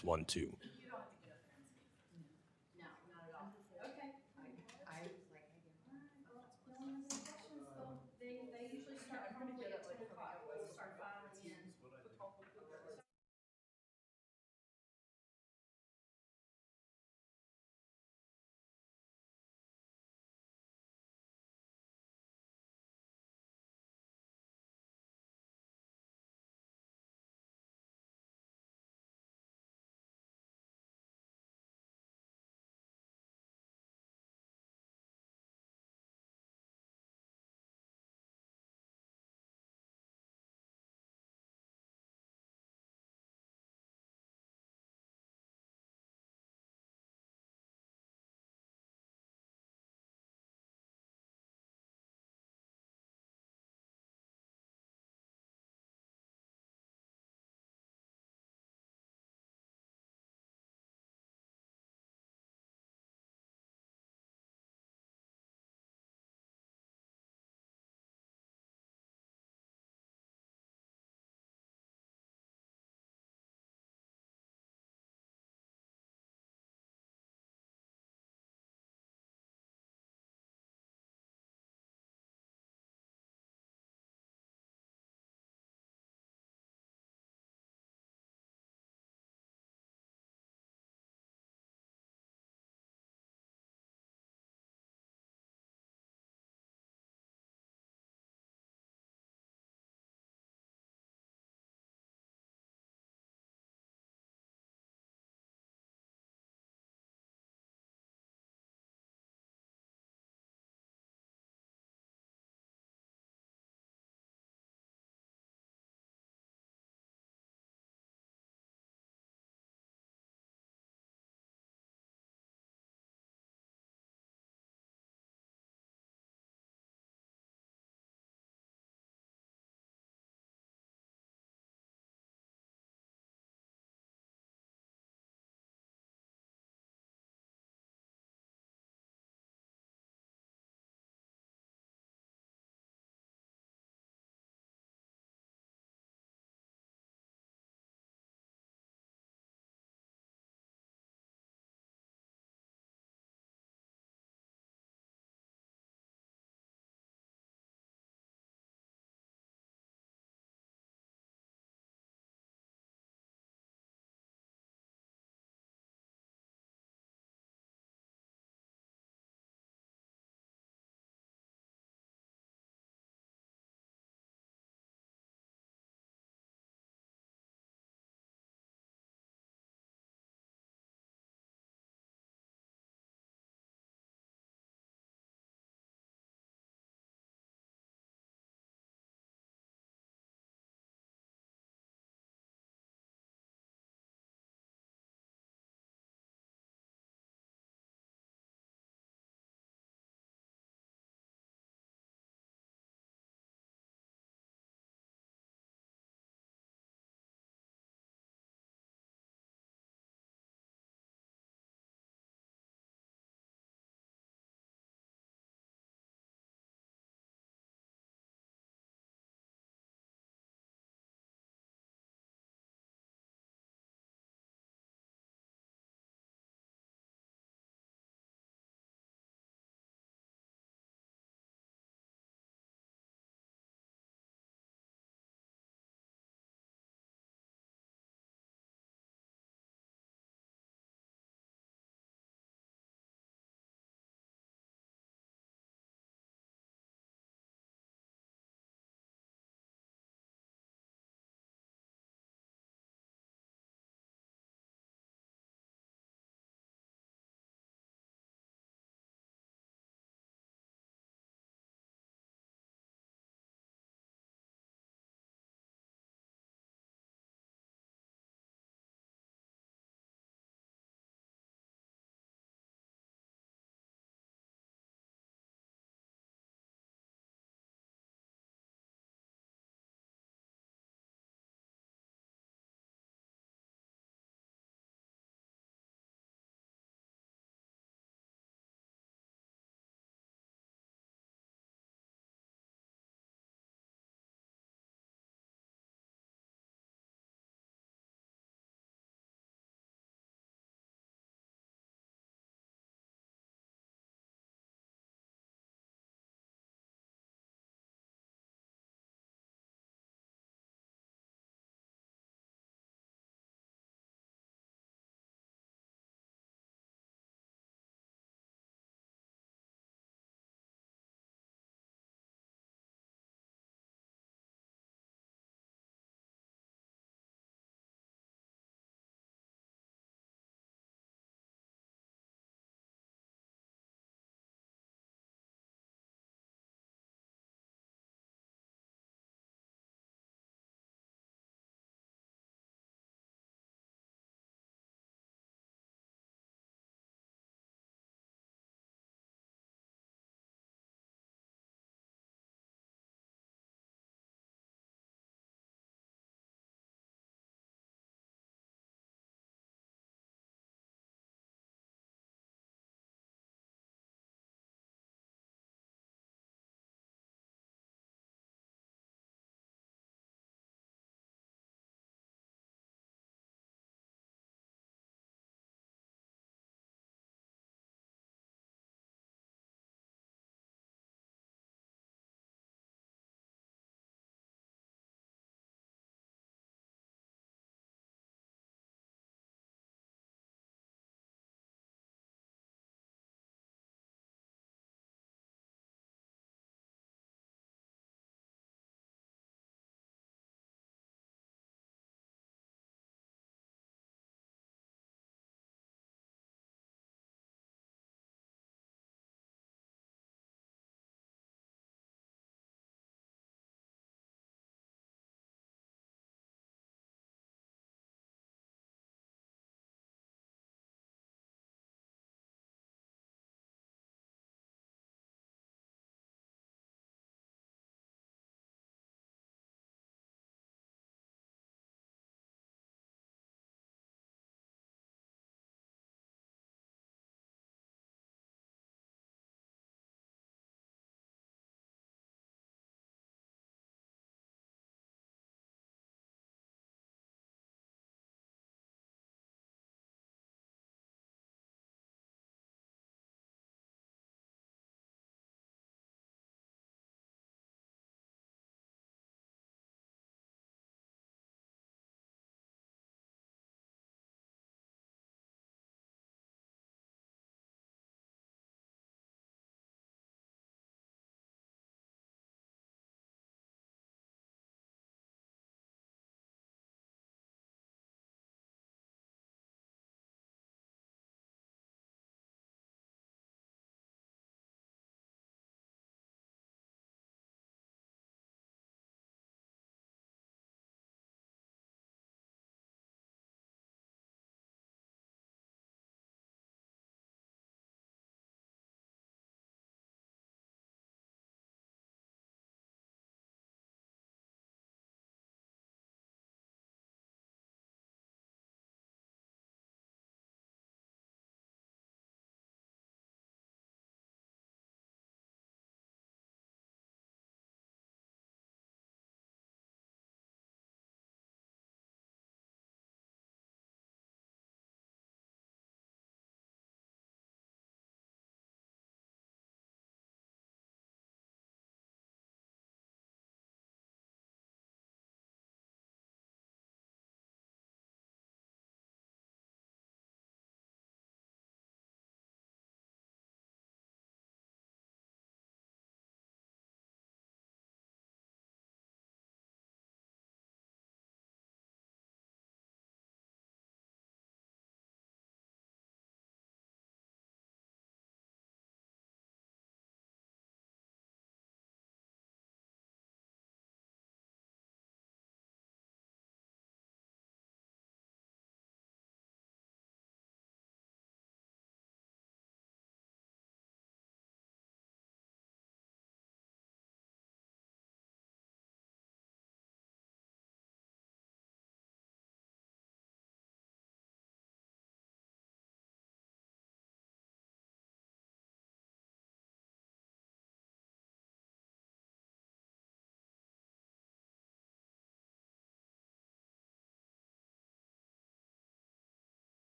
last one too. You don't have to get up there and speak for me. No, not at all. Okay. I was like, I didn't All know right, if well, that's if what no one has any questions, they usually start I'm pretty probably good at at ten like coming o'clock. up They'll with start filing in. the topic.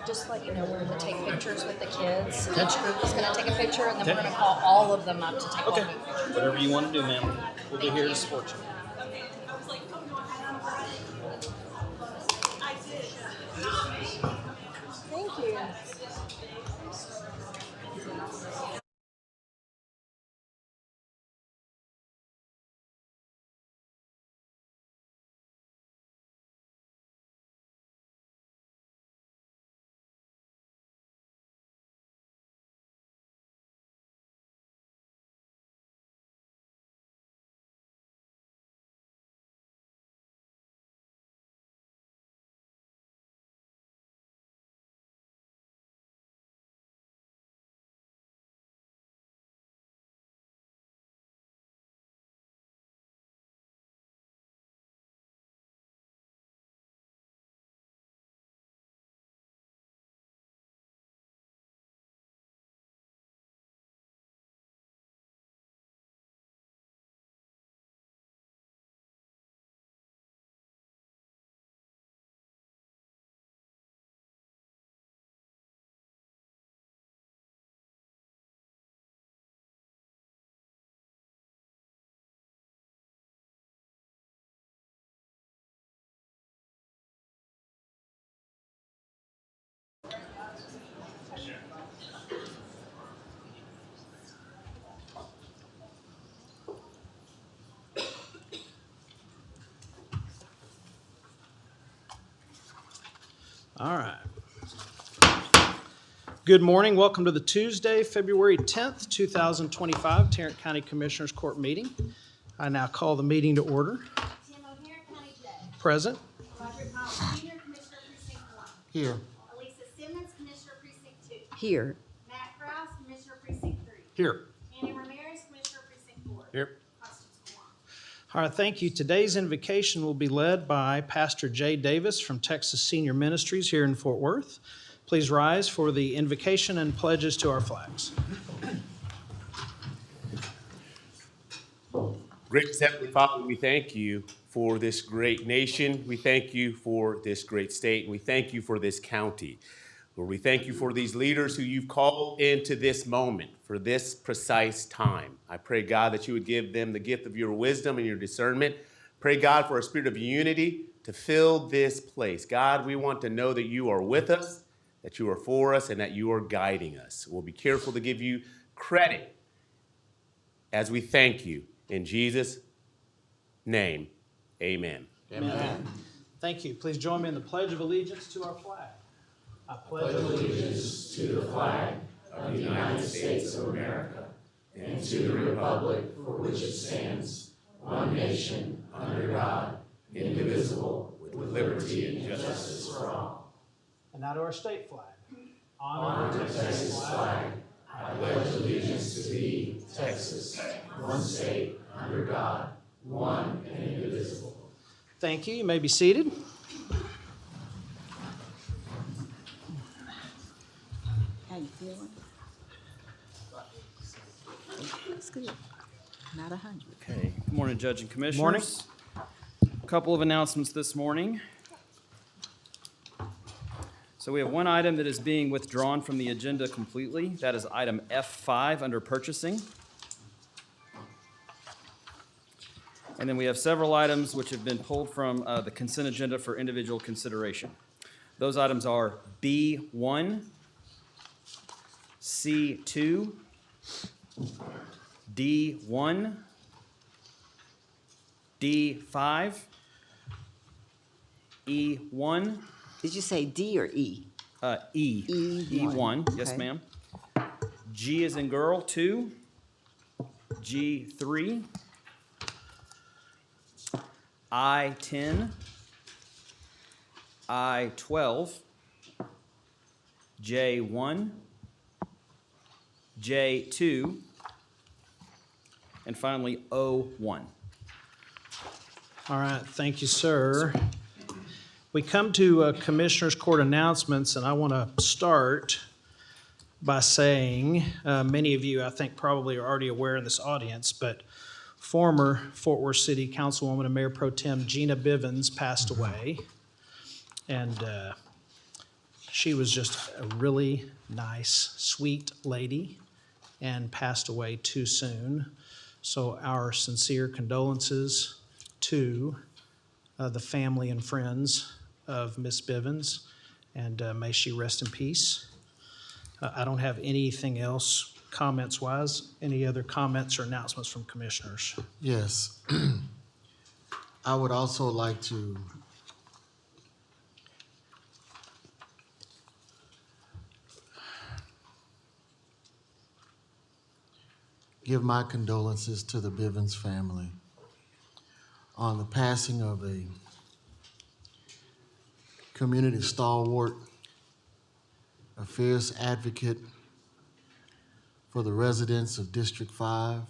Just let you know, we're gonna take pictures with the kids. Each group is gonna take a picture, and then we're gonna call all of them up to take Okay. one picture. Whatever you want to do, ma'am. We'll be here to support you. Thank you. All right. Good morning. Welcome to the Tuesday, February 10th, 2025 Tarrant County Commissioners Court meeting. I now call the meeting to order. Tim O'Hare, County Judge. Present. Roger Powell Jr., Commissioner Precinct 1. Here. Elisa Simmons, Commissioner Precinct 2. Here. Matt Krause, Commissioner Precinct 3. Here. Andy Ramirez, Commissioner Precinct 4. Here. Constance Kwan. All right, thank you. Today's invocation will be led by Pastor Jay Davis from Texas Senior Ministries here in Fort Worth. Please rise for the invocation and pledges to our flags. Gracious Heavenly Father, we thank you for this great nation. We thank you for this great state. And we thank you for this county. Lord, we thank you for these leaders who you've called into this moment, for this precise time. I pray, God, that you would give them the gift of your wisdom and your discernment. Pray, God, for a spirit of unity to fill this place. God, we want to know that you are with us, that you are for us, and that you are guiding us. We'll be careful to give you credit as we thank you. In Jesus' name, amen. Amen. Thank you. Please join me in the Pledge of Allegiance to our flag. I pledge allegiance to the flag of the United States of America and to the republic for which it stands, one nation, under God, indivisible, with liberty and justice for all. And now to our state flag. Honor to the Texas flag. I pledge allegiance to thee, Texas, one state, under God, one and indivisible. Thank you. You may be seated. How you feeling? That's good. Not 100. Okay. Good morning, Judge and Commissioners. Morning. A couple of announcements this morning. So we have one item that is being withdrawn from the agenda completely. That is item F5 under purchasing. And then we have several items which have been pulled from the consent agenda for individual consideration. Those items are B1, C2, D1, D5, E1, Did you say D or E? E. E1. E1, yes, Okay. ma'am. G is in girl, 2. G3. I10. I12. J1. J2. And finally, O1. All right, thank you, sir. We come to Commissioners Court announcements, and I want to start by saying, many of you, I think, probably are already aware in this audience, but former Fort Worth City Councilwoman and Mayor Pro Tem Gina Bivens passed away. And she was just a really nice, sweet lady and passed away too soon. So our sincere condolences to the family and friends of Miss Bivens, and may she rest in peace. I don't have anything else comments-wise. Any other comments or announcements from commissioners? Yes. I would also like to give my condolences to the Bivens family on the passing of a community stalwart, a fierce advocate for the residents of District 5,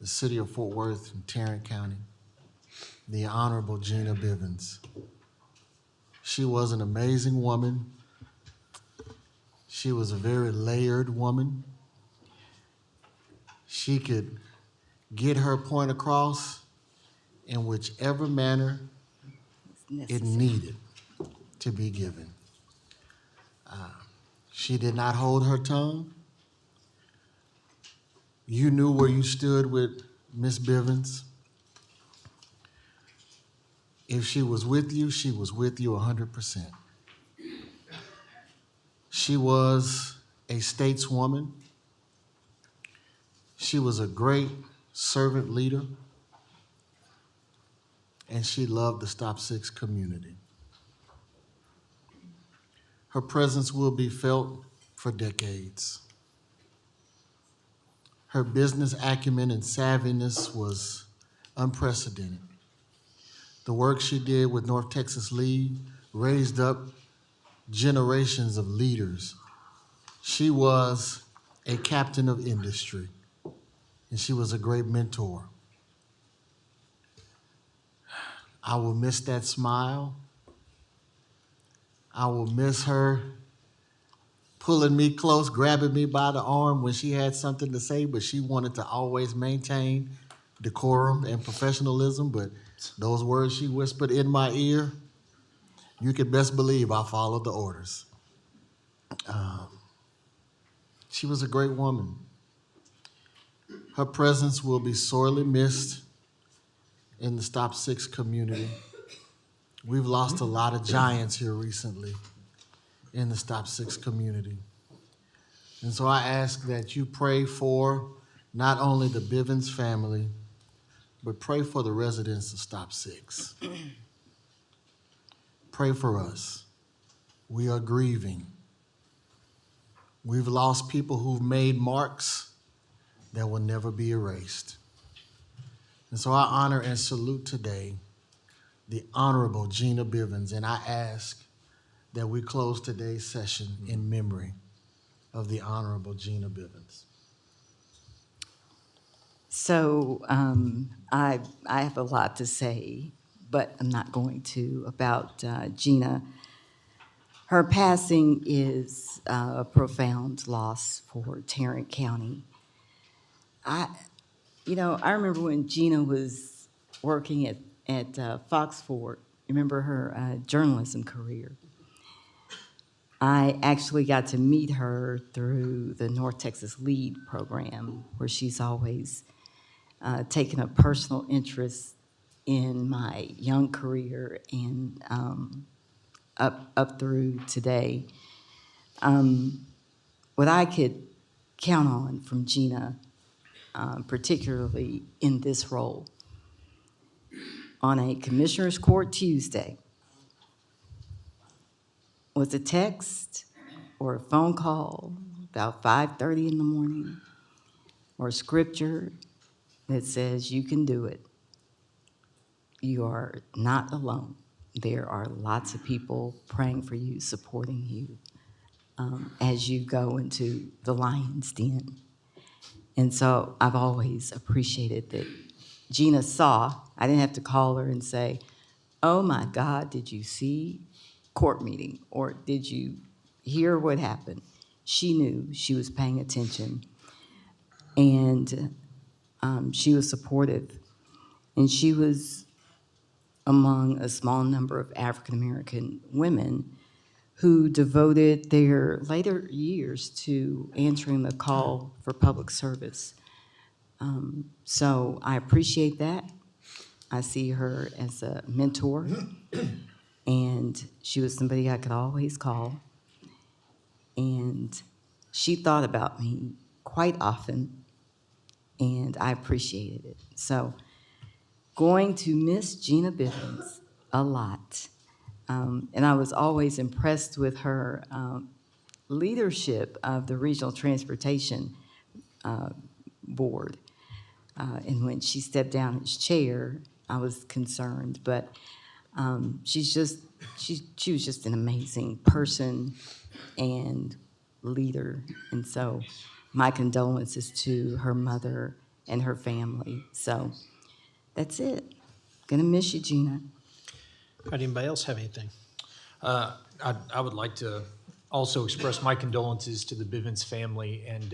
the city of Fort Worth and Tarrant County, the Honorable Gina Bivens. She was an amazing woman. She was a very layered woman. She could get her point across in whichever manner it needed to be given. She did not hold her tongue. You knew where you stood with Miss Bivens. If she was with you 100%. She was a stateswoman. She was a great servant leader. And she loved the Stop Six community. Her presence will be felt for decades. Her business acumen and savviness was unprecedented. The work she did with North Texas Lead raised up generations of leaders. She was a captain of industry, and she was a great mentor. I will miss that smile. I will miss her pulling me close, grabbing me by the arm when she had something to say, but she wanted to always maintain decorum and professionalism. But those words she whispered in my ear, you can best believe I followed the orders. She was a great woman. Her presence will be sorely missed in the Stop Six community. We've lost a lot of giants here recently in the Stop Six community. And so I ask that you pray for not only the Bivens family, but pray for the residents of Stop Six. Pray for us. We are grieving. We've lost people who've made marks that will never be erased. And so I honor and salute today the Honorable Gina Bivens, and I ask that we close today's session in memory of the Honorable Gina Bivens. So I have a lot to say, but I'm not going to, about Gina. Her passing is a profound loss for Tarrant County. I remember when Gina was working at Fox Fort. Remember her journalism career? I actually got to meet her through the North Texas Lead program, where she's always taken a personal interest in my young career and up through today. What I could count on from Gina, particularly in this role, on a Commissioners Court Tuesday with a text or a phone call about 5:30 in the morning, or scripture that says you can do it, you are not alone. There are lots of people praying for you, supporting you as you go into the lion's den. And so I've always appreciated that Gina saw. I didn't have to call her and say, oh my God, did you see court meeting? Or did you hear what happened? She knew, she was paying attention. And she was supportive. And she was among a small number of African-American women who devoted their later years to answering the call for public service. So I appreciate that. I see her as a mentor, and she was somebody I could always call. And she thought about me quite often, and I appreciated it. So going to miss Gina Bivens a lot. And I was always impressed with her leadership of the Regional Transportation Board. And when she stepped down as chair, I was concerned. But she was just an amazing person and leader. And so my condolences to her mother and her family. So that's it. Gonna miss you, Gina. Anybody else have anything? I would like to also express my condolences to the Bivens family, and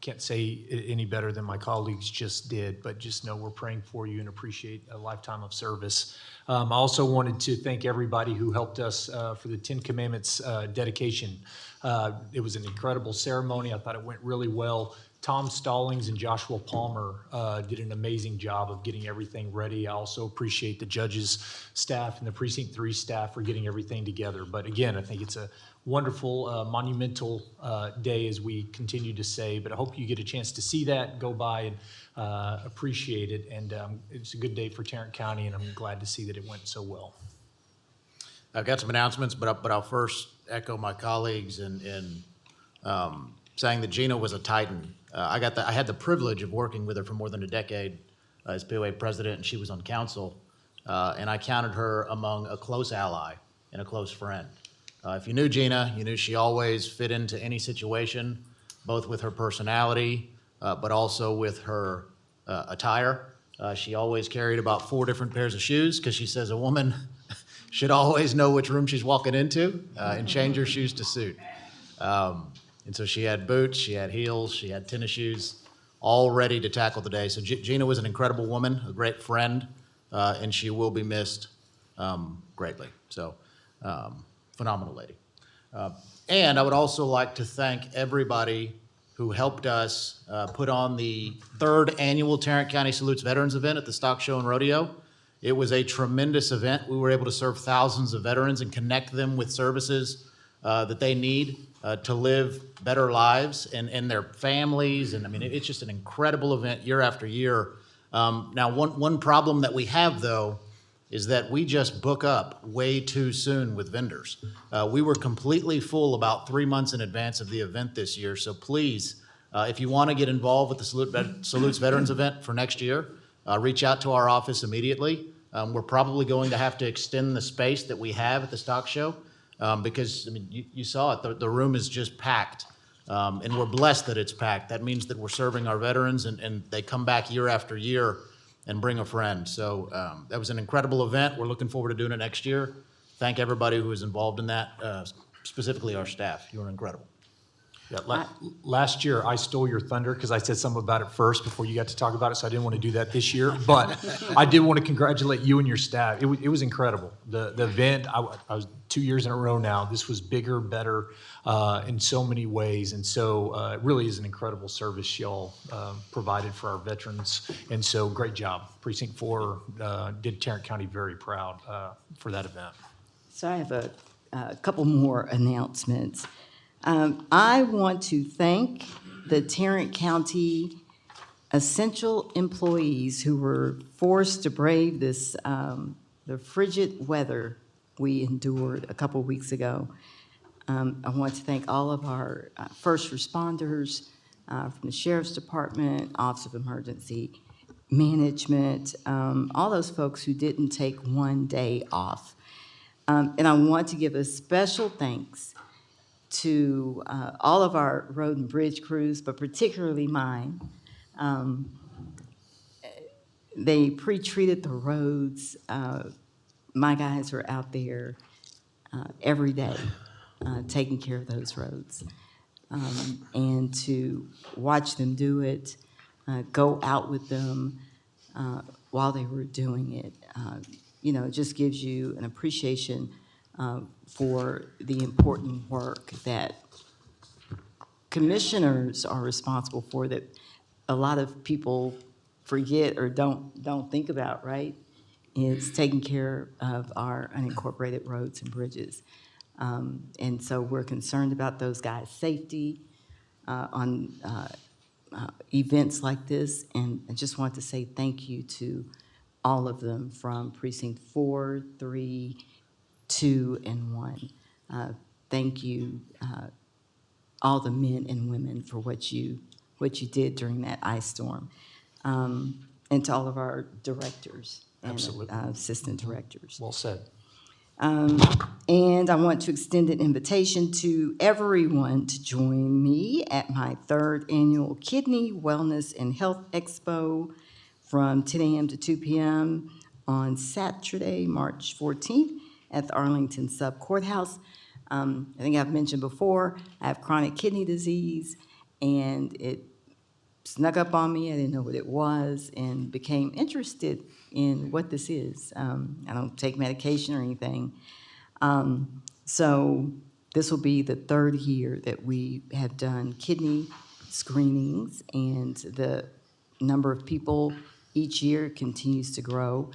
can't say it any better than my colleagues just did, but just know we're praying for you and appreciate a lifetime of service. I also wanted to thank everybody who helped us for the Ten Commandments dedication. It was an incredible ceremony. I thought it went really well. Tom Stallings and Joshua Palmer did an amazing job of getting everything ready. I also appreciate the judges' staff and the Precinct 3 staff for getting everything together. But again, I think it's a wonderful, monumental day, as we continue to say. But I hope you get a chance to see that, go by and appreciate it. And it's a good day for Tarrant County, and I'm glad to see that it went so well. I've got some announcements, but I'll first echo my colleagues in saying that Gina was a titan. I had the privilege of working with her for more than a decade as POA president, and she was on council. And I counted her among a close ally and a close friend. If you knew Gina, you knew she always fit into any situation, both with her personality, but also with her attire. She always carried about 4 different pairs of shoes, because she says a woman should always know which room she's walking into and change her shoes to suit. And so she had boots, she had heels, she had tennis shoes, all ready to tackle the day. So Gina was an incredible woman, a great friend, and she will be missed greatly. So phenomenal lady. And I would also like to thank everybody who helped us put on the 3rd annual Tarrant County Salutes Veterans event at the Stock Show and Rodeo. It was a tremendous event. We were able to serve thousands of veterans and connect them with services that they need to live better lives and their families. And I mean, it's just an incredible event year after year. Now, one problem that we have, though, is that we just book up way too soon with vendors. We were completely full about 3 months in advance of the event this year. So please, if you want to get involved with the Salutes Veterans event for next year, reach out to our office immediately. We're probably going to have to extend the space that we have at the stock show. Because, I mean, you saw it, the room is just packed, and we're blessed that it's packed. That means that we're serving our veterans, and they come back year after year and bring a friend. So that was an incredible event. We're looking forward to doing it next year. Thank everybody who was involved in that, specifically our staff. You were incredible. Yeah, last year, I stole your thunder because I said something about it first before you got to talk about it, so I didn't want to do that this year. But I did want to congratulate you and your staff. It was incredible. The event, I was 2 years in a row now. This was bigger, better in so many ways. And so it really is an incredible service y'all provided for our veterans. And so great job. Precinct 4 did Tarrant County very proud for that event. So I have a couple more announcements. I want to thank the Tarrant County essential employees who were forced to brave this, the frigid weather we endured a couple weeks ago. I want to thank all of our first responders from the Sheriff's Department, Office of Emergency Management, all those folks who didn't take one day off. And I want to give a special thanks to all of our road and bridge crews, but particularly mine. They pre-treated the roads. My guys are out there every day taking care of those roads. And to watch them do it, go out with them while they were doing it, it just gives you an appreciation for the important work that commissioners are responsible for, that a lot of people forget or don't think about, right? Is taking care of our unincorporated roads and bridges. And so we're concerned about those guys' safety on events like this. And I just want to say thank you to all of them from Precinct 4, 3, 2, and 1. Thank you, all the men and women, for what you did during that ice storm. And to all of our directors and Absolutely. Assistant directors. Well said. And I want to extend an invitation to everyone to join me at my 3rd annual Kidney Wellness and Health Expo from 10 a.m. to 2 p.m. on Saturday, March 14th at the Arlington Sub Courthouse. I think I've mentioned before, I have chronic kidney disease, and it snuck up on me. I didn't know what it was and became interested in what this is. I don't take medication or anything. So this will be the 3rd year that we have done kidney screenings, and the number of people each year continues to grow.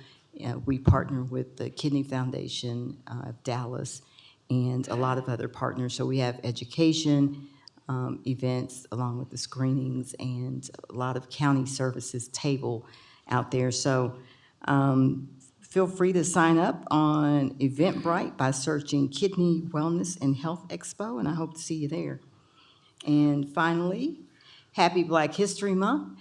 We partner with the Kidney Foundation of Dallas and a lot of other partners. So we have education events along with the screenings, and a lot of county services table out there. So feel free to sign up on Eventbrite by searching Kidney Wellness and Health Expo, and I hope to see you there. And finally, happy Black History Month.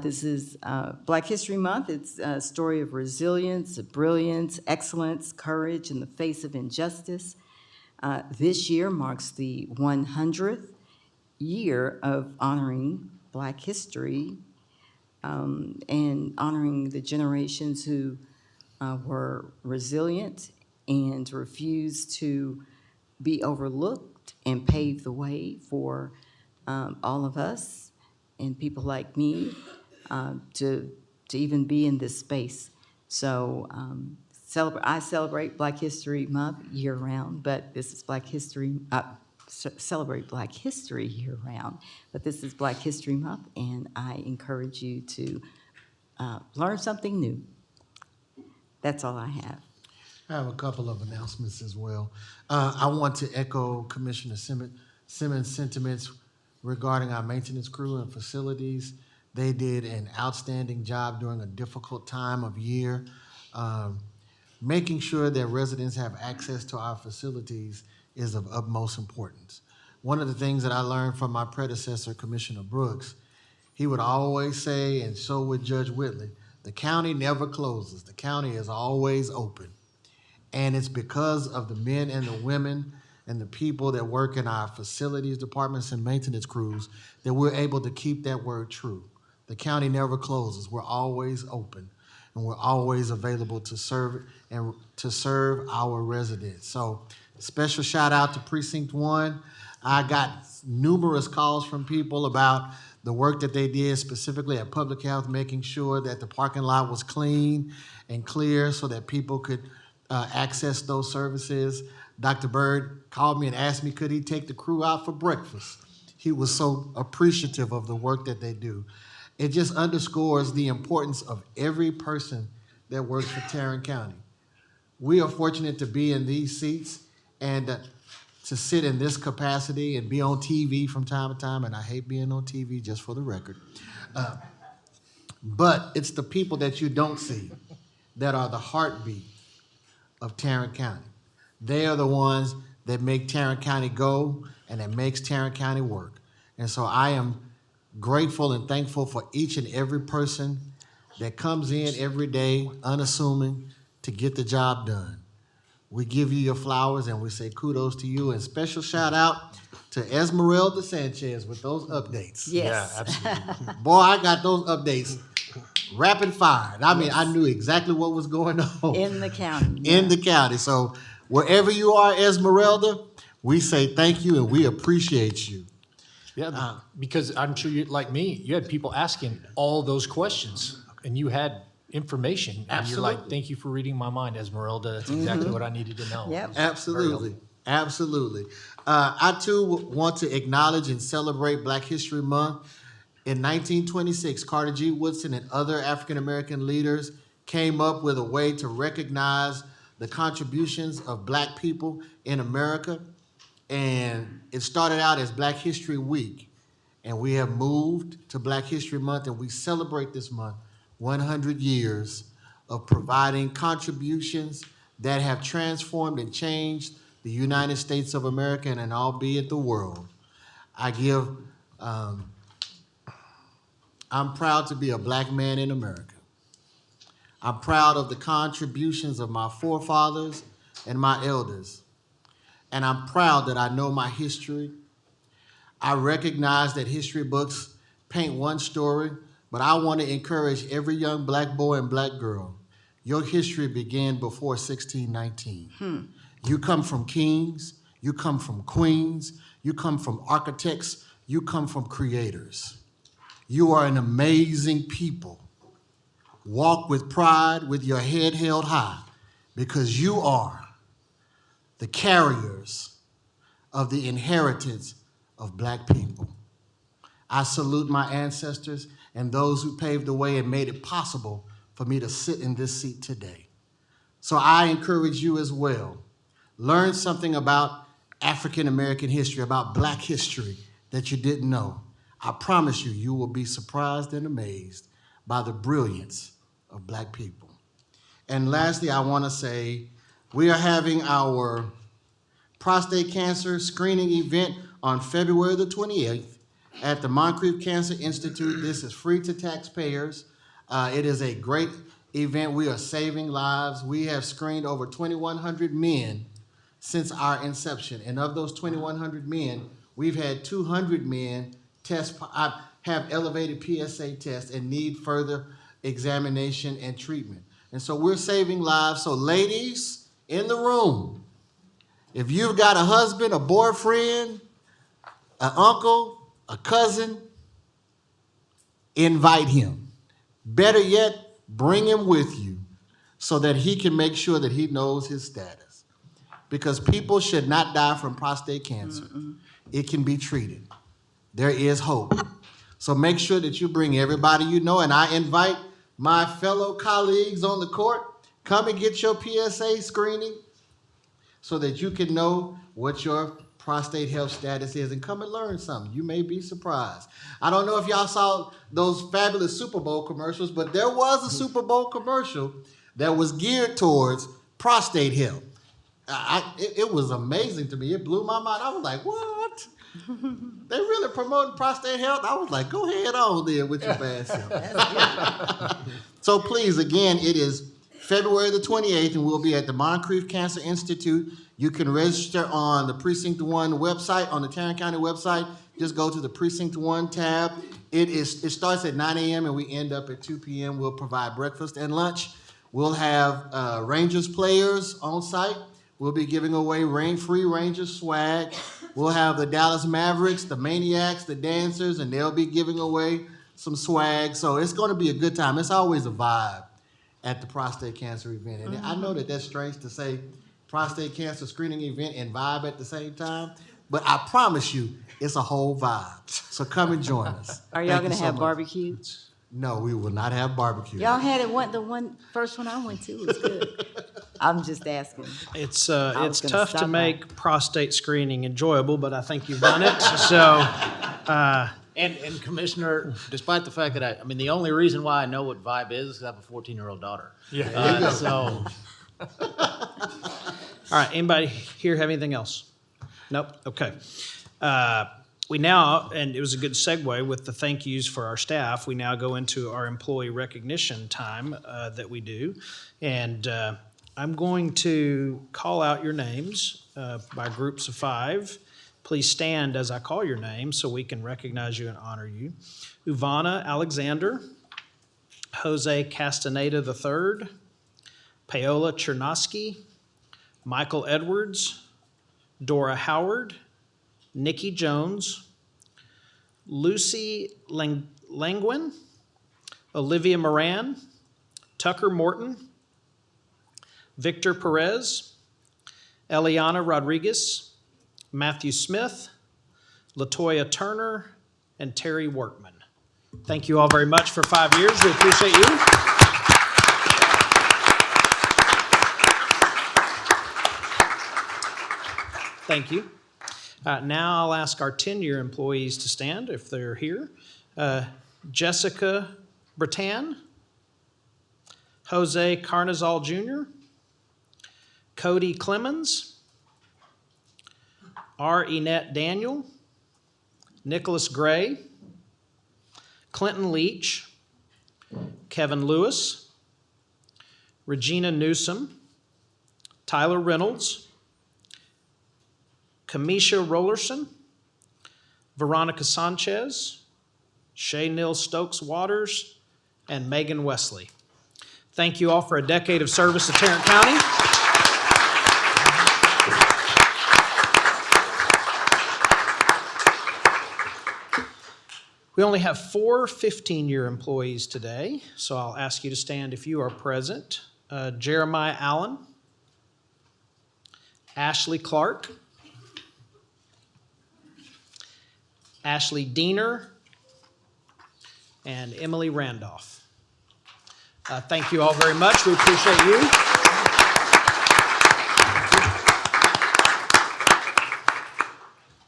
This is Black History Month. It's a story of resilience, brilliance, excellence, courage in the face of injustice. This year marks the 100th year of honoring Black history and honoring the generations who were resilient and refused to be overlooked and pave the way for all of us and people like me to even be in this space. So I celebrate Black History Month year-round, but this is Black History, celebrate Black History year-round, but this is Black History Month, and I encourage you to learn something new. That's all I have. I have a couple of announcements as well. I want to echo Commissioner Simmons' sentiments regarding our maintenance crew and facilities. They did an outstanding job during a difficult time of year. Making sure that residents have access to our facilities is of utmost importance. One of the things that I learned from my predecessor, Commissioner Brooks, he would always say, and so would Judge Whitley, the county never closes. The county is always open. And it's because of the men and the women and the people that work in our facilities departments and maintenance crews that we're able to keep that word true. The county never closes. We're always open, and we're always available to serve and to serve our residents. So special shout out to Precinct 1. I got numerous calls from people about the work that they did specifically at Public Health, making sure that the parking lot was clean and clear so that people could access those services. Dr. Bird called me and asked me, could he take the crew out for breakfast? He was so appreciative of the work that they do. It just underscores the importance of every person that works for Tarrant County. We are fortunate to be in these seats and to sit in this capacity and be on TV from time to time, and I hate being on TV, just for the record. But it's the people that you don't see that are the heartbeat of Tarrant County. They are the ones that make Tarrant County go and that makes Tarrant County work. And so I am grateful and thankful for each and every person that comes in every day unassuming to get the job done. We give you your flowers and we say kudos to you, and special shout out to Esmeralda Sanchez with those updates. Yes. Yeah, absolutely. Boy, I got those updates rapid fire. I mean, I knew exactly what was going on In the county. in the county. So wherever you are, Esmeralda, we say thank you and we appreciate you. Yeah, because I'm sure you, like me, you had people asking all those questions, and you had information. And you're like, Absolutely. thank you for reading my mind, Esmeralda. That's exactly what I needed to know. Yep. Absolutely. Absolutely. I too want to acknowledge and celebrate Black History Month. In 1926, Carter G. Woodson and other African American leaders came up with a way to recognize the contributions of Black people in America. And it started out as Black History Week. And we have moved to Black History Month, and we celebrate this month 100 years of providing contributions that have transformed and changed the United States of America and albeit the world. I'm proud to be a Black man in America. I'm proud of the contributions of my forefathers and my elders. And I'm proud that I know my history. I recognize that history books paint one story, but I want to encourage every young Black boy and Black girl. Your history began before 1619. You come from kings, you come from queens, you come from architects, you come from creators. You are an amazing people. Walk with pride with your head held high because you are the carriers of the inheritance of Black people. I salute my ancestors and those who paved the way and made it possible for me to sit in this seat today. So I encourage you as well. Learn something about African American history, about Black history that you didn't know. I promise you, you will be surprised and amazed by the brilliance of Black people. And lastly, I want to say we are having our prostate cancer screening event on February the 28th at the Moncrief Cancer Institute. This is free to taxpayers. It is a great event. We are saving lives. We have screened over 2,100 men since our inception. And of those 2,100 men, we've had 200 men have elevated PSA tests and need further examination and treatment. And so we're saving lives. So ladies in the room, if you've got a husband, a boyfriend, an uncle, a cousin, invite him. Better yet, bring him with you so that he can make sure that he knows his status. Because people should not die from prostate cancer. It can be treated. There is hope. So make sure that you bring everybody you know, and I invite my fellow colleagues on the court, come and get your PSA screening so that you can know what your prostate health status is and come and learn something. You may be surprised. I don't know if y'all saw those fabulous Super Bowl commercials, but there was a Super Bowl commercial that was geared towards prostate health. It was amazing to me. It blew my mind. I was like, what? They really promoting prostate health? I was like, go ahead on there with your bad self. So please, again, it is February the 28th, and we'll be at the Moncrief Cancer Institute. You can register on the Precinct 1 website, on the Tarrant County website. Just go to the Precinct 1 tab. It starts at 9 a.m. and we end up at 2 p.m. We'll provide breakfast and lunch. We'll have Rangers players on site. We'll be giving away free Rangers swag. We'll have the Dallas Mavericks, the Maniacs, the dancers, and they'll be giving away some swag. So it's going to be a good time. It's always a vibe at the prostate cancer event. And I know that that's strange to say prostate cancer screening event and vibe at the same time, but I promise you, it's a whole vibe. So come and join us. Are y'all Thank you gonna so have much. barbecue? No, we will not have barbecue. Y'all had it the first one I went to was good. I'm just asking. It's was it's gonna tough to stop by. make prostate screening enjoyable, but I think you've done it. So And Commissioner, despite the fact that I mean, the only reason why I know what Vibe is because I have a 14-year-old daughter. Yeah. So, All right, anybody here have anything else? Nope, okay. We now, and it was a good segue with the thank yous for our staff, we now go into our employee recognition time that we do. And I'm going to call out your names by groups of 5. Please stand as I call your name so we can recognize you and honor you. Uvana Alexander, Jose Castaneda III, Paola Chernosky, Michael Edwards, Dora Howard, Nikki Jones, Lucy Langwin, Olivia Moran, Tucker Morton, Victor Perez, Eliana Rodriguez, Matthew Smith, Latoya Turner, and Terry Workman. Thank you all very much for 5 years. We appreciate you. Thank you. Now I'll ask our 10-year employees to stand if they're here. Jessica Bretan, Jose Carnazal Jr., Cody Clemens, R. Enette Daniel, Nicholas Gray, Clinton Leach, Kevin Lewis, Regina Newsom, Tyler Reynolds, Kamisha Rollerson, Veronica Sanchez, Shay Nils Stokes Waters, and Megan Wesley. Thank you all for a decade of service to Tarrant County. We only have 4 15-year employees today, so I'll ask you to stand if you are present. Jeremiah Allen, Ashley Clark, Ashley Diener, and Emily Randolph. Thank you all very much. We appreciate you.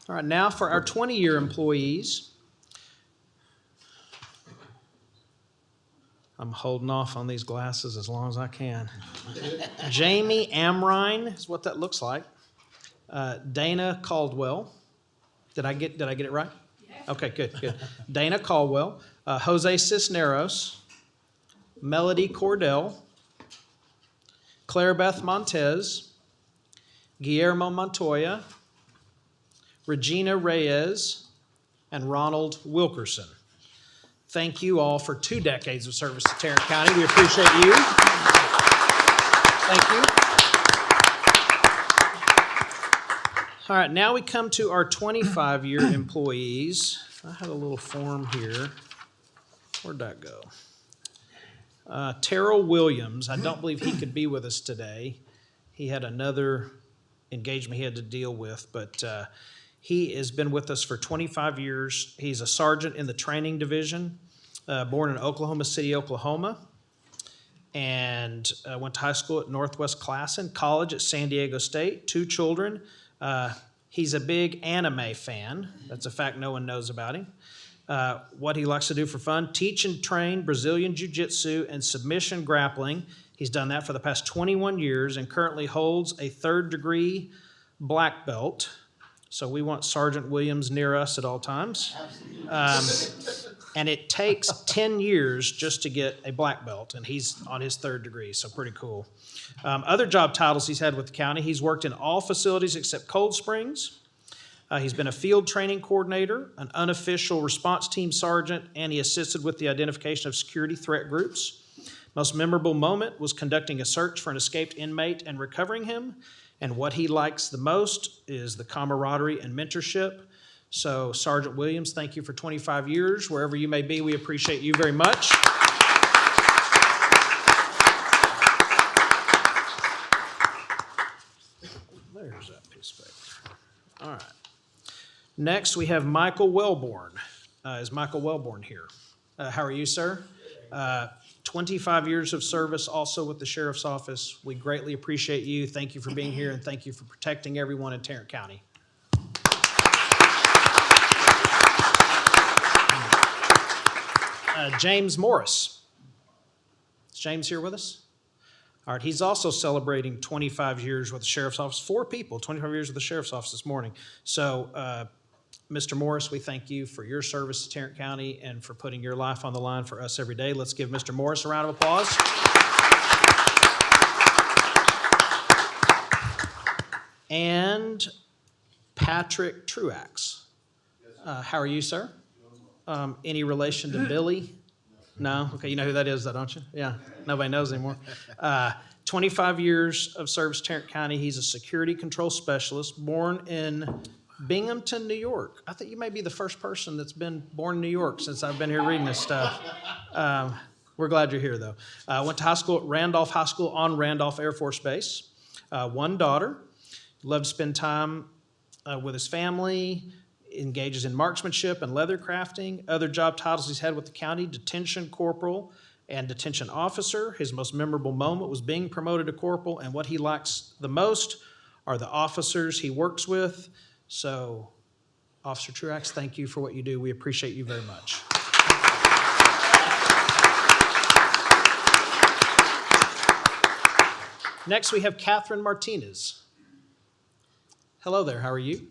All right, now for our 20-year employees. I'm holding off on these glasses as long as I can. Jamie Amrine is what that looks like. Dana Caldwell. Did I get it right? Okay, good. Dana Caldwell, Jose Cisneros, Melody Cordell, Claire Beth Montez, Guillermo Montoya, Regina Reyes, and Ronald Wilkerson. Thank you all for 2 decades of service to Tarrant County. We appreciate you. Thank you. All right, now we come to our 25-year employees. I had a little form here. Where'd that go? Terrell Williams, I don't believe he could be with us today. He had another engagement he had to deal with, but he has been with us for 25 years. He's a sergeant in the training division, born in Oklahoma City, Oklahoma, and went to high school at Northwest Classen, college at San Diego State, 2 children. He's a big anime fan. That's a fact no one knows about him. What he likes to do for fun, teach and train Brazilian Jiu-Jitsu and submission grappling. He's done that for the past 21 years and currently holds a 3rd-degree black belt. So we want Sergeant Williams near us at all times. And it takes 10 years just to get a black belt, and he's on his 3rd degree, so pretty cool. Other job titles he's had with the county, he's worked in all facilities except Cold Springs. He's been a field training coordinator, an unofficial response team sergeant, and he assisted with the identification of security threat groups. Most memorable moment was conducting a search for an escaped inmate and recovering him. And what he likes the most is the camaraderie and mentorship. So, Sergeant Williams, thank you for 25 years. Wherever you may be, we appreciate you very much. There's that piece of paper. All right. Next, we have Michael Wellborn. Is Michael Wellborn here? How are you, sir? 25 years of service also with the Sheriff's Office. We greatly appreciate you. Thank you for being here, and thank you for protecting everyone in Tarrant County. James Morris. Is James here with us? All right, he's also celebrating 25 years with the Sheriff's Office. 4 people, 25 years with the Sheriff's Office this morning. So, Mr. Morris, we thank you for your service to Tarrant County and for putting your life on the line for us every day. Let's give Mr. Morris a round of applause. And Patrick Truax. How are you, sir? Any relation to Billy? No? Okay, you know who that is, though, don't you? Yeah, nobody knows anymore. 25 years of service to Tarrant County. He's a security control specialist, born in Binghamton, New York. I think you may be the first person that's been born in New York since I've been here reading this stuff. We're glad you're here, though. Went to high school at Randolph High School on Randolph Air Force Base. 1 daughter. Loved to spend time with his family. Engages in marksmanship and leather crafting. Other job titles he's had with the county: detention corporal and detention officer. His most memorable moment was being promoted to corporal, and what he likes the most are the officers he works with. So, Officer Truax, thank you for what you do. We appreciate you very much. Next, we have Catherine Martinez. Hello there, how are you?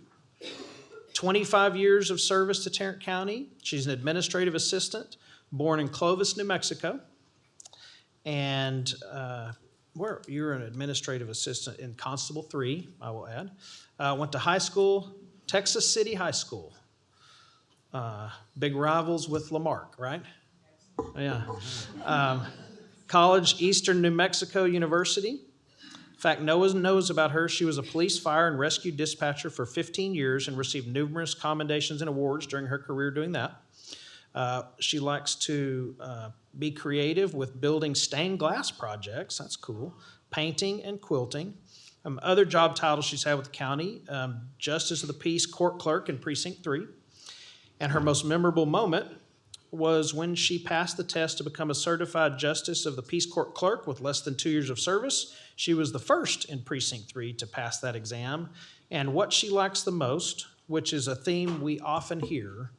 25 years of service to Tarrant County. She's an administrative assistant, born in Clovis, New Mexico. And you're an administrative assistant in Constable 3, I will add. Went to high school, Texas City High School. Big rivals with Lamarck, right? Yeah. College, Eastern New Mexico University. In fact, no one knows about her. She was a police, fire, and rescue dispatcher for 15 years and received numerous commendations and awards during her career doing that. She likes to be creative with building stained glass projects. That's cool. Painting and quilting. Other job titles she's had with the county: Justice of the Peace Court Clerk in Precinct 3. And her most memorable moment was when she passed the test to become a certified Justice of the Peace Court Clerk with less than 2 years of service. She was the first in Precinct 3 to pass that exam. And what she likes the most, which is a theme we often hear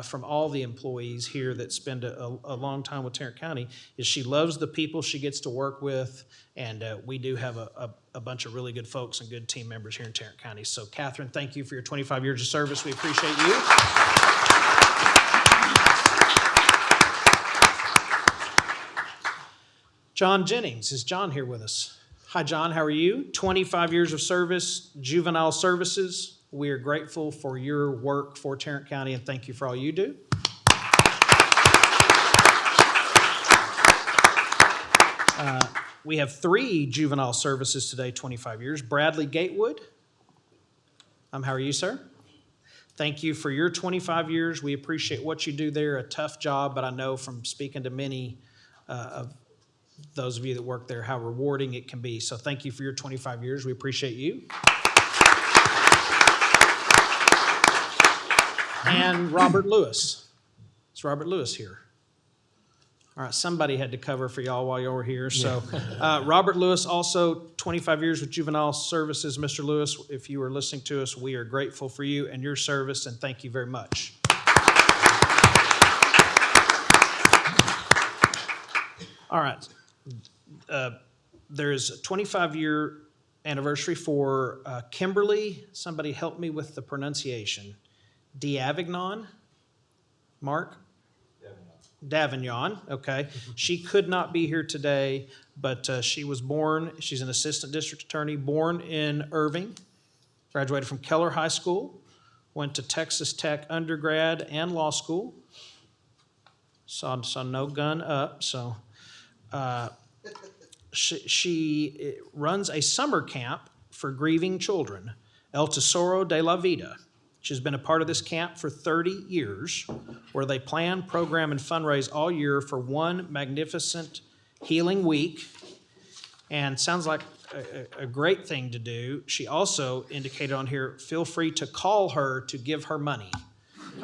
from all the employees here that spend a long time with Tarrant County, is she loves the people she gets to work with. And we do have a bunch of really good folks and good team members here in Tarrant County. So, Catherine, thank you for your 25 years of service. We appreciate you. John Jennings. Is John here with us? Hi, John. How are you? 25 years of service, juvenile services. We are grateful for your work for Tarrant County, and thank you for all you do. We have 3 juvenile services today, 25 years. Bradley Gatewood. How are you, sir? Thank you for your 25 years. We appreciate what you do there. A tough job, but I know from speaking to many of those of you that work there how rewarding it can be. So thank you for your 25 years. We appreciate you. And Robert Lewis. Is Robert Lewis here? All right, somebody had to cover for y'all while y'all were here. So Robert Lewis, also 25 years with Juvenile Services. Mr. Lewis, if you are listening to us, we are grateful for you and your service, and thank you very much. All right. There's a 25-year anniversary for Kimberly. Somebody help me with the pronunciation. D'Avignon? Mark? Davignon, okay. She could not be here today, but she was born, she's an assistant district attorney, born in Irving, graduated from Keller High School, went to Texas Tech undergrad and law school. Saw no gun up, so she runs a summer camp for grieving children, El Tesoro de la Vida. She's been a part of this camp for 30 years, where they plan, program, and fundraise all year for one magnificent healing week. And sounds like a great thing to do. She also indicated on here, feel free to call her to give her money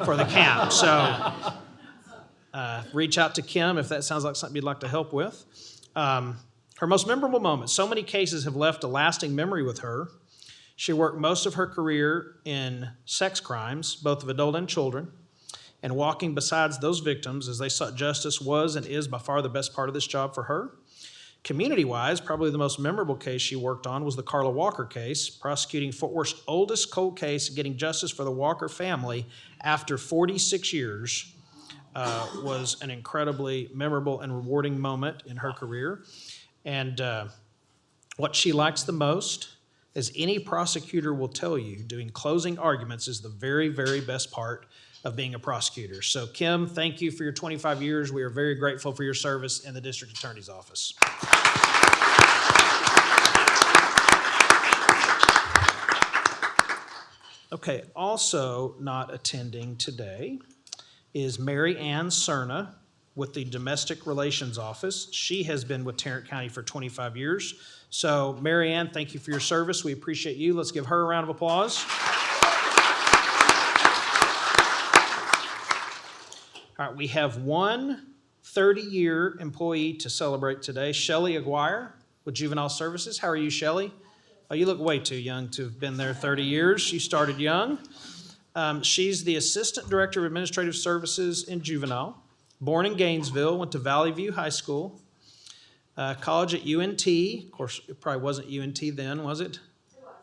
for the camp. So reach out to Kim if that sounds like something you'd like to help with. Her most memorable moment. So many cases have left a lasting memory with her. She worked most of her career in sex crimes, both of adult and children. and walking beside those victims as they sought justice was and is by far the best part of this job for her. Community-wise, probably the most memorable case she worked on was the Carla Walker case, prosecuting Fort Worth's oldest cold case and getting justice for the Walker family after 46 years. Was an incredibly memorable and rewarding moment in her career. And what she likes the most, as any prosecutor will tell you, doing closing arguments is the very, very best part of being a prosecutor. So Kim, thank you for your 25 years. We are very grateful for your service in the District Attorney's Office. Okay, also not attending today is Mary Ann Cerna with the Domestic Relations Office. She has been with Tarrant County for 25 years. So Mary Ann, thank you for your service. We appreciate you. Let's give her a round of applause. All right, we have one 30-year employee to celebrate today, Shelley Aguirre with Juvenile Services. How are you, Shelley? Oh, you look way too young to have been there 30 years. You started young. She's the Assistant Director of Administrative Services in Juvenile. Born in Gainesville, went to Valley View High School, college at UNT. Of course, it probably wasn't UNT then, was it?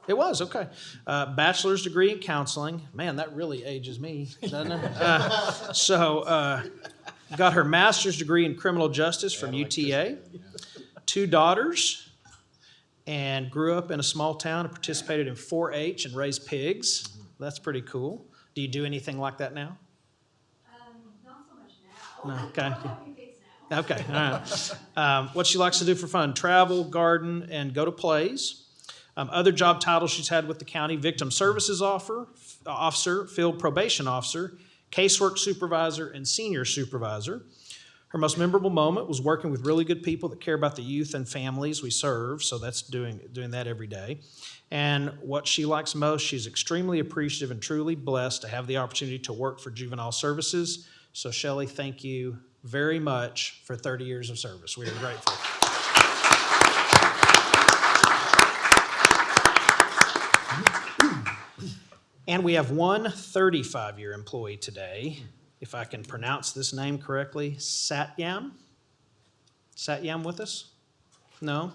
It was, okay. Bachelor's degree in counseling. Man, that really ages me, doesn't it? Got her master's degree in criminal justice from UTA. 2 daughters, and grew up in a small town and participated in 4-H and raised pigs. That's pretty cool. Do you do anything like that now? Not so much now. No, okay. Helping pigs now. Okay, all right. What she likes to do for fun, travel, garden, and go to plays. Other job titles she's had with the county: victim services officer, field probation officer, casework supervisor, and senior supervisor. Her most memorable moment was working with really good people that care about the youth and families we serve, so that's doing that every day. And what she likes most, she's extremely appreciative and truly blessed to have the opportunity to work for Juvenile Services. So Shelley, thank you very much for 30 years of service. We are grateful. And we have one 35-year employee today, if I can pronounce this name correctly, Satyam. Satyam with us? No?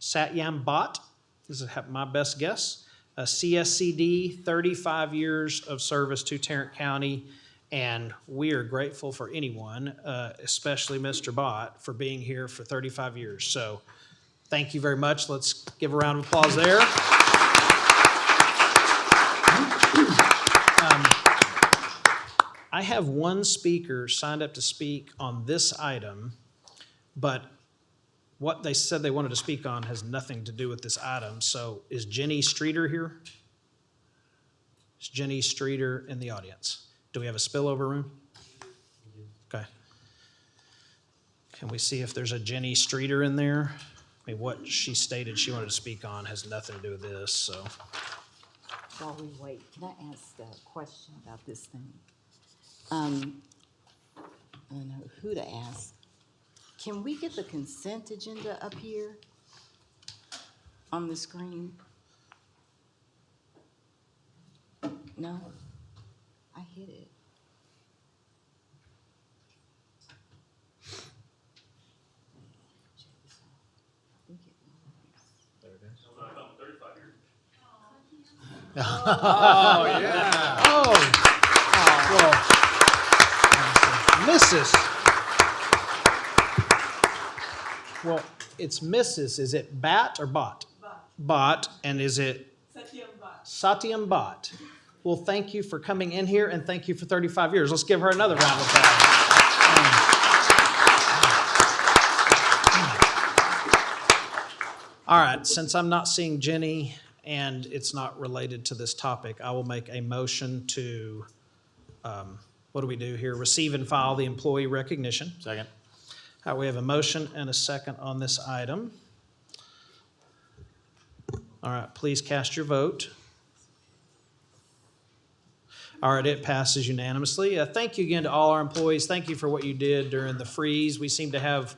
Satyam Bhatt. This is my best guess. A CSCD, 35 years of service to Tarrant County, and we are grateful for anyone, especially Mr. Bhatt, for being here for 35 years. So thank you very much. Let's give a round of applause there. I have one speaker signed up to speak on this item, but what they said they wanted to speak on has nothing to do with this item. So is Jenny Streeter here? Is Jenny Streeter in the audience? Do we have a spillover room? Okay. Can we see if there's a Jenny Streeter in there? I mean, what she stated she wanted to speak on has nothing to do with this, so. While we wait, can I ask a question about this thing? I don't know who to ask. Can we get the consent agenda up here on the screen? No? I hit it. Oh, yeah. Oh. Well, Mrs. Well, it's Mrs. Is it Bat or Bot? Bot. And is it? Satyam Bhatt. Well, thank you for coming in here, and thank you for 35 years. Let's give her another round of applause. All right, since I'm not seeing Jenny and it's not related to this topic, I will make a motion to, what do we do here? Receive and file the employee recognition. Second. All right, we have a motion and a second on this item. All right, please cast your vote. All right, it passes unanimously. Thank you again to all our employees. Thank you for what you did during the freeze. We seem to have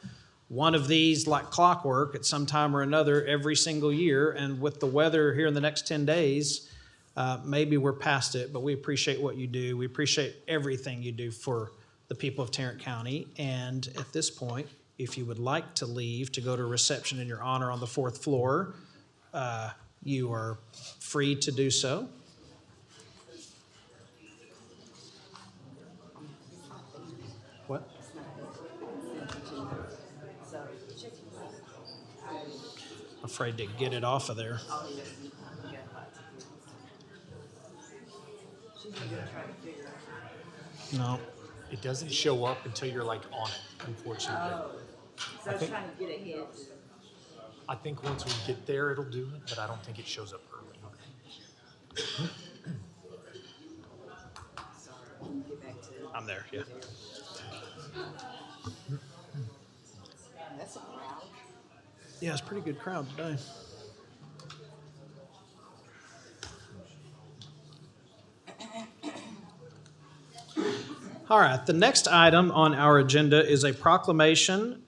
one of these like clockwork at some time or another every single year. And with the weather here in the next 10 days, maybe we're past it, but we appreciate what you do. We appreciate everything you do for the people of Tarrant County. And at this point, if you would like to leave to go to a reception in your honor on the 4th floor, you are free to do so. What? Afraid to get it off of there. No. It doesn't show up until you're like on it, unfortunately. So I think- trying to get ahead. I think once we get there, it'll do it, but I don't think it shows up early. I'm there, yeah. That's a crowd. Yeah, it's a pretty good crowd today. All right, the next item on our agenda is a proclamation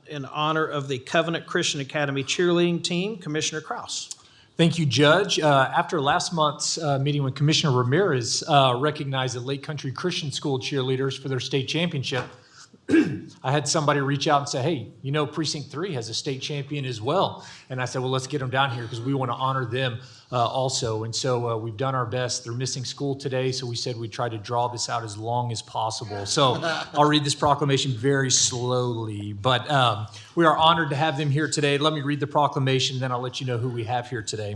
in honor of the Covenant Christian Academy cheerleading team. Commissioner Kraus. Thank you, Judge. After last month's meeting when Commissioner Ramirez recognized the Lake Country Christian School cheerleaders for their state championship, I had somebody reach out and say, hey, you know, Precinct 3 has a state champion as well. And I said, well, let's get them down here because we want to honor them also. And so we've done our best. They're missing school today, so we said we'd try to draw this out as long as possible. So I'll read this proclamation very slowly, but we are honored to have them here today. Let me read the proclamation, then I'll let you know who we have here today.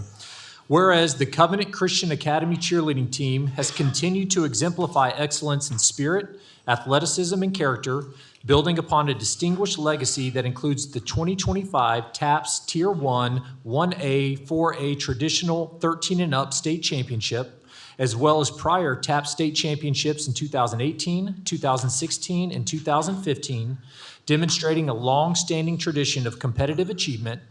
Whereas the Covenant Christian Academy cheerleading team has continued to exemplify excellence in spirit, athleticism, and character, building upon a distinguished legacy that includes the 2025 TAPS Tier 1, 1A, 4A Traditional 13 and Up State Championship, as well as prior TAPS State Championships in 2018, 2016, and 2015, demonstrating a long-standing tradition of competitive achievement.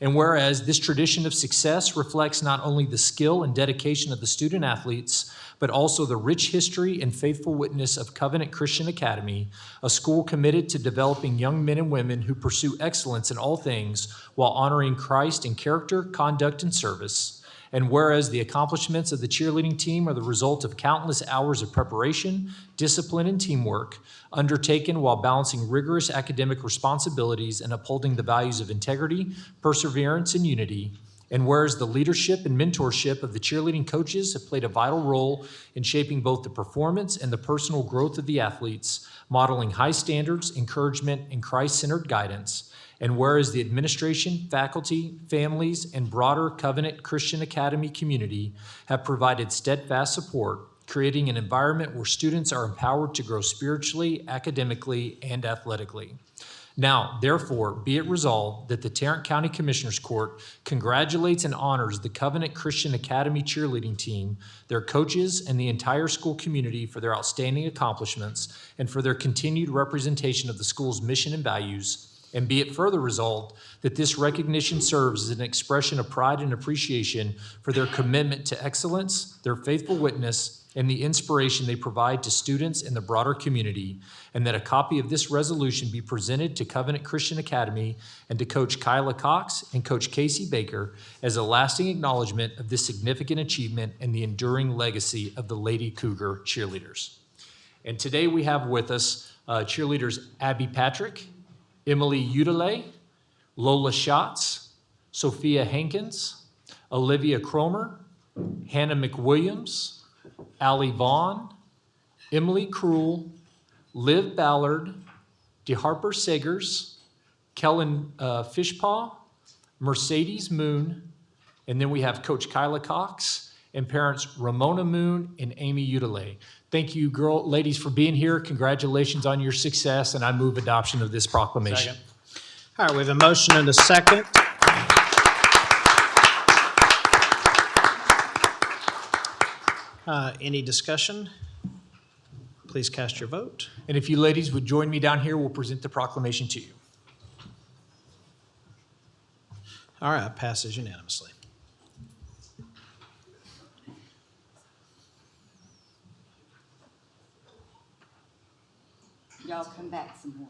And whereas this tradition of success reflects not only the skill and dedication of the student athletes, but also the rich history and faithful witness of Covenant Christian Academy, a school committed to developing young men and women who pursue excellence in all things while honoring Christ in character, conduct, and service. And whereas the accomplishments of the cheerleading team are the result of countless hours of preparation, discipline, and teamwork, undertaken while balancing rigorous academic responsibilities and upholding the values of integrity, perseverance, and unity. And whereas the leadership and mentorship of the cheerleading coaches have played a vital role in shaping both the performance and the personal growth of the athletes, modeling high standards, encouragement, and Christ-centered guidance. And whereas the administration, faculty, families, and broader Covenant Christian Academy community have provided steadfast support, creating an environment where students are empowered to grow spiritually, academically, and athletically. Now, therefore, be it resolved that the Tarrant County Commissioners Court congratulates and honors the Covenant Christian Academy cheerleading team, their coaches, and the entire school community for their outstanding accomplishments and for their continued representation of the school's mission and values. And be it further resolved that this recognition serves as an expression of pride and appreciation for their commitment to excellence, their faithful witness, and the inspiration they provide to students in the broader community, and that a copy of this resolution be presented to Covenant Christian Academy and to Coach Kyla Cox and Coach Casey Baker as a lasting acknowledgement of this significant achievement and the enduring legacy of the Lady Cougar cheerleaders. And today we have with us cheerleaders Abby Patrick, Emily Udele, Lola Schatz, Sophia Hankins, Olivia Cromer, Hannah McWilliams, Allie Vaughn, Emily Krull, Liv Ballard, DeHarper Sagers, Kellen Fishpaw, Mercedes Moon, and then we have Coach Kyla Cox and parents Ramona Moon and Amy Udele. Thank you, ladies, for being here. Congratulations on your success, and I move adoption of this proclamation. Second. All right, we have a motion and a second. Any discussion? Please cast your vote. And if you ladies would join me down here, we'll present the proclamation to you. All right, passes unanimously. Y'all come back some more.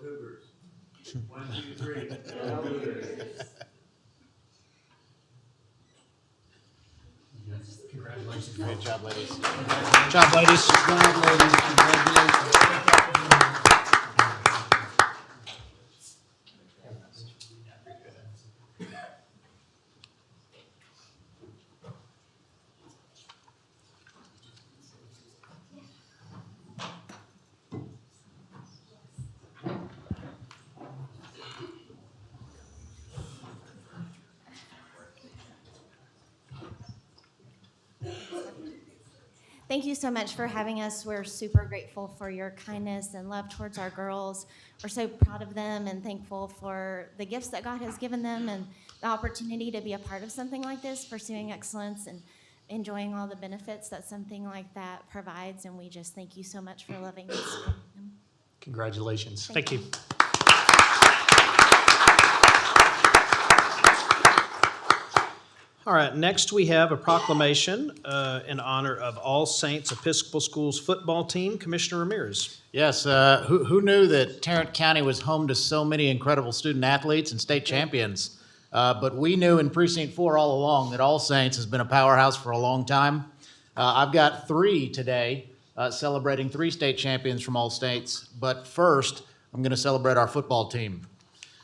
Cougars. 1, 2, 3. Go Cougars. Great job, ladies. Good job, ladies. Thank you so much for having us. We're super grateful for your kindness and love towards our girls. We're so proud of them and thankful for the gifts that God has given them and the opportunity to be a part of something like this, pursuing excellence and enjoying all the benefits that something like that provides. And we just thank you so much for loving us. Congratulations. Thank you. All right, next we have a proclamation in honor of All Saints Episcopal School's football team. Commissioner Ramirez. Yes, who knew that Tarrant County was home to so many incredible student athletes and state champions? But we knew in Precinct 4 all along that All Saints has been a powerhouse for a long time. I've got 3 today, celebrating 3 state champions from All Saints. But first, I'm going to celebrate our football team.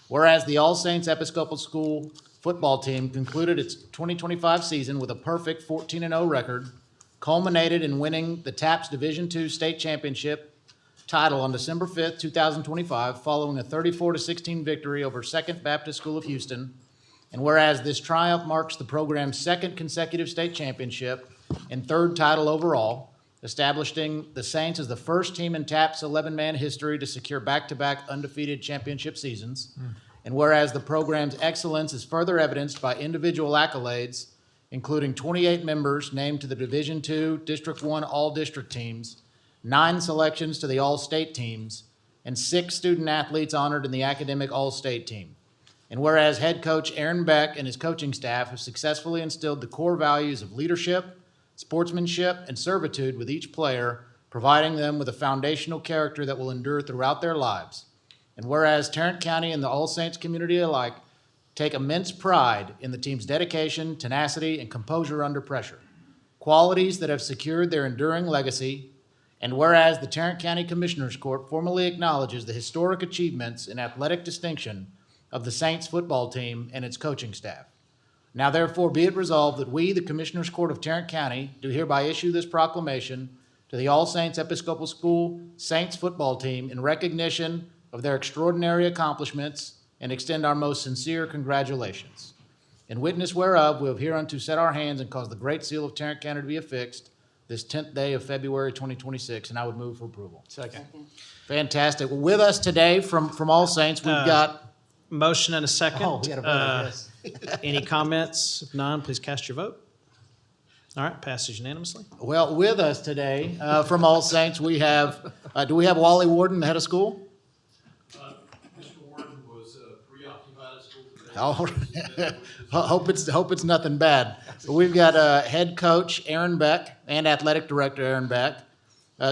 Whereas the All Saints Episcopal School football team concluded its 2025 season with a perfect 14-0 record, culminated in winning the TAPS Division II state championship title on December 5th, 2025, following a 34-16 victory over Second Baptist School of Houston. And whereas this triumph marks the program's 2nd consecutive state championship and 3rd title overall, establishing the Saints as the first team in TAPS 11-man history to secure back-to-back undefeated championship seasons. And whereas the program's excellence is further evidenced by individual accolades, including 28 members named to the Division II, District I all-district teams, 9 selections to the all-state teams, and 6 student athletes honored in the academic all-state team. And whereas head coach Aaron Beck and his coaching staff have successfully instilled the core values of leadership, sportsmanship, and servitude with each player, providing them with a foundational character that will endure throughout their lives. And whereas Tarrant County and the All Saints community alike take immense pride in the team's dedication, tenacity, and composure under pressure, qualities that have secured their enduring legacy. And whereas the Tarrant County Commissioners Court formally acknowledges the historic achievements in athletic distinction of the Saints football team and its coaching staff. Now therefore be it resolved that we, the Commissioners Court of Tarrant County, do hereby issue this proclamation to the All Saints Episcopal School Saints football team in recognition of their extraordinary accomplishments and extend our most sincere congratulations. In witness whereof, we have hereunto set our hands and caused the great seal of Tarrant County to be affixed this 10th day of February 2026, and I would move for approval. Second. Fantastic. Well, with us today from All Saints, we've got... Motion and a second. Oh, we got a vote, yes. Any comments? If none, please cast your vote. All right, passes unanimously. Well, with us today from All Saints, we have, do we have Wally Warden, the head of school? Mr. Warden was preoccupied at school today. Oh, hope it's nothing bad. But we've got head coach Aaron Beck and athletic director Aaron Beck,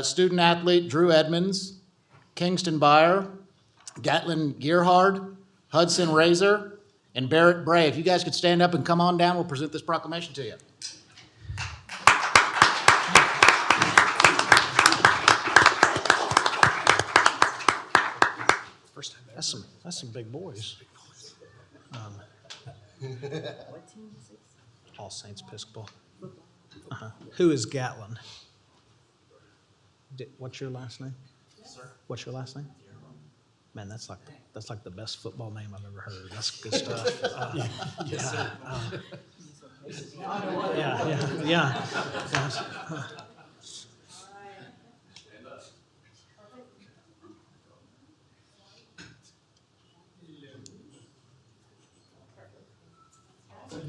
student athlete Drew Edmonds, Kingston Byer, Gatlin Gearhard, Hudson Razor, and Barrett Bray. If you guys could stand up and come on down, we'll present this proclamation to you. That's some big boys. All Saints Episcopal. Who is Gatlin? What's your last name? Sir. What's your last name? Man, that's like the best football name I've ever heard. That's good stuff. Yes, sir. Yeah.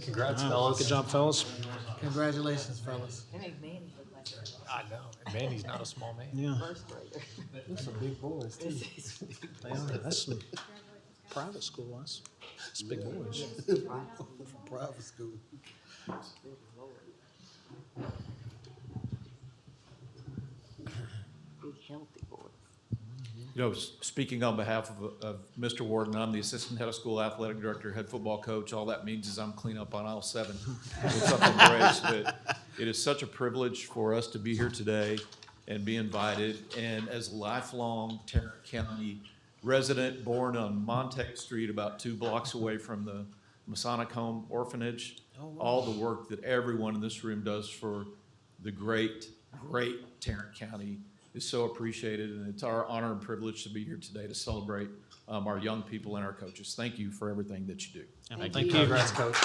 Congrats, fellas. Good job, fellas. Congratulations, fellas. I know. And Manny's not a small man. Yeah, They're some big boys, too. they are. That's some private school. That's big boys. From private school. Big healthy boys. You know, speaking on behalf of Mr. Warden, I'm the assistant head of school, athletic director, head football coach. All that means is I'm clean up on aisle 7 with something grace. But it is such a privilege for us to be here today and be invited. And as a lifelong Tarrant County resident, born on Montague Street, about 2 blocks away from the Masonic Home Orphanage, all the work that everyone in this room does for the great Tarrant County is so appreciated, and it's our honor and privilege to be here today to celebrate our young people and our coaches. Thank you for everything that you do. Thank you. Congrats, Coach.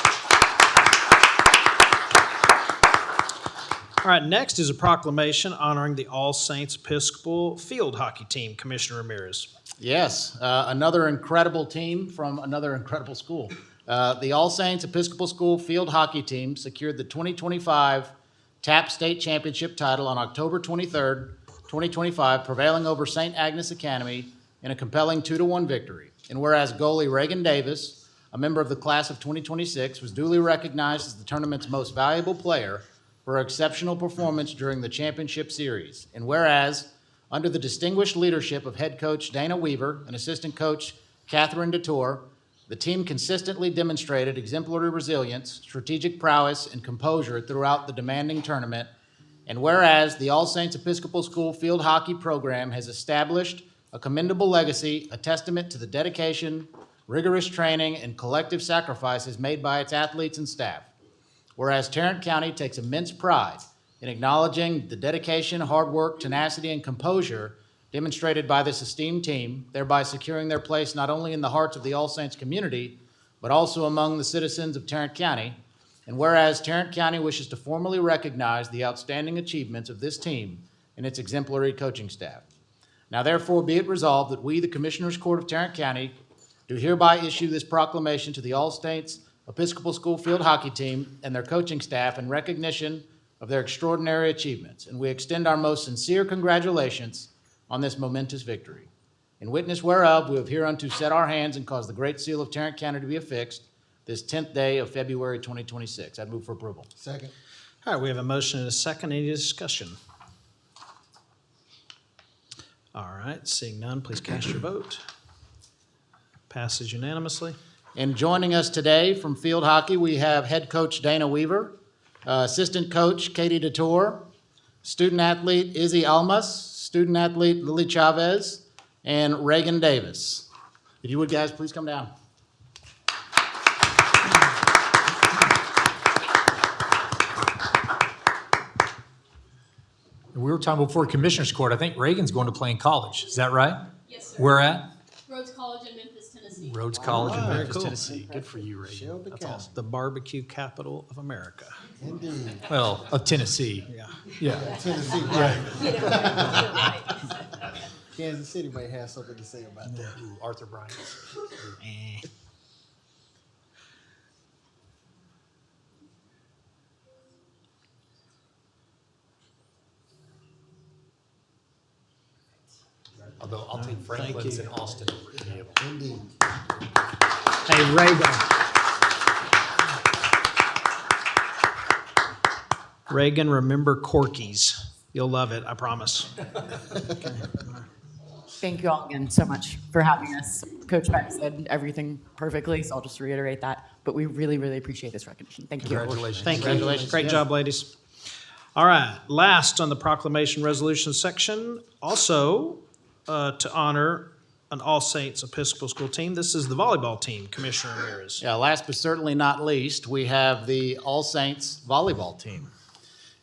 All right, next is a proclamation honoring the All Saints Episcopal Field Hockey Team. Commissioner Ramirez. Yes, another incredible team from another incredible school. The All Saints Episcopal School Field Hockey Team secured the 2025 TAP State Championship title on October 23rd, 2025, prevailing over St. Agnes Academy in a compelling 2-1 victory. And whereas goalie Reagan Davis, a member of the class of 2026, was duly recognized as the tournament's most valuable player for her exceptional performance during the championship series. And whereas, under the distinguished leadership of head coach Dana Weaver and assistant coach Catherine DeTour, the team consistently demonstrated exemplary resilience, strategic prowess, and composure throughout the demanding tournament. And whereas the All Saints Episcopal School Field Hockey Program has established a commendable legacy, a testament to the dedication, rigorous training, and collective sacrifices made by its athletes and staff. Whereas Tarrant County takes immense pride in acknowledging the dedication, hard work, tenacity, and composure demonstrated by this esteemed team, thereby securing their place not only in the hearts of the All Saints community, but also among the citizens of Tarrant County. And whereas Tarrant County wishes to formally recognize the outstanding achievements of this team and its exemplary coaching staff. Now therefore be it resolved that we, the Commissioners Court of Tarrant County, do hereby issue this proclamation to the All Saints Episcopal School Field Hockey Team and their coaching staff in recognition of their extraordinary achievements. And we extend our most sincere congratulations on this momentous victory. In witness whereof, we have hereunto set our hands and caused the great seal of Tarrant County to be affixed this 10th day of February 2026. I'd move for approval. Second. All right, we have a motion and a second. Any discussion? All right, seeing none, please cast your vote. Passes unanimously. And joining us today from field hockey, we have head coach Dana Weaver, assistant coach Katie DeTour, student athlete Izzy Almas, student athlete Lily Chavez, and Reagan Davis. If you would, guys, please come down. We were talking before Commissioners Court. I think Reagan's going to play in college. Is that right? Yes, sir. Where at? Rhodes College in Memphis, Tennessee. Rhodes College in Very Memphis, cool. Tennessee. Good for you, Reagan. Shelby That's County. awesome. The barbecue capital of America. Indeed. Well, of Tennessee. Yeah. Yeah. Tennessee, right. Kansas City may have something to say about that. Ooh, Arthur Bryant. Although I'll take Franklin's you. and Austin over any of them. Indeed. Hey, Reagan. Reagan, remember Corky's. You'll love it, I promise. Thank you all again so much for having us. Coach Beck said everything perfectly, so I'll just reiterate that. But we really, really appreciate this recognition. Thank you. Congratulations. Thank you. Congratulations. Great job, ladies. All right, last on the proclamation resolution section, also to honor an All Saints Episcopal School team. This is the volleyball team, Commissioner Ramirez. Yeah, last but certainly not least, we have the All Saints volleyball team.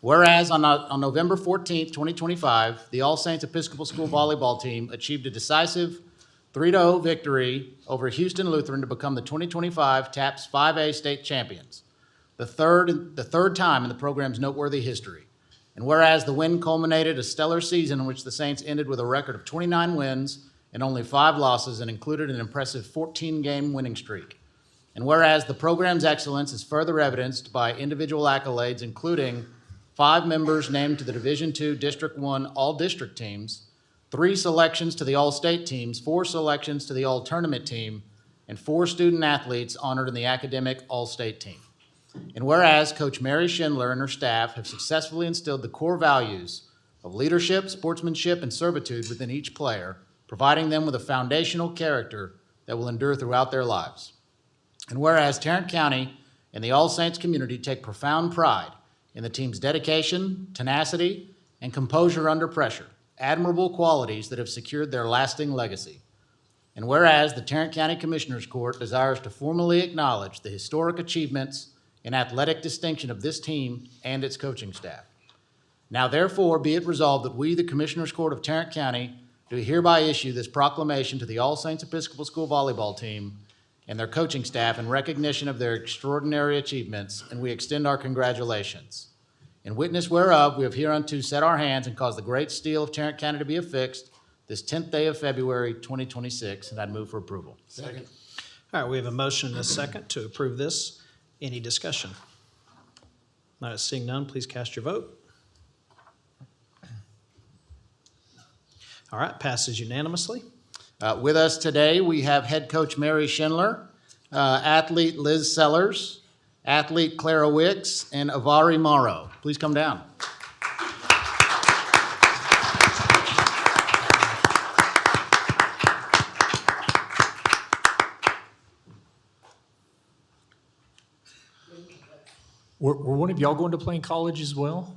Whereas on November 14th, 2025, the All Saints Episcopal School volleyball team achieved a decisive 3-0 victory over Houston Lutheran to become the 2025 TAPS 5A state champions, the third time in the program's noteworthy history. And whereas the win culminated a stellar season in which the Saints ended with a record of 29 wins and only 5 losses and included an impressive 14-game winning streak. And whereas the program's excellence is further evidenced by individual accolades, including 5 members named to the Division II District I All-District teams, 3 selections to the All-State teams, 4 selections to the All-Tournament team, and 4 student athletes honored in the Academic All-State team. And whereas Coach Mary Schindler and her staff have successfully instilled the core values of leadership, sportsmanship, and servitude within each player, providing them with a foundational character that will endure throughout their lives. And whereas Tarrant County and the All Saints community take profound pride in the team's dedication, tenacity, and composure under pressure, admirable qualities that have secured their lasting legacy. And whereas the Tarrant County Commissioners Court desires to formally acknowledge the historic achievements and athletic distinction of this team and its coaching staff. Now therefore be it resolved that we, the Commissioners Court of Tarrant County, do hereby issue this proclamation to the All Saints Episcopal School volleyball team and their coaching staff in recognition of their extraordinary achievements, and we extend our congratulations. In witness whereof, we have hereunto set our hands and caused the great steel of Tarrant County to be affixed this 10th day of February, 2026, and I'd move for approval. Second. All right, we have a motion and a second to approve this. Any discussion? Not seeing none, please cast your vote. All right, passes unanimously. With us today, we have head coach Mary Schindler, athlete Liz Sellers, athlete Clara Wicks, and Avari Morrow. Please come down. Were one of y'all going to play in college as well?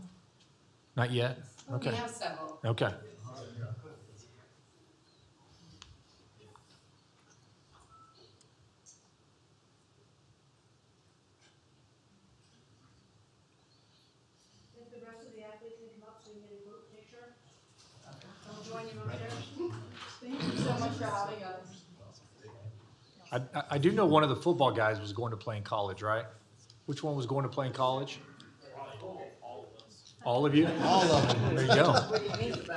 Not yet? Okay. We have several. Okay. If the rest of the athletes can come up so we can get a group picture. I'll join you over there. Thank you so much for having us. I do know one of the football guys was going to play in college, right? Which one was going to play in college? All of you? All of them. There you go.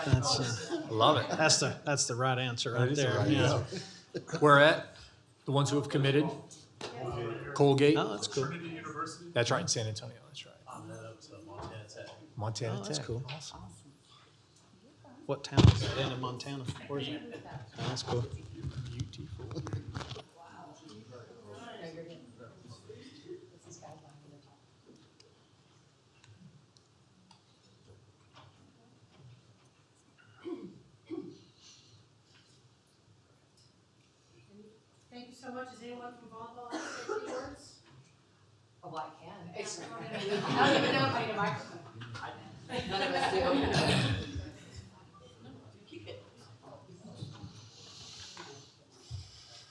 That's, Love it. that's the right answer That right is the there. right Yeah. answer. Where at? The ones who have committed? Colgate? Oh, that's cool. That's right, in San Antonio, that's right. Montana Oh, Tech. that's cool. What town is that in Montana? Where is it? Oh, that's cool. Beautiful. Thank you so much. Is anyone from volleyball have a few words? Oh, well, I can. I don't even know if I need a microphone. None of us do.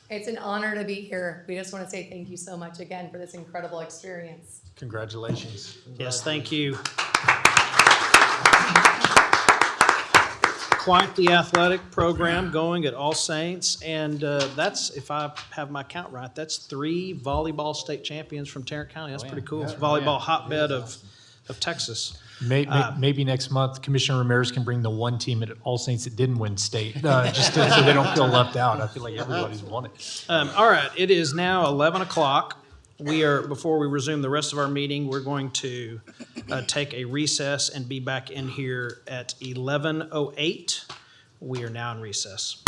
It's an honor to be here. We just want to say thank you so much again for this incredible experience. Congratulations. Yes, thank you. Quite the athletic program going at All Saints, and that's, if I have my count right, that's 3 volleyball state champions from Tarrant County. That's pretty cool. It's a volleyball hotbed of Texas. Maybe next month, Commissioner Ramirez can bring the one team at All Saints that didn't win state, just so they don't feel left out. I feel like everybody's won it. All right, it is now 11 o'clock. Before we resume the rest of our meeting, we're going to take a recess and be back in here at 11:08. We are now in recess.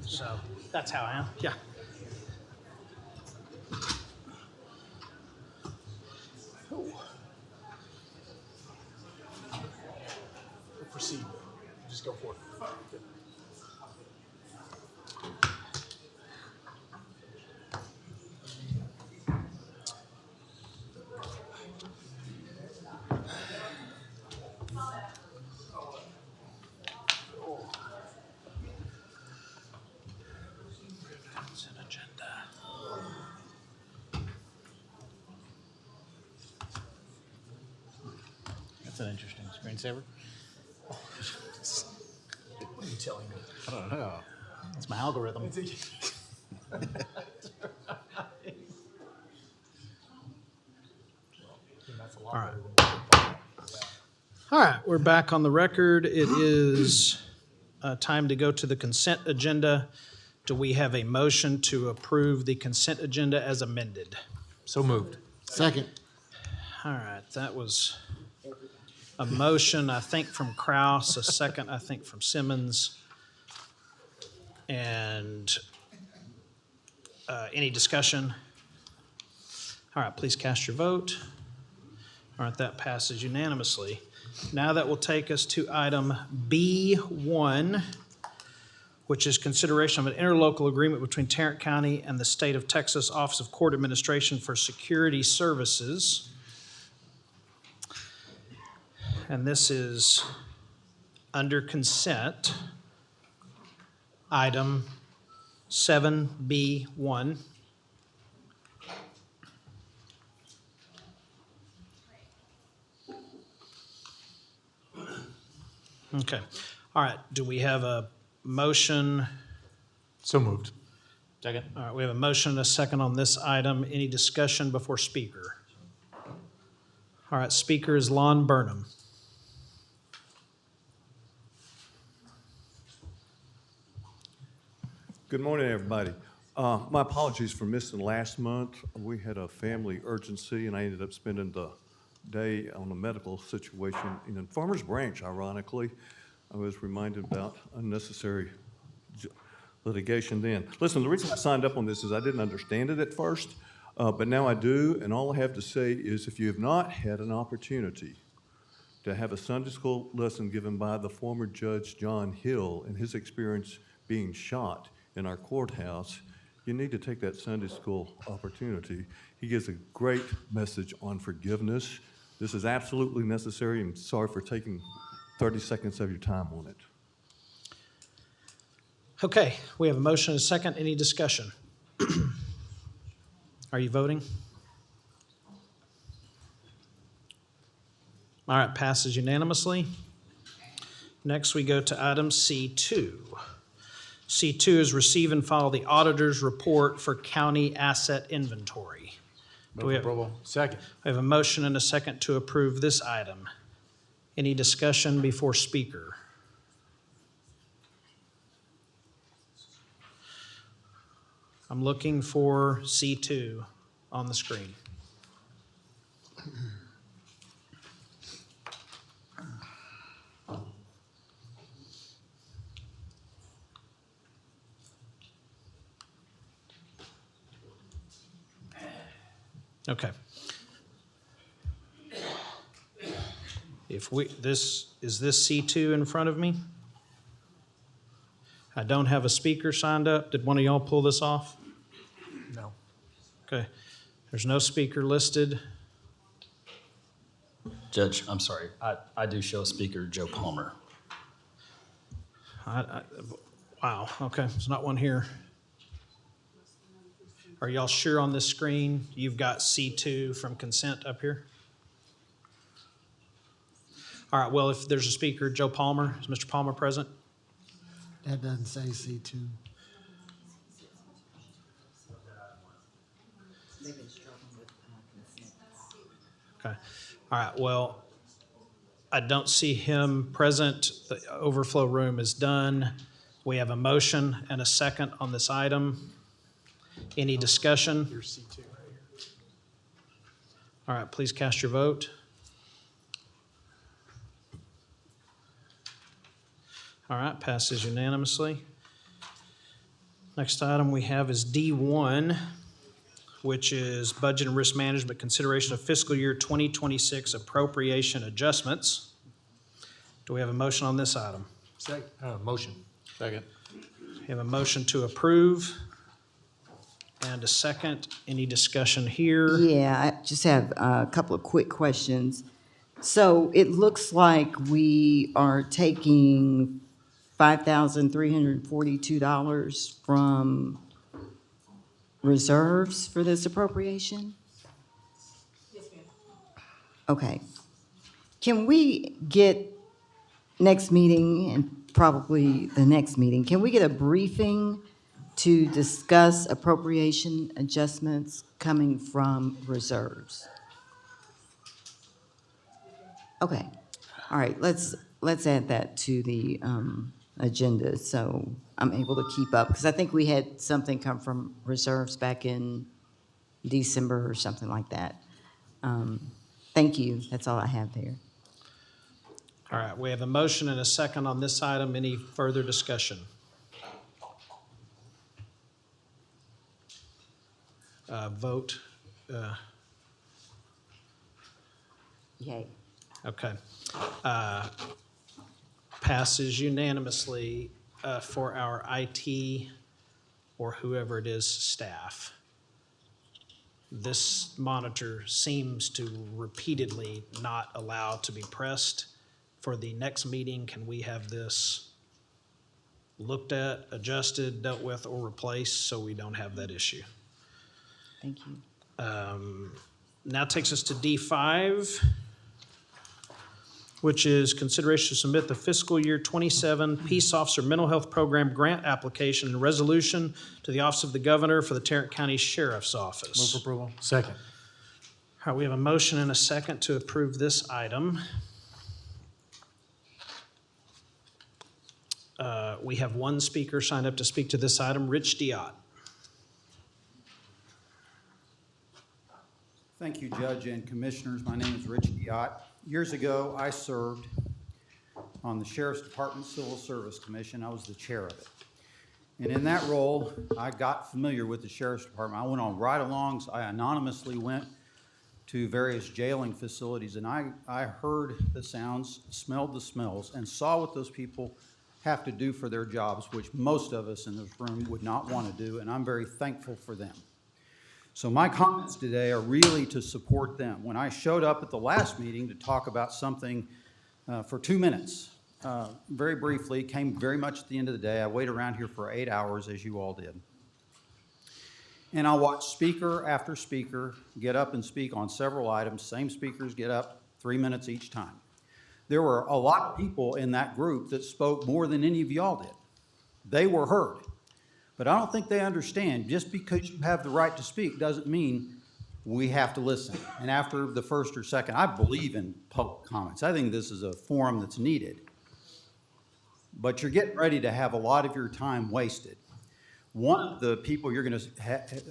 So that's how I am. Yeah. We'll proceed. Just go for it. Consent agenda. That's an interesting screensaver. What are you telling me? I don't know. It's my algorithm. All right. All right, we're back on the record. It is time to go to the consent agenda. Do we have a motion to approve the consent agenda as amended? So moved. Second. All right, that was a motion, I think, from Kraus, a second, I think, from Simmons. And any discussion? All right, please cast your vote. All right, that passes unanimously. Now that will take us to item B1, which is consideration of an interlocal agreement between Tarrant County and the State of Texas Office of Court Administration for Security Services. And this is under consent, item 7B1. Okay. All right. Do we have a motion? So moved. Second. All right. We have a motion and a second on this item. Any discussion before speaker? All right. Speaker is Lon Burnham. Good morning, everybody. My apologies for missing last month. We had a family urgency, and I ended up spending the day on a medical situation in Farmers Branch, ironically. I was reminded about unnecessary litigation then. Listen, the reason I signed up on this is I didn't understand it at first, but now I do, and all I have to say is if you have not had an opportunity to have a Sunday school lesson given by the former Judge John Hill and his experience being shot in our courthouse, you need to take that Sunday school opportunity. He gives a great message on forgiveness. This is absolutely necessary, and sorry for taking 30 seconds of your time on it. Okay. We have a motion and a second. Any discussion? Are you voting? All right. Passes unanimously. Next, we go to item C2. C2 is receive and file the auditor's report for county asset inventory. Do we have, Second. we have a motion and a second to approve this item. Any discussion before speaker? I'm looking for C2 on the screen. Okay. If we, is this C2 in front of me? I don't have a speaker signed up. Did one of y'all pull this off? No. Okay. There's no speaker listed. Judge, I'm sorry. I do show speaker Joe Palmer. Wow, okay, there's not one here. Are y'all sure on this screen you've got C2 from consent up here? All right, well, if there's a speaker, Joe Palmer, is Mr. Palmer present? That doesn't say C2. Okay, all right, well, I don't see him present. The overflow room is done. We have a motion and a second on this item. Any discussion? Here's C2 right here. All right, please cast your vote. All right, passes unanimously. Next item we have is D1, which is Budget and Risk Management, consideration of fiscal year 2026 appropriation adjustments. Do we have a motion on this item? Motion. Second. We have a motion to approve and a second. Any discussion here? Yeah, I just have a couple of quick questions. So it looks like we are taking $5,342 from reserves for this appropriation? Yes, ma'am. Okay. Can we get next meeting and probably the next meeting, can we get a briefing to discuss appropriation adjustments coming from reserves? Okay, all right, let's add that to the agenda so I'm able to keep up, because I think we had something come from reserves back in December or something like that. Thank you, that's all I have there. All right, we have a motion and a second on this item. Any further discussion? Vote. Yay. Okay. Passes unanimously for our IT or whoever it is staff. This monitor seems to repeatedly not allow to be pressed. For the next meeting, can we have this looked at, adjusted, dealt with, or replaced so we don't have that issue? Thank you. Now takes us to D5, which is consideration to submit the fiscal year 27 Peace Officer Mental Health Program grant application and resolution to the Office of the Governor for the Tarrant County Sheriff's Office. Move for approval. Second. All right, we have a motion and a second to approve this item. We have one speaker signed up to speak to this item, Rich Diott. Thank you, Judge and Commissioners. My name is Rich Diott. Years ago, I served on the Sheriff's Department Civil Service Commission. I was the chair of it. And in that role, I got familiar with the Sheriff's Department. I went on ride-alongs. I anonymously went to various jailing facilities, and I heard the sounds, smelled the smells, and saw what those people have to do for their jobs, which most of us in this room would not want to do, and I'm very thankful for them. So my comments today are really to support them. When I showed up at the last meeting to talk about something for 2 minutes, very briefly, came very much at the end of the day. I waited around here for 8 hours, as you all did. And I watched speaker after speaker get up and speak on several items. Same speakers get up 3 minutes each time. There were a lot of people in that group that spoke more than any of y'all did. They were heard. But I don't think they understand, just because you have the right to speak doesn't mean we have to listen. And after the first or second, I believe in public comments. I think this is a forum that's needed. But you're getting ready to have a lot of your time wasted. One of the people you're going to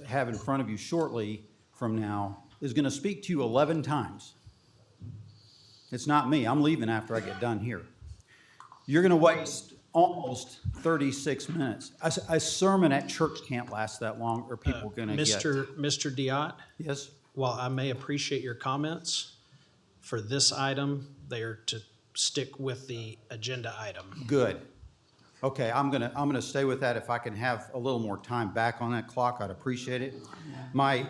have in front of you shortly from now is going to speak to you 11 times. It's not me. I'm leaving after I get done here. You're going to waste almost 36 minutes. A sermon at church can't last that long, or people are going to Mr. Diott? Yes? While I may appreciate your comments, for this item, they are to stick with the agenda item. Good. Okay, I'm gonna stay with that. If I can have a little more time back on that clock, I'd appreciate it. My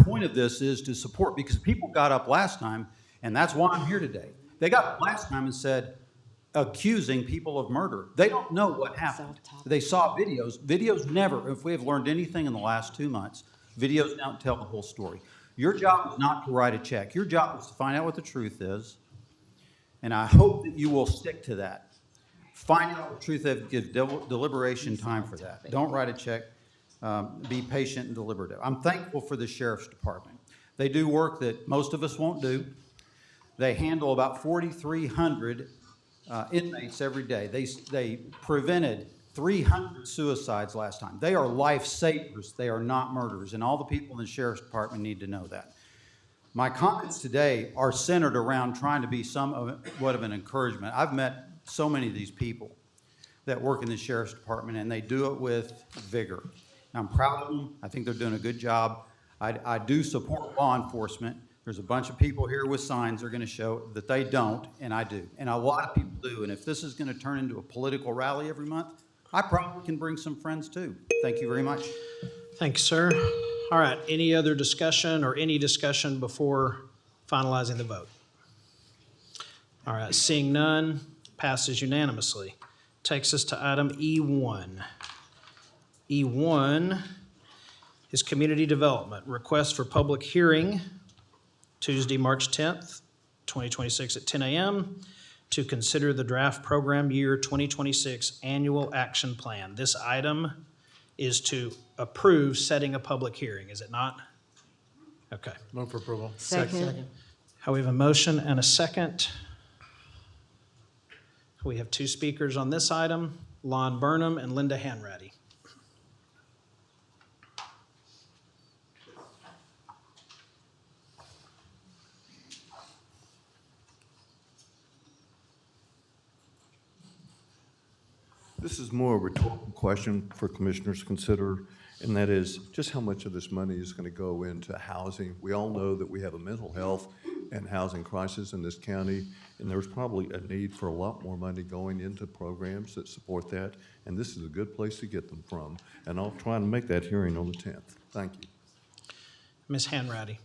point of this is to support, because people got up last time, and that's why I'm here today. They got up last time and said, accusing people of murder. They don't know what happened. They saw videos. Videos never, if we have learned anything in the last 2 months, videos don't tell the whole story. Your job is not to write a check. Your job is to find out what the truth is, and I hope that you will stick to that. Find out the truth, and give deliberation time for that. Don't write a check. Be patient and deliberative. I'm thankful for the Sheriff's Department. They do work that most of us won't do. They handle about 4,300 inmates every day. They prevented 300 suicides last time. They are lifesavers. They are not murderers, and all the people in the Sheriff's Department need to know that. My comments today are centered around trying to be somewhat of an encouragement. I've met so many of these people. that work in the sheriff's department, and they do it with vigor. I'm proud of them. I think they're doing a good job. I do support law enforcement. There's a bunch of people here with signs that are going to show that they don't, and I do. And a lot of people do. And if this is going to turn into a political rally every month, I probably can bring some friends too. Thank you very much. Thank you, sir. All right, any other discussion or any discussion before finalizing the vote? All right, seeing none, passes unanimously. Takes us to item E1. E1 is Community Development, request for public hearing Tuesday, March 10th, 2026 at 10 a.m. to consider the draft program year 2026 annual action plan. This item is to approve setting a public hearing, is it not? Okay. Move for approval. Second. We have a motion and a second. We have two speakers on this item, Lon Burnham and Linda Hanratty. This is more a rhetorical question for commissioners to consider, and that is just how much of this money is going to go into housing. We all know that we have a mental health and housing crisis in this county, and there's probably a need for a lot more money going into programs that support that, and this is a good place to get them from. And I'll try and make that hearing on the 10th. Thank you. Ms. Hanratty.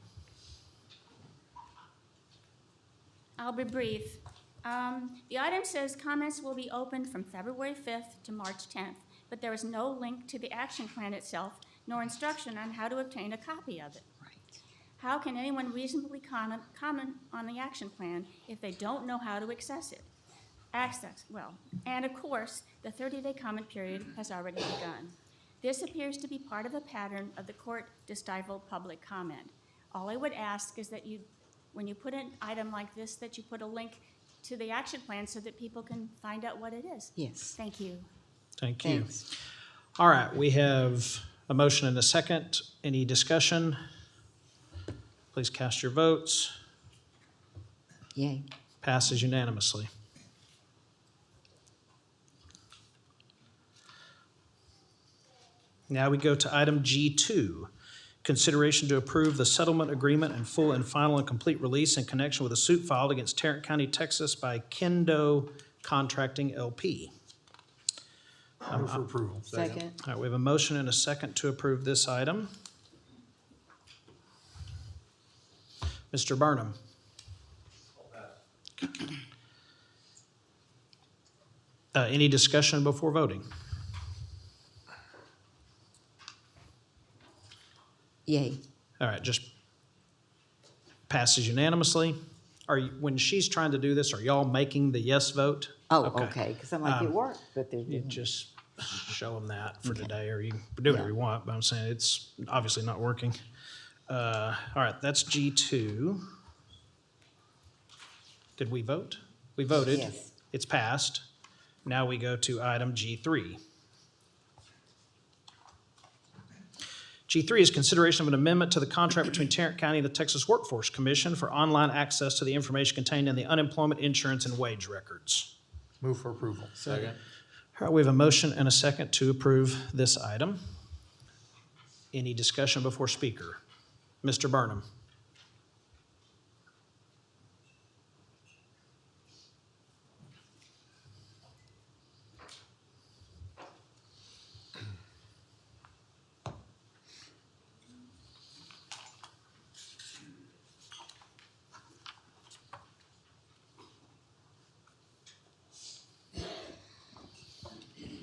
I'll be brief. The item says comments will be open from February 5th to March 10th, but there is no link to the action plan itself, nor instruction on how to obtain a copy of it. Right. How can anyone reasonably comment on the action plan if they don't know how to access it? And of course, the 30-day comment period has already begun. This appears to be part of a pattern of the court to stifle public comment. All I would ask is that when you put an item like this, that you put a link to the action plan so that people can find out what it is. Yes. Thank you. Thank you. Thanks. All right, we have a motion and a second. Any discussion? Please cast your votes. Yay. Passes unanimously. Now we go to item G2, consideration to approve the settlement agreement and full and final and complete release in connection with a suit filed against Tarrant County, Texas by Kendo Contracting LP. Move for approval. Second. All right, we have a motion and a second to approve this item. Mr. Burnham. Any discussion before voting? Yay. All right, just passes unanimously. When she's trying to do this, are y'all making the yes vote? Oh, okay, because I'm like, it worked, but they You didn't. just show them that for today, or you can do whatever you want, but I'm saying it's obviously not working. All right, that's G2. Did we vote? We voted. Yes. It's passed. Now we go to item G3. G3 is consideration of an amendment to the contract between Tarrant County and the Texas Workforce Commission for online access to the information contained in the unemployment insurance and wage records. Move for approval. Second. All right, we have a motion and a second to approve this item. Any discussion before speaker? Mr. Burnham.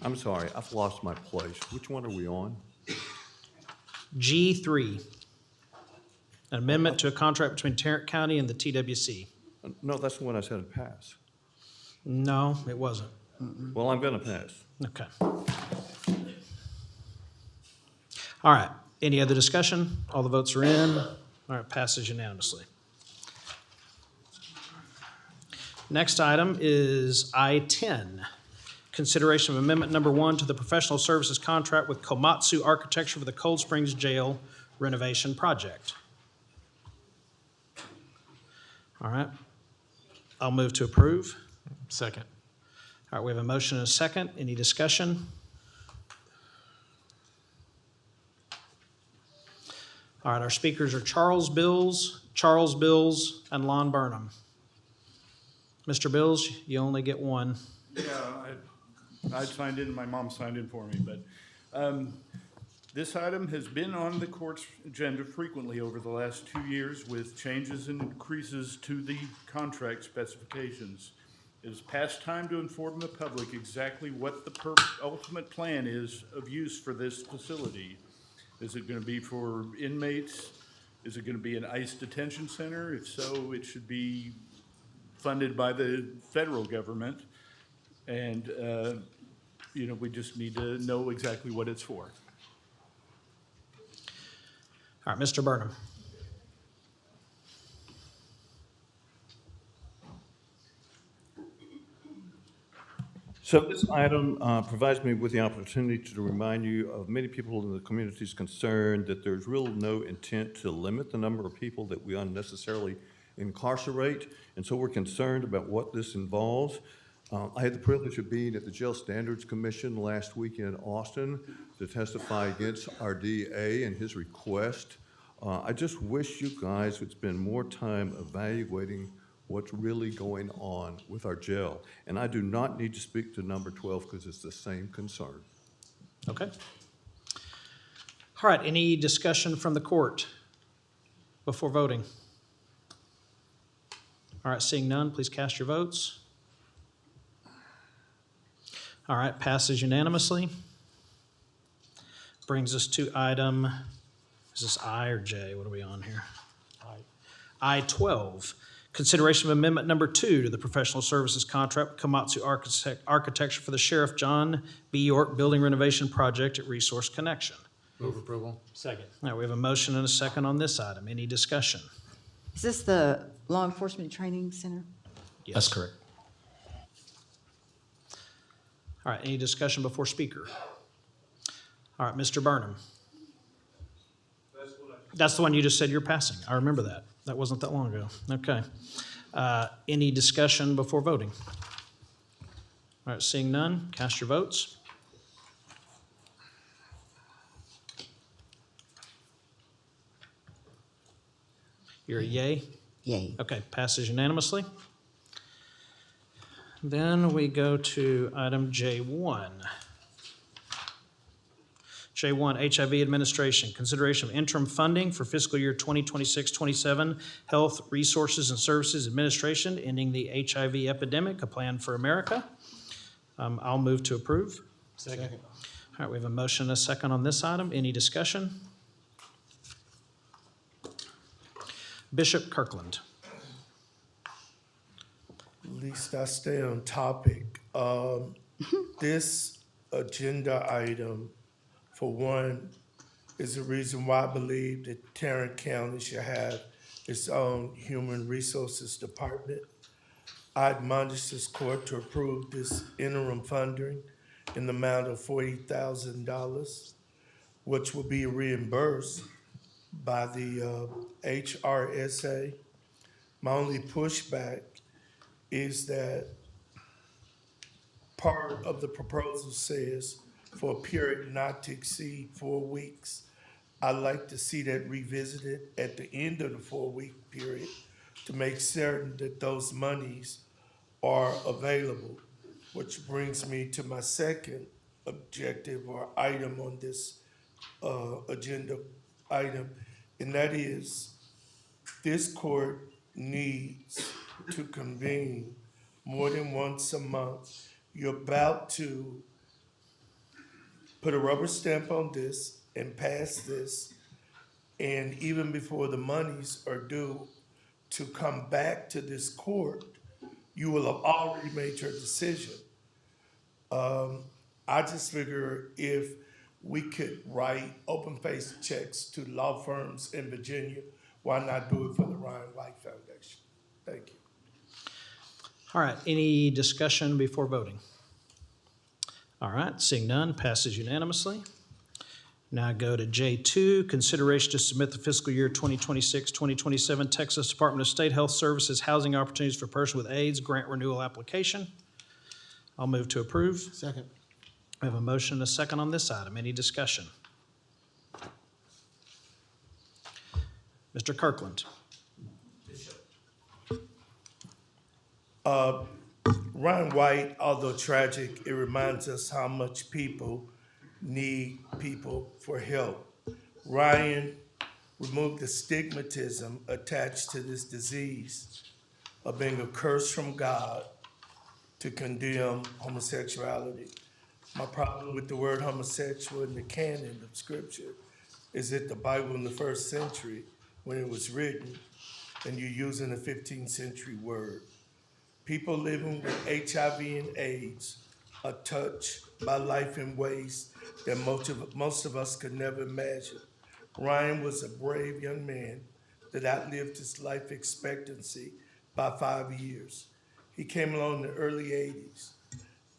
I'm sorry, I've lost my place. Which one are we on? G3, an amendment to a contract between Tarrant County and the TWC. No, that's the one I said to pass. No, it wasn't. Well, I'm going to pass. Okay. All right, any other discussion? All the votes are in. All right, passes unanimously. Next item is I-10. Consideration of amendment number 1 to the professional services contract with Komatsu Architecture for the Cold Springs Jail renovation project. All right. I'll move to approve. Second. All right, we have a motion and a second. Any discussion? All right, our speakers are Charles Bills, and Lon Burnham. Mr. Bills, you only get one. Yeah, I signed in, my mom signed in for me, but this item has been on the court's agenda frequently over the last 2 years with changes and increases to the contract specifications. It is past time to inform the public exactly what the ultimate plan is of use for this facility. Is it going to be for inmates? Is it going to be an ICE detention center? If so, it should be funded by the federal government. And, you know, we just need to know exactly what it's for. All right, Mr. Burnham. So this item provides me with the opportunity to remind you of many people in the community's concern that there's real no intent to limit the number of people that we unnecessarily incarcerate, and so we're concerned about what this involves. I had the privilege of being at the Jail Standards Commission last week in Austin to testify against our DA and his request. I just wish you guys would spend more time evaluating what's really going on with our jail. And I do not need to speak to number 12 because it's the same concern. Okay. All right, any discussion from the court before voting? All right, seeing none, please cast your votes. All right, passes unanimously. Brings us to item, is this I or J? What are we on here? I-12. Consideration of amendment number 2 to the professional services contract with Komatsu Architecture for the Sheriff John B. York Building Renovation Project at Resource Connection. Move approval. Second. All right, we have a motion and a second on this item. Any discussion? Is this the Law Enforcement Training Center? Yes. That's correct. All right, any discussion before speaker? All right, Mr. Burnham. That's the one you just said you're passing. I remember that. That wasn't that long ago. Okay. Any discussion before voting? All right, seeing none, cast your votes. You're a yay? Yay. Okay, passes unanimously. Then we go to item J1. J1, HIV administration, consideration of interim funding for fiscal year 2026-27 Health Resources and Services Administration, ending the HIV epidemic, a plan for America. I'll move to approve. Second. All right, we have a motion and a second on this item. Any discussion? Bishop Kirkland. At least I stay on topic. This agenda item, for one, is the reason why I believe that Tarrant County should have its own human resources department. I admonish this court to approve this interim funding in the amount of $40,000, which will be reimbursed by the HRSA. My only pushback is that part of the proposal says for a period not to exceed 4 weeks. I'd like to see that revisited at the end of the 4-week period to make certain that those monies are available, which brings me to my second objective or item on this agenda item, and that is this court needs to convene more than once a month. You're about to put a rubber stamp on this and pass this, and even before the monies are due to come back to this court, you will have already made your decision. I just figure if we could write open-faced checks to law firms in Virginia, why not do it for the Ryan White Foundation? Thank you. All right, any discussion before voting? All right, seeing none, passes unanimously. Now go to J2, consideration to submit the fiscal year 2026-2027 Texas Department of State Health Services Housing Opportunities for Persons with AIDS grant renewal application. I'll move to approve. Second. I have a motion and a second on this item. Any discussion? Mr. Kirkland. Ryan White, although tragic, it reminds us how much people need people for help. Ryan removed the stigmatism attached to this disease of being a curse from God to condemn homosexuality. My problem with the word homosexual in the canon of Scripture is that the Bible in the first century, when it was written, and you're using a 15th century word. People living with HIV and AIDS are touched by life in ways that most of us could never imagine. Ryan was a brave young man that outlived his life expectancy by 5 years. He came along in the early 80s,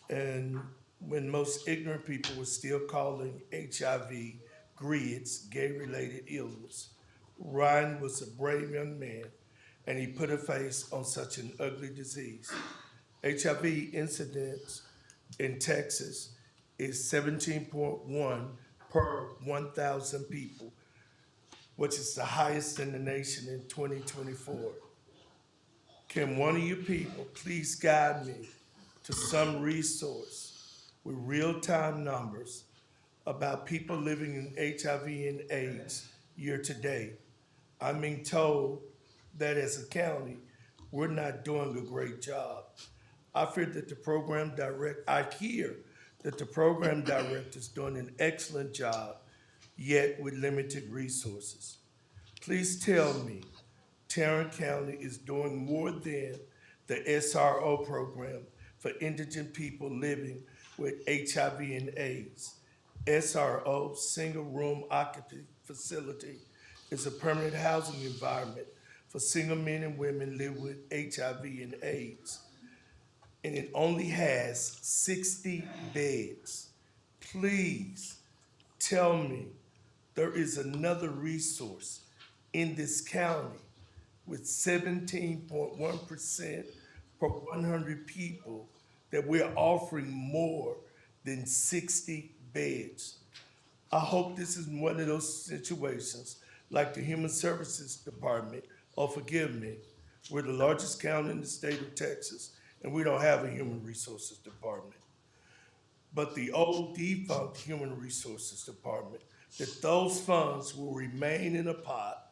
and when most ignorant people were still calling HIV GRIDS, gay-related illness, Ryan was a brave young man, and he put a face on such an ugly disease. HIV incidence in Texas is 17.1 per 1,000 people, which is the highest in the nation in 2024. Can one of you people please guide me to some resource with real-time numbers about people living in HIV and AIDS year to date? I'm being told that as a county, we're not doing a great job. I hear that the program director is doing an excellent job, yet with limited resources. Please tell me Tarrant County is doing more than the SRO program for indigent people living with HIV and AIDS. SRO, single room occupancy facility, is a permanent housing environment for single men and women living with HIV and AIDS. And it only has 60 beds. Please tell me there is another resource in this county with 17.1% per 100 people that we're offering more than 60 beds. I hope this is one of those situations like the Human Services Department, or forgive me, we're the largest county in the state of Texas, and we don't have a Human Resources Department. But the old defunct Human Resources Department, that those funds will remain in a pot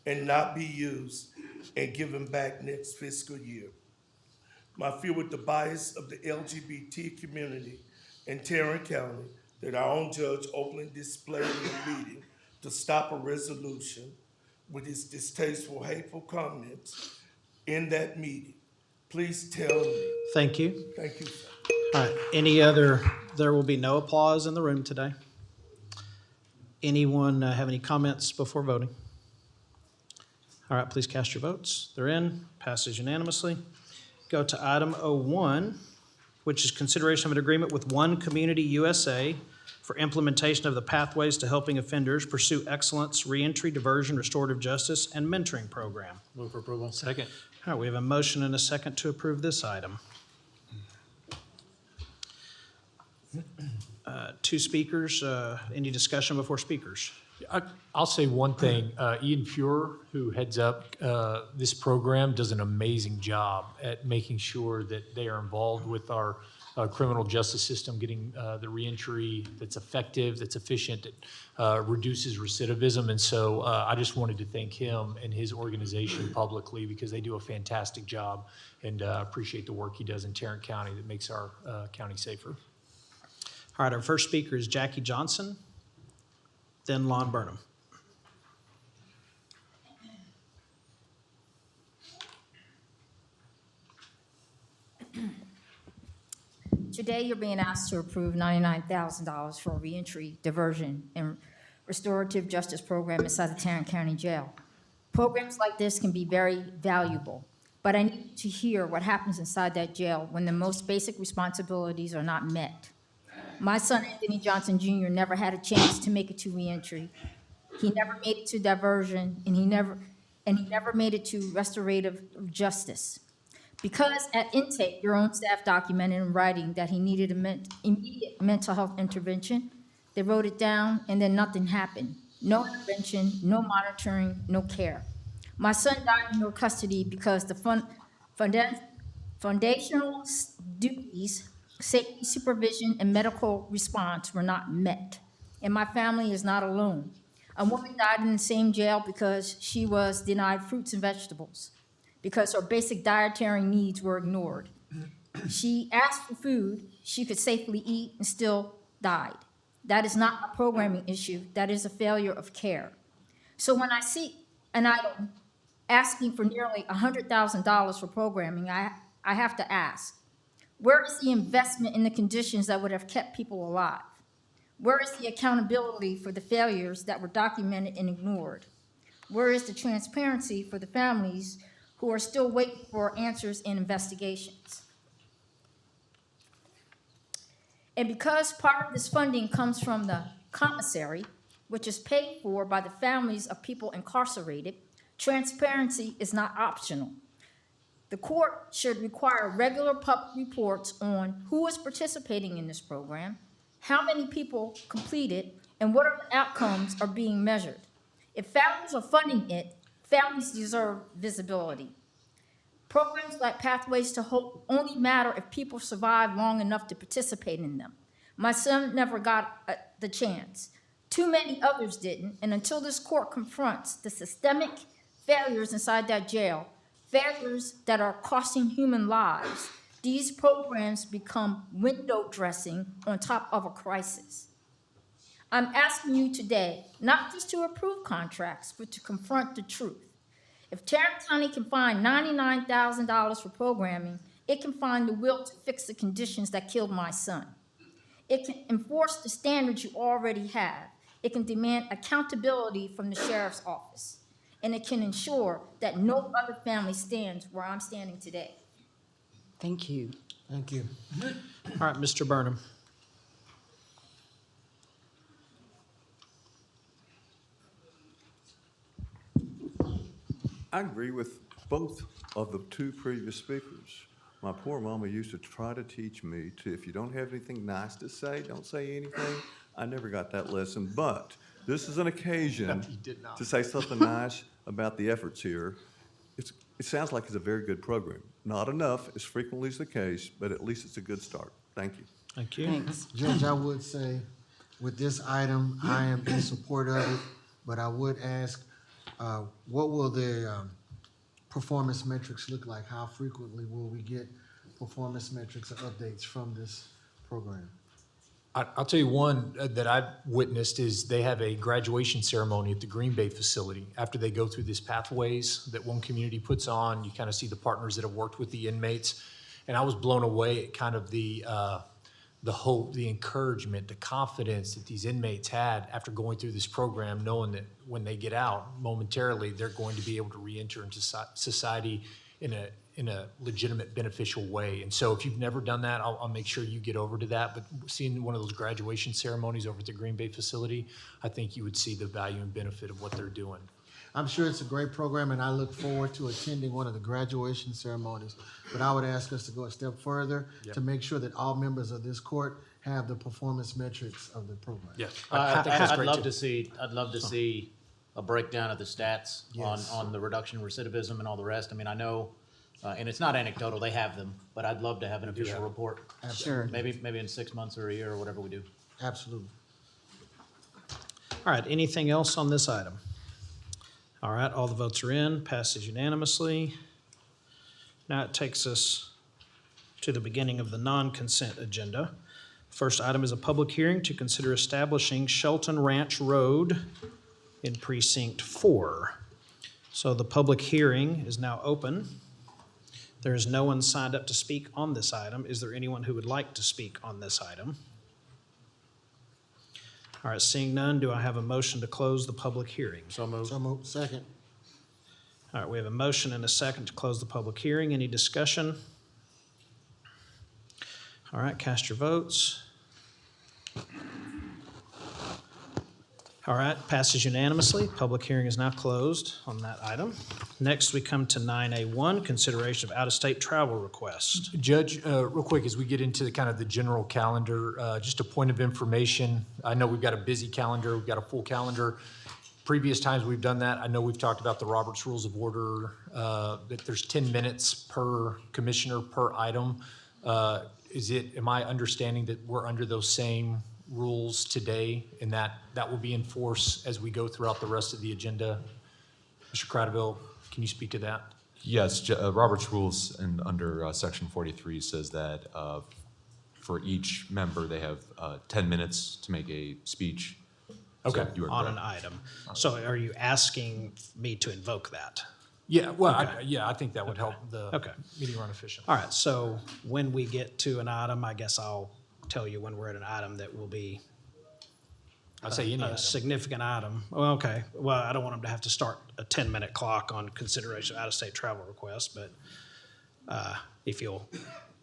and not be used and given back next fiscal year. My fear with the bias of the LGBT community in Tarrant County that our own judge openly displayed in a meeting to stop a resolution with his distasteful, hateful comments in that meeting. Please tell me. Thank you. Thank you, sir. All right, there will be no applause in the room today. Anyone have any comments before voting? All right, please cast your votes. They're in, passes unanimously. Go to item 01, which is consideration of an agreement with One Community USA for implementation of the Pathways to Helping Offenders Pursue Excellence, Reentry, Diversion, Restorative Justice, and Mentoring Program. Move for approval. Second. All right, we have a motion and a second to approve this item. Two speakers, any discussion before speakers? I'll say one thing. Ian Fuhrer, who heads up this program, does an amazing job at making sure that they are involved with our criminal justice system, getting the reentry that's effective, that's efficient, that reduces recidivism. And so I just wanted to thank him and his organization publicly because they do a fantastic job, and appreciate the work he does in Tarrant County that makes our county safer. All right, our first speaker is Jackie Johnson, then Lon Burnham. Today, you're being asked to approve $99,000 for a reentry, diversion, and restorative justice program inside the Tarrant County Jail. Programs like this can be very valuable, but I need to hear what happens inside that jail when the most basic responsibilities are not met. My son, Anthony Johnson Jr., never had a chance to make it to reentry. He never made it to diversion, and he never made it to restorative justice. Because at intake, your own staff documented in writing that he needed immediate mental health intervention, they wrote it down and then nothing happened. No intervention, no monitoring, no care. My son died in your custody because the foundational duties, safety supervision, and medical response were not met. And my family is not alone. A woman died in the same jail because she was denied fruits and vegetables, because her basic dietary needs were ignored. She asked for food she could safely eat and still died. That is not a programming issue, that is a failure of care. So when I see an item asking for nearly $100,000 for programming, I have to ask, where is the investment in the conditions that would have kept people alive? Where is the accountability for the failures that were documented and ignored? Where is the transparency for the families who are still waiting for answers and investigations? And because part of this funding comes from the commissary, which is paid for by the families of people incarcerated, transparency is not optional. The court should require regular public reports on who is participating in this program, how many people completed, and what outcomes are being measured. If families are funding it, families deserve visibility. Programs like Pathways to Hope only matter if people survive long enough to participate in them. My son never got the chance. Too many others didn't, and until this court confronts the systemic failures inside that jail, failures that are costing human lives, these programs become window dressing on top of a crisis. I'm asking you today not just to approve contracts, but to confront the truth. If Tarrant County can find $99,000 for programming, it can find the will to fix the conditions that killed my son. It can enforce the standards you already have. It can demand accountability from the sheriff's office. And it can ensure that no other family stands where I'm standing today. Thank you. Thank you. All right, Mr. Burnham. I agree with both of the two previous speakers. My poor mama used to try to teach me to, if you don't have anything nice to say, don't say anything. I never got that lesson, but this is an occasion to say something nice about the efforts here. It sounds like it's a very good program. Not enough, as frequently is the case, but at least it's a good start. Thank you. Thank you. Thanks. Judge, I would say with this item, I am in support of it, but I would ask, what will the performance metrics look like? How frequently will we get performance metrics or updates from this program? I'll tell you one that I've witnessed is they have a graduation ceremony at the Green Bay facility. After they go through this Pathways that one community puts on, you kind of see the partners that have worked with the inmates. And I was blown away at kind of the hope, the encouragement, the confidence that these inmates had after going through this program, knowing that when they get out momentarily, they're going to be able to re-enter into society in a legitimate, beneficial way. And so if you've never done that, I'll make sure you get over to that. But seeing one of those graduation ceremonies over at the Green Bay facility, I think you would see the value and benefit of what they're doing. I'm sure it's a great program, and I look forward to attending one of the graduation ceremonies. But I would ask us to go a step further to make sure that all members of this court have the performance metrics of the program. Yeah, I'd love to see a breakdown of the stats on the reduction in recidivism and all the rest. I mean, I know, and it's not anecdotal, they have them, but I'd love to have an official report. Sure. Maybe in 6 months or a year or whatever we do. Absolutely. All right, anything else on this item? All right, all the votes are in, passes unanimously. Now it takes us to the beginning of the non-consent agenda. First item is a public hearing to consider establishing Shelton Ranch Road in Precinct 4. So the public hearing is now open. There is no one signed up to speak on this item. Is there anyone who would like to speak on this item? All right, seeing none, do I have a motion to close the public hearing? So moved. So moved. Second. All right, we have a motion and a second to close the public hearing. Any discussion? All right, cast your votes. All right, passes unanimously. Public hearing is now closed on that item. Next, we come to 9A1, consideration of out-of-state travel request. Judge, real quick, as we get into the kind of the general calendar, just a point of information. I know we've got a busy calendar, we've got a full calendar. Previous times we've done that, I know we've talked about the Roberts Rules of Order, that there's 10 minutes per commissioner per item. Am I understanding that we're under those same rules today, and that will be in force as we go throughout the rest of the agenda? Mr. Cradaville, can you speak to that? Yes, Robert's Rules and under Section 43 says that for each member, they have 10 minutes to make a speech. Okay, So you are on correct. an item. So are you asking me to invoke that? Yeah, well, Okay. I think that would help the Okay. meeting run efficient. All right, so when we get to an item, I guess I'll tell you when we're at an item that will be I'd say any a item. significant item. Well, okay, well, I don't want them to have to start a 10-minute clock on consideration of out-of-state travel requests, but if you'll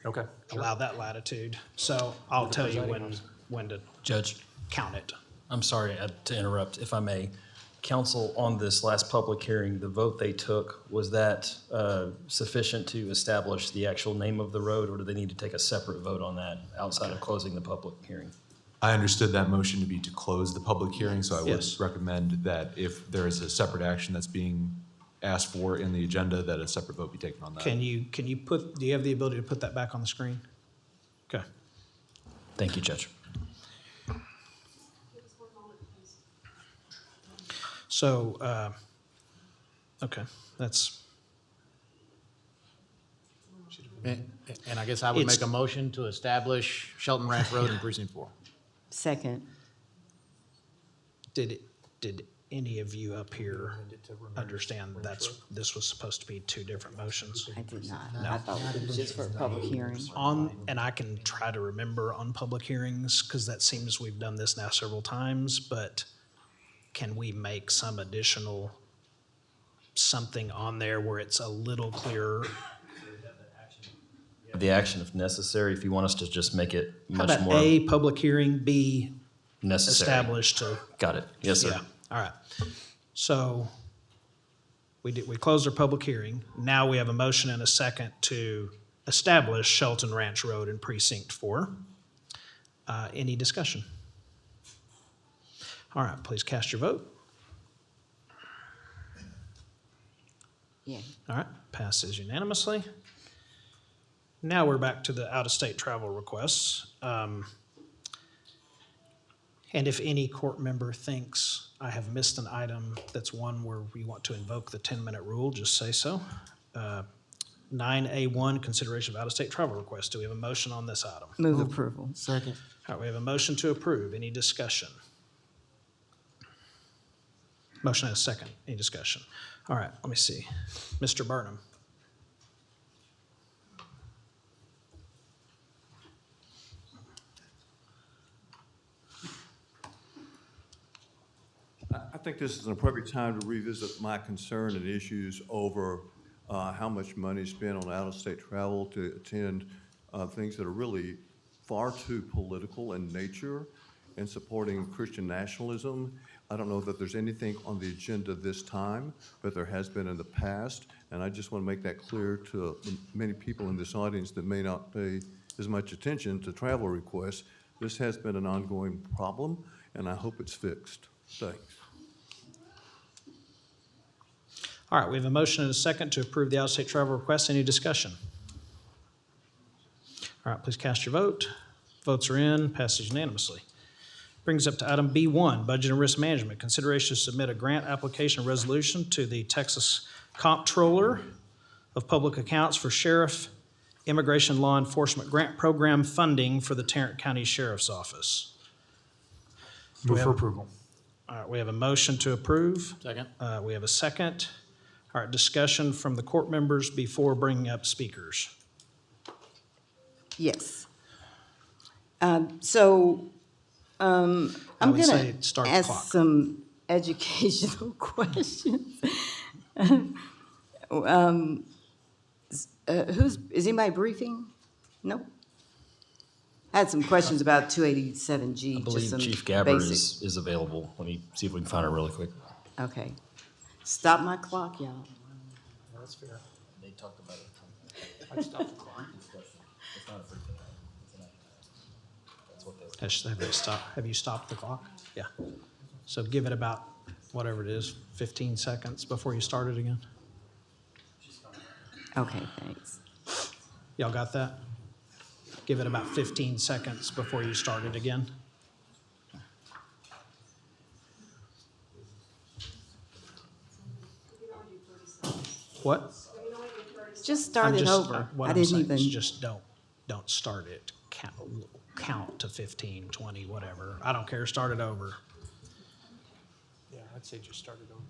Okay, allow that latitude. So I'll tell you when to Judge, count it. I'm sorry to interrupt, if I may. Council, on this last public hearing, the vote they took, was that sufficient to establish the actual name of the road, or do they need to take a separate vote on that outside of closing the public hearing? I understood that motion to be to close the public hearing, so I would Yes. recommend that if there is a separate action that's being asked for in the agenda, that a separate vote be taken on that. Can you do you have the ability to put that back on the screen? Okay. Thank you, Judge. So, okay, that's, And I guess I would It's- make a motion to establish Shelton Ranch Road in Precinct 4. Second. did any of you up here understand this was supposed to be two different motions? I did not. I thought it was just for a public hearing. And I can try to remember on public hearings, because that seems we've done this now several times, but can we make some additional something on there where it's a little clearer? The action, if necessary, if you want us to just make it How much about more A, public hearing, B, necessary. established to? Got it. Yes, sir. Yeah, all right. So we closed our public hearing. Now we have a motion and a second to establish Shelton Ranch Road in Precinct 4. Any discussion? All right, please cast your vote. Yeah. All right, passes unanimously. Now we're back to the out-of-state travel requests. And if any court member thinks I have missed an item that's one where we want to invoke the 10-minute rule, just say so. 9A1, consideration of out-of-state travel requests. Do we have a motion on this item? Move approval. Second. All right, we have a motion to approve. Any discussion? Motion and a second. Any discussion? All right, let me see. Mr. Burnham. I think this is an appropriate time to revisit my concern and issues over how much money is spent on out-of-state travel to attend things that are really far too political in nature and supporting Christian nationalism. I don't know that there's anything on the agenda this time, but there has been in the past, and I just want to make that clear to the many people in this audience that may not pay as much attention to travel requests. This has been an ongoing problem, and I hope it's fixed. Thanks. All right, we have a motion and a second to approve the out-of-state travel request. Any discussion? All right, please cast your vote. Votes are in, passes unanimously. Brings up to item B1, Budget and Risk Management. Consideration to submit a grant application resolution to the Texas Comptroller of Public Accounts for Sheriff Immigration Law Enforcement Grant Program funding for the Tarrant County Sheriff's Office. Move for approval. All right, we have a motion to approve. Second. We have a second. All right, discussion from the court members before bringing up speakers. Yes. I'm would going say to start the ask clock. some educational questions. Is anybody briefing? No? I had some questions about 287G. I just believe some Chief Gabber basic- is available. Let me see if we can find her really quick. Okay. Stop my clock, y'all. That's fair. They talked about it. I've stopped the clock. Have you stopped the clock? Yeah. So give it about, whatever it is, 15 seconds before you start it again. Okay, thanks. Y'all got that? Give it about 15 seconds before you start it again. What? Just start it over. What I I'm didn't saying even. is just don't start it. Count to 15, 20, whatever. I don't care. Start it over. Yeah, I'd say just start it over.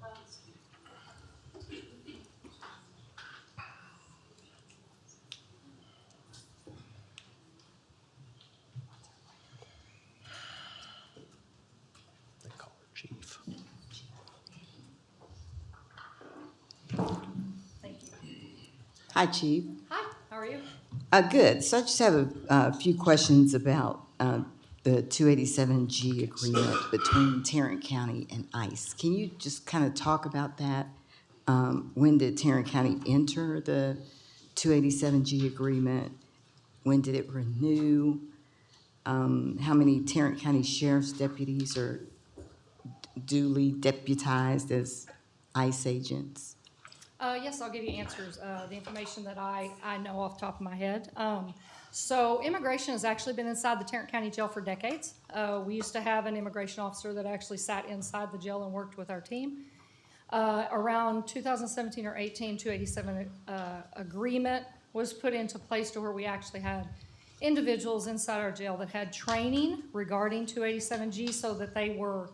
They call her chief. Hi, Chief. Hi, how are you? Good. So I just have a few questions about the 287G agreement between Tarrant County and ICE. Can you just kind of talk about that? When did Tarrant County enter the 287G agreement? When did it renew? How many Tarrant County Sheriff's deputies are duly deputized as ICE agents? Yes, I'll give you answers, the information that I know off the top of my head. So immigration has actually been inside the Tarrant County Jail for decades. We used to have an immigration officer that actually sat inside the jail and worked with our team. Around 2017 or 18, 287 agreement was put into place to where we actually had individuals inside our jail that had training regarding 287G so that they were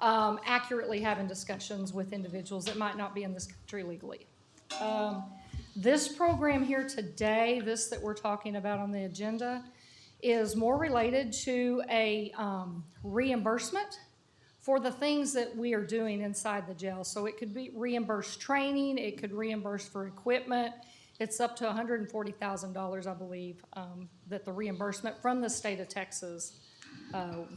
accurately having discussions with individuals that might not be in this country legally. This program here today, this that we're talking about on the agenda, is more related to a reimbursement for the things that we are doing inside the jail. So it could be reimbursed training, it could reimburse for equipment. It's up to $140,000, I believe, that the reimbursement from the state of Texas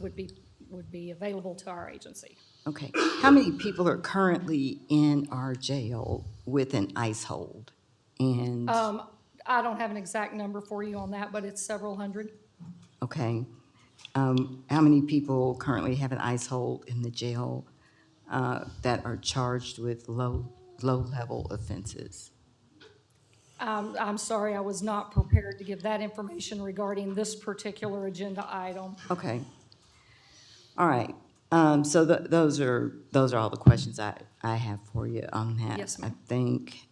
would be available to our agency. Okay. How many people are currently in our jail with an ICE hold? And, I don't have an exact number for you on that, but it's several hundred. okay. How many people currently have an ICE hold in the jail that are charged with low-level offenses? I'm sorry, I was not prepared to give that information regarding this particular agenda item. Okay. All right. So those are all the questions I have for you on that. Yes, ma'am. I think.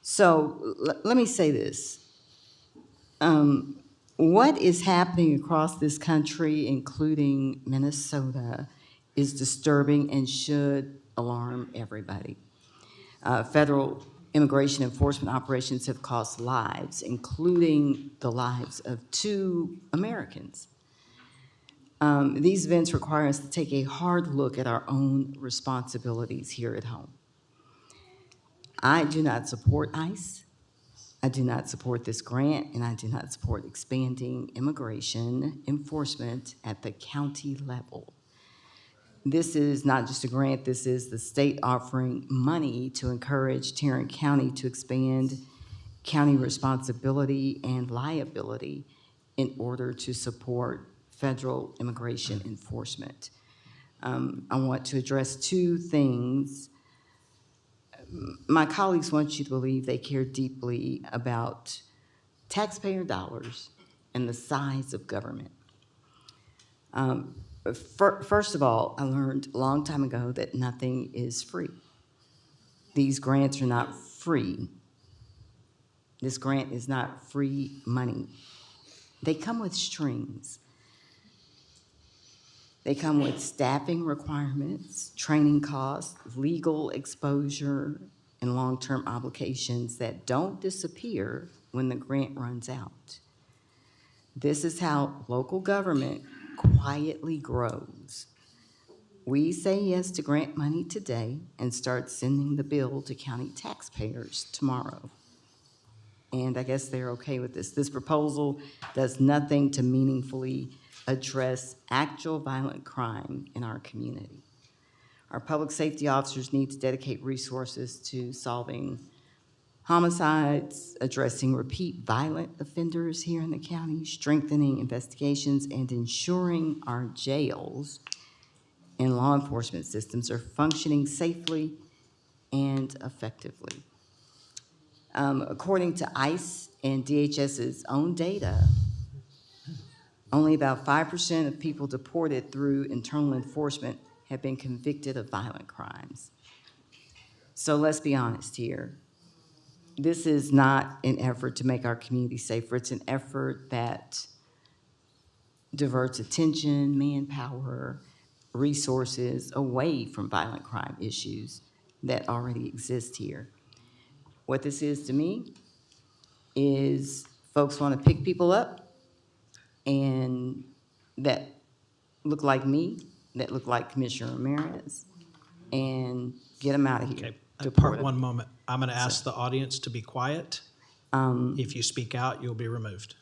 So let me say this. What is happening across this country, including Minnesota, is disturbing and should alarm everybody. Federal immigration enforcement operations have cost lives, including the lives of 2 Americans. These events require us to take a hard look at our own responsibilities here at home. I do not support ICE. I do not support this grant, and I do not support expanding immigration enforcement at the county level. This is not just a grant, this is the state offering money to encourage Tarrant County to expand county responsibility and liability in order to support federal immigration enforcement. I want to address 2 things. My colleagues want you to believe they care deeply about taxpayer dollars and the size of government. First of all, I learned a long time ago that nothing is free. These grants are not free. This grant is not free money. They come with strings. They come with staffing requirements, training costs, legal exposure, and long-term obligations that don't disappear when the grant runs out. This is how local government quietly grows. We say yes to grant money today and start sending the bill to county taxpayers tomorrow. and I guess they're okay with this. This proposal does nothing to meaningfully address actual violent crime in our community. Our public safety officers need to dedicate resources to solving homicides, addressing repeat violent offenders here in the county, strengthening investigations, and ensuring our jails and law enforcement systems are functioning safely and effectively. According to ICE and DHS's own data, only about 5% of people deported through internal enforcement have been convicted of violent crimes. So let's be honest here. This is not an effort to make our community safer. It's an effort that diverts attention, manpower, resources away from violent crime issues that already exist here. What this is to me is folks want to pick people up and that look like me, that look like Commissioner Ramirez, and get them out of here. Part one moment. I'm going to ask the audience to be quiet. If you speak out, you'll be removed.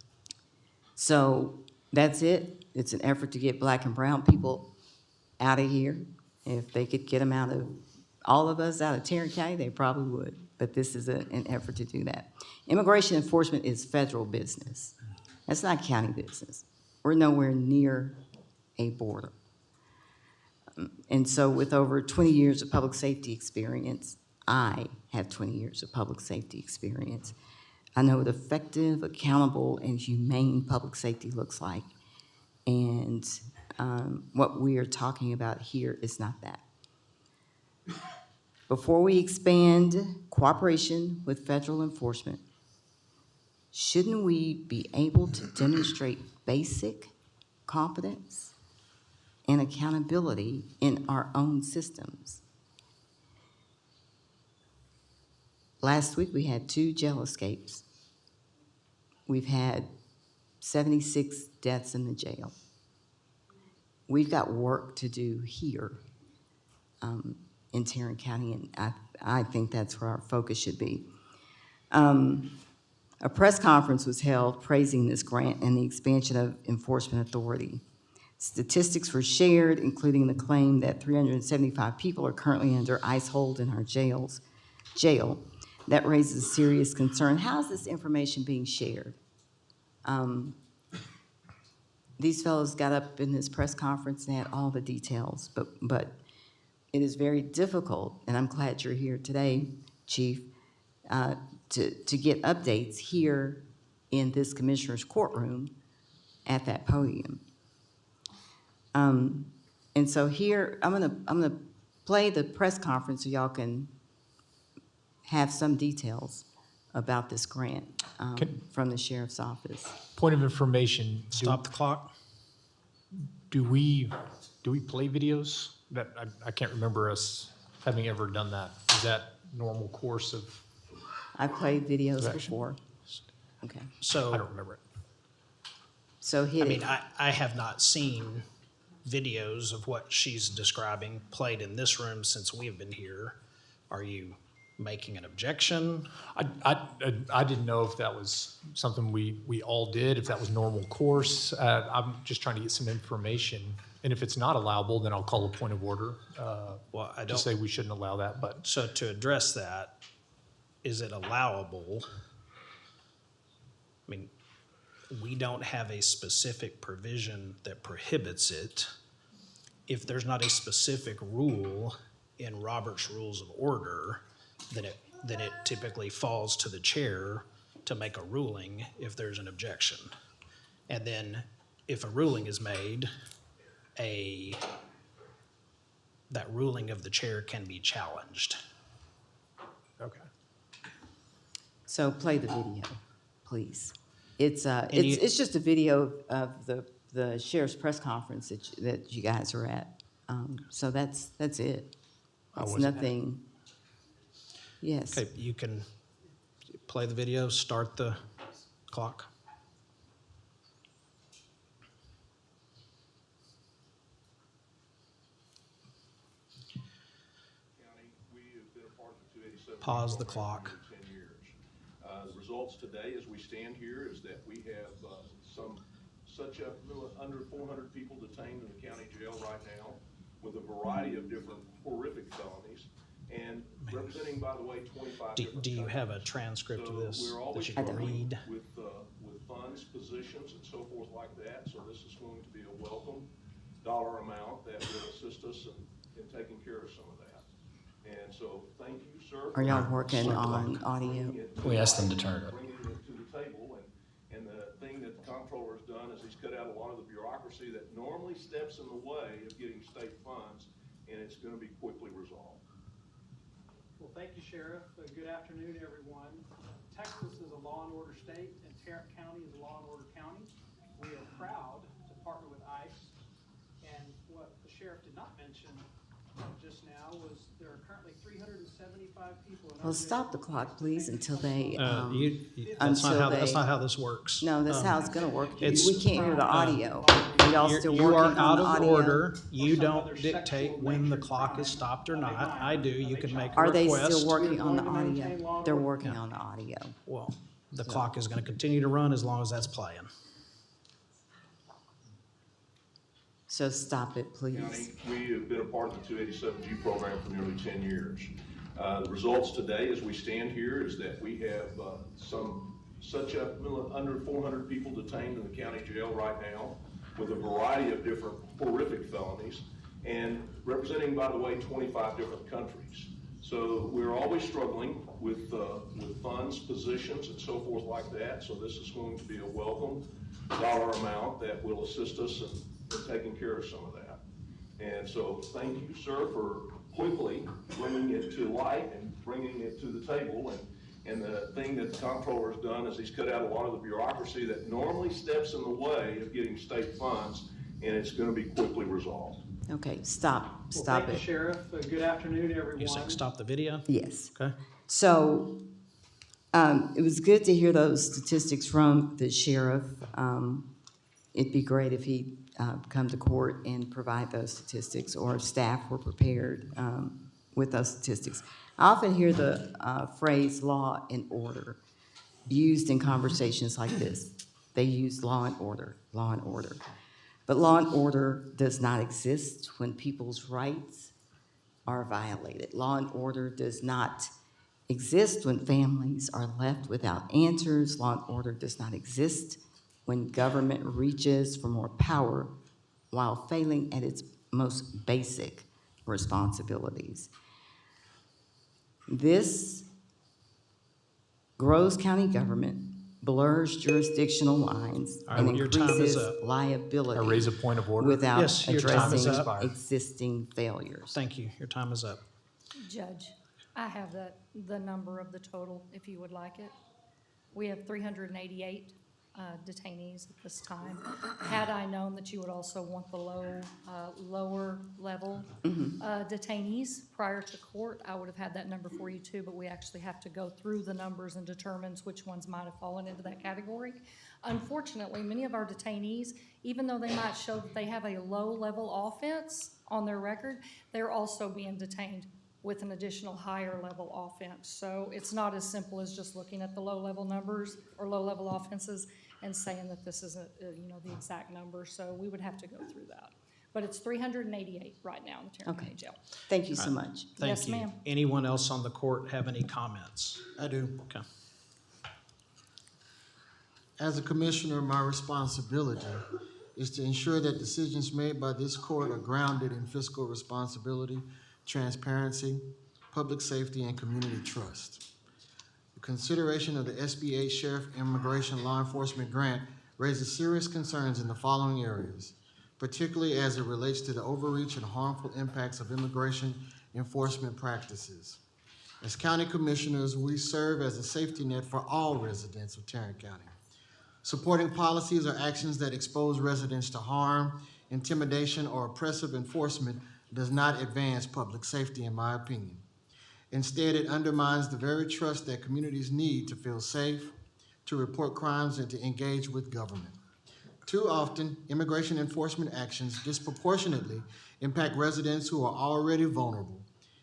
So that's it. It's an effort to get black and brown people out of here. If they could get them out of, all of us out of Tarrant County, they probably would. But this is an effort to do that. Immigration enforcement is federal business. That's not county business. We're nowhere near a border. And so with over 20 years of public safety experience, I have 20 years of public safety experience. I know what effective, accountable, and humane public safety looks like. And what we are talking about here is not that. Before we expand cooperation with federal enforcement, shouldn't we be able to demonstrate basic competence and accountability in our own systems? Last week, we had 2 jail escapes. We've had 76 deaths in the jail. We've got work to do here in Tarrant County, and I think that's where our focus should be. A press conference was held praising this grant and the expansion of enforcement authority. Statistics were shared, including the claim that 375 people are currently under ICE hold in our jail. That raises serious concern. How is this information being shared? These fellows got up in this press conference and had all the details, but it is very difficult, and I'm glad you're here today, Chief, to get updates here in this commissioner's courtroom at that podium. And so here, I'm gonna play the press conference so y'all can have some details about this grant from the sheriff's office. Point of information. Stop the clock. Do we play videos? That I can't remember us having ever done that. Is that normal course of? I've played videos action? before. Okay. So I don't remember it. So hit I mean, it. I have not seen videos of what she's describing played in this room since we have been here. Are you making an objection? I didn't know if that was something we all did, if that was normal course. I'm just trying to get some information. And if it's not allowable, then I'll call a point of order. Well, I to don't say we shouldn't allow that, but. So to address that, is it allowable? I mean, we don't have a specific provision that prohibits it. If there's not a specific rule in Robert's Rules of Order, then it typically falls to the chair to make a ruling if there's an objection. And then if a ruling is made, that ruling of the chair can be challenged. Okay. So play the video, please. It's just a video of the sheriff's press conference that you guys are at. So that's it. It's nothing. Yes. Okay, you can play the video, start the clock. Pause the clock. The results today, as we stand here, is that we have under 400 people detained in the county jail right now with a variety of different horrific felonies, and representing, by the way, 25 different Do you countries. have a transcript of this So we're always that you can struggling read? with funds, positions, and so forth like that. So this is going to be a welcome dollar amount that will assist us in taking care of some of that. And so, thank you, sir. Are y'all working on audio? We asked them to turn it up. Bringing it to the table, and the thing that the comptroller's done is he's cut out a lot of the bureaucracy that normally steps in the way of getting state funds, and it's gonna be quickly resolved. Well, thank you, Sheriff. Good afternoon, everyone. Texas is a law and order state, and Tarrant County is a law and order county. We are proud to partner with ICE. And what the sheriff did not mention just now was there are currently 375 people in our Well, stop the clock, please, until they, That's not how this works. No, that's how it's gonna work. It's- We can't hear the audio. Are y'all still You are working on out the of audio? order. You don't dictate when the clock is stopped or not. I do. You can make a Are they request. still working on the audio? They're working on the audio. Well, the clock is going to continue to run as long as that's playing. So stop it, please. County, we have been a part of the 287G program for nearly 10 years. The results today, as we stand here, is that we have under 400 people detained in the county jail right now with a variety of different horrific felonies, and representing, by the way, 25 different countries. So we're always struggling with funds, positions, and so forth like that. So this is going to be a welcome dollar amount that will assist us in taking care of some of that. And so thank you, sir, for quickly bringing it to light and bringing it to the table. And the thing that the comptroller has done is he's cut out a lot of the bureaucracy that normally steps in the way of getting state funds, and it's going to be quickly resolved. Okay, stop Well, it. thank you, Sheriff. Good afternoon, everyone. You saying stop the video? Yes. Okay. So, it was good to hear those statistics from the sheriff. It'd be great if he'd come to court and provide those statistics, or if staff were prepared with those statistics. I often hear the phrase law and order used in conversations like this. They use law and order, law and order. But law and order does not exist when people's rights are violated. Law and order does not exist when families are left without answers. Law and order does not exist when government reaches for more power while failing at its most basic responsibilities. This grows county government, blurs jurisdictional lines, All right, and your time is increases up. liability I raise a point of order. without Yes, your time is addressing up. existing failures. Thank you. Your time is up. Judge, I have the number of the total, if you would like it. We have 388 detainees at this time. Had I known that you would also want the lower level detainees prior to court, I would have had that number for you too, but we actually have to go through the numbers and determine which ones might have fallen into that category. Unfortunately, many of our detainees, even though they might show that they have a low-level offense on their record, they're also being detained with an additional higher level offense. So it's not as simple as just looking at the low-level numbers or low-level offenses and saying that this isn't, the exact number. So we would have to go through that. But it's 388 right now in the Tarrant County Jail. Thank you so much. Thank Yes, you. ma'am. Anyone else on the court have any comments? I do. Okay. As a commissioner, my responsibility is to ensure that decisions made by this court are grounded in fiscal responsibility, transparency, public safety, and community trust. The consideration of the SB8 Sheriff Immigration Law Enforcement Grant raises serious concerns in the following areas, particularly as it relates to the overreach and harmful impacts of immigration enforcement practices. As county commissioners, we serve as a safety net for all residents of Tarrant County. Supporting policies or actions that expose residents to harm, intimidation, or oppressive enforcement does not advance public safety, in my opinion. Instead, it undermines the very trust that communities need to feel safe, to report crimes, and to engage with government. Too often, immigration enforcement actions disproportionately impact residents who are already vulnerable,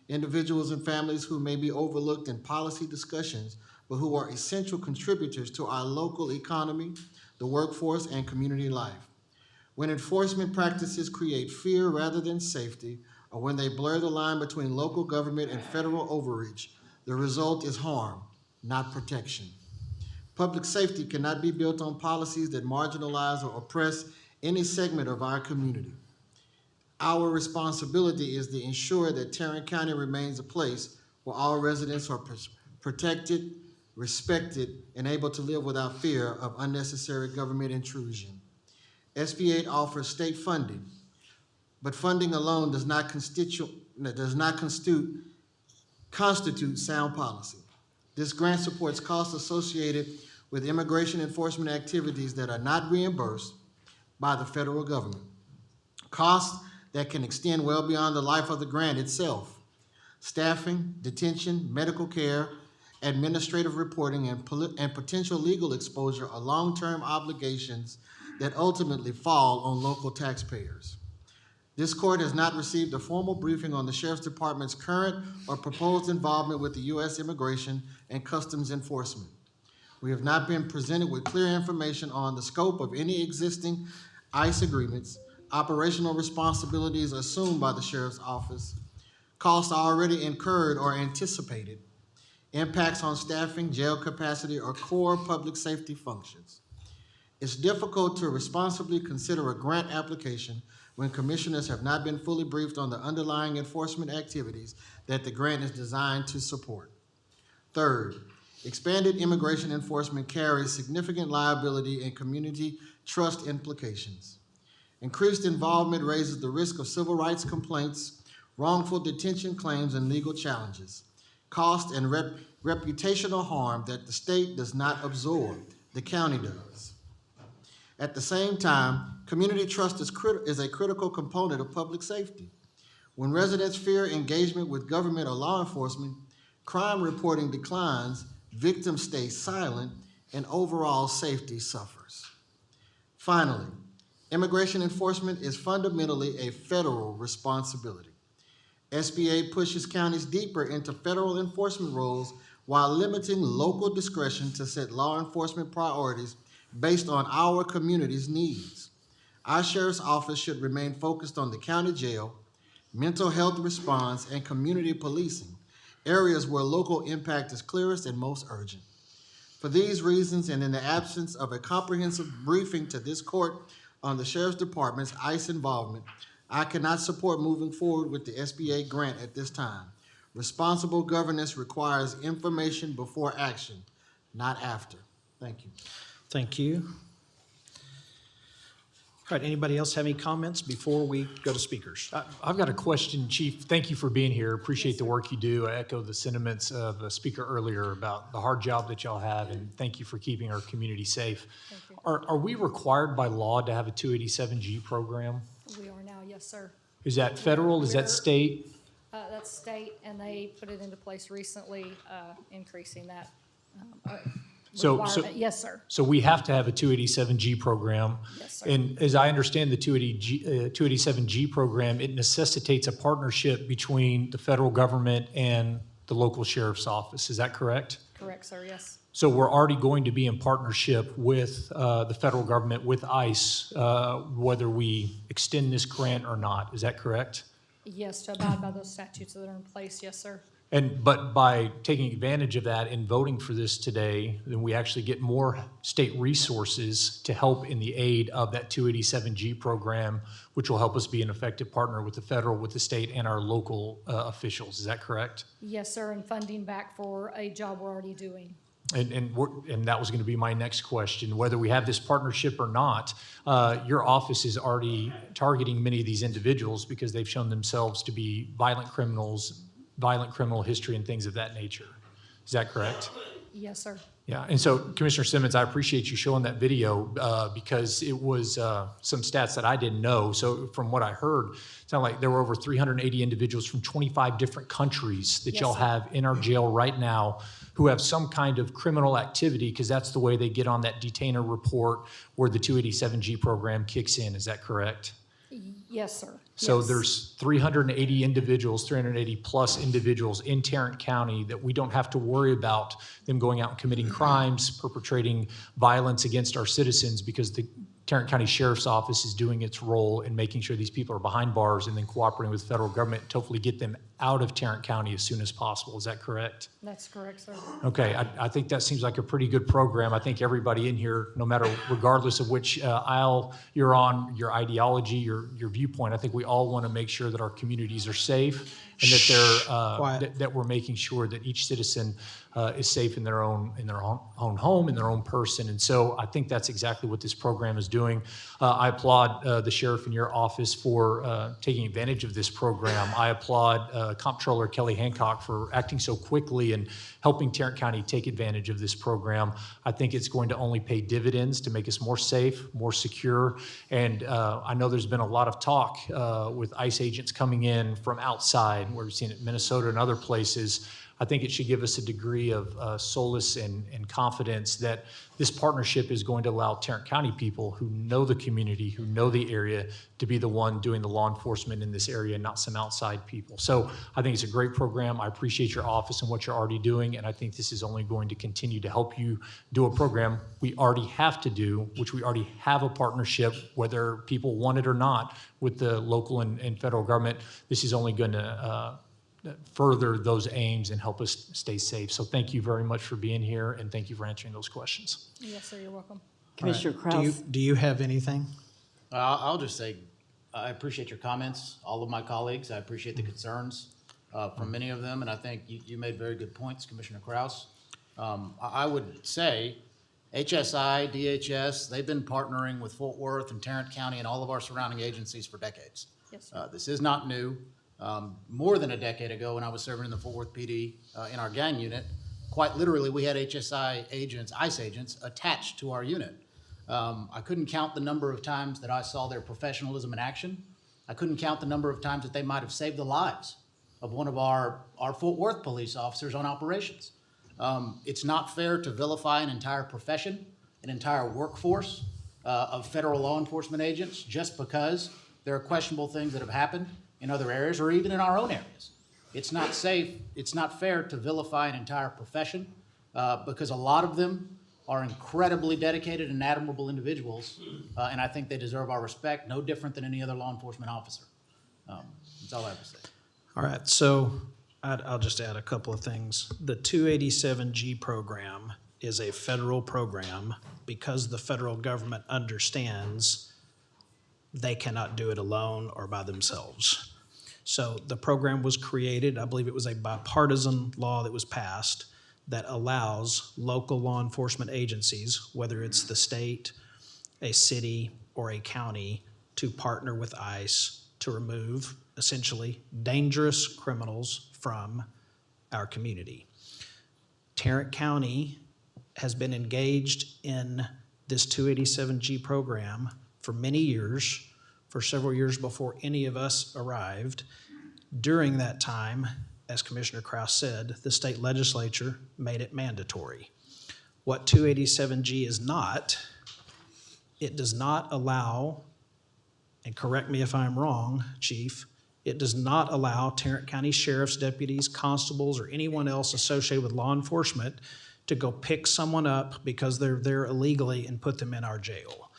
individuals and families who may be overlooked in policy discussions but who are essential contributors to our local economy, the workforce, and community life. When enforcement practices create fear rather than safety, or when they blur the line between local government and federal overreach, the result is harm, not protection. Public safety cannot be built on policies that marginalize or oppress any segment of our community. Our responsibility is to ensure that Tarrant County remains a place where all residents are protected, respected, and able to live without fear of unnecessary government intrusion. SB 8 offers state funding, but funding alone does not constitute sound policy. This grant supports costs associated with immigration enforcement activities that are not reimbursed by the federal government. Costs that can extend well beyond the life of the grant itself. Staffing, detention, medical care, administrative reporting, and potential legal exposure are long-term obligations that ultimately fall on local taxpayers. This court has not received a formal briefing on the Sheriff's Department's current or proposed involvement with the U.S. Immigration and Customs Enforcement. We have not been presented with clear information on the scope of any existing ICE agreements, operational responsibilities assumed by the Sheriff's Office, costs already incurred or anticipated, impacts on staffing, jail capacity, or core public safety functions. It's difficult to responsibly consider a grant application when commissioners have not been fully briefed on the underlying enforcement activities that the grant is designed to support. Third, expanded immigration enforcement carries significant liability and community trust implications. Increased involvement raises the risk of civil rights complaints, wrongful detention claims, and legal challenges. Cost and reputational harm that the state does not absorb, the county does. At the same time, community trust is a critical component of public safety. When residents fear engagement with government or law enforcement, crime reporting declines, victims stay silent, and overall safety suffers. Finally, immigration enforcement is fundamentally a federal responsibility. SB 8 pushes counties deeper into federal enforcement roles while limiting local discretion to set law enforcement priorities based on our community's needs. Our Sheriff's Office should remain focused on the county jail, mental health response, and community policing, areas where local impact is clearest and most urgent. For these reasons, and in the absence of a comprehensive briefing to this court on the Sheriff's Department's ICE involvement, I cannot support moving forward with the SB 8 grant at this time. Responsible governance requires information before action, not after. Thank you. Thank you. All right, anybody else have any comments before we go to speakers? I've got a question, Chief. Thank you for being here. Appreciate the work you do. I echo the sentiments of the speaker earlier about the hard job that y'all have, and thank you for keeping our community safe. Are we required by law to have a 287G program? We are now, yes, sir. Is that federal? Is that state? That's state, and they put it into place recently, increasing that requirement. Yes, sir. So we have to have a 287G program. Yes, sir. And as I understand the 287G program, it necessitates a partnership between the federal government and the local sheriff's office. Is that correct? Correct, sir, yes. So we're already going to be in partnership with the federal government, with ICE, whether we extend this grant or not. Is that correct? Yes, to abide by those statutes that are in place, yes, sir. But by taking advantage of that and voting for this today, then we actually get more state resources to help in the aid of that 287G program, which will help us be an effective partner with the federal, with the state, and our local officials. Is that correct? Yes, sir, and funding back for a job we're already doing. And that was going to be my next question, whether we have this partnership or not. Your office is already targeting many of these individuals because they've shown themselves to be violent criminals, violent criminal history, and things of that nature. Is that correct? Yes, sir. Yeah, and so Commissioner Simmons, I appreciate you showing that video because it was some stats that I didn't know. So from what I heard, it sounded like there were over 380 individuals from 25 different countries that y'all have in our jail right now who have some kind of criminal activity, because that's the way they get on that detainer report where the 287G program kicks in. Is that correct? Yes, sir. So Yes. there's 380 individuals, 380 plus individuals in Tarrant County that we don't have to worry about them going out and committing crimes, perpetrating violence against our citizens, because the Tarrant County Sheriff's Office is doing its role in making sure these people are behind bars and then cooperating with the federal government to hopefully get them out of Tarrant County as soon as possible. Is that correct? That's correct, sir. Okay, I think that seems like a pretty good program. I think everybody in here, no matter, regardless of which aisle you're on, your ideology, your viewpoint, I think we all want to make sure that our communities are safe and that that we're making sure that each citizen is safe in their own home, in their own person. And so I think that's exactly what this program is doing. I applaud the sheriff in your office for taking advantage of this program. I applaud Comptroller Kelly Hancock for acting so quickly and helping Tarrant County take advantage of this program. I think it's going to only pay dividends to make us more safe, more secure. And I know there's been a lot of talk with ICE agents coming in from outside. We're seeing it in Minnesota and other places. I think it should give us a degree of solace and confidence that this partnership is going to allow Tarrant County people who know the community, who know the area, to be the one doing the law enforcement in this area, not some outside people. So I think it's a great program. I appreciate your office and what you're already doing, and I think this is only going to continue to help you do a program we already have to do, which we already have a partnership, whether people want it or not, with the local and federal government. This is only going to further those aims and help us stay safe. So thank you very much for being here, and thank you for answering those questions. Yes, sir, you're welcome. Commissioner All right. Kraus. Do you have anything? I'll just say, I appreciate your comments, all of my colleagues. I appreciate the concerns from many of them, and I think you made very good points, Commissioner Kraus. I would say HSI, DHS, they've been partnering with Fort Worth and Tarrant County and all of our surrounding agencies for decades. Yes, sir. This is not new. More than a decade ago, when I was serving in the Fort Worth PD in our gang unit, quite literally, we had HSI agents, ICE agents, attached to our unit. I couldn't count the number of times that I saw their professionalism in action. I couldn't count the number of times that they might have saved the lives of one of our Fort Worth police officers on operations. It's not fair to vilify an entire profession, an entire workforce of federal law enforcement agents just because there are questionable things that have happened in other areas or even in our own areas. It's not safe, it's not fair to vilify an entire profession because a lot of them are incredibly dedicated and admirable individuals, and I think they deserve our respect, no different than any other law enforcement officer. That's all I have to say. All right, so I'll just add a couple of things. The 287G program is a federal program because the federal government understands they cannot do it alone or by themselves. So the program was created, I believe it was a bipartisan law that was passed that allows local law enforcement agencies, whether it's the state, a city, or a county, to partner with ICE to remove essentially dangerous criminals from our community. Tarrant County has been engaged in this 287G program for many years, for several years before any of us arrived. During that time, as Commissioner Kraus said, the state legislature made it mandatory. What 287G is not, it does not allow, and correct me if I'm wrong, Chief, it does not allow Tarrant County sheriff's deputies, constables, or anyone else associated with law enforcement to go pick someone up because they're there illegally and put them in our jail.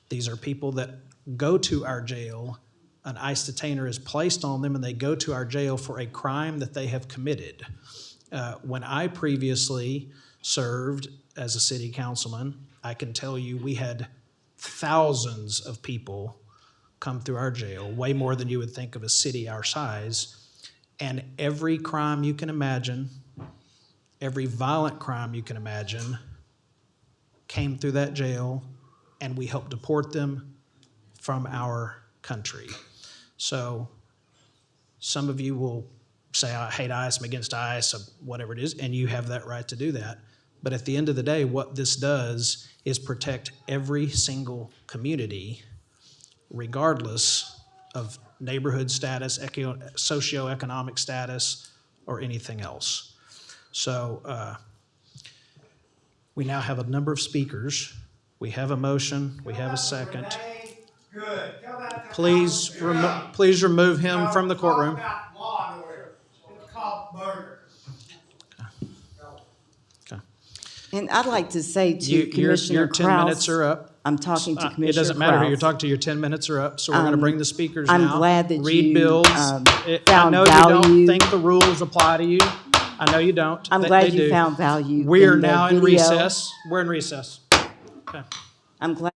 These are people that go to our jail, an ICE detainer is placed on them, and they go to our jail for a crime that they have committed. When I previously served as a city councilman, I can tell you we had thousands of people come through our jail, way more than you would think of a city our size, and every crime you can imagine, every violent crime you can imagine came through that jail, and we helped deport them from our country. So some of you will say, I hate ICE, I'm against ICE, or whatever it is, and you have that right to do that. But at the end of the day, what this does is protect every single community, regardless of neighborhood status, socioeconomic status, or anything else. So we now have a number of speakers. We have a motion, we have a second. Please, please remove him from the courtroom. And I'd like to say to Your Commissioner 10 Kraus. minutes are up. I'm talking to Commissioner It doesn't matter who you're Kraus. talking to, your 10 minutes are up, so we're going to bring the speakers now. I'm glad that Read you, bills. found I know you don't value. think the rules apply to you. I know you don't. I'm They- glad they you do. found value We are in the now in video. recess. We're in recess. Okay. I'm glad.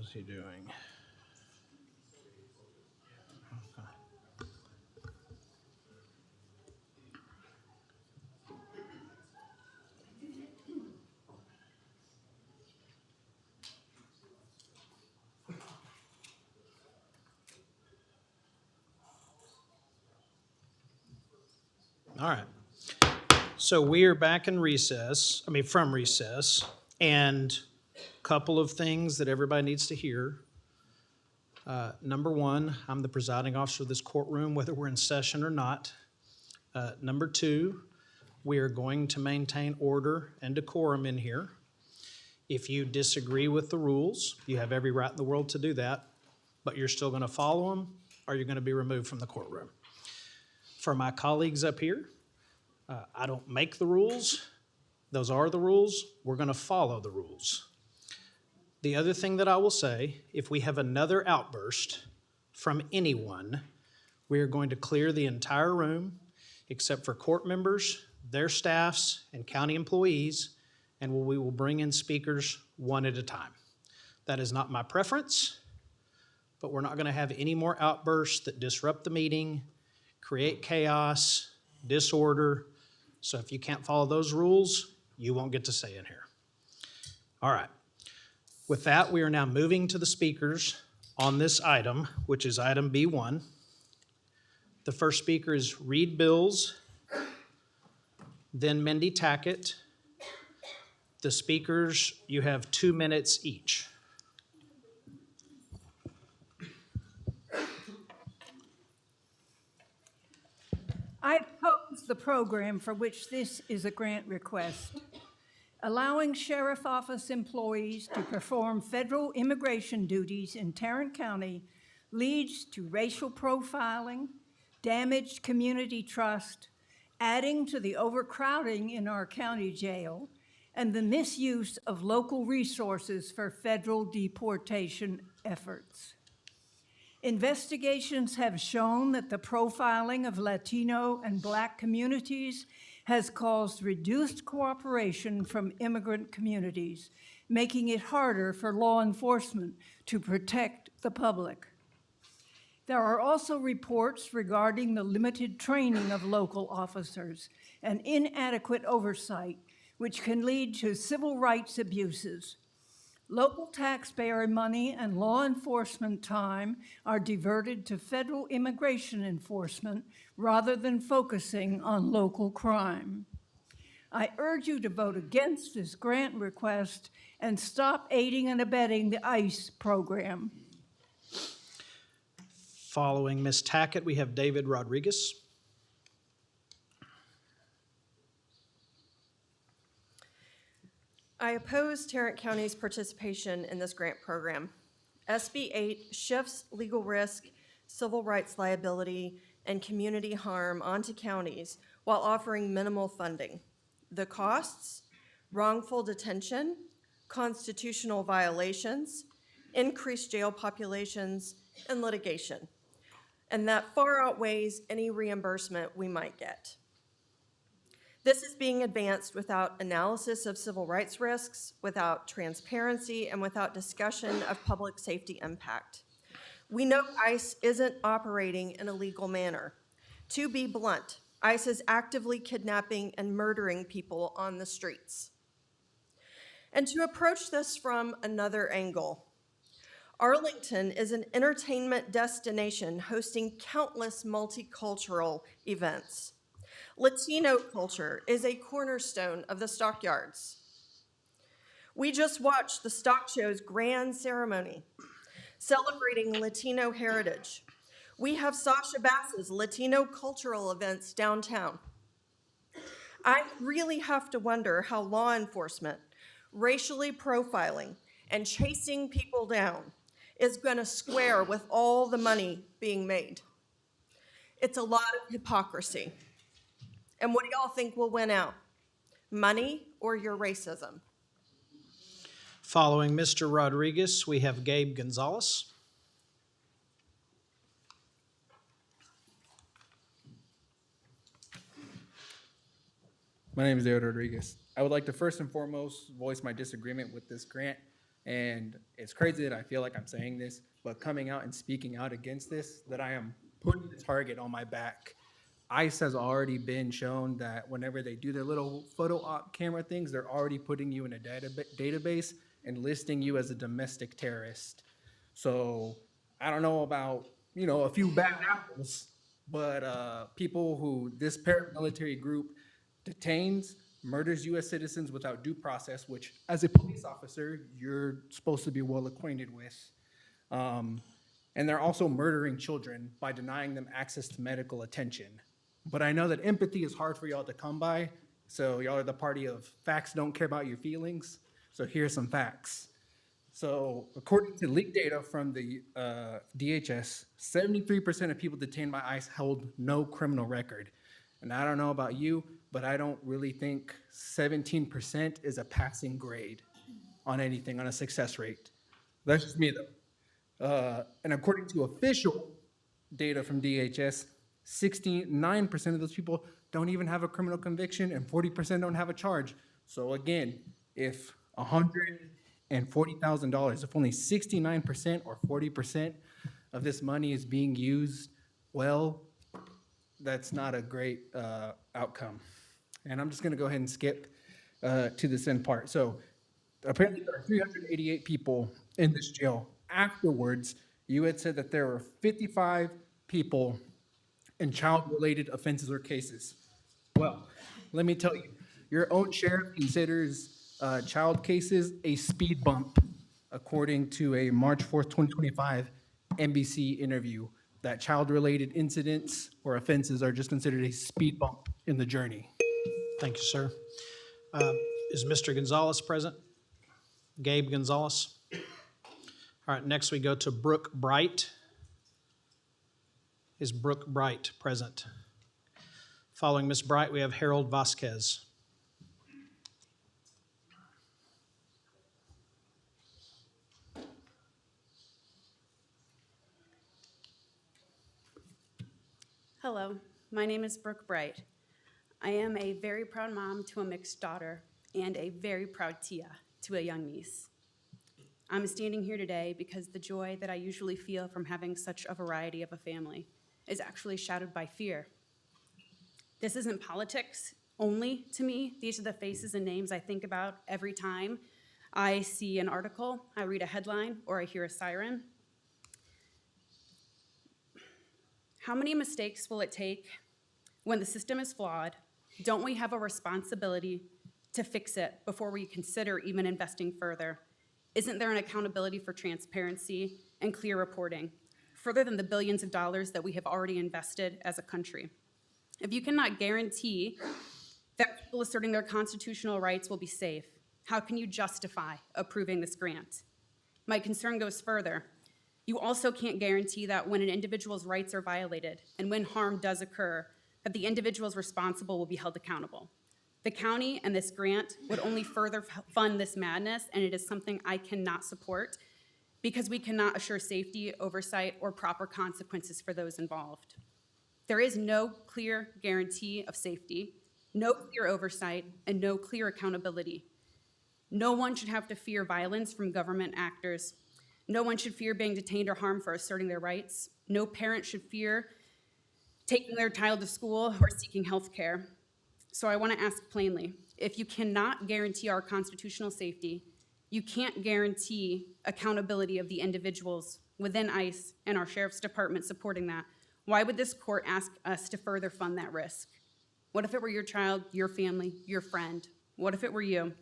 is he doing? All right. So we are back in recess, from recess, and a couple of things that everybody needs to hear. Number one, I'm the presiding officer of this courtroom, whether we're in session or not. Number two, we are going to maintain order and decorum in here. If you disagree with the rules, you have every right in the world to do that, but you're still going to follow them, or you're going to be removed from the courtroom. For my colleagues up here, I don't make the rules. Those are the rules. We're going to follow the rules. The other thing that I will say, if we have another outburst from anyone, we are going to clear the entire room except for court members, their staffs, and county employees, and we will bring in speakers one at a time. That is not my preference, but we're not going to have any more outbursts that disrupt the meeting, create chaos, disorder. So if you can't follow those rules, you won't get to say in here. All right. With that, we are now moving to the speakers on this item, which is item B1. The first speaker is Reed Bills, then Mindy Tackett. The speakers, you have 2 minutes each. I oppose the program for which this is a grant request. Allowing sheriff office employees to perform federal immigration duties in Tarrant County leads to racial profiling, damaged community trust, adding to the overcrowding in our county jail, and the misuse of local resources for federal deportation efforts. Investigations have shown that the profiling of Latino and Black communities has caused reduced cooperation from immigrant communities, making it harder for law enforcement to protect the public. There are also reports regarding the limited training of local officers and inadequate oversight, which can lead to civil rights abuses. Local taxpayer money and law enforcement time are diverted to federal immigration enforcement rather than focusing on local crime. I urge you to vote against this grant request and stop aiding and abetting the ICE program. Following Ms. Tackett, we have David Rodriguez. I oppose Tarrant County's participation in this grant program. SB 8 shifts legal risk, civil rights liability, and community harm onto counties while offering minimal funding. The costs: wrongful detention, constitutional violations, increased jail populations, and litigation. And that far outweighs any reimbursement we might get. This is being advanced without analysis of civil rights risks, without transparency, and without discussion of public safety impact. We know ICE isn't operating in a legal manner. To be blunt, ICE is actively kidnapping and murdering people on the streets. And to approach this from another angle, Arlington is an entertainment destination hosting countless multicultural events. Latino culture is a cornerstone of the Stockyards. We just watched the stock show's grand ceremony celebrating Latino heritage. We have Sasha Bass's Latino cultural events downtown. I really have to wonder how law enforcement, racially profiling, and chasing people down is going to square with all the money being made. It's a lot of hypocrisy. And what do y'all think will win out? Money or your racism? Following Mr. Rodriguez, we have Gabe Gonzalez. My name is David Rodriguez. I would like to first and foremost voice my disagreement with this grant And it's crazy that I feel like I'm saying this, but coming out and speaking out against this, that I am putting the target on my back. ICE has already been shown that whenever they do their little photo op camera things, they're already putting you in a database and listing you as a domestic terrorist. So I don't know about, a few bad apples, but people who this paramilitary group detains, murders U.S. citizens without due process, which as a police officer, you're supposed to be well acquainted with. And they're also murdering children by denying them access to medical attention. But I know that empathy is hard for y'all to come by. So y'all are the party of facts don't care about your feelings. So here's some facts. So according to leaked data from the DHS, 73% of people detained by ICE hold no criminal record. And I don't know about you, but I don't really think 17% is a passing grade on anything, on a success rate. That's just me though. And according to official data from DHS, 69% of those people don't even have a criminal conviction and 40% don't have a charge. So again, if $140,000, if only 69% or 40% of this money is being used well, that's not a great outcome. And I'm just gonna go ahead and skip to this end part. So apparently there are 388 people in this jail. Afterwards, you had said that there were 55 people in child-related offenses or cases. Well, let me tell you, your own sheriff considers child cases a speed bump, according to a March 4th, 2025 NBC interview, that child-related incidents or offenses are just considered a speed bump in the journey. Thank you, sir. Is Mr. Gonzalez present? Gabe Gonzalez? All right, next we go to Brooke Bright. Is Brooke Bright present? Following Ms. Bright, we have Harold Vasquez. Hello, my name is Brooke Bright. I am a very proud mom to a mixed daughter and a very proud tia to a young niece. I'm standing here today because the joy that I usually feel from having such a variety of a family is actually shadowed by fear. This isn't politics only to me. These are the faces and names I think about every time I see an article, I read a headline, or I hear a siren. How many mistakes will it take when the system is flawed? Don't we have a responsibility to fix it before we consider even investing further? Isn't there an accountability for transparency and clear reporting, further than the billions of dollars that we have already invested as a country? If you cannot guarantee that people asserting their constitutional rights will be safe, how can you justify approving this grant? My concern goes further. You also can't guarantee that when an individual's rights are violated and when harm does occur, that the individuals responsible will be held accountable. The county and this grant would only further fund this madness, and it is something I cannot support because we cannot assure safety, oversight, or proper consequences for those involved. There is no clear guarantee of safety, no clear oversight, and no clear accountability. No one should have to fear violence from government actors. No one should fear being detained or harmed for asserting their rights. No parent should fear taking their child to school or seeking health care. So I want to ask plainly, if you cannot guarantee our constitutional safety, you can't guarantee accountability of the individuals within ICE and our Sheriff's Department supporting that. Why would this court ask us to further fund that risk? What if it were your child, your family, your friend? What if it were you?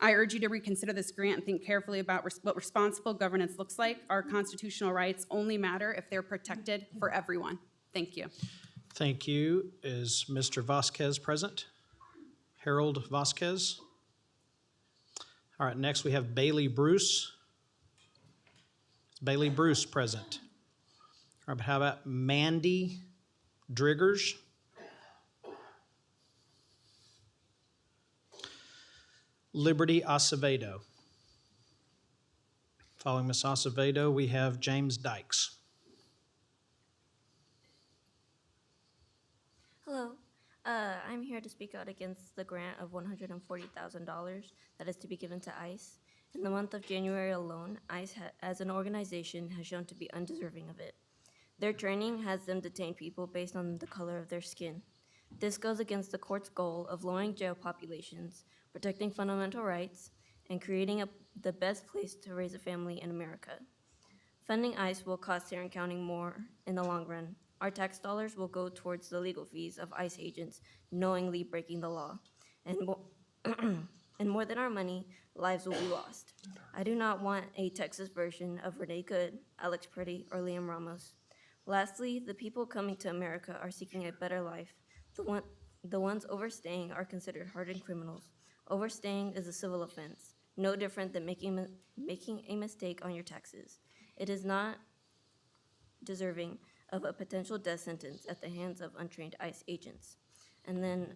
I urge you to reconsider this grant and think carefully about what responsible governance looks like. Our constitutional rights only matter if they're protected for everyone. Thank you. Thank you. Is Mr. Vasquez present? Harold Vasquez? All right, next we have Bailey Bruce. Is Bailey Bruce present? All right, but how about Mandy Driggers? Liberty Acevedo. Following Ms. Acevedo, we have James Dykes. Hello. I'm here to speak out against the grant of $140,000 that is to be given to ICE. In the month of January alone, ICE as an organization has shown to be undeserving of it. Their training has them detain people based on the color of their skin. This goes against the court's goal of lowering jail populations, protecting fundamental rights, and creating the best place to raise a family in America. Funding ICE will cost Tarrant County more in the long run. Our tax dollars will go towards the legal fees of ICE agents knowingly breaking the law. And more than our money, lives will be lost. I do not want a Texas version of Renee Good, Alex Purdy, or Liam Ramos. Lastly, the people coming to America are seeking a better life. The ones overstaying are considered hardened criminals. Overstaying is a civil offense, no different than making a mistake on your taxes. It is not deserving of a potential death sentence at the hands of untrained ICE agents. And then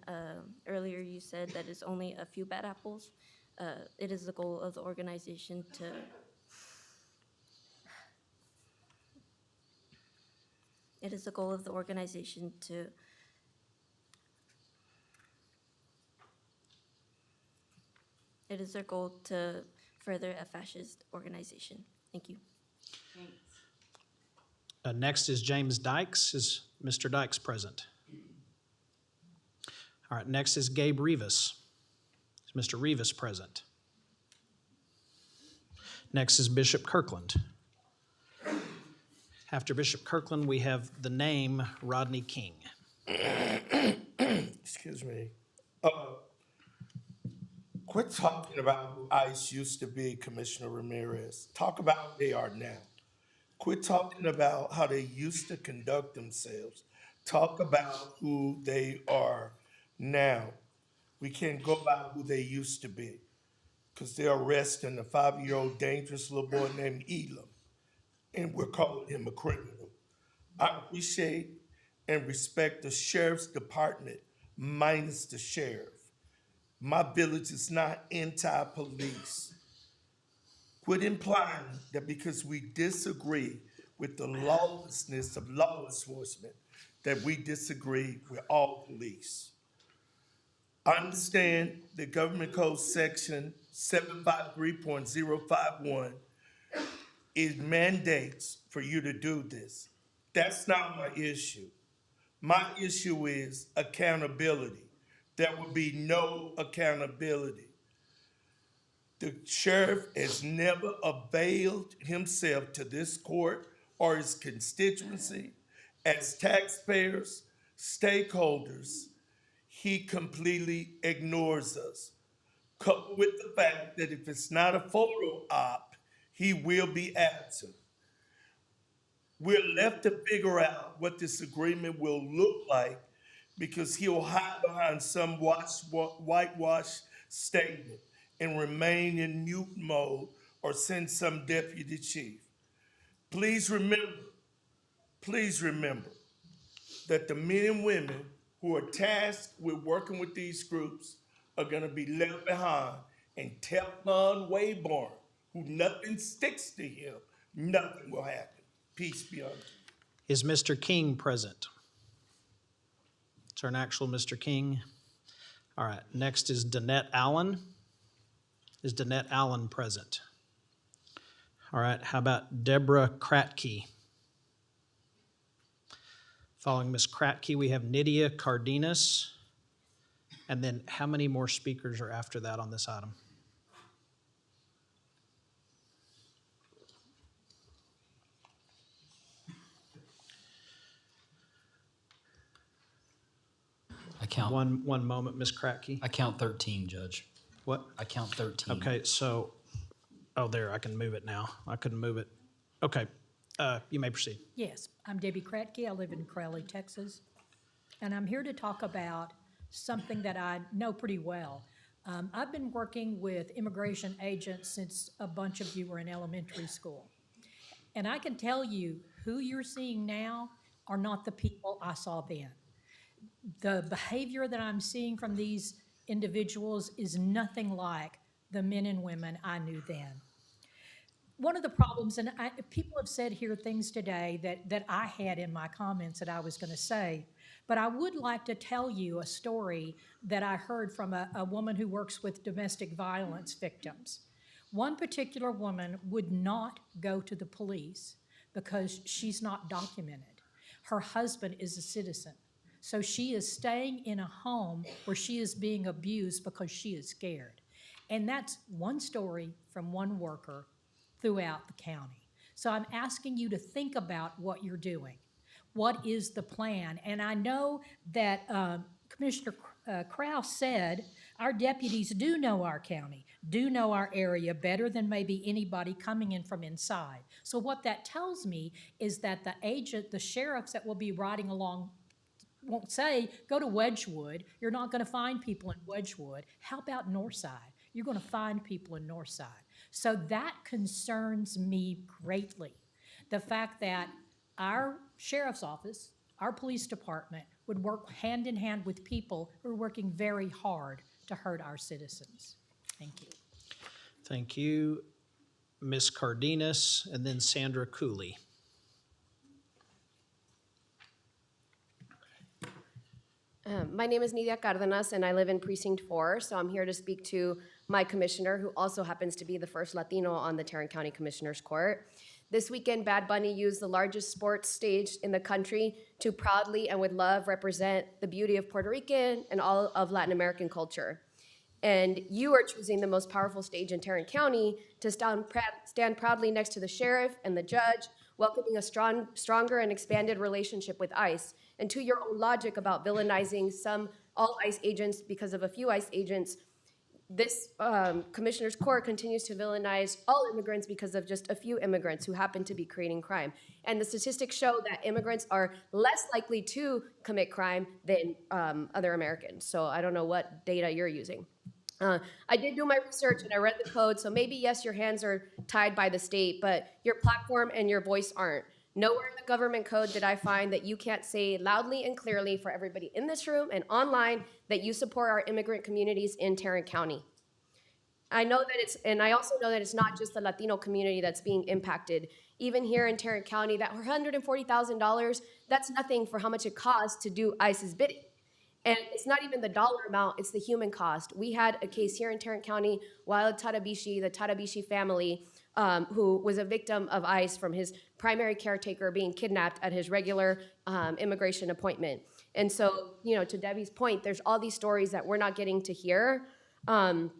earlier you said that it's only a few bad apples. It is the goal of the organization to It is their goal to further a fascist organization. Thank you. Next is James Dykes. Is Mr. Dykes present? All right, next is Gabe Rivas. Is Mr. Rivas present? Next is Bishop Kirkland. After Bishop Kirkland, we have the name Rodney King. Excuse me. Quit talking about who ICE used to be, Commissioner Ramirez. Talk about who they are now. Quit talking about how they used to conduct themselves. Talk about who they are now. We can't go by who they used to be, because they're arresting a 5-year-old dangerous little boy named Elam, and we're calling him a criminal. I appreciate and respect the sheriff's department minus the sheriff. My village is not anti-police. Quit implying that because we disagree with the lawlessness of law enforcement, that we disagree with all police. I understand the Government Code Section 753.051 it mandates for you to do this. That's not my issue. My issue is accountability. There will be no accountability. The sheriff has never availed himself to this court or his constituency. As taxpayers, stakeholders, he completely ignores us. Coupled with the fact that if it's not a photo op, he will be absent. We're left to figure out what this agreement will look like, because he'll hide behind some whitewash statement and remain in mute mode or send some deputy chief. Please remember that the men and women who are tasked with working with these groups are gonna be left behind, and Teflon Wayborn, who nothing sticks to him, nothing will happen. Peace be unto you. Is Mr. King present? Is there an actual Mr. King? All right, next is Danette Allen. Is Danette Allen present? All right, how about Deborah Kratke? Following Ms. Kratke, we have Nydia Cardenas. And then how many more speakers are after that on this item? I count. One moment, Ms. Kratke. I count 13, Judge. What? I count 13. Okay, so, oh, there, I can move it now. I couldn't move it. Okay, you may proceed. Yes, I'm Debbie Kratke. I live in Crowley, Texas. And I'm here to talk about something that I know pretty well. I've been working with immigration agents since a bunch of you were in elementary school. And I can tell you who you're seeing now are not the people I saw then. The behavior that I'm seeing from these individuals is nothing like the men and women I knew then. One of the problems, and people have said here things today that I had in my comments that I was going to say, but I would like to tell you a story that I heard from a woman who works with domestic violence victims. One particular woman would not go to the police because she's not documented. Her husband is a citizen. So she is staying in a home where she is being abused because she is scared. And that's one story from one worker throughout the county. So I'm asking you to think about what you're doing. What is the plan? And I know that Commissioner Kraus said our deputies do know our county, do know our area better than maybe anybody coming in from inside. So what that tells me is that the sheriffs that will be riding along won't say, go to Wedgewood. You're not going to find people in Wedgewood. How about Northside? You're going to find people in Northside. So that concerns me greatly. The fact that our sheriff's office, our police department would work hand in hand with people who are working very hard to hurt our citizens. Thank you. Thank you, Ms. Cardenas, and then Sandra Cooley. My name is Nidia Cardenas, and I live in Precinct 4, so I'm here to speak to my commissioner, who also happens to be the first Latino on the Tarrant County Commissioner's Court. This weekend, Bad Bunny used the largest sports stage in the country to proudly and with love represent the beauty of Puerto Rican and all of Latin American culture. And you are choosing the most powerful stage in Tarrant County to stand proudly next to the sheriff and the judge, welcoming a stronger and expanded relationship with ICE. And to your own logic about villainizing all ICE agents because of a few ICE agents, this Commissioner's Court continues to villainize all immigrants because of just a few immigrants who happen to be creating crime. And the statistics show that immigrants are less likely to commit crime than other Americans. So I don't know what data you're using. I did do my research and I read the code, so maybe, yes, your hands are tied by the state, but your platform and your voice aren't. Nowhere in the government code did I find that you can't say loudly and clearly for everybody in this room and online that you support our immigrant communities in Tarrant County. I know that and I also know that it's not just the Latino community that's being impacted. Even here in Tarrant County, that $140,000, that's nothing for how much it costs to do ICE's bidding. And it's not even the dollar amount, it's the human cost. We had a case here in Tarrant County, Wild Tarabishi, the Tarabishi family, who was a victim of ICE from his primary caretaker being kidnapped at his regular immigration appointment. And so, you know, to Debbie's point, there's all these stories that we're not getting to hear. And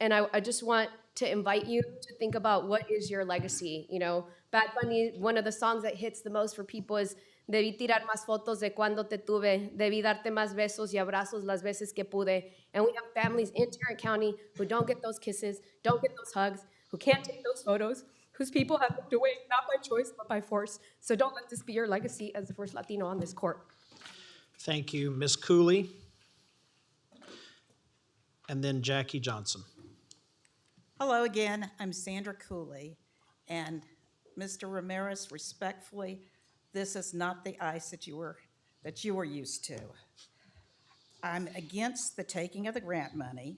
I just want to invite you to think about what is your legacy. You know, Bad Bunny, one of the songs that hits the most for people is debí tirar más fotos de cuando te tuve, debí darte más besos y abrazos las veces que pude. And we have families in Tarrant County who don't get those kisses, don't get those hugs, who can't take those photos, whose people have moved away, not by choice, but by force. So don't let this be your legacy as the first Latino on this court. Thank you, Ms. Cooley. And then Jackie Johnson. Hello again, I'm Sandra Cooley. And Mr. Ramirez, respectfully, this is not the ICE that you were used to. I'm against the taking of the grant money.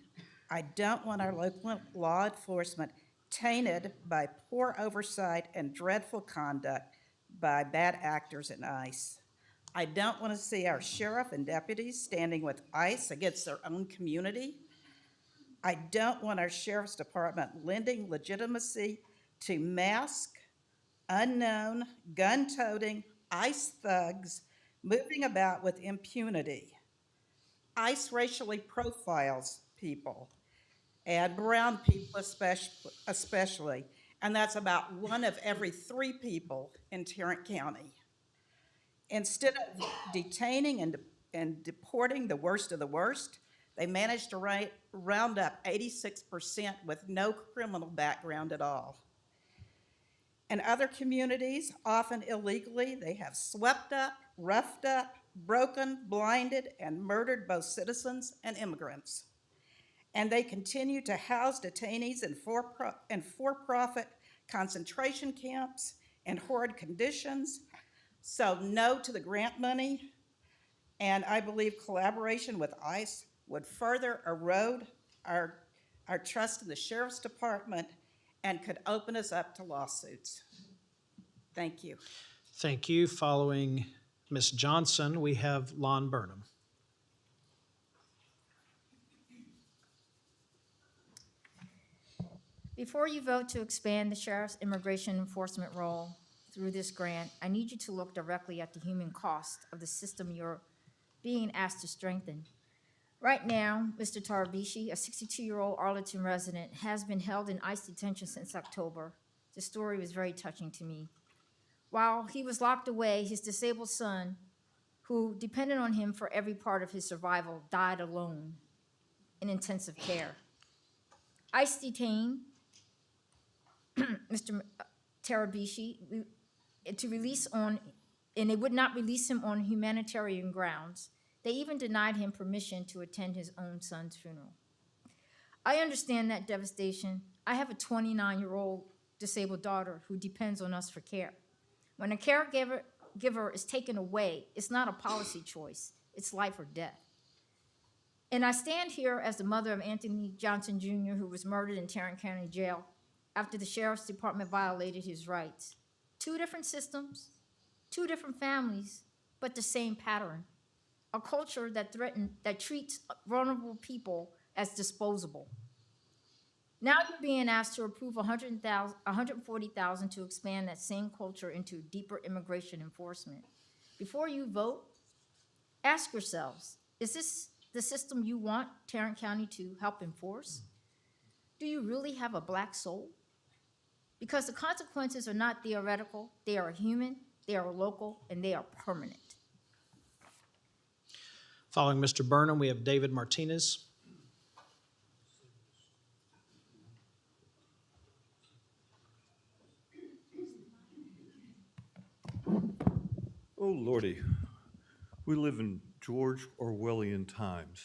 I don't want our local law enforcement tainted by poor oversight and dreadful conduct by bad actors in ICE. I don't want to see our sheriff and deputies standing with ICE against their own community. I don't want our sheriff's department lending legitimacy to masked, unknown, gun-toting ICE thugs moving about with impunity. ICE racially profiles people, and brown people especially, and that's about 1 of every 3 people in Tarrant County. Instead of detaining and deporting the worst of the worst, they managed to round up 86% with no criminal background at all. In other communities, often illegally, they have swept up, roughed up, broken, blinded, and murdered both citizens and immigrants. And they continue to house detainees in for-profit concentration camps in horrid conditions. So no to the grant money, and I believe collaboration with ICE would further erode our trust in the Sheriff's Department and could open us up to lawsuits. Thank you. Thank you. Following Ms. Johnson, we have Lon Burnham. Before you vote to expand the sheriff's immigration enforcement role through this grant, I need you to look directly at the human cost of the system you're being asked to strengthen. Right now, Mr. Tarabishi, a 62-year-old Arlington resident, has been held in ICE detention since October. The story was very touching to me. While he was locked away, his disabled son, who depended on him for every part of his survival, died alone in intensive care. ICE detained Mr. Tarabishi to release on, and they would not release him on humanitarian grounds. They even denied him permission to attend his own son's funeral. I understand that devastation. I have a 29-year-old disabled daughter who depends on us for care. When a caregiver is taken away, it's not a policy choice, it's life or death. And I stand here as the mother of Anthony Johnson Jr., who was murdered in Tarrant County Jail after the Sheriff's Department violated his rights. Two different systems, two different families, but the same pattern. A culture that treats vulnerable people as disposable. Now you're being asked to approve $140,000 to expand that same culture into deeper immigration enforcement. Before you vote, ask yourselves, is this the system you want Tarrant County to help enforce? Do you really have a black soul? Because the consequences are not theoretical, they are human, they are local, and they are permanent. Following Mr. Burnham, we have David Martinez. Oh, Lordy, we live in George Orwellian times.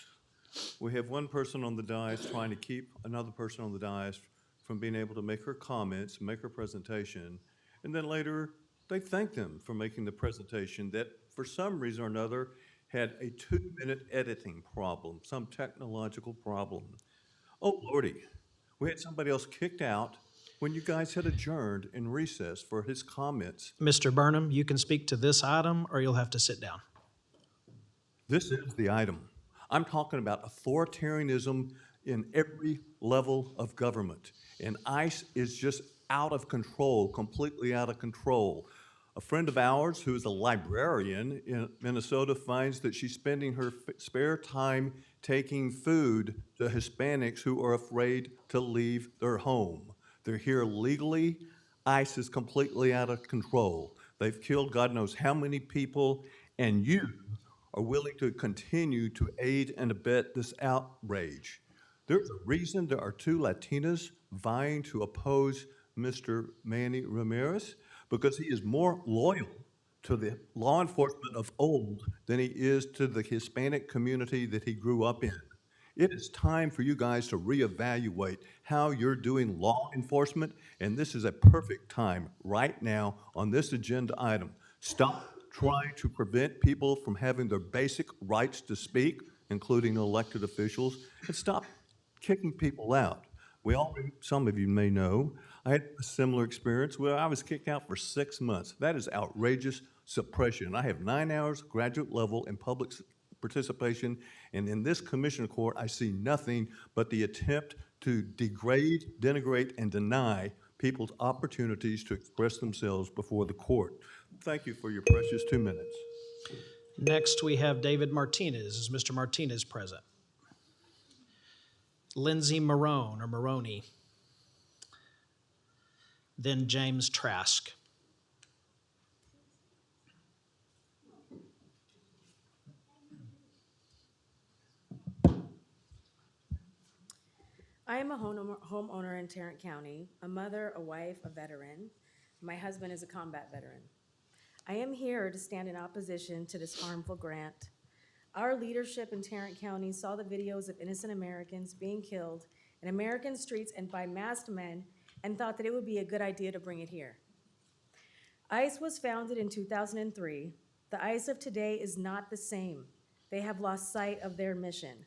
We have one person on the dais trying to keep another person on the dais from being able to make her comments, make her presentation, and then later they thank them for making the presentation that for some reason or another had a 2-minute editing problem, some technological problem. Oh, Lordy, we had somebody else kicked out when you guys had adjourned in recess for his comments. Mr. Burnham, you can speak to this item or you'll have to sit down. This is the item. I'm talking about authoritarianism in every level of government. And ICE is just out of control, completely out of control. A friend of ours who is a librarian in Minnesota finds that she's spending her spare time taking food to Hispanics who are afraid to leave their home. They're here legally. ICE is completely out of control. They've killed God knows how many people, and you are willing to continue to aid and abet this outrage. There's a reason there are 2 Latinas vying to oppose Mr. Manny Ramirez, because he is more loyal to the law enforcement of old than he is to the Hispanic community that he grew up in. It is time for you guys to reevaluate how you're doing law enforcement, and this is a perfect time right now on this agenda item. Stop trying to prevent people from having their basic rights to speak, including elected officials, and stop kicking people out. Some of you may know, I had a similar experience where I was kicked out for 6 months. That is outrageous suppression. I have 9 hours graduate level in public participation, and in this commissioner court, I see nothing but the attempt to degrade, denigrate, and deny people's opportunities to express themselves before the court. Thank you for your precious 2 minutes. Next, we have David Martinez. Is Mr. Martinez present? Lindsay Marone, or Maroney. Then James Trask. I am a homeowner in Tarrant County, a mother, a wife, a veteran. My husband is a combat veteran. I am here to stand in opposition to this harmful grant. Our leadership in Tarrant County saw the videos of innocent Americans being killed in American streets and by masked men and thought that it would be a good idea to bring it here. ICE was founded in 2003. The ICE of today is not the same. They have lost sight of their mission.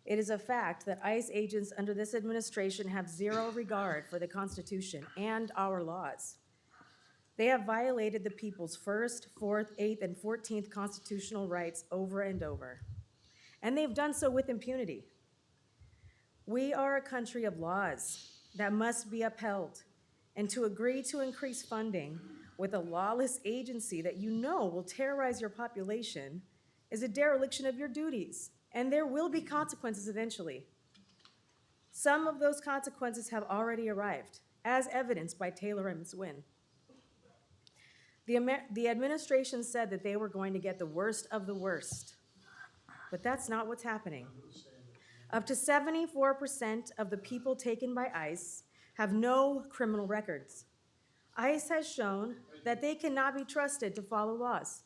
It is a fact that ICE agents under this administration have zero regard for the Constitution and our laws. They have violated the people's 1st, 4th, 8th, and 14th constitutional rights over and over. And they've done so with impunity. We are a country of laws. that must be upheld. And to agree to increase funding with a lawless agency that you know will terrorize your population is a dereliction of your duties, and there will be consequences eventually. Some of those consequences have already arrived, as evidenced by Taylor and Ms. Nguyen. The administration said that they were going to get the worst of the worst, but that's not what's happening. Up to 74% of the people taken by ICE have no criminal records. ICE has shown that they cannot be trusted to follow laws.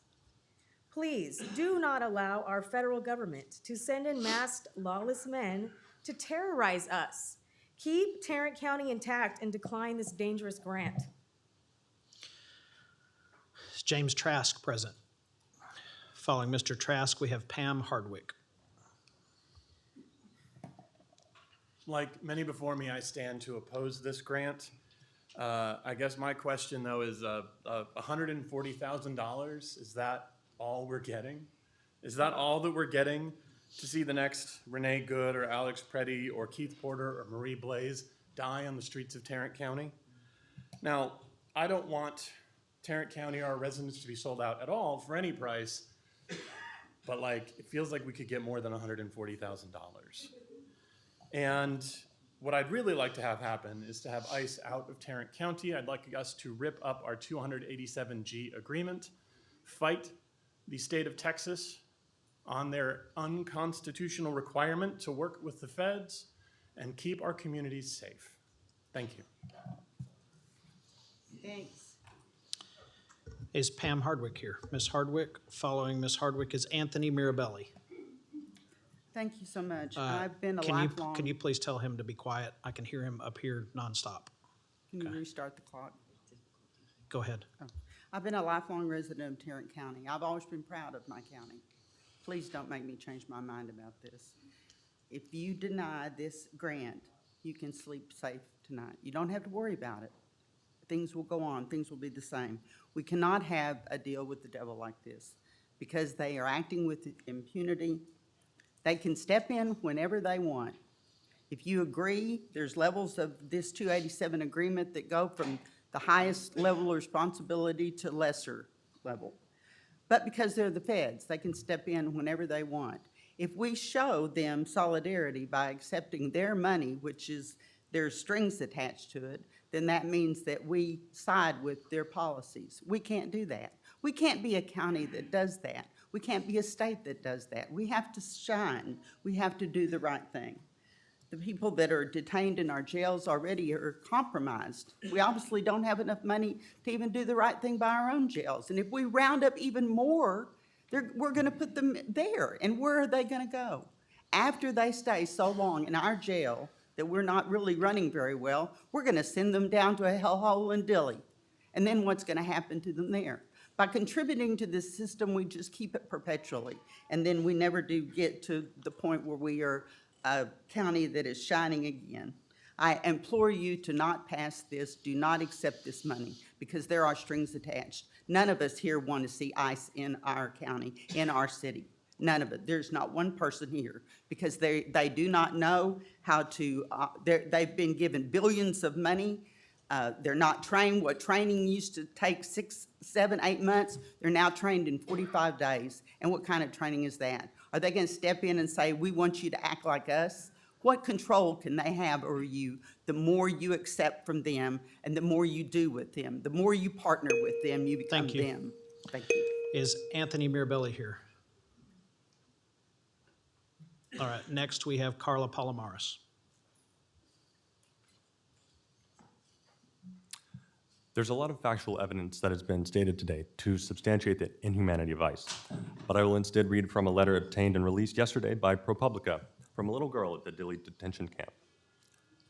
Please do not allow our federal government to send in masked, lawless men to terrorize us. Keep Tarrant County intact and decline this dangerous grant. Is James Trask present? Following Mr. Trask, we have Pam Hardwick. Like many before me, I stand to oppose this grant. I guess my question, though, is $140,000, is that all we're getting? Is that all that we're getting to see the next Renee Good or Alex Preddy or Keith Porter or Marie Blaze die on the streets of Tarrant County? Now, I don't want Tarrant County or our residents to be sold out at all for any price, but like, it feels like we could get more than $140,000. And what I'd really like to have happen is to have ICE out of Tarrant County. I'd like us to rip up our 287G agreement, fight the state of Texas on their unconstitutional requirement to work with the feds, and keep our communities safe. Thank you. Thanks. Is Pam Hardwick here? Ms. Hardwick. Following Ms. Hardwick is Anthony Mirabelli. Thank you so much. I've been a Can lifelong. you please tell him to be quiet? I can hear him up here nonstop. Can you restart the clock? Go ahead. Oh. I've been a lifelong resident of Tarrant County. I've always been proud of my county. Please don't make me change my mind about this. If you deny this grant, you can sleep safe tonight. You don't have to worry about it. Things will go on. Things will be the same. We cannot have a deal with the devil like this because they are acting with impunity. They can step in whenever they want. If you agree, there's levels of this 287 agreement that go from the highest level of responsibility to lesser level. But because they're the feds, they can step in whenever they want. If we show them solidarity by accepting their money, which is there's strings attached to it, then that means that we side with their policies. We can't do that. We can't be a county that does that. We can't be a state that does that. We have to shine. We have to do the right thing. The people that are detained in our jails already are compromised. We obviously don't have enough money to even do the right thing by our own jails. And if we round up even more, we're going to put them there. And where are they going to go? After they stay so long in our jail that we're not really running very well, we're going to send them down to a hellhole in Dilley. And then what's going to happen to them there? By contributing to this system, we just keep it perpetually. And then we never do get to the point where we are a county that is shining again. I implore you to not pass this. Do not accept this money because there are strings attached. None of us here want to see ICE in our county, in our city. None of it. There's not one person here because they do not know how to, they've been given billions of money. They're not trained. What training used to take 6, 7, 8 months, they're now trained in 45 days. And what kind of training is that? Are they going to step in and say, we want you to act like us? What control can they have over you the more you accept from them and the more you do with them? The more you partner with them, you become Thank you. them. Thank you. Is Anthony Mirabelli here? All right, next we have Carla Palomares. There's a lot of factual evidence that has been stated today to substantiate the inhumanity of ICE, but I will instead read from a letter obtained and released yesterday by ProPublica from a little girl at the Dilley detention camp.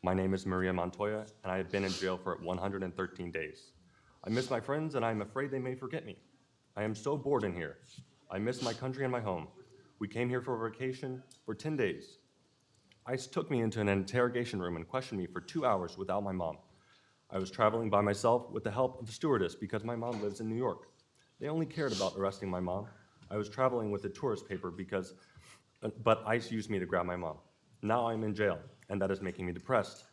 My name is Maria Montoya, and I have been in jail for 113 days. I miss my friends, and I am afraid they may forget me. I am so bored in here. I miss my country and my home. We came here for a vacation for 10 days. ICE took me into an interrogation room and questioned me for 2 hours without my mom. I was traveling by myself with the help of a stewardess because my mom lives in New York. They only cared about arresting my mom. I was traveling with a tourist paper but ICE used me to grab my mom. Now I'm in jail, and that is making me depressed.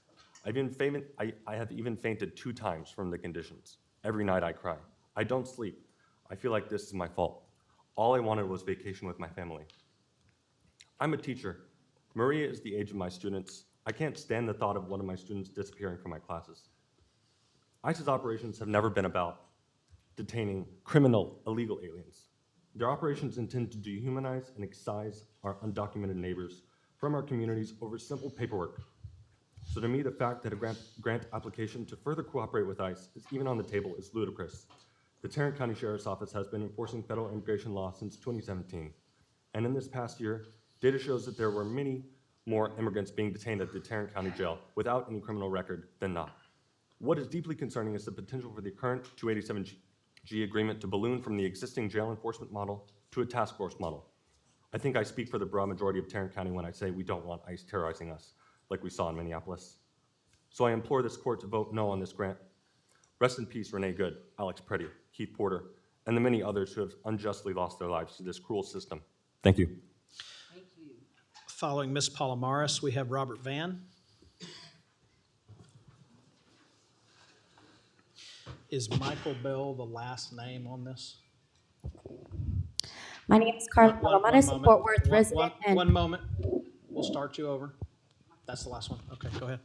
I have even fainted 2 times from the conditions. Every night I cry. I don't sleep. I feel like this is my fault. All I wanted was vacation with my family. I'm a teacher. Maria is the age of my students. I can't stand the thought of one of my students disappearing from my classes. ICE's operations have never been about detaining criminal, illegal aliens. Their operations intend to dehumanize and excise our undocumented neighbors from our communities over simple paperwork. So to me, the fact that a grant application to further cooperate with ICE is even on the table is ludicrous. The Tarrant County Sheriff's Office has been enforcing federal immigration law since 2017. And in this past year, data shows that there were many more immigrants being detained at the Tarrant County Jail without any criminal record than not. What is deeply concerning is the potential for the current 287G agreement to balloon from the existing jail enforcement model to a task force model. I think I speak for the broad majority of Tarrant County when I say we don't want ICE terrorizing us, like we saw in Minneapolis. So I implore this court to vote no on this grant. Rest in peace, Renee Good, Alex Preddy, Keith Porter, and the many others who have unjustly lost their lives to this cruel system. Thank you. Following Ms. Palomares, we have Robert Van. Is Michael Bell the last name on this? My name is Carla Palomares, a Fort Worth resident. One moment. We'll start you over. That's the last one. Okay, go ahead.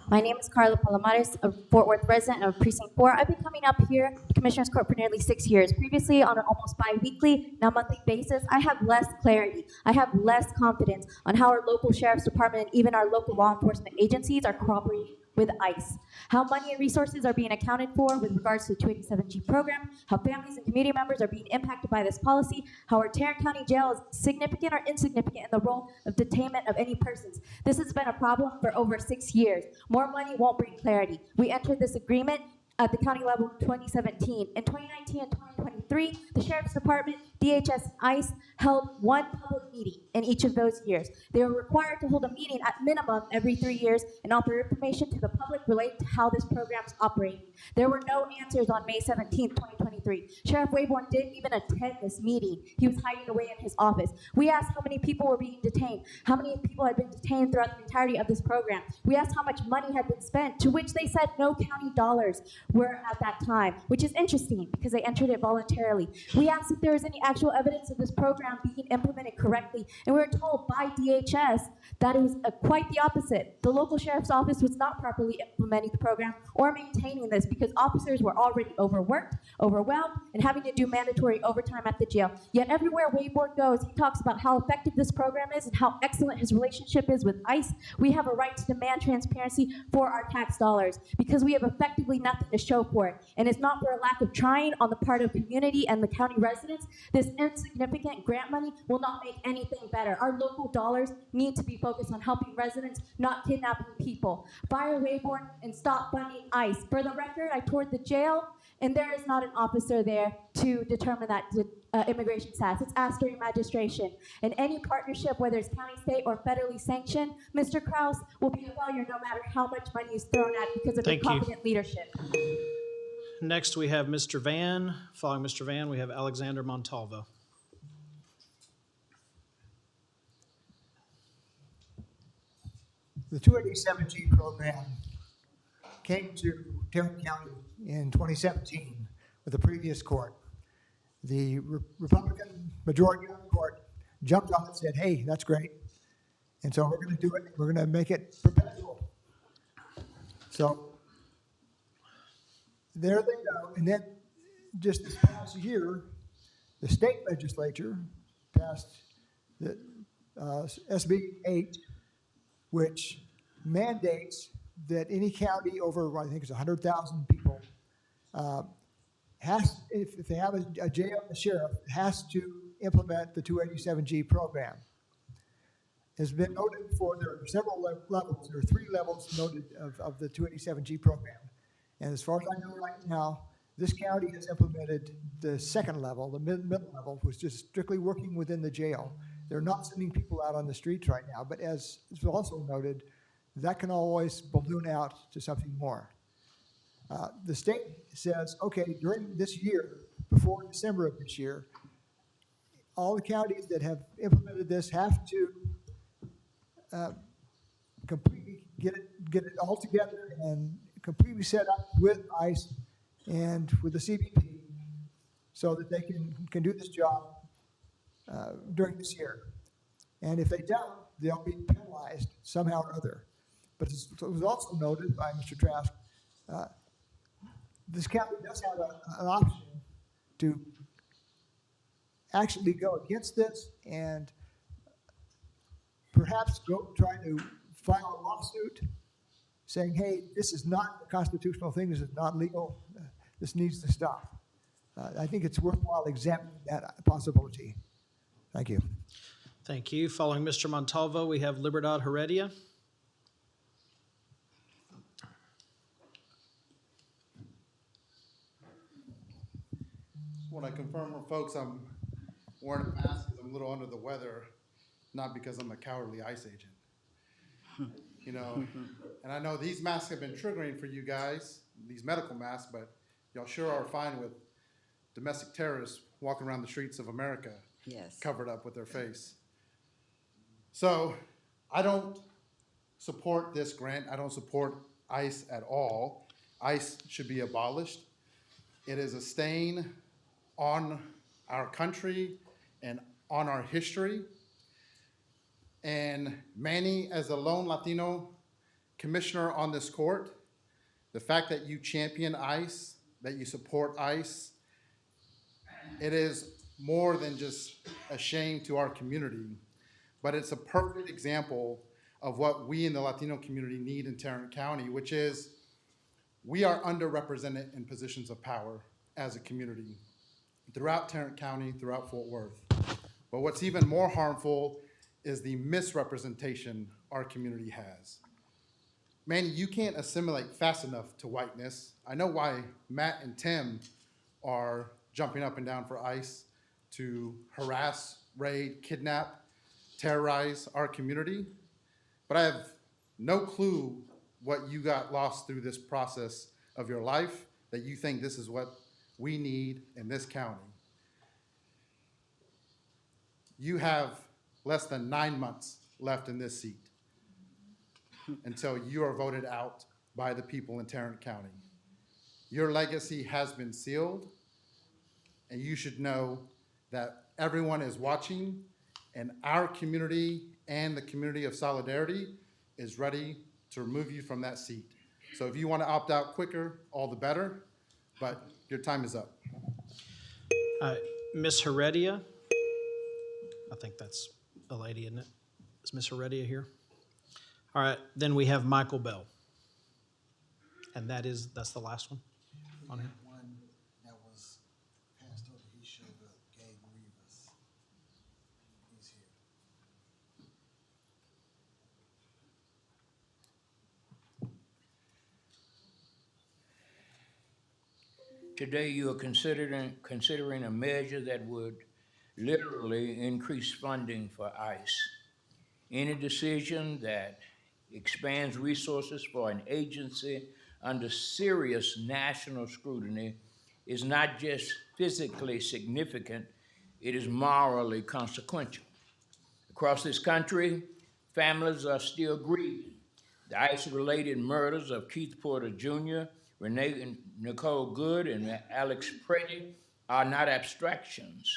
My name is Carla Palomares, a Fort Worth resident of Precinct 4. I've been coming up here to Commissioners Court for nearly 6 years. Previously, on an almost bi-weekly, now monthly basis, I have less clarity. I have less confidence on how our local sheriff's department and even our local law enforcement agencies are cooperating with ICE, how money and resources are being accounted for with regards to the 287G program, how families and community members are being impacted by this policy, how our Tarrant County Jail is significant or insignificant in the role of detainment of any persons. This has been a problem for over 6 years. More money won't bring clarity. We entered this agreement at the county level in 2017. In 2019 and 2023, the Sheriff's Department, DHS, ICE held one public meeting in each of those years. They were required to hold a meeting at minimum every 3 years and offer information to the public related to how this program is operating. There were no answers on May 17, 2023. Sheriff Wayborn didn't even attend this meeting. He was hiding away in his office. We asked how many people were being detained, how many people had been detained throughout the entirety of this program. We asked how much money had been spent, to which they said no county dollars were at that time, which is interesting because they entered it voluntarily. We asked if there was any actual evidence of this program being implemented correctly, and we were told by DHS that it was quite the opposite. The local sheriff's office was not properly implementing the program or maintaining this because officers were already overworked, overwhelmed, and having to do mandatory overtime at the jail. Yet everywhere Wayborn goes, he talks about how effective this program is and how excellent his relationship is with ICE. We have a right to demand transparency for our tax dollars because we have effectively nothing to show for it. And it's not for a lack of trying on the part of community and the county residents. This insignificant grant money will not make anything better. Our local dollars need to be focused on helping residents, not kidnapping people. Fire Wayborn and stop funding ICE. For the record, I toured the jail, and there is not an officer there to determine that immigration status. It's asked during magistration. And any partnership, whether it's county, state, or federally sanctioned, Mr. Krause, will be a failure no matter how much money is thrown at because of incompetent leadership. Next, we have Mr. Van. Following Mr. Van, we have Alexander Montalvo. The 287G program came to Tarrant County in 2017 with the previous court. The Republican majority on the court jumped on it and said, hey, that's great. And so we're going to do it. We're going to make it perpetual. So there they go. And then just this past year, the state legislature passed the SB 8, which mandates that any county over, I think it's 100,000 people, if they have a jail, the sheriff has to implement the 287G program. It's been noted before, there are several levels, there are 3 levels noted of the 287G program. And as far as I know right now, this county has implemented the second level, the middle level, which is just strictly working within the jail. They're not sending people out on the streets right now, but as is also noted, that can always balloon out to something more. The state says, okay, during this year, before December of this year, all the counties that have implemented this have to completely get it all together and completely set up with ICE and with the CBP so that they can do this job during this year. And if they don't, they'll be penalized somehow or other. But it was also noted by Mr. Trask, this county does have an option to actually go against this and perhaps go try to file a lawsuit saying, hey, this is not a constitutional thing, this is not legal, this needs to stop. I think it's worthwhile examining that possibility. Thank you. Thank you. Following Mr. Montalvo, we have Libertad Heredia. Want to confirm with folks, I'm wearing a mask because I'm a little under the weather, not because I'm a cowardly ICE agent. You know, and I know these masks have been triggering for you guys, these medical masks, but y'all sure are fine with domestic terrorists walking around the streets of America, Yes. covered up with their face. So I don't support this grant. I don't support ICE at all. ICE should be abolished. It is a stain on our country and on our history. And Manny, as a lone Latino commissioner on this court, the fact that you champion ICE, that you support ICE, it is more than just a shame to our community, but it's a perfect example of what we in the Latino community need in Tarrant County, which is we are underrepresented in positions of power as a community throughout Tarrant County, throughout Fort Worth. But what's even more harmful is the misrepresentation our community has. Manny, you can't assimilate fast enough to whiteness. I know why Matt and Tim are jumping up and down for ICE to harass, raid, kidnap, terrorize our community. But I have no clue what you got lost through this process of your life, that you think this is what we need in this county. You have less than 9 months left in this seat until you are voted out by the people in Tarrant County. Your legacy has been sealed, and you should know that everyone is watching, and our community and the community of Solidarity is ready to remove you from that seat. So if you want to opt out quicker, all the better, but your time is up. Ms. Heredia, I think that's a lady, isn't it? Is Ms. Heredia here? All right, then we have Michael Bell. And that's the last one on here? One that was passed over, he showed up, Gabe Rivas. He's here. Today you are considering a measure that would literally increase funding for ICE. Any decision that expands resources for an agency under serious national scrutiny is not just physically significant, it is morally consequential. Across this country, families are still grieving. The ICE-related murders of Keith Porter Jr., Renee and Nicole Good, and Alex Pretty are not abstractions.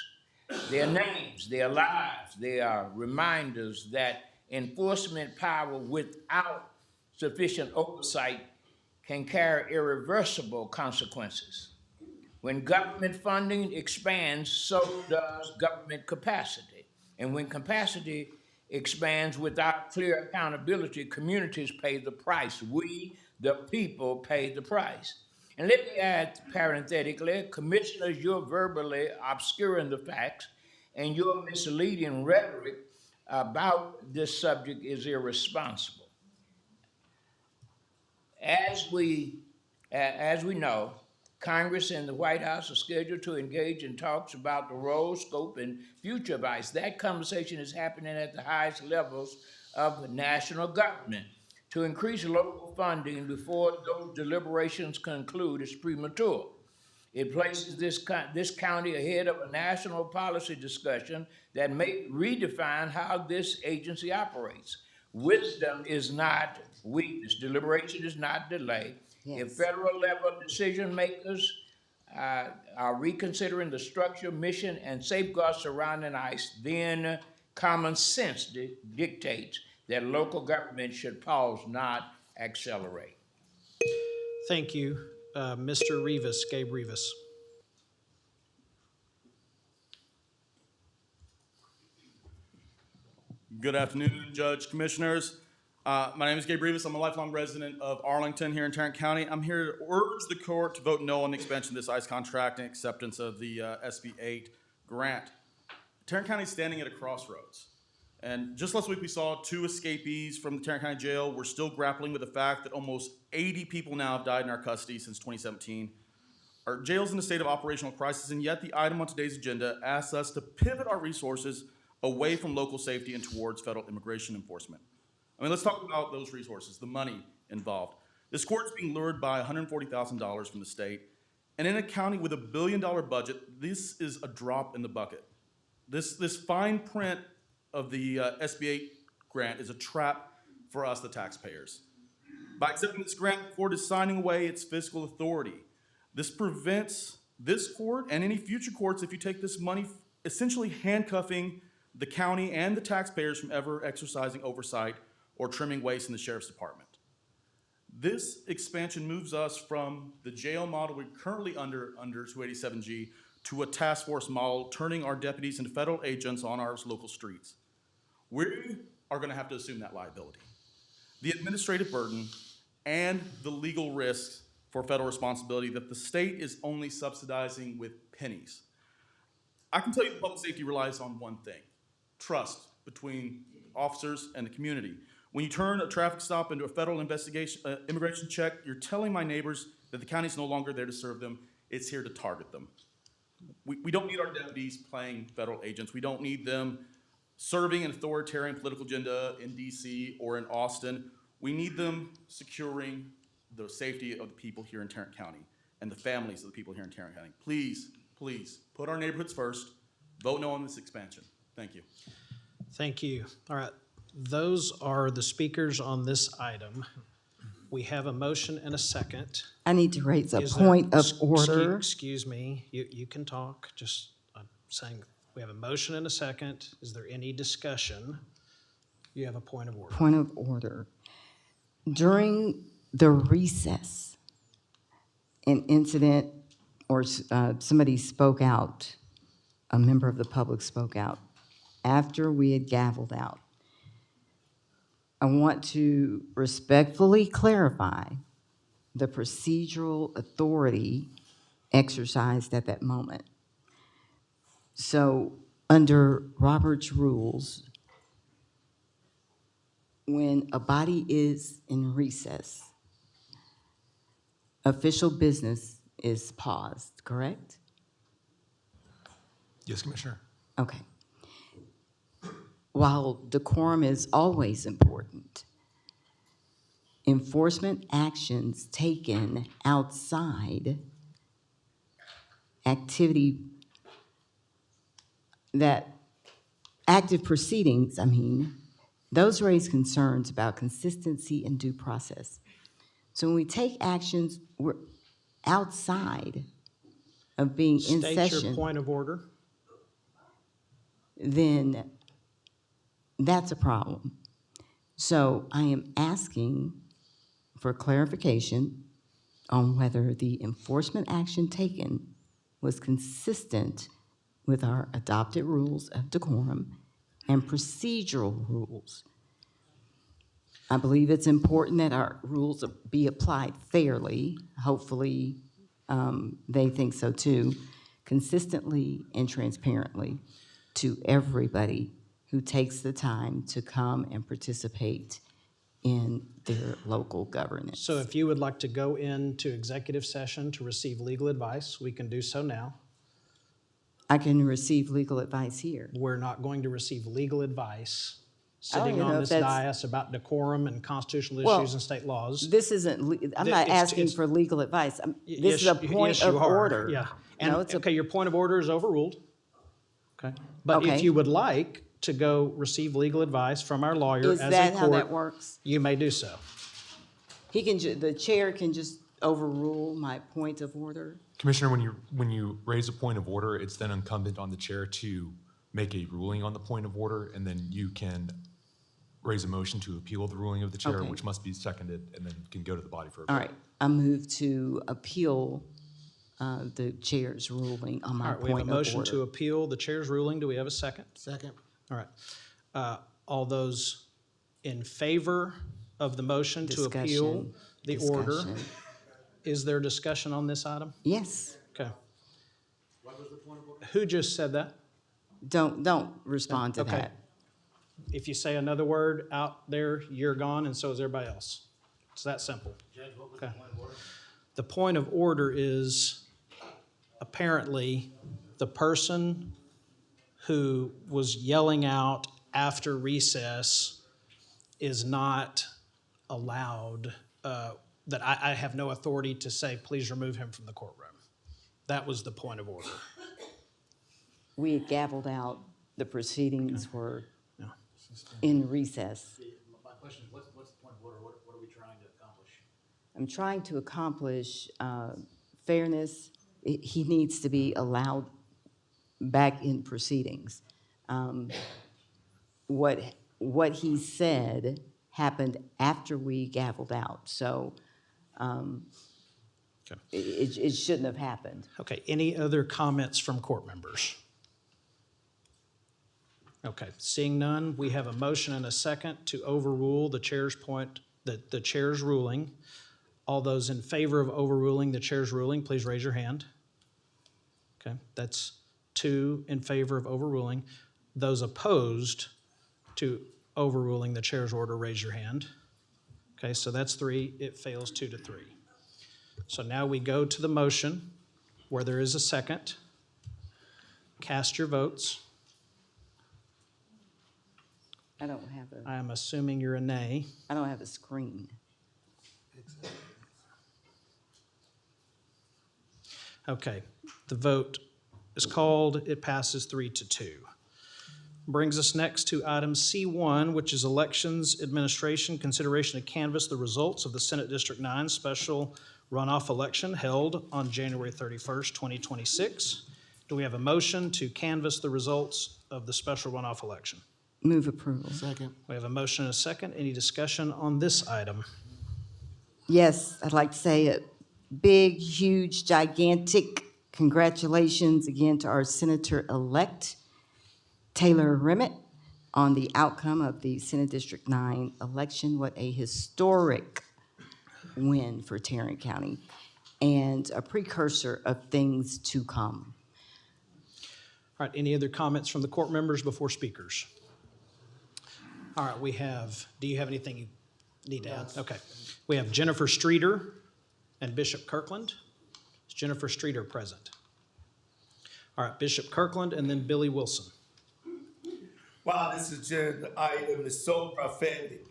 They are names, they are lives, they are reminders that enforcement power without sufficient oversight can carry irreversible consequences. When government funding expands, so does government capacity. And when capacity expands without clear accountability, communities pay the price. We, the people, pay the price. And let me add parenthetically, commissioners, you're verbally obscuring the facts, and your misleading rhetoric about this subject is irresponsible. As we know, Congress and the White House are scheduled to engage in talks about the role, scope, and future of ICE. That conversation is happening at the highest levels of national government. To increase local funding before those deliberations conclude is premature. It places this county ahead of a national policy discussion that may redefine how this agency operates. wisdom is not weakness, deliberation is not delay. If federal level decision makers are reconsidering the structure, mission, and safeguards surrounding ICE, then common sense dictates that local government should pause, not accelerate. Thank you. Mr. Rivas, Gabe Rivas. Good afternoon, Judge, Commissioners. My name is Gabe Rivas. I'm a lifelong resident of Arlington here in Tarrant County. I'm here to urge the court to vote no on the expansion of this ICE contract and acceptance of the SB 8 grant. Tarrant County is standing at a crossroads. And just last week we saw 2 escapees from the Tarrant County Jail. We're still grappling with the fact that almost 80 people now have died in our custody since 2017. Our jail's in a state of operational crisis, and yet the item on today's agenda asks us to pivot our resources away from local safety and towards federal immigration enforcement. I mean, let's talk about those resources, the money involved. This court's being lured by $140,000 from the state, and in a county with $1 billion budget, this is a drop in the bucket. This fine print of the SB 8 grant is a trap for us, the taxpayers. By accepting this grant, the court is signing away its fiscal authority. This prevents this court and any future courts, if you take this money, essentially handcuffing the county and the taxpayers from ever exercising oversight or trimming waste in the sheriff's department. This expansion moves us from the jail model we're currently under 287G to a task force model, turning our deputies into federal agents on our local streets. We are going to have to assume that liability. The administrative burden and the legal risks for federal responsibility that the state is only subsidizing with pennies. I can tell you that public safety relies on one thing: trust between officers and the community. When you turn a traffic stop into a federal immigration check, you're telling my neighbors that the county is no longer there to serve them, it's here to target them. We don't need our deputies playing federal agents. We don't need them serving an authoritarian political agenda in DC or in Austin. We need them securing the safety of the people here in Tarrant County and the families of the people here in Tarrant County. Please, please, put our neighborhoods first. Vote no on this expansion. Thank you. Thank you. All right. Those are the speakers on this item. We have a motion and a second. I need to raise a Is there- point of order. Excuse me, you can talk, just, I'm saying, we have a motion and a second. Is there any discussion? You have a point of order. Point of order. During the recess, an incident or somebody spoke out, a member of the public spoke out, after we had gavelled out. I want to respectfully clarify the procedural authority exercised at that moment. So under Robert's rules, when a body is in recess, official business is paused, correct? Yes, Commissioner. Okay. While decorum is always important, enforcement actions taken outside activity, that active proceedings, those raise concerns about consistency and due process. So when we take actions, we're outside of being in session. State your point of order. Then that's a problem. So I am asking for clarification on whether the enforcement action taken was consistent with our adopted rules of decorum and procedural rules. I believe it's important that our rules be applied fairly. Hopefully, they think so too, consistently and transparently to everybody who takes the time to come and participate in their local governance. So if you would like to go into executive session to receive legal advice, we can do so now. I can receive legal advice here. We're not going to receive legal advice I don't sitting even know on if this that's- dais about decorum and constitutional Well, issues and state laws. This isn't, I'm not asking for legal advice. This is a point of order. Yeah. And, No, it's a- okay, your point of order is overruled. Okay. But if Okay. you would like to go receive legal advice from our lawyer Is as a that how that court, works? you may do so. He can, the chair can just overrule my point of order? Commissioner, when you raise a point of order, it's then incumbent on the chair to make a ruling on the point of order, and then you can raise a motion to appeal the ruling of the chair, Okay. which must be seconded, and then can go to the body for a vote. All right, I move to appeal the chair's ruling on All my right, we have a point of motion to order. appeal the chair's ruling. Do we have a second? Second. All right. All those in favor of the motion to appeal Discussion. the order? Discussion. Is there discussion on this item? Yes, Okay. Who just said that? don't respond to Okay. that. If you say another word out there, you're gone, and so is everybody else. It's that simple. Okay. The point of order is apparently the person who was yelling out after recess is not allowed, that I have no authority to say, please remove him from the courtroom. That was the point of order. We had gavelled out, the proceedings were Yeah. in recess. My question is, what's the point of order? What are we trying to accomplish? I'm trying to accomplish fairness. He needs to be allowed back in proceedings. What he said happened after we gavelled out, so it shouldn't have happened. Okay, any other comments from court members? Okay, seeing none, we have a motion and a second to overrule the chair's point, the chair's ruling. All those in favor of overruling the chair's ruling, please raise your hand. Okay, that's 2 in favor of overruling. Those opposed to overruling the chair's order, raise your hand. Okay, so that's 3, it fails 2-3. So now we go to the motion where there is a second. Cast your votes. I don't have a, I am assuming you're a nay. I don't have a screen. Okay, the vote is called. It passes 3-2. Brings us next to item C1, which is Elections Administration, consideration to canvass the results of the Senate District 9 special runoff election held on January 31st, 2026. Do we have a motion to canvass the results of the special runoff election? Move approval. Second. We have a motion and a second. Any discussion on this item? Yes, I'd like to say a big, huge, gigantic congratulations again to our Senator-elect, Taylor Remitt, on the outcome of the Senate District 9 election. What a historic win for Tarrant County and a precursor of things to come. All right, any other comments from the court members before speakers? All right, we have, do you have anything you need to add? Okay. We have Jennifer Streeter and Bishop Kirkland. Is Jennifer Streeter present? All right, Bishop Kirkland and then Billy Wilson. Wow, this agenda item is so prophetic.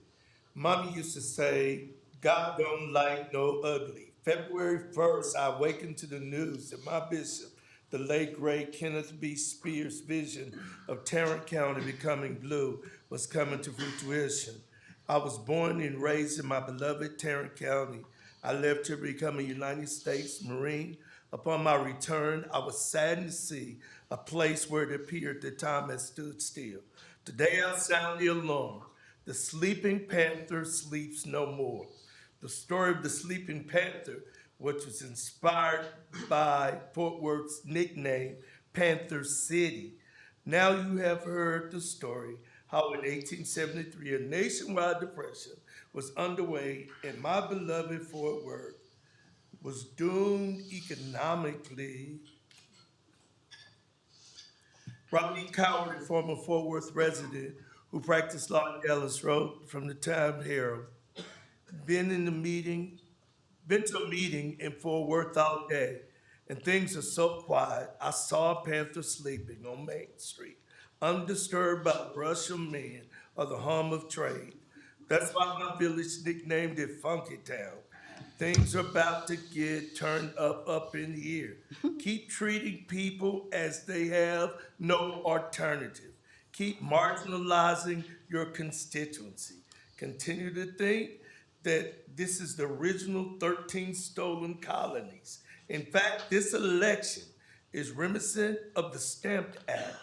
Mommy used to say, God don't like no ugly. February 1st, I awakened to the news that my bishop, the late great Kenneth B. Spears' vision of Tarrant County becoming blue was coming to fruition. I was born and raised in my beloved Tarrant County. I left to become a United States Marine. Upon my return, I was saddened to see a place where it appeared that time had stood still. Today I sound the alarm. The sleeping panther sleeps no more. The story of the sleeping panther, which was inspired by Fort Worth's nickname, Panther City. Now you have heard the story, how in 1873 a nationwide depression was underway and my beloved Fort Worth was doomed economically. Rodney Coward, a former Fort Worth resident who practiced law in Dallas, wrote from the Times-Herald, been to a meeting in Fort Worth all day, and things are so quiet. I saw a panther sleeping on Main Street, undisturbed by the rush of men or the hum of trade. That's why my village nicknamed it Funky Town. Things are about to get turned up in here. Keep treating people as they have no alternative. keep marginalizing your constituency. Continue to think that this is the original 13 stolen colonies. In fact, this election is reminiscent of the Stamp Act.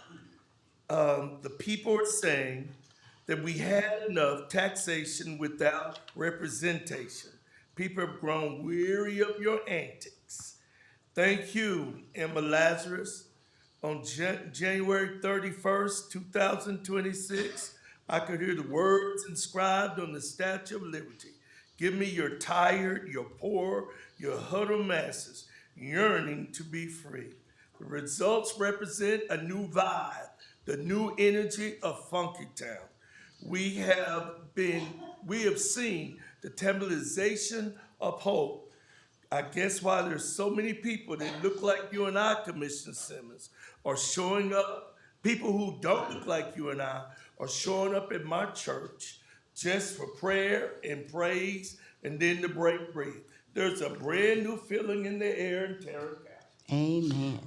The people are saying that we had enough taxation without representation. People have grown weary of your antics. Thank you, Emma Lazarus. On January 31st, 2026, I could hear the words inscribed on the Statue of Liberty. Give me your tired, your poor, your huddled masses yearning to be free. The results represent a new vibe, the new energy of Funky Town. We have seen the templatization of hope. I guess why there's so many people that look like you and I, Commissioner Simmons, are showing up. People who don't look like you and I are showing up at my church just for prayer and praise and then to break bread. There's a brand new feeling in the air in Tarrant County. Amen.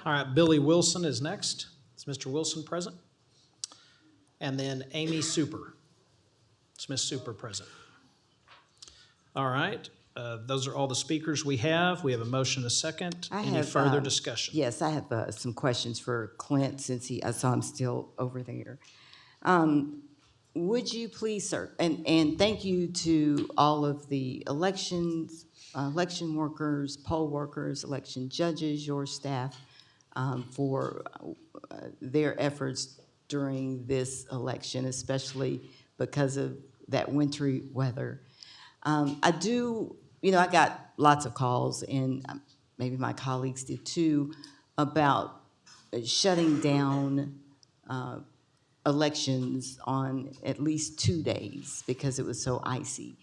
All right, Billy Wilson is next. Is Mr. Wilson present? And then Amy Super. Is Ms. Super present? All right, those are all the speakers we have. We have a motion, a second. Any further discussion? Yes, I have some questions for Clint since I saw him still over there. Would you please, sir, and thank you to all of the election workers, poll workers, election judges, your staff, for their efforts during this election, especially because of that wintry weather. I got lots of calls, and maybe my colleagues did too, about shutting down elections on at least 2 days because it was so icy.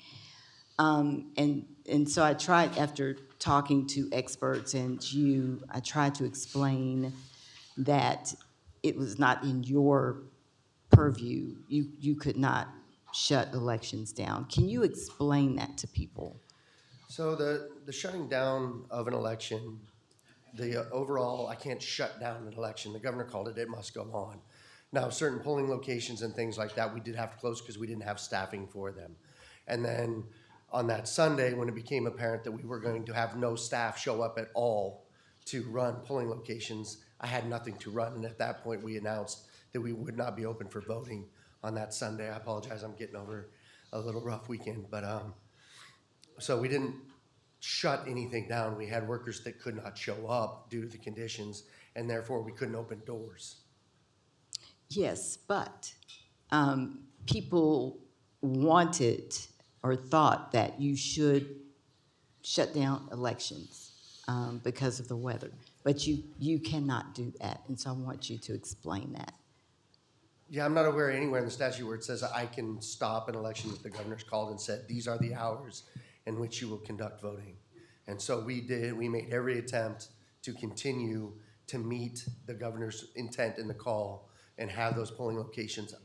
And so I tried, after talking to experts and you, I tried to explain that it was not in your purview. You could not shut elections down. Can you explain that to people? So the shutting down of an election, the overall, I can't shut down an election. The governor called it, it must go on. Now, certain polling locations and things like that, we did have to close because we didn't have staffing for them. And then on that Sunday, when it became apparent that we were going to have no staff show up at all to run polling locations, I had nothing to run. And at that point, we announced that we would not be open for voting on that Sunday. I apologize, I'm getting over a little rough weekend. But so we didn't shut anything down. We had workers that could not show up due to the conditions, and therefore we couldn't open doors. Yes, but people wanted or thought that you should shut down elections because of the weather. But you cannot do that, and so I want you to explain that. Yeah, I'm not aware anywhere in the statute where it says I can stop an election that the governor's called and said, these are the hours in which you will conduct voting. And so we made every attempt to continue to meet the governor's intent in the call and have those polling locations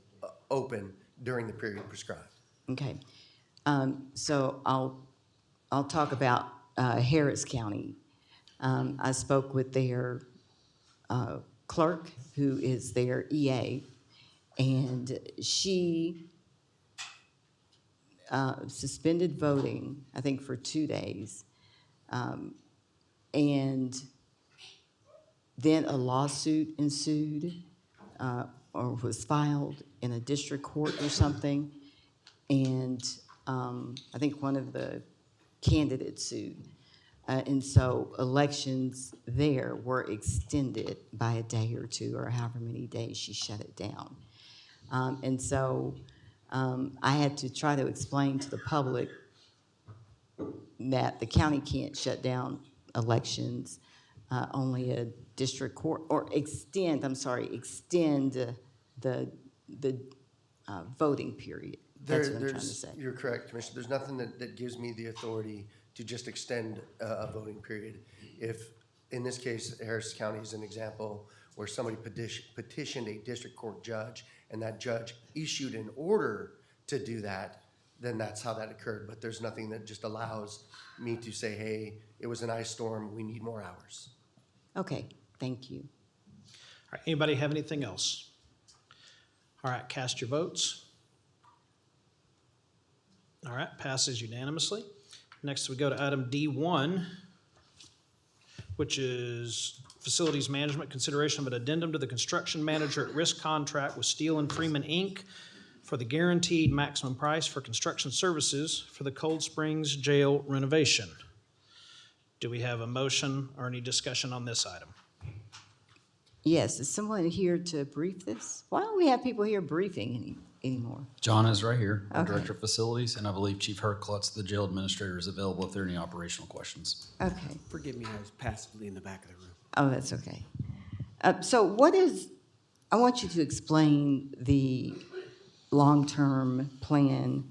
open during the period prescribed. Okay, so I'll talk about Harris County. I spoke with their clerk, who is their EA, and she suspended voting, I think, for 2 days. And then a lawsuit ensued or was filed in a district court or something. And I think one of the candidates sued. And so elections there were extended by a day or two, or however many days she shut it down. And so I had to try to explain to the public that the county can't shut down elections, only a district court, or extend the voting period. That's what I'm trying to say. You're correct, Commissioner. There's nothing that gives me the authority to just extend a voting period. If, in this case, Harris County is an example where somebody petitioned a district court judge and that judge issued an order to do that, then that's how that occurred. But there's nothing that just allows me to say, hey, it was an ice storm, we need more hours. Okay, thank you. All right, anybody have anything else? All right, cast your votes. All right, passes unanimously. Next, we go to item D1, which is Facilities Management, consideration of an addendum to the construction manager at risk contract with Steel and Freeman, Inc. for the guaranteed maximum price for construction services for the Cold Springs Jail renovation. Do we have a motion or any discussion on this item? Yes, is someone here to brief this? Why don't we have people here briefing anymore? John is right here, our Okay. Director of Facilities, and I believe Chief Herklutz, the jail administrator, is available if there are any operational questions. Okay. Forgive me, I was passively in the back of the room. Oh, that's okay. So I want you to explain the long-term plan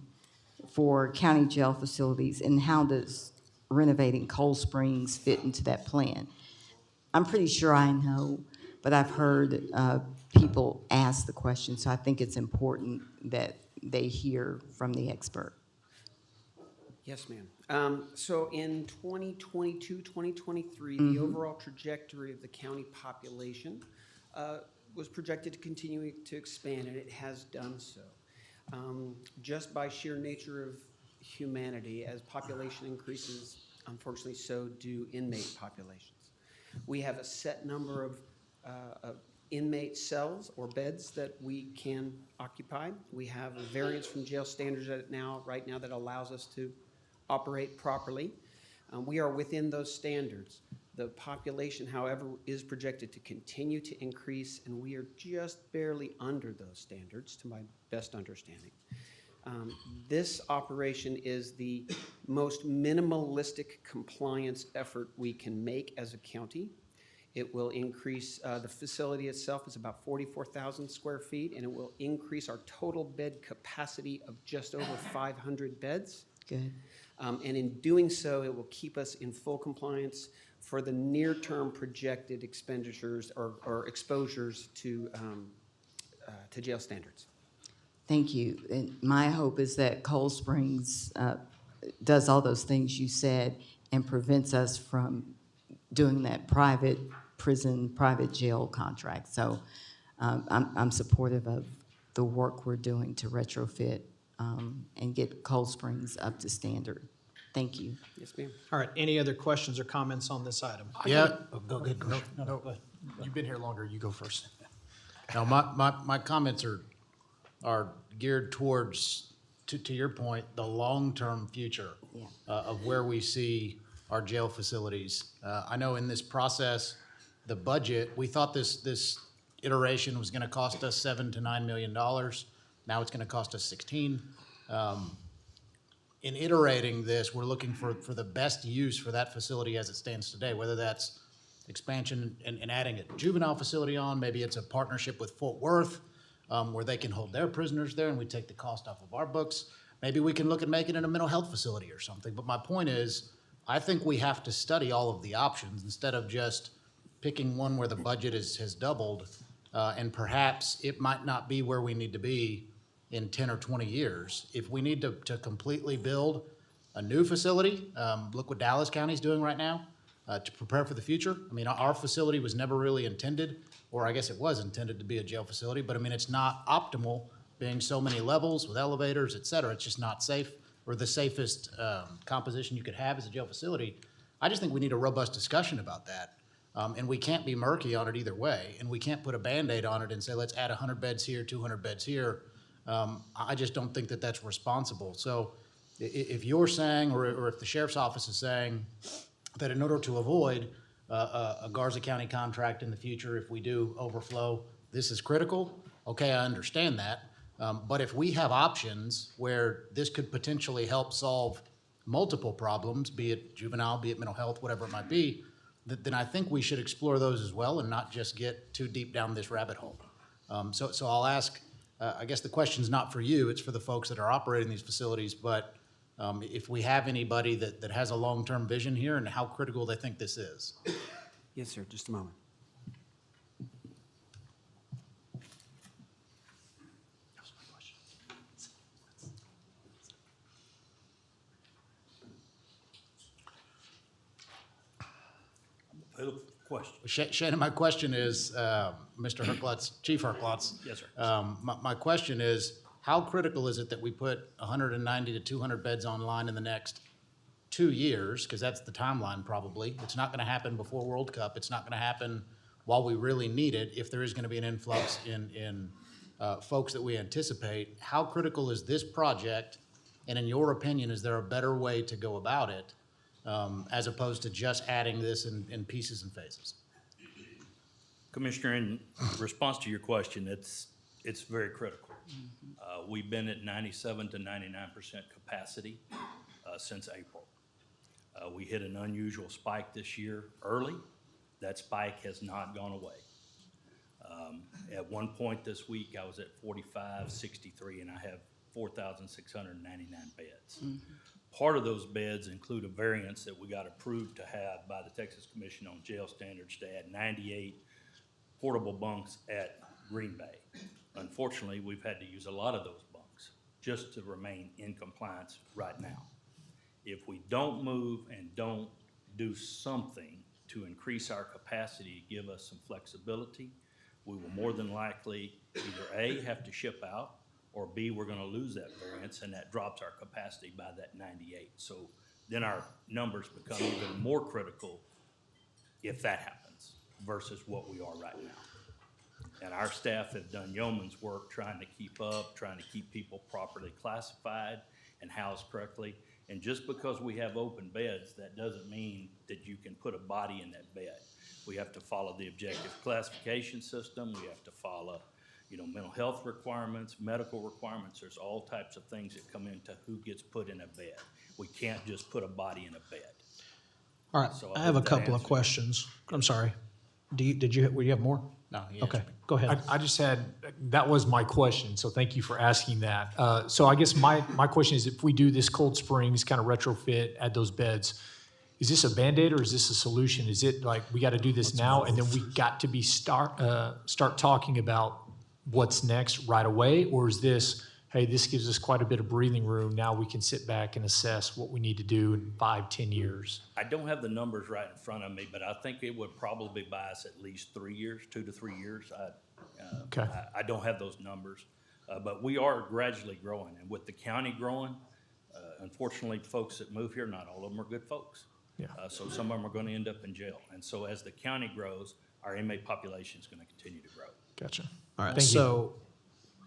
for county jail facilities and how does renovating Cold Springs fit into that plan? I'm pretty sure I know, but I've heard people ask the question, so I think it's important that they hear from the expert. Yes, ma'am. So in 2022, 2023, the overall trajectory of the county population was projected to continue to expand, and it has done so. Just by sheer nature of humanity, as population increases, unfortunately, so do inmate populations. We have a set number of inmate cells or beds that we can occupy. We have a variance from jail standards right now that allows us to operate properly. We are within those standards. The population, however, is projected to continue to increase, and we are just barely under those standards, to my best understanding. This operation is the most minimalistic compliance effort we can make as a county. It will increase, the facility itself is about 44,000 square feet, and it will increase our total bed capacity of just over 500 beds. Good. And in doing so, it will keep us in full compliance for the near-term projected expenditures or exposures to jail standards. Thank you. And my hope is that Cold Springs does all those things you said and prevents us from doing that private prison, private jail contract. So I'm supportive of the work we're doing to retrofit and get Cold Springs up to standard. Thank you. Yes, ma'am. All right, any other questions or comments on this item? Yeah. Go ahead. No, Go ahead. you've been here longer, you go first. Now, my comments are geared towards, to your point, the long-term future of where we see our jail facilities. I know in this process, the budget, we thought this iteration was gonna cost us $7 to $9 million. Now it's gonna cost us 16. In iterating this, we're looking for the best use for that facility as it stands today, whether that's expansion and adding a juvenile facility on, maybe it's a partnership with Fort Worth, where they can hold their prisoners there and we take the cost off of our books. Maybe we can look at making it a mental health facility or something. But my point is, I think we have to study all of the options instead of just picking one where the budget has doubled, and perhaps it might not be where we need to be in 10 or 20 years. If we need to completely build a new facility, look what Dallas County's doing right now to prepare for the future. I mean, our facility was never really intended, or I guess it was intended to be a jail facility, but I mean, it's not optimal being so many levels with elevators, et cetera. It's just not safe or the safest composition you could have as a jail facility. I just think we need a robust discussion about that. And we can't be murky on it either way. And we can't put a Band-Aid on it and say, let's add 100 beds here, 200 beds here. I just don't think that that's responsible. So if you're saying, or if the sheriff's office is saying that in order to avoid a Garza County contract in the future, if we do overflow, this is critical, okay, I understand that. But if we have options where this could potentially help solve multiple problems, be it juvenile, be it mental health, whatever it might be, then I think we should explore those as well and not just get too deep down this rabbit hole. So I'll ask, I guess the question's not for you, it's for the folks that are operating these facilities, but if we have anybody that has a long-term vision here and how critical they think this is. Yes, sir, just a moment. I look question. Shannon, my question is, Mr. Herklotz, Chief Herklotz. Yes, sir. My question is, how critical is it that we put 190 to 200 beds online in the next 2 years? Because that's the timeline probably. It's not going to happen before World Cup. It's not going to happen while we really need it, if there is going to be an influx in folks that we anticipate. How critical is this project? And in your opinion, is there a better way to go about it as opposed to just adding this in pieces and phases? Commissioner, in response to your question, it's very critical. We've been at 97 to 99% capacity since April. We hit an unusual spike this year early. That spike has not gone away. At one point this week, I was at 4563, and I have 4,699 beds. Part of those beds include a variance that we got approved to have by the Texas Commission on Jail Standards to add 98 portable bunks at Green Bay. Unfortunately, we've had to use a lot of those bunks just to remain in compliance right now. If we don't move and don't do something to increase our capacity to give us some flexibility, we will more than likely either A, have to ship out, or B, we're gonna lose that variance, and that drops our capacity by that 98. So then our numbers become even more critical if that happens versus what we are right now. And our staff have done yeoman's work trying to keep up, trying to keep people properly classified and housed correctly. And just because we have open beds, that doesn't mean that you can put a body in that bed. We have to follow the objective classification system. We have to follow, mental health requirements, medical requirements. There's all types of things that come into who gets put in a bed. We can't just put a body in a bed. All right, So I have a hope that couple of answers- questions. I'm sorry. Will you have more? No. Okay, go ahead. I just had, that was my question, so thank you for asking that. So I guess my question is, if we do this Cold Springs kind of retrofit, add those beds, is this a Band-Aid or is this a solution? Is it like, we got to do this now and then we got to start talking about what's next right away? Or is this, hey, this gives us quite a bit of breathing room, now we can sit back and assess what we need to do in 5-10 years? I don't have the numbers right in front of me, but I think it would probably buy us at least 3 years, 2 to 3 years. Okay. I don't have those numbers, but we are gradually growing. And with the county growing, unfortunately, folks that move here, not all of them are good folks. Yeah. So some of them are going to end up in jail. And so as the county grows, our inmate population is going to continue to grow. Gotcha. All right, Thank you. so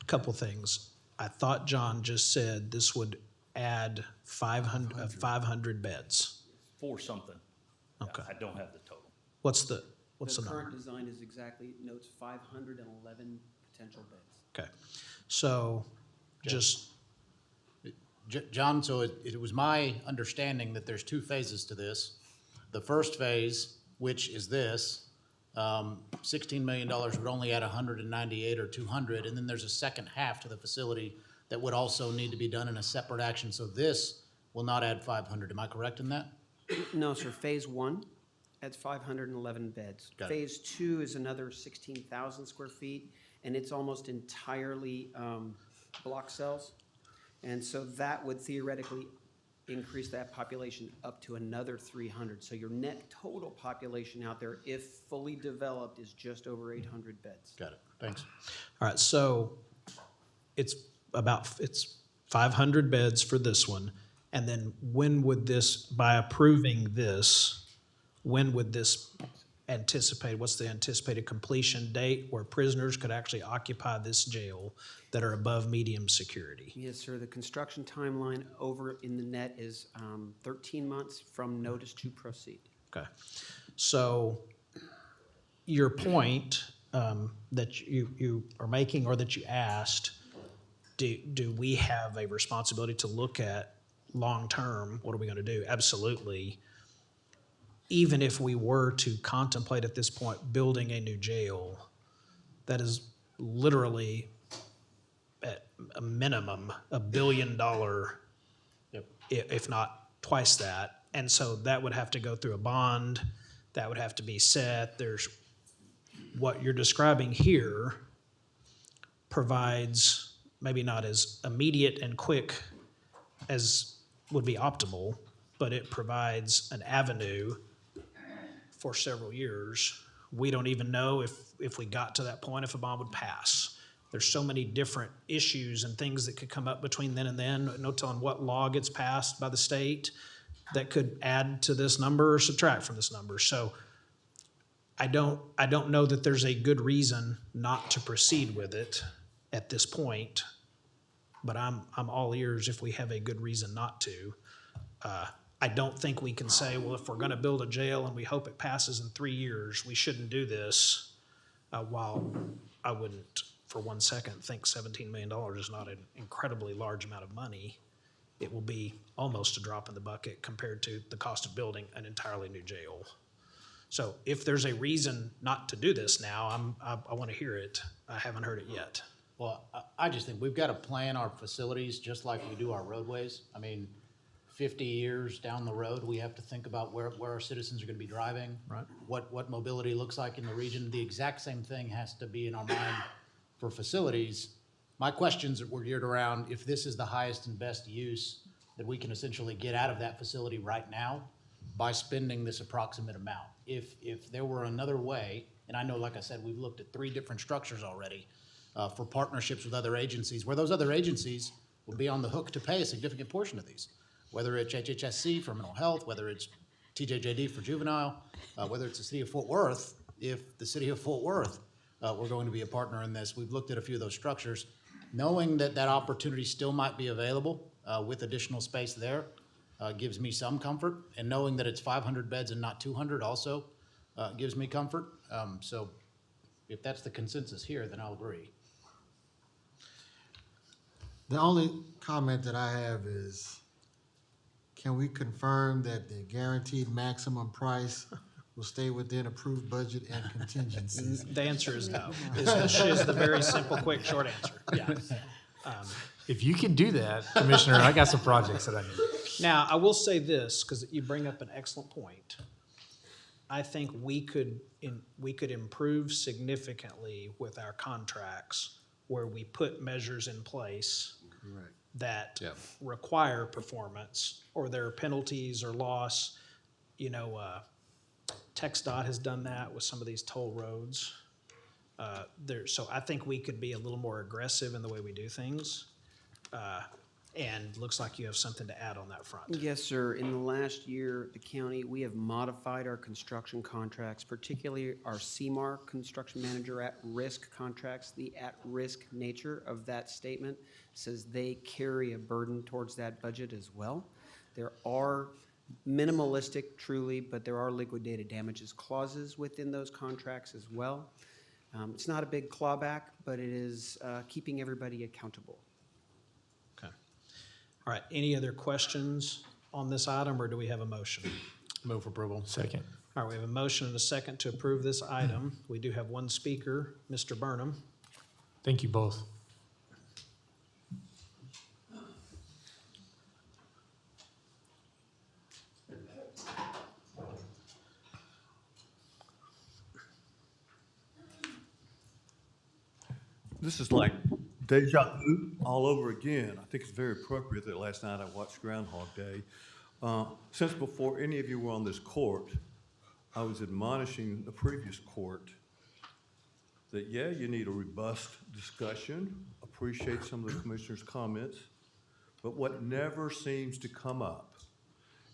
a couple things. I thought John just said this would add 500 beds. For something. Okay. I don't have the total. What's the The number? current design is exactly, notes 511 potential beds. Okay, so just, John, so it was my understanding that there's 2 phases to this. The first phase, which is this, $16 million would only add 198 or 200, and then there's a second half to the facility that would also need to be done in a separate action. So this will not add 500. Am I correct in that? No, sir, phase 1 adds 511 beds. Got it. Phase 2 is another 16,000 square feet, and it's almost entirely block cells. And so that would theoretically increase that population up to another 300. So your net total population out there, if fully developed, is just over 800 beds. Got it. Thanks. all right, so it's 500 beds for this one. And then when would this, by approving this, when would this anticipate, what's the anticipated completion date where prisoners could actually occupy this jail that are above medium security? Yes, sir. The construction timeline over in the net is 13 months from notice to proceed. Okay, so your point that you are making, or that you asked, do we have a responsibility to look at long-term, what are we gonna do? Absolutely. Even if we were to contemplate at this point building a new jail, that is literally at a minimum $1 billion, if not twice that. And so that would have to go through a bond, that would have to be set. There's, what you're describing here provides maybe not as immediate and quick as would be optimal, but it provides an avenue for several years. We don't even know if we got to that point, if a bond would pass. There's so many different issues and things that could come up between then and then. No telling what law gets passed by the state that could add to this number or subtract from this number. So I don't know that there's a good reason not to proceed with it at this point, but I'm all ears if we have a good reason not to. I don't think we can say, well, if we're gonna build a jail and we hope it passes in 3 years, we shouldn't do this. While I wouldn't for 1 second think $17 million is not an incredibly large amount of money, it will be almost a drop in the bucket compared to the cost of building an entirely new jail. So if there's a reason not to do this now, I want to hear it. I haven't heard it yet. Well, I just think we've got to plan our facilities just like we do our roadways. I mean, 50 years down the road, we have to think about where our citizens are going to be driving. Right. What mobility looks like in the region. The exact same thing has to be in our mind for facilities. My questions were geared around if this is the highest and best use that we can essentially get out of that facility right now by spending this approximate amount. If there were another way, and I know, like I said, we've looked at 3 different structures already for partnerships with other agencies, where those other agencies will be on the hook to pay a significant portion of these, whether it's HHSC for mental health, whether it's TJJD for juvenile, whether it's the city of Fort Worth. If the city of Fort Worth we're going to be a partner in this, we've looked at a few of those structures, knowing that that opportunity still might be available with additional space there. Gives me some comfort, and knowing that it's 500 beds and not 200 also gives me comfort. So if that's the consensus here, then I'll agree. The only comment that I have is, can we confirm that the guaranteed maximum price will stay within approved budget and contingencies? The answer is no. Is the very simple, quick, short answer. Yeah. If you can do that, Commissioner, I got some projects that I need. Now, I will say this, because you bring up an excellent point. I think we could improve significantly with our contracts where we put measures in place that require performance, or there are penalties or loss. You know, TxDOT has done that with some of these toll roads. So I think we could be a little more aggressive in the way we do things. And looks like you have something to add on that front. Yes, sir. In the last year, the county, we have modified our construction contracts, particularly our CMAR construction manager at-risk contracts. The at-risk nature of that statement says they carry a burden towards that budget as well. There are minimalistic, truly, but there are liquidated damages clauses within those contracts as well. It's not a big clawback, but it is keeping everybody accountable. All right, any other questions on this item, or do we have a motion? Move for approval. Second. All right, we have a motion and a second to approve this item. We do have one speaker, Mr. Burnham. Thank you both. This is like deja vu all over again. I think it's very appropriate that last night I watched Groundhog Day. Since before any of you were on this court, I was admonishing the previous court that, yeah, you need a robust discussion, appreciate some of the commissioner's comments, but what never seems to come up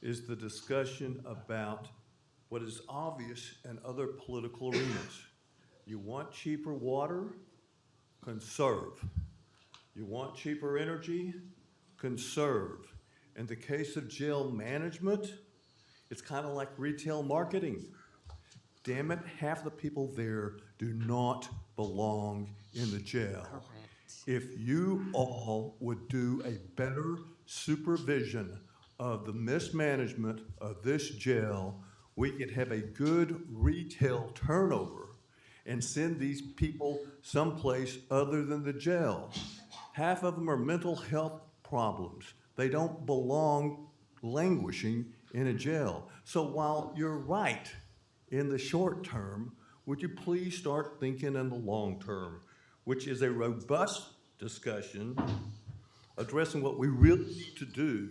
is the discussion about what is obvious in other political arenas. You want cheaper water? Conserve. You want cheaper energy? Conserve. In the case of jail management, it's kind of like retail marketing. Damn it, half the people there do not belong in the jail. Correct. If you all would do a better supervision of the mismanagement of this jail, we could have a good retail turnover and send these people someplace other than the jail. Half of them are mental health problems. They don't belong languishing in a jail. So while you're right in the short term, would you please start thinking in the long term, which is a robust discussion addressing what we really need to do,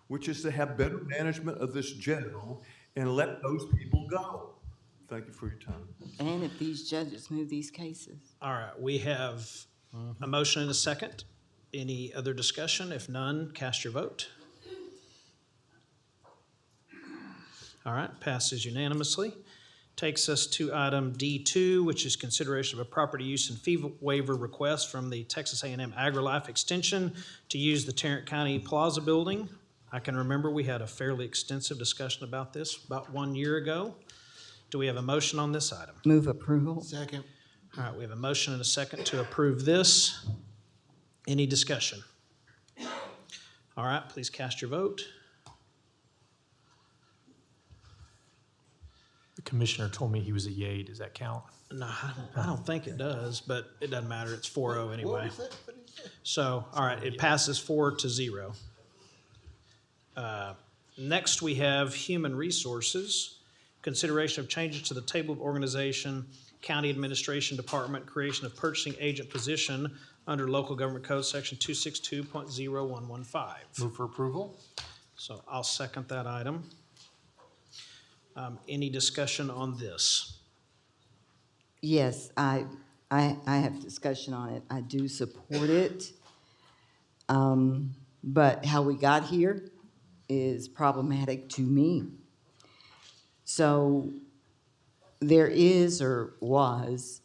which is to have better management of this jail and let those people go. Thank you for your time. And if these judges move these cases. All right, we have a motion and a second. Any other discussion? If none, cast your vote. All right, passes unanimously. Takes us to item D2, which is consideration of a property use and fee waiver request from the Texas A&M AgriLife Extension to use the Tarrant County Plaza building. I can remember we had a fairly extensive discussion about this about 1 year ago. Do we have a motion on this item? Move approval. Second. All right, we have a motion and a second to approve this. Any discussion? All right, please cast your vote. The commissioner told me he was a yay. Does that count? No, I don't think it does, but it doesn't matter. It's 4-0 anyway. So, all right, it passes 4-0. Next, we have Human Resources. Consideration of changes to the table of organization, County Administration Department, creation of purchasing agent position under Local Government Code Section 262.0115. Move for approval? So I'll second that item. Any discussion on this? Yes, I have discussion on it. I do support it. But how we got here is problematic to me. So there is or was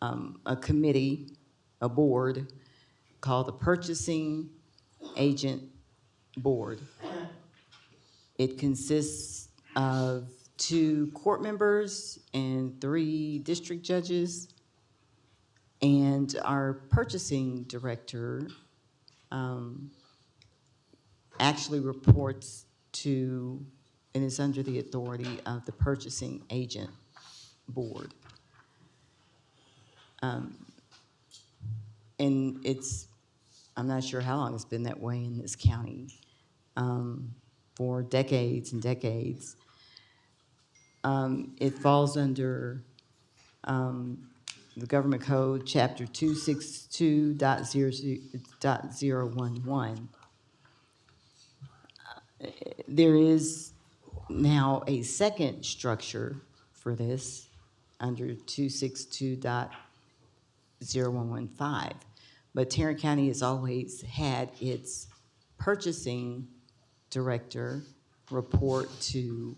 a committee, a board called the Purchasing Agent Board. It consists of 2 court members and 3 district judges. And our purchasing director actually reports to and is under the authority of the Purchasing Agent Board. And I'm not sure how long it's been that way in this county, for decades and decades. It falls under the Government Code, Chapter 262.011. There is now a second structure for this under 262.0115. But Tarrant County has always had its purchasing director report to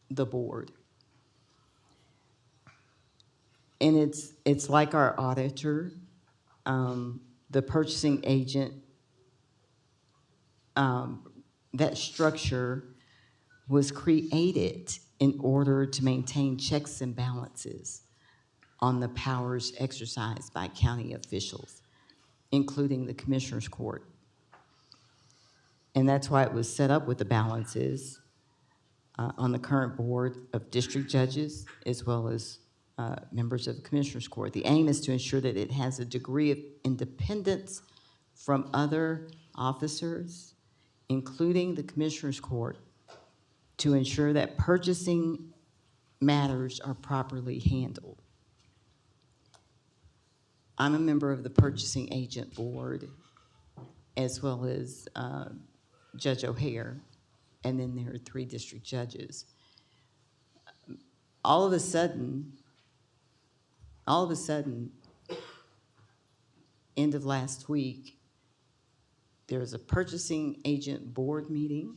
the board. And it's like our auditor, the purchasing agent, that structure was created in order to maintain checks and balances on the powers exercised by county officials, including the Commissioner's Court. And that's why it was set up with the balances on the current board of district judges as well as members of the Commissioner's Court. The aim is to ensure that it has a degree of independence from other officers, including the Commissioner's Court, to ensure that purchasing matters are properly handled. I'm a member of the Purchasing Agent Board as well as Judge O'Hare, and then there are 3 district judges. All of a sudden, end of last week, there was a Purchasing Agent Board meeting.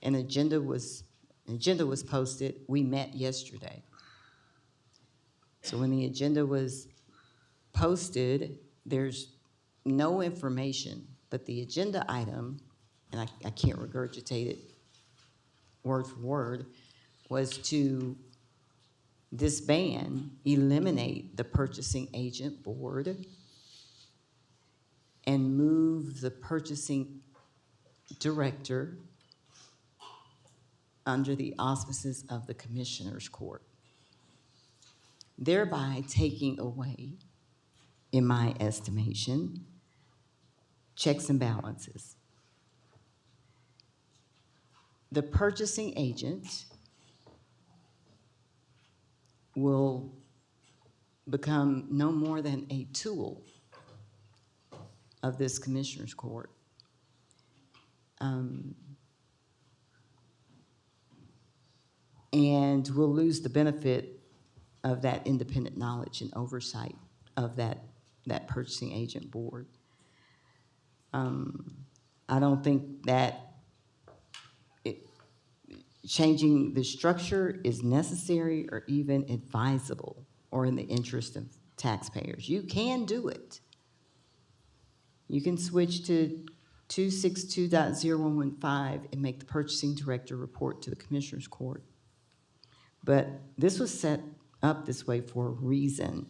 An agenda was posted. We met yesterday. So when the agenda was posted, there's no information, but the agenda item, and I can't regurgitate it word for word, was to disband, eliminate the Purchasing Agent Board and move the purchasing director under the auspices of the Commissioner's Court, thereby taking away, in my estimation, checks and balances. The purchasing agent will become no more than a tool of this Commissioner's Court. And we'll lose the benefit of that independent knowledge and oversight of that purchasing agent board. I don't think that changing the structure is necessary or even advisable or in the interest of taxpayers. You can do it. You can switch to 262.0115 and make the purchasing director report to the Commissioners Court. But this was set up this way for a reason.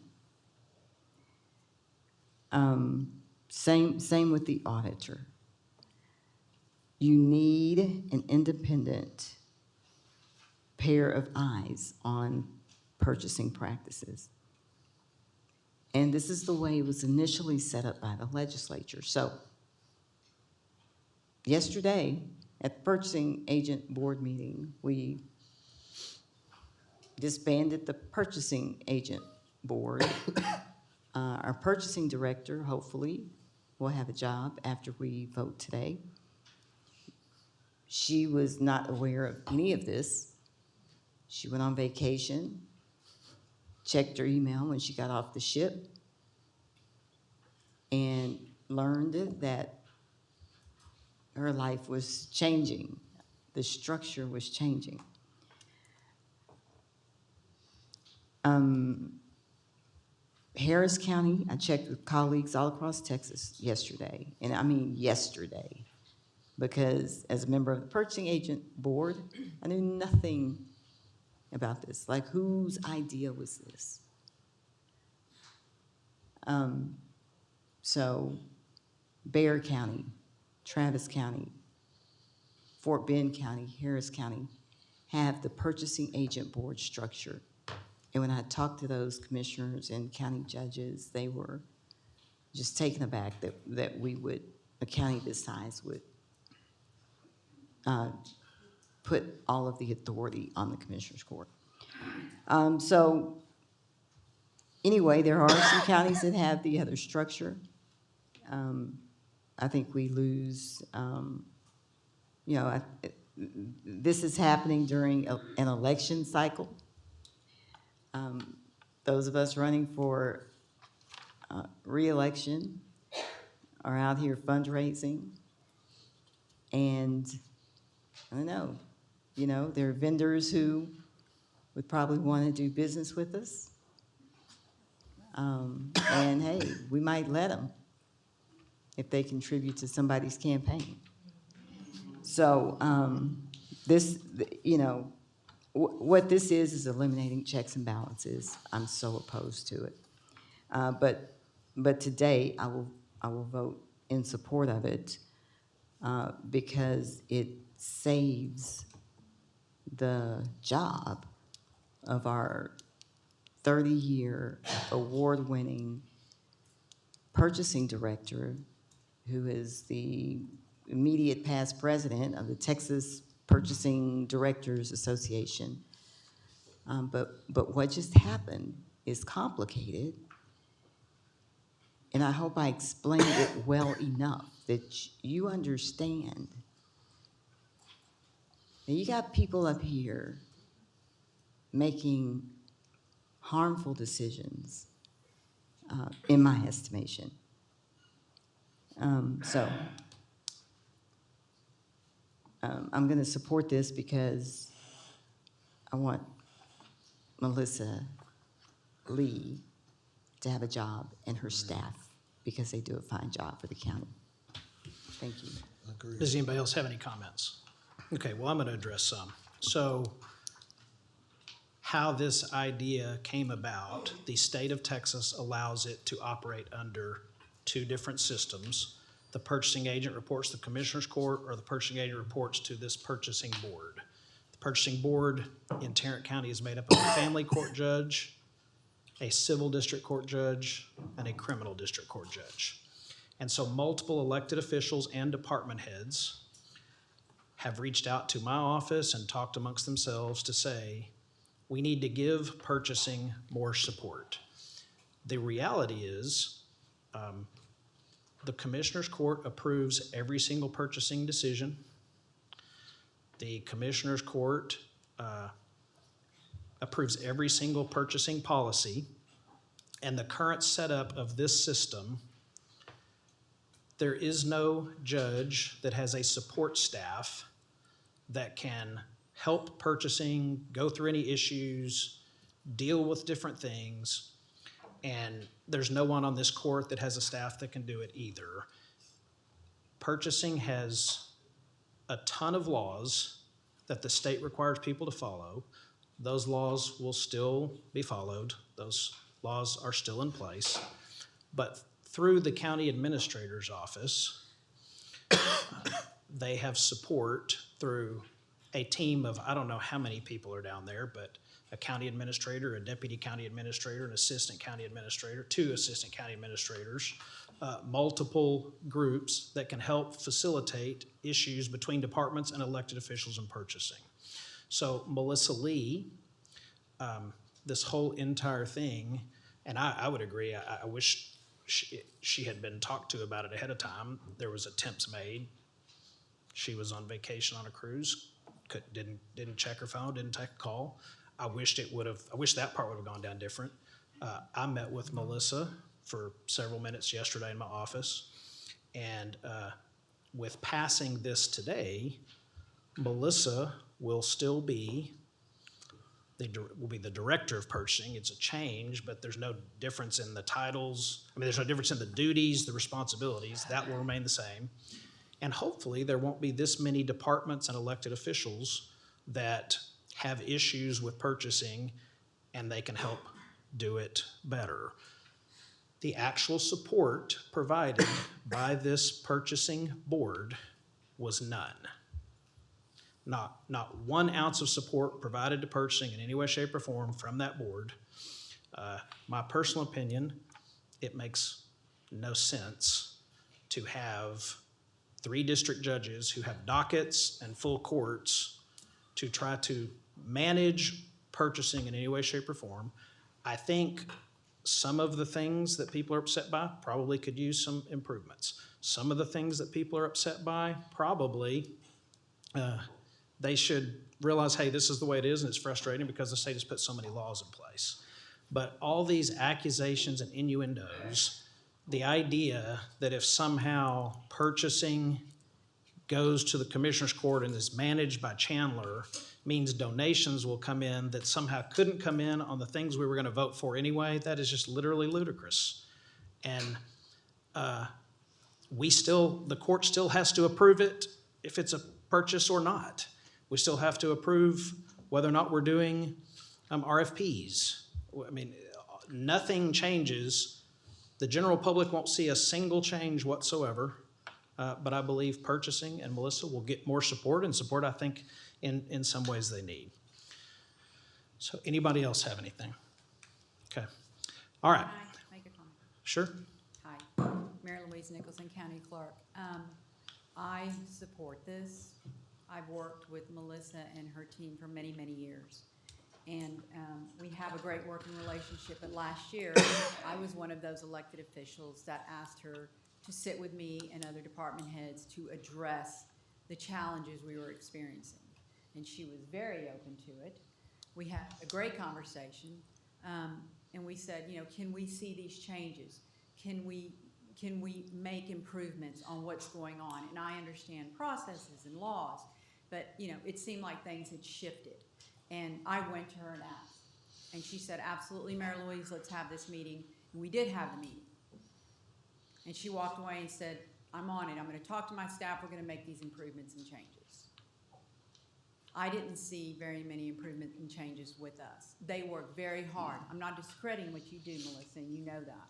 Same with the auditor. You need an independent pair of eyes on purchasing practices. And this is the way it was initially set up by the legislature. So yesterday at the purchasing agent board meeting, we disbanded the purchasing agent board. Our purchasing director, hopefully, will have a job after we vote today. She was not aware of any of this. She went on vacation, checked her email when she got off the ship, and learned that her life was changing. The structure was changing. Harris County, I checked with colleagues all across Texas yesterday, and I mean yesterday, because as a member of the purchasing agent board, I knew nothing about this. Like, whose idea was this? So Bexar County, Travis County, Fort Bend County, Harris County have the purchasing agent board structure. And when I talked to those commissioners and county judges, they were just taken aback that we would, a county this size would put all of the authority on the Commissioners Court. So anyway, there are some counties that have the other structure. I think we lose, this is happening during an election cycle. Those of us running for re-election are out here fundraising, and I don't know, there are vendors who would probably want to do business with us, and hey, we might let them if they contribute to somebody's campaign. So what this is eliminating checks and balances. I'm so opposed to it. But today I will vote in support of it because it saves the job of our 30-year award-winning purchasing director, who is the immediate past president of the Texas Purchasing Directors Association. But what just happened is complicated, and I hope I explained it well enough that you understand. Now, you got people up here making harmful decisions, in my estimation. I'm going to support this because I want Melissa Lee to have a job and her staff because they do a fine job for the county. Thank you. Does anybody else have any comments? Okay, well, I'm going to address some. So how this idea came about, the state of Texas allows it to operate under two different systems. The purchasing agent reports to the Commissioners Court, or the purchasing agent reports to this purchasing board. The purchasing board in Tarrant County is made up of a family court judge, a civil district court judge, and a criminal district court judge. And so multiple elected officials and department heads have reached out to my office and talked amongst themselves to say, we need to give purchasing more support. The reality is, the Commissioners Court approves every single purchasing decision. The Commissioners Court approves every single purchasing policy. And the current setup of this system, there is no judge that has a support staff that can help purchasing, go through any issues, deal with different things. And there's no one on this court that has a staff that can do it either. Purchasing has a ton of laws that the state requires people to follow. Those laws will still be followed. Those laws are still in place. But through the county administrator's office, they have support through a team of, I don't know how many people are down there, but a county administrator, a deputy county administrator, an assistant county administrator, 2 assistant county administrators, multiple groups that can help facilitate issues between departments and elected officials in purchasing. So Melissa Lee, this whole entire thing, and I would agree, I wish she had been talked to about it ahead of time. There was attempts made. She was on vacation on a cruise, didn't check her phone, didn't take a call. I wish that part would have gone down different. I met with Melissa for several minutes yesterday in my office, and with passing this today, Melissa will still be the director of purchasing. It's a change, but there's no difference in the titles. I mean, there's no difference in the duties, the responsibilities. That will remain the same. And hopefully there won't be this many departments and elected officials that have issues with purchasing, and they can help do it better. The actual support provided by this purchasing board was none. Not 1 ounce of support provided to purchasing in any way, shape, or form from that board. My personal opinion, it makes no sense to have 3 district judges who have dockets and full courts to try to manage purchasing in any way, shape, or form. I think some of the things that people are upset by probably could use some improvements. Some of the things that people are upset by, probably they should realize, hey, this is the way it is, and it's frustrating because the state has put so many laws in place. But all these accusations and innuendos, the idea that if somehow purchasing goes to the commissioner's court and is managed by Chandler means donations will come in that somehow couldn't come in on the things we were going to vote for anyway, that is just literally ludicrous. And the court still has to approve it if it's a purchase or not. We still have to approve whether or not we're doing RFPs. I mean, nothing changes. The general public won't see a single change whatsoever, but I believe purchasing and Melissa will get more support, and support I think in some ways they need. So anybody else have anything? Okay. All right. Can I make a comment? Sure. Hi, Mary Louise Nicholson, County Clerk. I support this. I've worked with Melissa and her team for many, many years. And we have a great working relationship. But last year, I was one of those elected officials that asked her to sit with me and other department heads to address the challenges we were experiencing. And she was very open to it. We had a great conversation. And we said, can we see these changes? Can we make improvements on what's going on? And I understand processes and laws, but it seemed like things had shifted. And I went to her and asked. And she said, absolutely, Mary Louise, let's have this meeting. And we did have the meeting. And she walked away and said, I'm on it. I'm going to talk to my staff. We're going to make these improvements and changes. I didn't see very many improvements and changes with us. They worked very hard. I'm not discrediting what you do, Melissa, and you know that.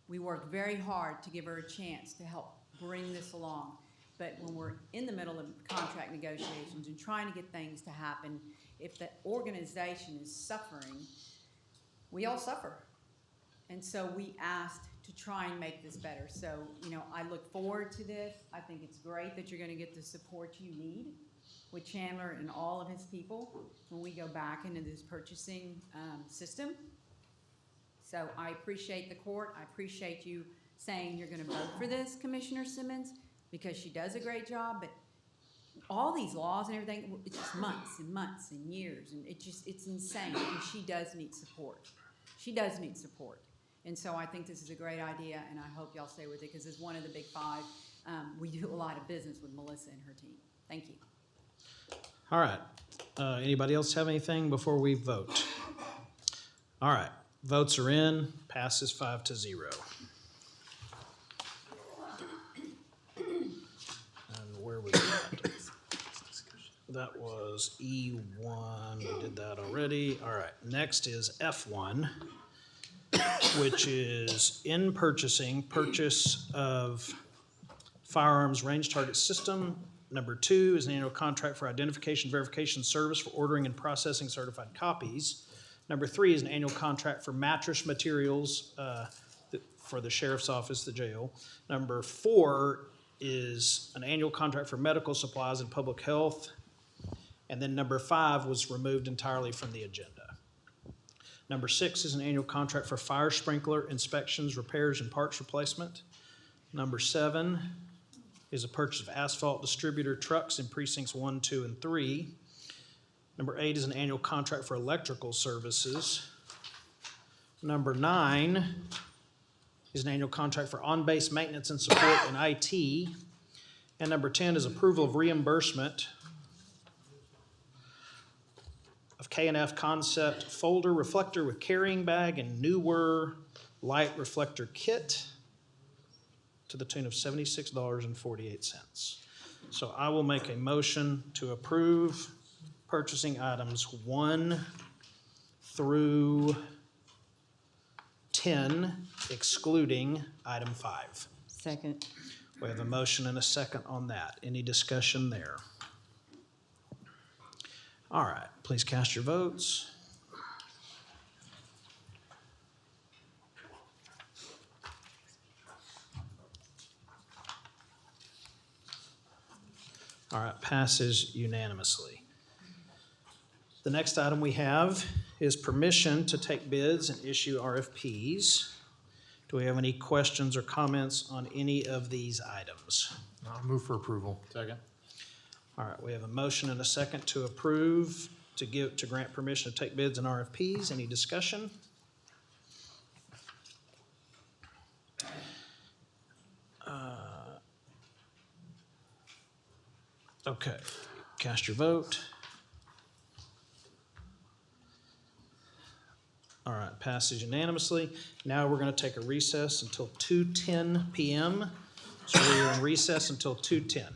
We worked very hard to give her a chance to help bring this along. But when we're in the middle of contract negotiations and trying to get things to happen, if the organization is suffering, we all suffer. And so we asked to try and make this better. So, I look forward to this. I think it's great that you're going to get the support you need with Chandler and all of his people when we go back into this purchasing system. So I appreciate the court. I appreciate you saying you're going to vote for this, Commissioner Simmons, because she does a great job, but all these laws and everything, it's just months and months and years, and it's insane, and she does need support. She does need support. And so I think this is a great idea, and I hope y'all stay with it, because it's one of the big five. We do a lot of business with Melissa and her team. Thank you. All right. Anybody else have anything before we vote? All right. Votes are in. Passes 5-0. And where was that? That was E1. We did that already. All right. Next is F1, which is in purchase of firearms range target system. Number 2 is an annual contract for identification verification service for ordering and processing certified copies. Number 3 is an annual contract for mattress materials for the sheriff's office, the jail. Number 4 is an annual contract for medical supplies and public health. And then number 5 was removed entirely from the agenda. Number 6 is an annual contract for fire sprinkler inspections, repairs, and parts replacement. Number 7 is a purchase of asphalt distributor trucks in precincts 1, 2, and 3. Number 8 is an annual contract for electrical services. Number 9 is an annual contract for on-base maintenance and support in IT. And number 10 is approval of reimbursement of K&F Concept folder reflector with carrying bag and newer light reflector kit to the tune of $76.48. So I will make a motion to approve purchasing items 1 through 10, excluding item 5. Second. We have a motion and a second on that. Any discussion there? All right, please cast your votes. All right, passes unanimously. The next item we have is permission to take bids and issue RFPs. Do we have any questions or comments on any of these items? I'll move for approval. Second. All right, we have a motion and a second to approve, to grant permission to take bids and RFPs. Any discussion? Okay, cast your vote. All right, passes unanimously. Now we're going to take a recess until 2:10 p.m. So we are in recess until 2:10.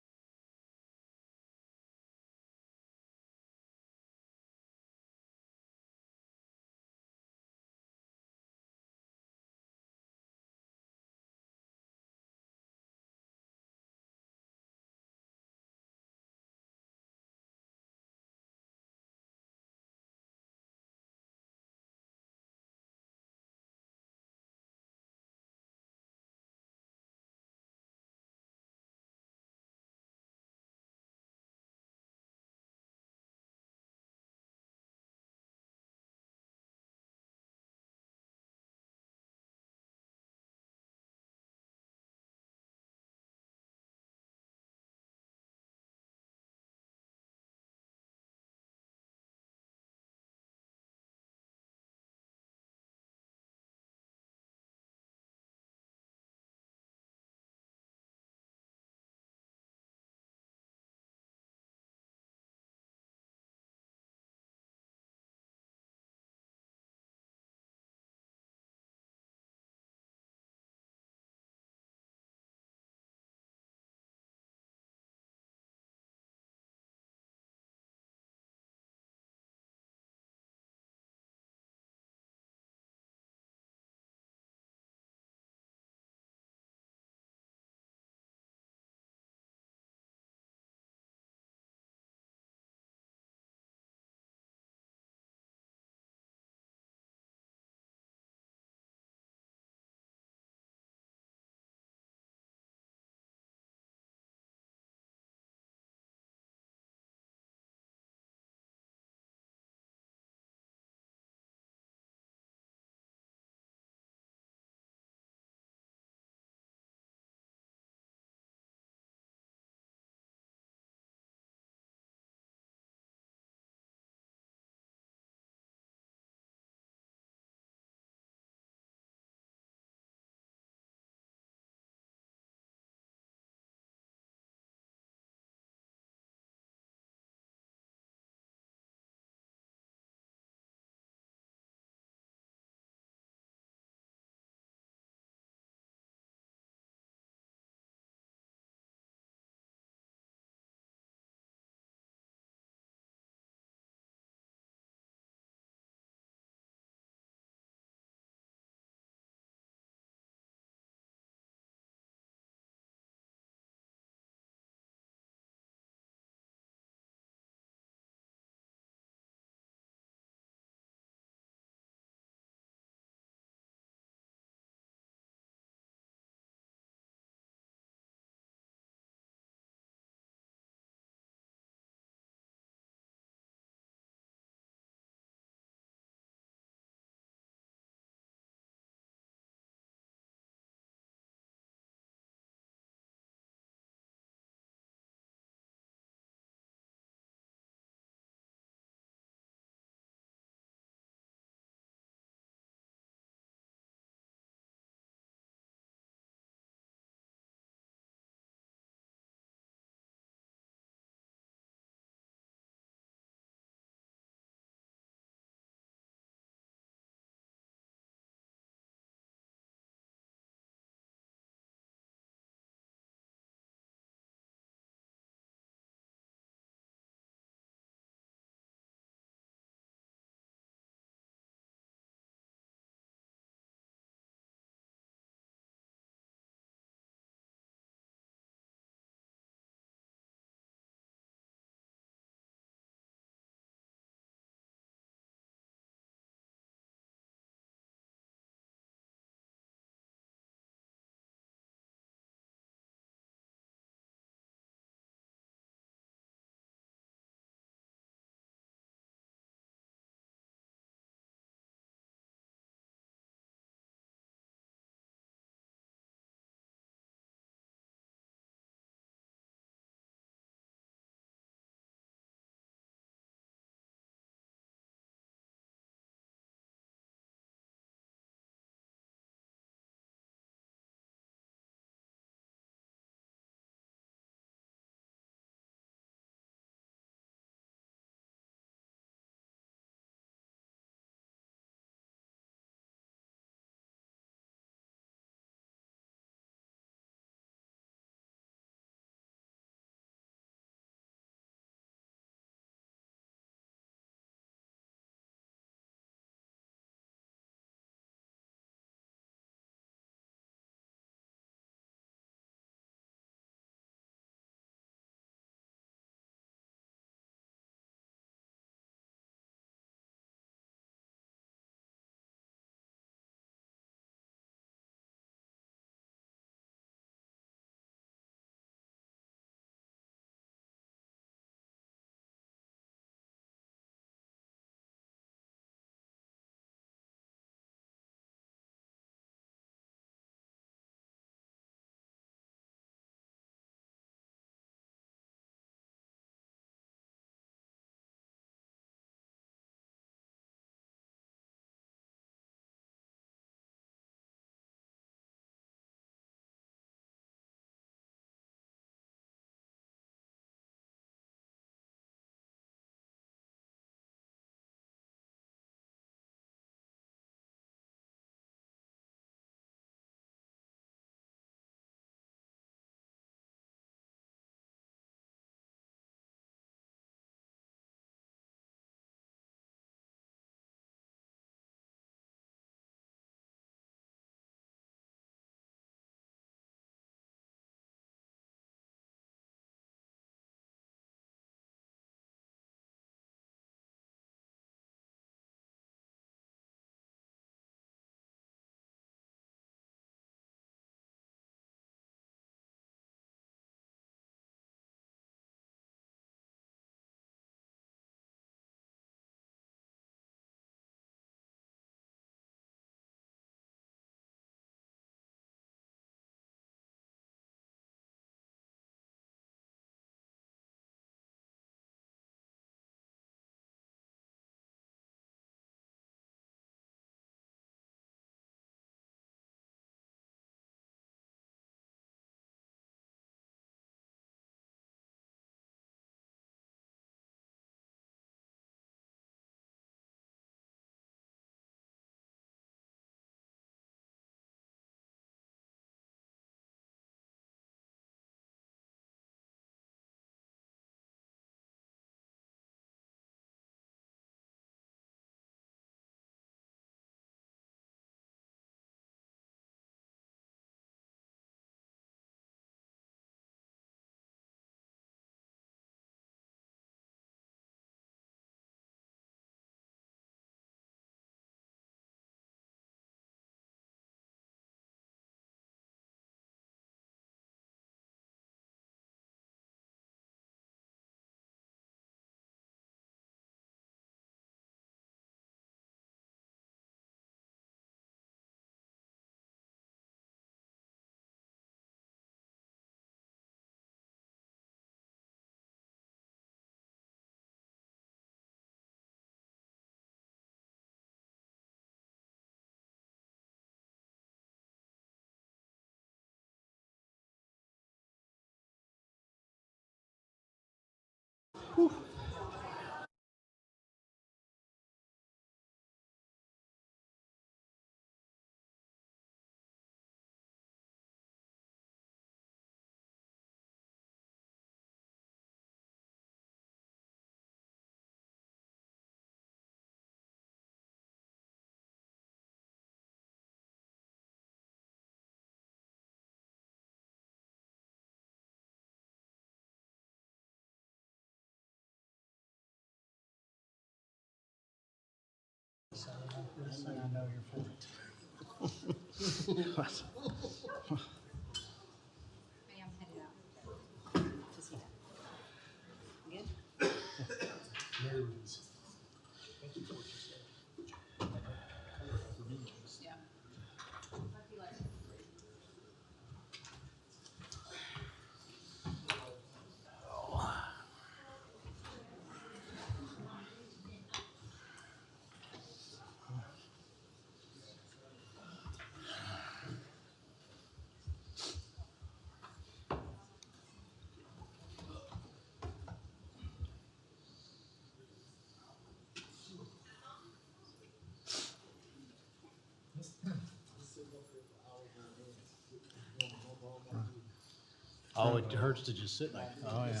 Oh, it hurts to just sit like, oh, yeah.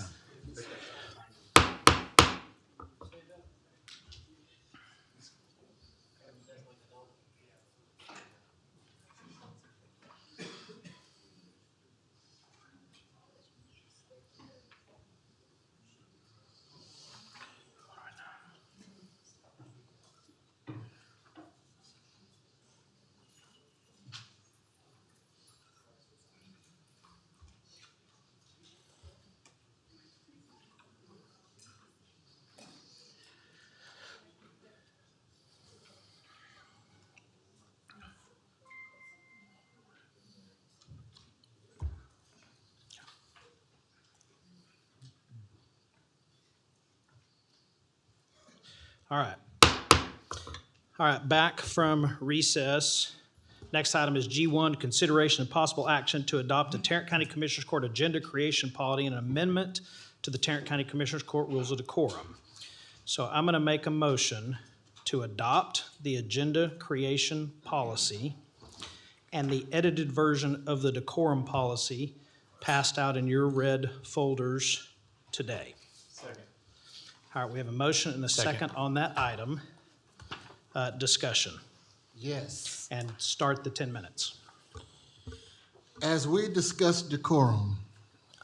All right. All right, back from recess. Next item is G1, consideration and possible action to adopt the Tarrant County Commissioners Court agenda creation policy and an amendment to the Tarrant County Commissioners Court rules of decorum. So I'm going to make a motion to adopt the agenda creation policy and the edited version of the decorum policy passed out in your red folders today. Second. All right, we have a motion and a second on that item. Discussion. Yes. And start the 10 minutes. As we discuss decorum,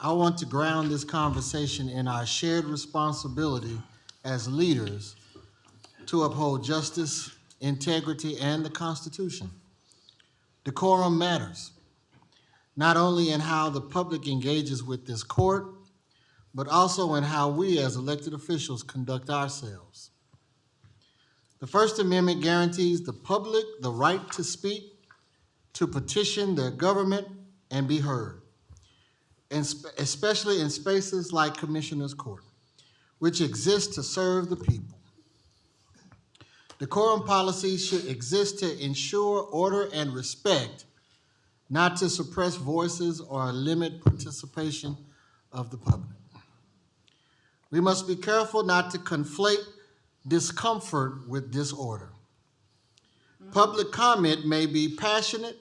I want to ground this conversation in our shared responsibility as leaders to uphold justice, integrity, and the Constitution. Decorum matters, not only in how the public engages with this court, but also in how we as elected officials conduct ourselves. The First Amendment guarantees the public the right to speak, to petition their government, and be heard, and especially in spaces like Commissioners Court, which exist to serve the people. Decorum policies should exist to ensure order and respect, not to suppress voices or limit participation of the public. We must be careful not to conflate discomfort with disorder. Public comment may be passionate,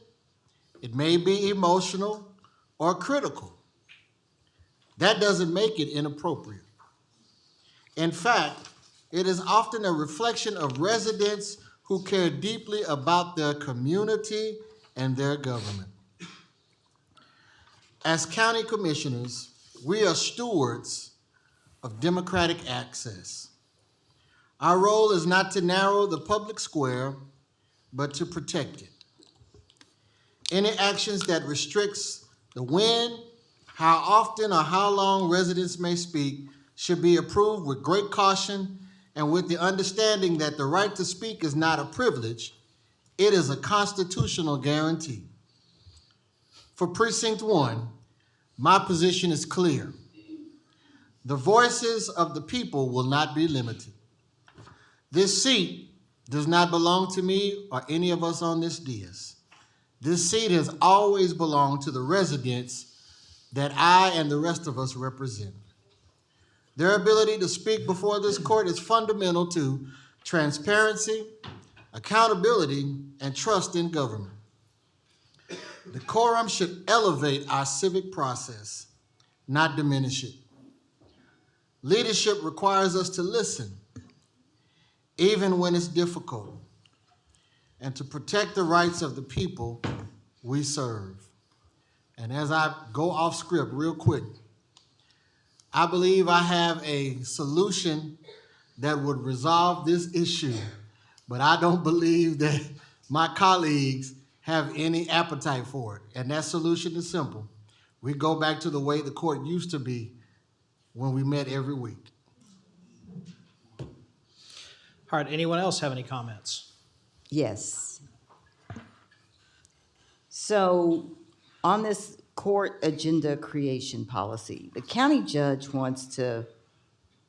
it may be emotional or critical. That doesn't make it inappropriate. In fact, it is often a reflection of residents who care deeply about their community and their government. As county commissioners, we are stewards of democratic access. Our role is not to narrow the public square, but to protect it. Any actions that restricts the when, how often, or how long residents may speak should be approved with great caution and with the understanding that the right to speak is not a privilege, it is a constitutional guarantee. For Precinct 1, my position is clear. The voices of the people will not be limited. This seat does not belong to me or any of us on this dais. This seat has always belonged to the residents that I and the rest of us represent. Their ability to speak before this court is fundamental to transparency, accountability, and trust in government. Decorum should elevate our civic process, not diminish it. Leadership requires us to listen, even when it's difficult, and to protect the rights of the people we serve. And as I go off script real quick, I believe I have a solution that would resolve this issue, but I don't believe that my colleagues have any appetite for it. And that solution is simple. We go back to the way the court used to be when we met every week. All right, anyone else have any comments? Yes. So on this court agenda creation policy, the county judge wants to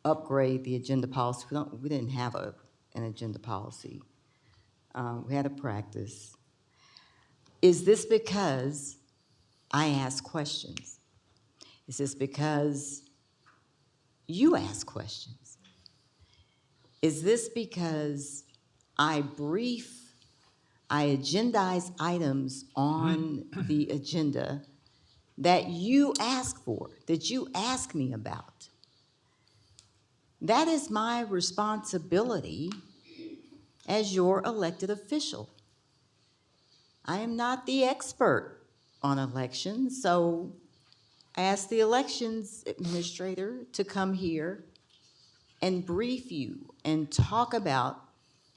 upgrade the agenda policy. We didn't have an agenda policy. We had a practice. Is this because I ask questions? Is this because you ask questions? Is this because I agendize items on the agenda that you ask for, that you ask me about? That is my responsibility as your elected official. I am not the expert on elections, so I asked the elections administrator to come here and brief you and talk about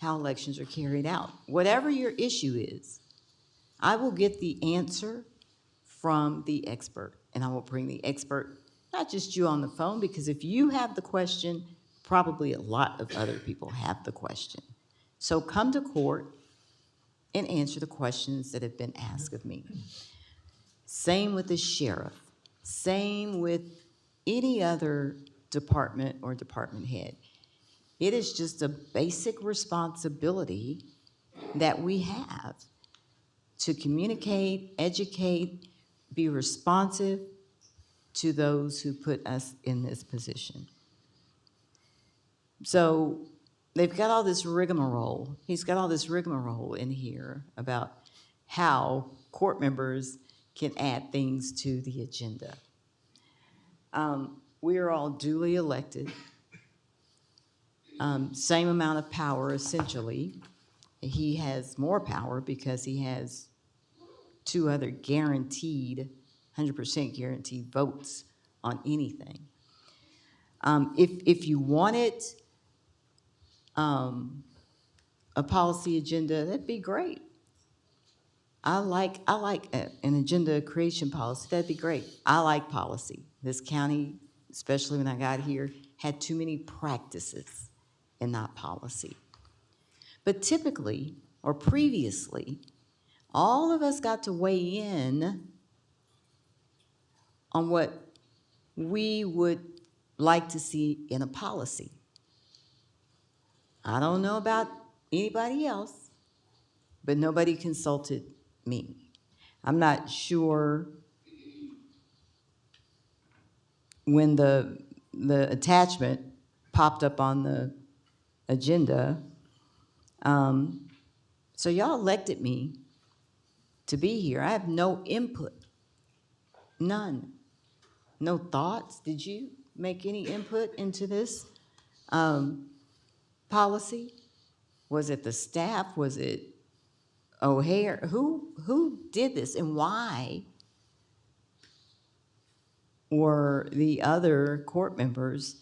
how elections are carried out. Whatever your issue is, I will get the answer from the expert, and I will bring the expert, not just you on the phone, because if you have the question, probably a lot of other people have the question. So come to court and answer the questions that have been asked of me. Same with the sheriff. Same with any other department or department head. It is just a basic responsibility that we have to communicate, educate, be responsive to those who put us in this position. So they've got all this rigmarole. He's got all this rigmarole in here about how court members can add things to the agenda. We are all duly elected. Same amount of power, essentially. He has more power because he has 2 other guaranteed, 100% guaranteed votes on anything. If you wanted a policy agenda, that'd be great. I like an agenda creation policy. That'd be great. I like policy. This county, especially when I got here, had too many practices and not policy. But typically, or previously, all of us got to weigh in on what we would like to see in a policy. I don't know about anybody else, but nobody consulted me. I'm not sure when the attachment popped up on the agenda. So y'all elected me to be here. I have no input, none. No thoughts. Did you make any input into this policy? Was it the staff? Was it O'Hare? Who did this, and why were the other court members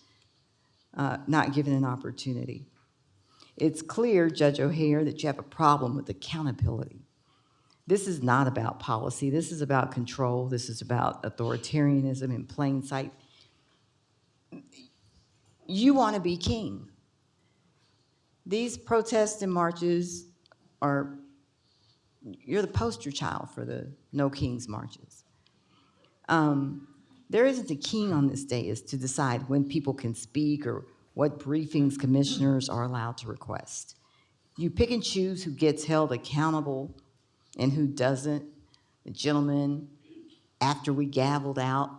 not given an opportunity? It's clear, Judge O'Hare, that you have a problem with accountability. This is not about policy. This is about control. This is about authoritarianism in plain sight. You want to be king. These protests and marches you're the poster child for the No Kings marches. There isn't a king on this dais to decide when people can speak or what briefings commissioners are allowed to request. You pick and choose who gets held accountable and who doesn't. The gentleman, after we gavelled out,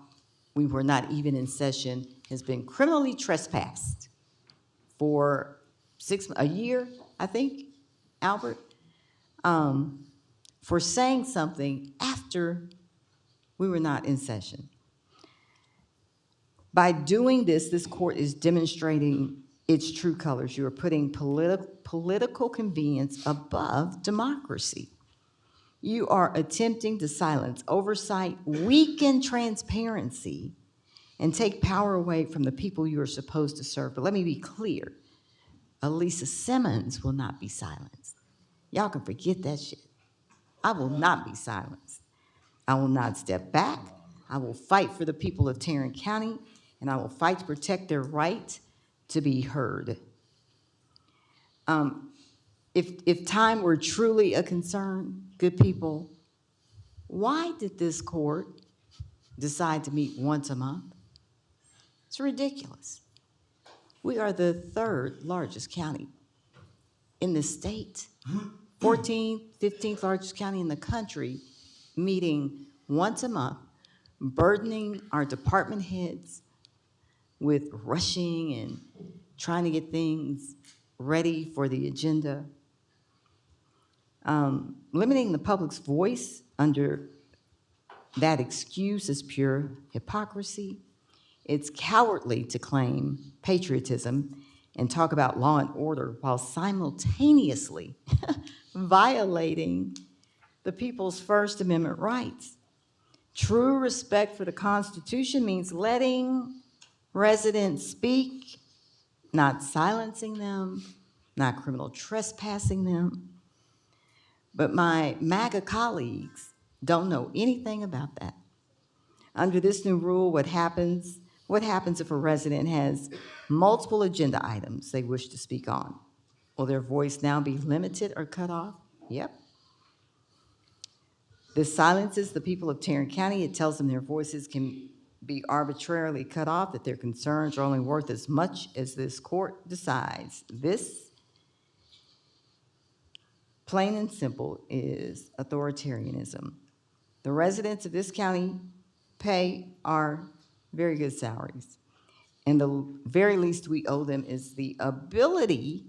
we were not even in session, has been criminally trespassed for a year, I think, Albert, for saying something after we were not in session. By doing this, this court is demonstrating its true colors. You are putting political convenience above democracy. You are attempting to silence oversight, weaken transparency, and take power away from the people you are supposed to serve. But let me be clear, Elisa Simmons will not be silenced. Y'all can forget that shit. I will not be silenced. I will not step back. I will fight for the people of Tarrant County, and I will fight to protect their right to be heard. If time were truly a concern, good people, why did this court decide to meet once a month? It's ridiculous. We are the third largest county in the state, 14th, 15th largest county in the country, meeting once a month, burdening our department heads with rushing and trying to get things ready for the agenda. Limiting the public's voice under that excuse is pure hypocrisy. It's cowardly to claim patriotism and talk about law and order while simultaneously violating the people's First Amendment rights. True respect for the Constitution means letting residents speak, not silencing them, not criminal trespassing them. But my MAGA colleagues don't know anything about that. Under this new rule, what happens if a resident has multiple agenda items they wish to speak on? Will their voice now be limited or cut off? Yep. This silences the people of Tarrant County. It tells them their voices can be arbitrarily cut off, that their concerns are only worth as much as this court decides. This, plain and simple, is authoritarianism. The residents of this county pay our very good salaries, and the very least we owe them is the ability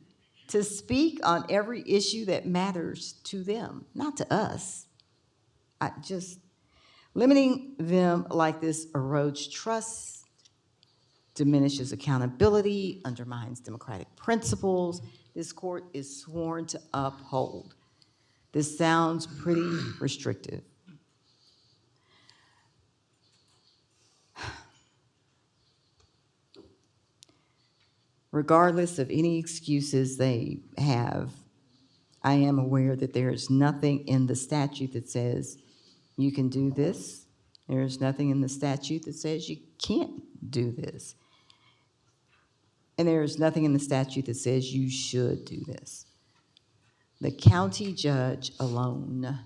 to speak on every issue that matters to them, not to us. Limiting them like this erodes trust, diminishes accountability, undermines democratic principles. This court is sworn to uphold. This sounds pretty restrictive. Regardless of any excuses they have, I am aware that there is nothing in the statute that says you can do this. There is nothing in the statute that says you can't do this. And there is nothing in the statute that says you should do this. The county judge alone,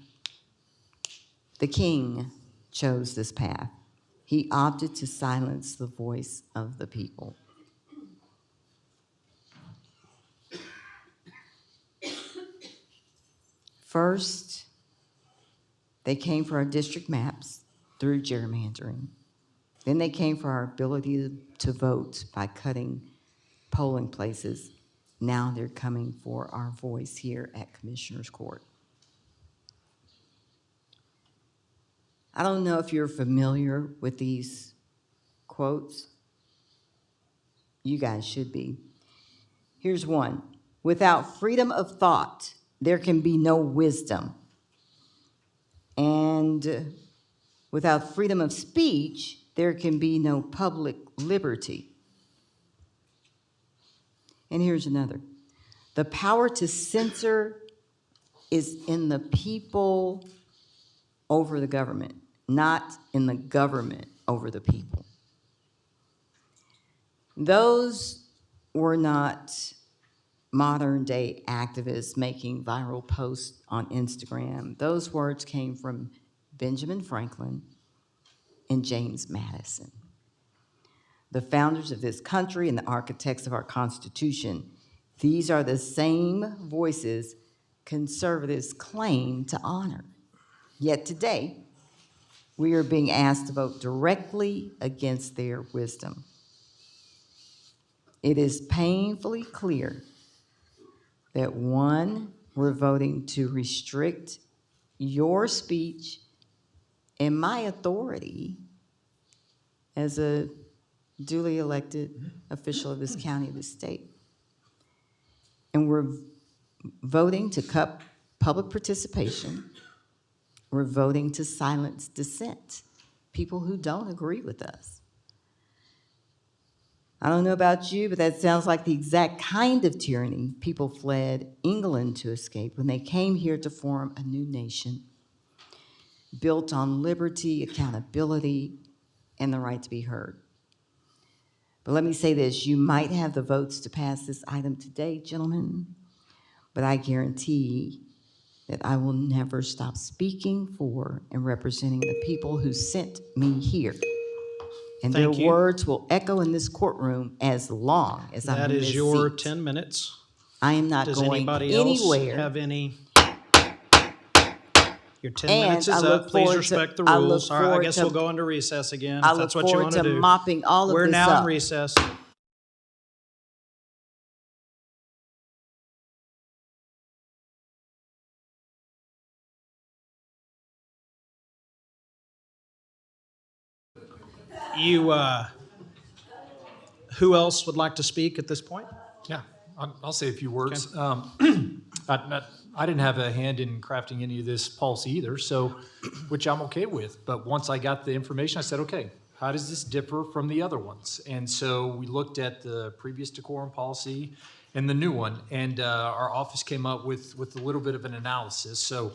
the king, chose this path. He opted to silence the voice of the people. First, they came for our district maps through gerrymandering. Then they came for our ability to vote by cutting polling places. Now they're coming for our voice here at Commissioner's Court. I don't know if you're familiar with these quotes. You guys should be. Here's one. Without freedom of thought, there can be no wisdom. And without freedom of speech, there can be no public liberty. And here's another. The power to censor is in the people over the government, not in the government over the people. Those were not modern day activists making viral posts on Instagram. Those words came from Benjamin Franklin and James Madison, the founders of this country and the architects of our Constitution. These are the same voices conservatives claim to honor. Yet today, we are being asked to vote directly against their wisdom. it is painfully clear that one, we're voting to restrict your speech and my authority as a duly elected official of this county, this state. And we're voting to cut public participation. We're voting to silence dissent, people who don't agree with us. I don't know about you, but that sounds like the exact kind of tyranny people fled England to escape when they came here to form a new nation built on liberty, accountability, and the right to be heard. But let me say this, you might have the votes to pass this item today, gentlemen, but I guarantee that I will never stop speaking for and representing the people who sent me here. And their Thank you. words will echo in this courtroom as long as I'm That in is this your seat. 10 minutes. I am not Does going anybody else anywhere. have any? Your 10 And minutes I is look up. Please forward to- respect the I look rules. All right, I forward guess to- we'll go into recess again, I if that's look what you forward want to to do. mopping all of We're this now up. in recess. You, who else would like to speak at this point? Yeah, I'll say a few words. I didn't have a hand in crafting any of this policy either, so, which I'm okay with. But once I got the information, I said, okay, how does this differ from the other ones? And so we looked at the previous decorum policy and the new one, and our office came up with a little bit of an analysis. So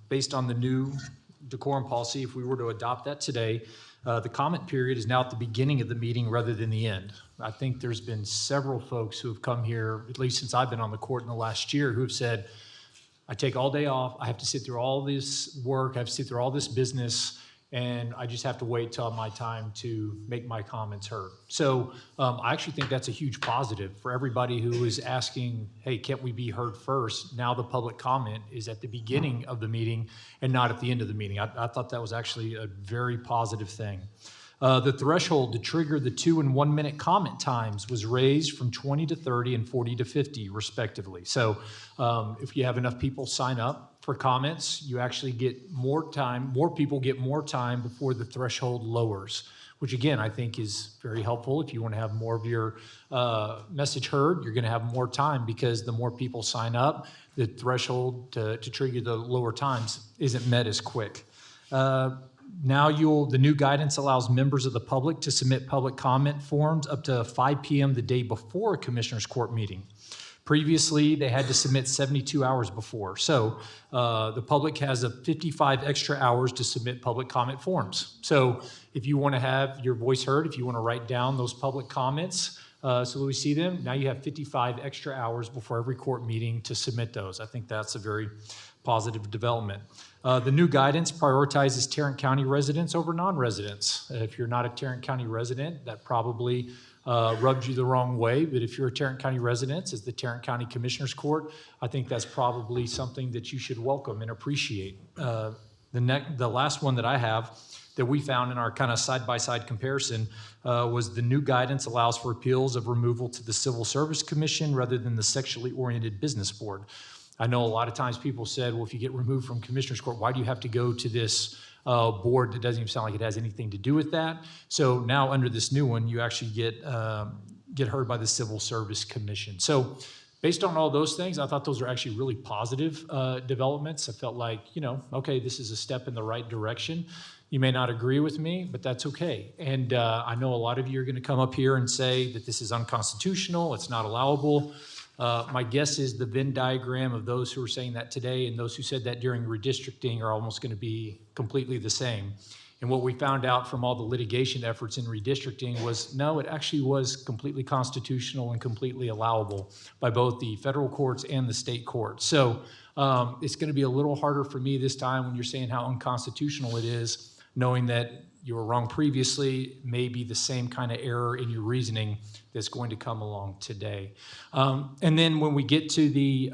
based on the new decorum policy, if we were to adopt that today, the comment period is now at the beginning of the meeting rather than the end. I think there's been several folks who have come here, at least since I've been on the court in the last year, who have said, I take all day off, I have to sit through all this work, I have to sit through all this business, and I just have to wait till my time to make my comments heard. So I actually think that's a huge positive for everybody who is asking, hey, can't we be heard first? Now the public comment is at the beginning of the meeting and not at the end of the meeting. I thought that was actually a very positive thing. The threshold to trigger the 2 and 1 minute comment times was raised from 20 to 30 and 40 to 50 respectively. So if you have enough people sign up for comments, you actually get more time, more people get more time before the threshold lowers, which again, I think is very helpful. If you want to have more of your message heard, you're going to have more time because the more people sign up, the threshold to trigger the lower times isn't met as quick. Now the new guidance allows members of the public to submit public comment forms up to 5 p.m. the day before a commissioner's court meeting. Previously, they had to submit 72 hours before. So the public has 55 extra hours to submit public comment forms. So if you want to have your voice heard, if you want to write down those public comments so that we see them, now you have 55 extra hours before every court meeting to submit those. I think that's a very positive development. The new guidance prioritizes Tarrant County residents over non-residents. If you're not a Tarrant County resident, that probably rubbed you the wrong way, but if you're a Tarrant County resident, as the Tarrant County Commissioner's Court, I think that's probably something that you should welcome and appreciate. The last one that I have that we found in our kind of side-by-side comparison was the new guidance allows for appeals of removal to the Civil Service Commission rather than the Sexually Oriented Business Board. I know a lot of times people said, well, if you get removed from Commissioner's Court, why do you have to go to this board that doesn't even sound like it has anything to do with that? So now under this new one, you actually get heard by the Civil Service Commission. So based on all those things, I thought those are actually really positive developments. I felt like, okay, this is a step in the right direction. You may not agree with me, but that's okay. And I know a lot of you are going to come up here and say that this is unconstitutional, it's not allowable. My guess is the Venn diagram of those who are saying that today and those who said that during redistricting are almost going to be completely the same. And what we found out from all the litigation efforts in redistricting was, no, it actually was completely constitutional and completely allowable by both the federal courts and the state courts. So it's going to be a little harder for me this time when you're saying how unconstitutional it is, knowing that you were wrong previously, may be the same kind of error in your reasoning that's going to come along today. And then when we get to the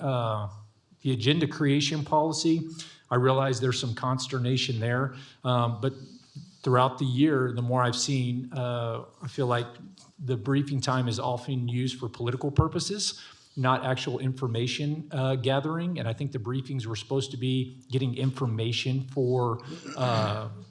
agenda creation policy, I realize there's some consternation there, but throughout the year, the more I've seen, I feel like the briefing time is often used for political purposes, not actual information gathering. And I think the briefings were supposed to be getting information for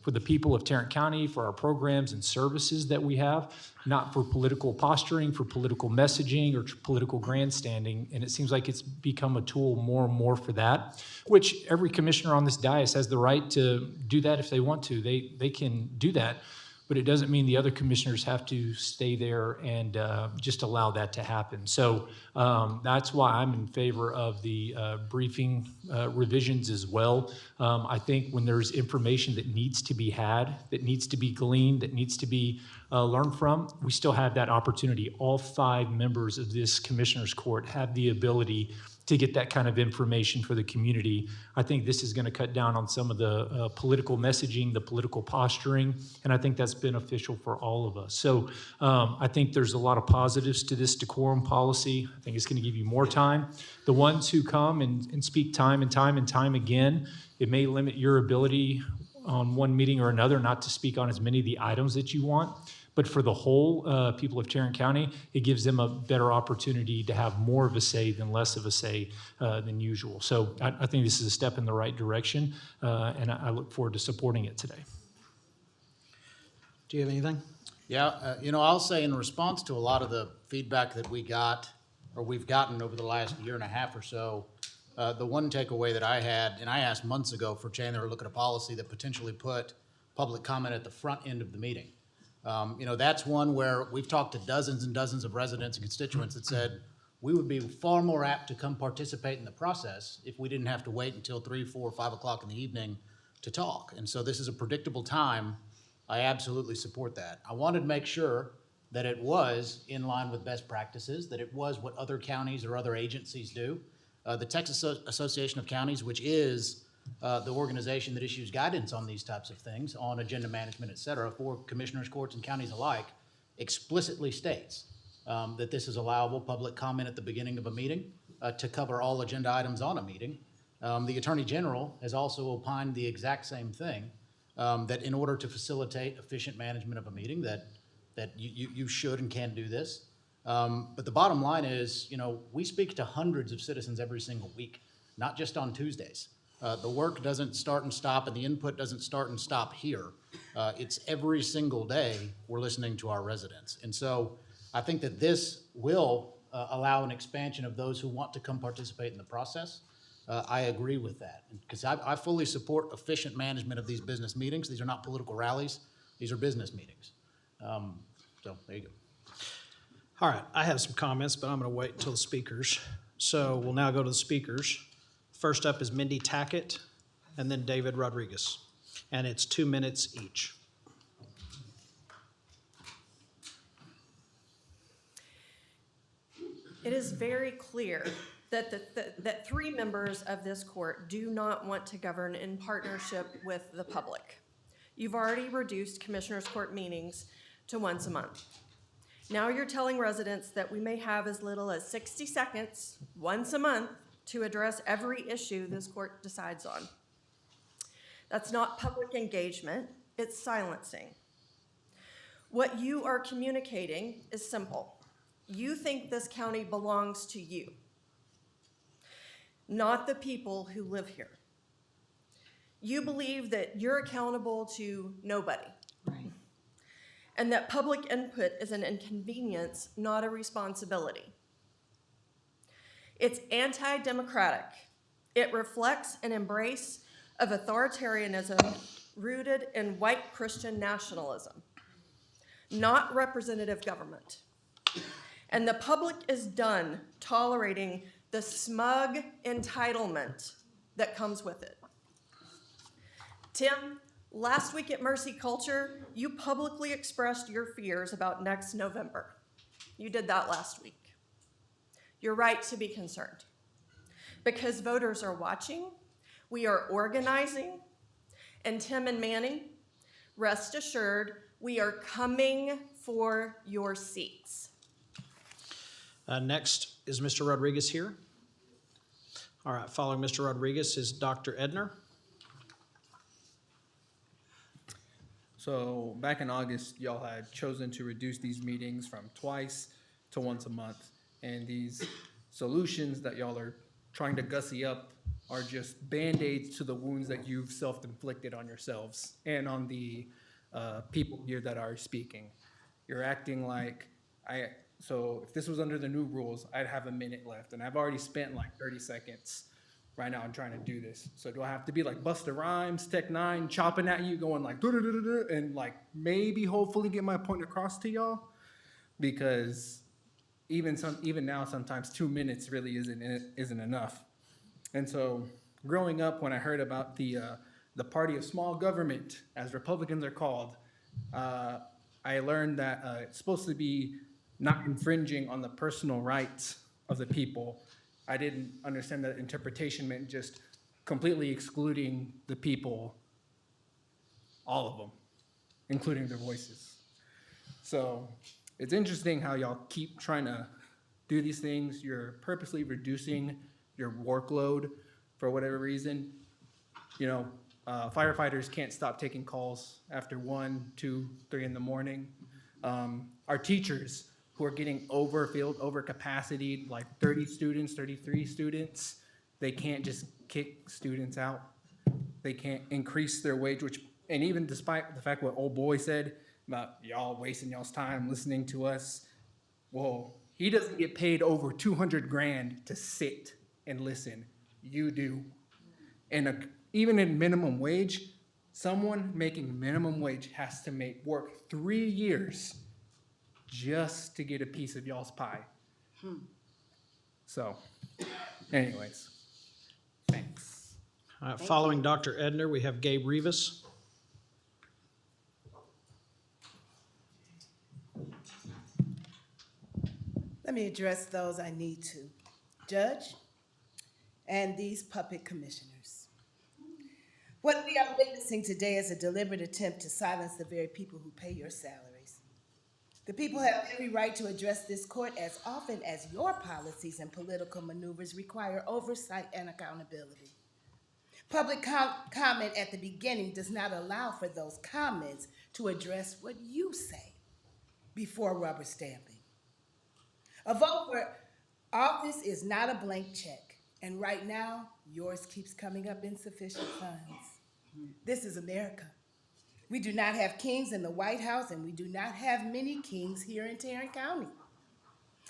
the people of Tarrant County, for our programs and services that we have, not for political posturing, for political messaging or political grandstanding. And it seems like it's become a tool more and more for that, which every commissioner on this dais has the right to do that if they want to. They can do that. But it doesn't mean the other commissioners have to stay there and just allow that to happen. So that's why I'm in favor of the briefing revisions as well. I think when there's information that needs to be had, that needs to be gleaned, that needs to be learned from, we still have that opportunity. All 5 members of this commissioners court have the ability to get that kind of information for the community. I think this is going to cut down on some of the political messaging, the political posturing, and I think that's beneficial for all of us. So I think there's a lot of positives to this decorum policy. I think it's going to give you more time. The ones who come and speak time and time again, it may limit your ability on one meeting or another not to speak on as many of the items that you want. But for the whole people of Tarrant County, it gives them a better opportunity to have more of a say than less of a say than usual. So I think this is a step in the right direction, and I look forward to supporting it today. Do you have anything? Yeah, I'll say in response to a lot of the feedback that we've gotten over the last year and a half or so, the one takeaway that I had, and I asked months ago for Chandler to look at a policy that potentially put public comment at the front end of the meeting. That's one where we've talked to dozens and dozens of residents and constituents that said we would be far more apt to come participate in the process if we didn't have to wait until 3, 4, 5 o'clock in the evening to talk. And so this is a predictable time. I absolutely support that. I wanted to make sure that it was in line with best practices, that it was what other counties or other agencies do. The Texas Association of Counties, which is the organization that issues guidance on these types of things, on agenda management, et cetera, for commissioners, courts, and counties alike, explicitly states that this is allowable public comment at the beginning of a meeting to cover all agenda items on a meeting. The Attorney General has also opined the exact same thing, that in order to facilitate efficient management of a meeting, that you should and can do this. But the bottom line is, we speak to hundreds of citizens every single week, not just on Tuesdays. The work doesn't start and stop, and the input doesn't start and stop here. It's every single day we're listening to our residents. And so I think that this will allow an expansion of those who want to come participate in the process. I agree with that, because I fully support efficient management of these business meetings. These are not political rallies. These are business meetings. So there you go. All right, I have some comments, but I'm going to wait until the speakers. So we'll now go to the speakers. First up is Mindy Tackett, and then David Rodriguez. And it's 2 minutes each. It is very clear that that 3 members of this court do not want to govern in partnership with the public. You've already reduced Commissioners Court meetings to once a month. Now you're telling residents that we may have as little as 60 seconds once a month to address every issue this court decides on. That's not public engagement, it's silencing. What you are communicating is simple. You think this county belongs to you, not the people who live here. You believe that you're accountable to nobody. Right. And that public input is an inconvenience, not a responsibility. It's anti-democratic. It reflects an embrace of authoritarianism rooted in white Christian nationalism, not representative government. And the public is done tolerating the smug entitlement that comes with it. Tim, last week at Mercy Culture, you publicly expressed your fears about next November. You did that last week. You're right to be concerned because voters are watching, we are organizing, and Tim and Manny, rest assured, we are coming for your seats. Next is Mr. Rodriguez here. All right, following Mr. Rodriguez is Dr. Edner. So back in August, y'all had chosen to reduce these meetings from twice to once a month. And these solutions that y'all are trying to gussy up are just Band-Aids to the wounds that you've self-inflicted on yourselves and on the people here that are speaking. You're acting like so if this was under the new rules, I'd have a minute left, and I've already spent like 30 seconds right now. I'm trying to do this. So do I have to be like Busta Rhymes, Tech Nine, chopping at you, going like, and like maybe hopefully get my point across to y'all? Because even now, sometimes 2 minutes really isn't enough. And so growing up, when I heard about the party of small government, as Republicans are called, I learned that it's supposed to be not infringing on the personal rights of the people. I didn't understand that interpretation meant just completely excluding the people, all of them, including their voices. So it's interesting how y'all keep trying to do these things. You're purposely reducing your workload for whatever reason. You know, firefighters can't stop taking calls after 1, 2, 3 in the morning. Our teachers who are getting overfilled, over capacity, like 30 students, 33 students, they can't just kick students out. They can't increase their wage, and even despite the fact what old boy said about y'all wasting y'all's time listening to us, well, he doesn't get paid over 200 grand to sit and listen. You do. And even in minimum wage, someone making minimum wage has to work 3 years just to get a piece of y'all's pie. So, anyways, thanks. Following Dr. Edner, we have Gabe Rivas. Let me address those I need to. Judge, and these puppet commissioners. What we are witnessing today is a deliberate attempt to silence the very people who pay your salaries. The people have every right to address this court as often as your policies and political maneuvers require oversight and accountability. Public comment at the beginning does not allow for those comments to address what you say before rubber stamping. A vote for office is not a blank check, and right now, yours keeps coming up insufficient funds. This is America. We do not have kings in the White House, and we do not have many kings here in Tarrant County.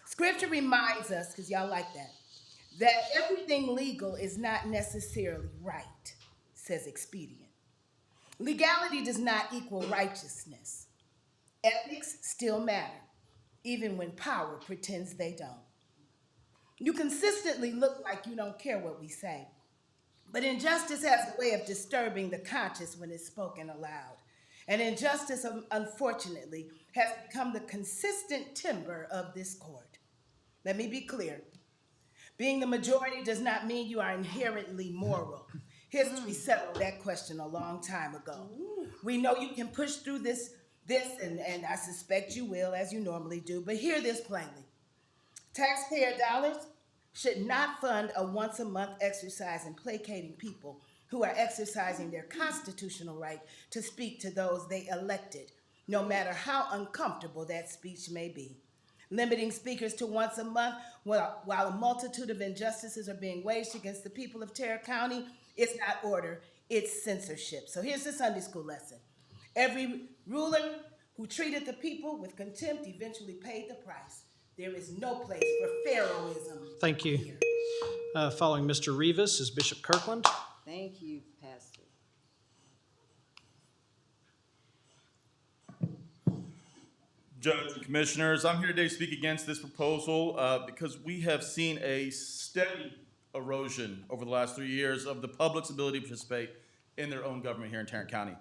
Scripture reminds us, because y'all like that everything legal is not necessarily right, says expedient. Legality does not equal righteousness. Ethics still matter, even when power pretends they don't. You consistently look like you don't care what we say, but injustice has a way of disturbing the conscience when it's spoken aloud. And injustice, unfortunately, has become the consistent timber of this court. Let me be clear. Being the majority does not mean you are inherently moral. History settled that question a long time ago. We know you can push through this, and I suspect you will, as you normally do, but hear this plainly. Taxpayer dollars should not fund a once-a-month exercise in placating people who are exercising their constitutional right to speak to those they elected, no matter how uncomfortable that speech may be. Limiting speakers to once a month while a multitude of injustices are being waged against the people of Tarrant County is not order, it's censorship. So here's the Sunday school lesson. Every ruler who treated the people with contempt eventually paid the price. There is no place for Pharaohism. Thank you. Following Mr. Rivas is Bishop Kirkland. Thank you, Pastor. Judge and Commissioners, I'm here today to speak against this proposal because we have seen a steady erosion over the last 3 years of the public's ability to participate in their own government here in Tarrant County.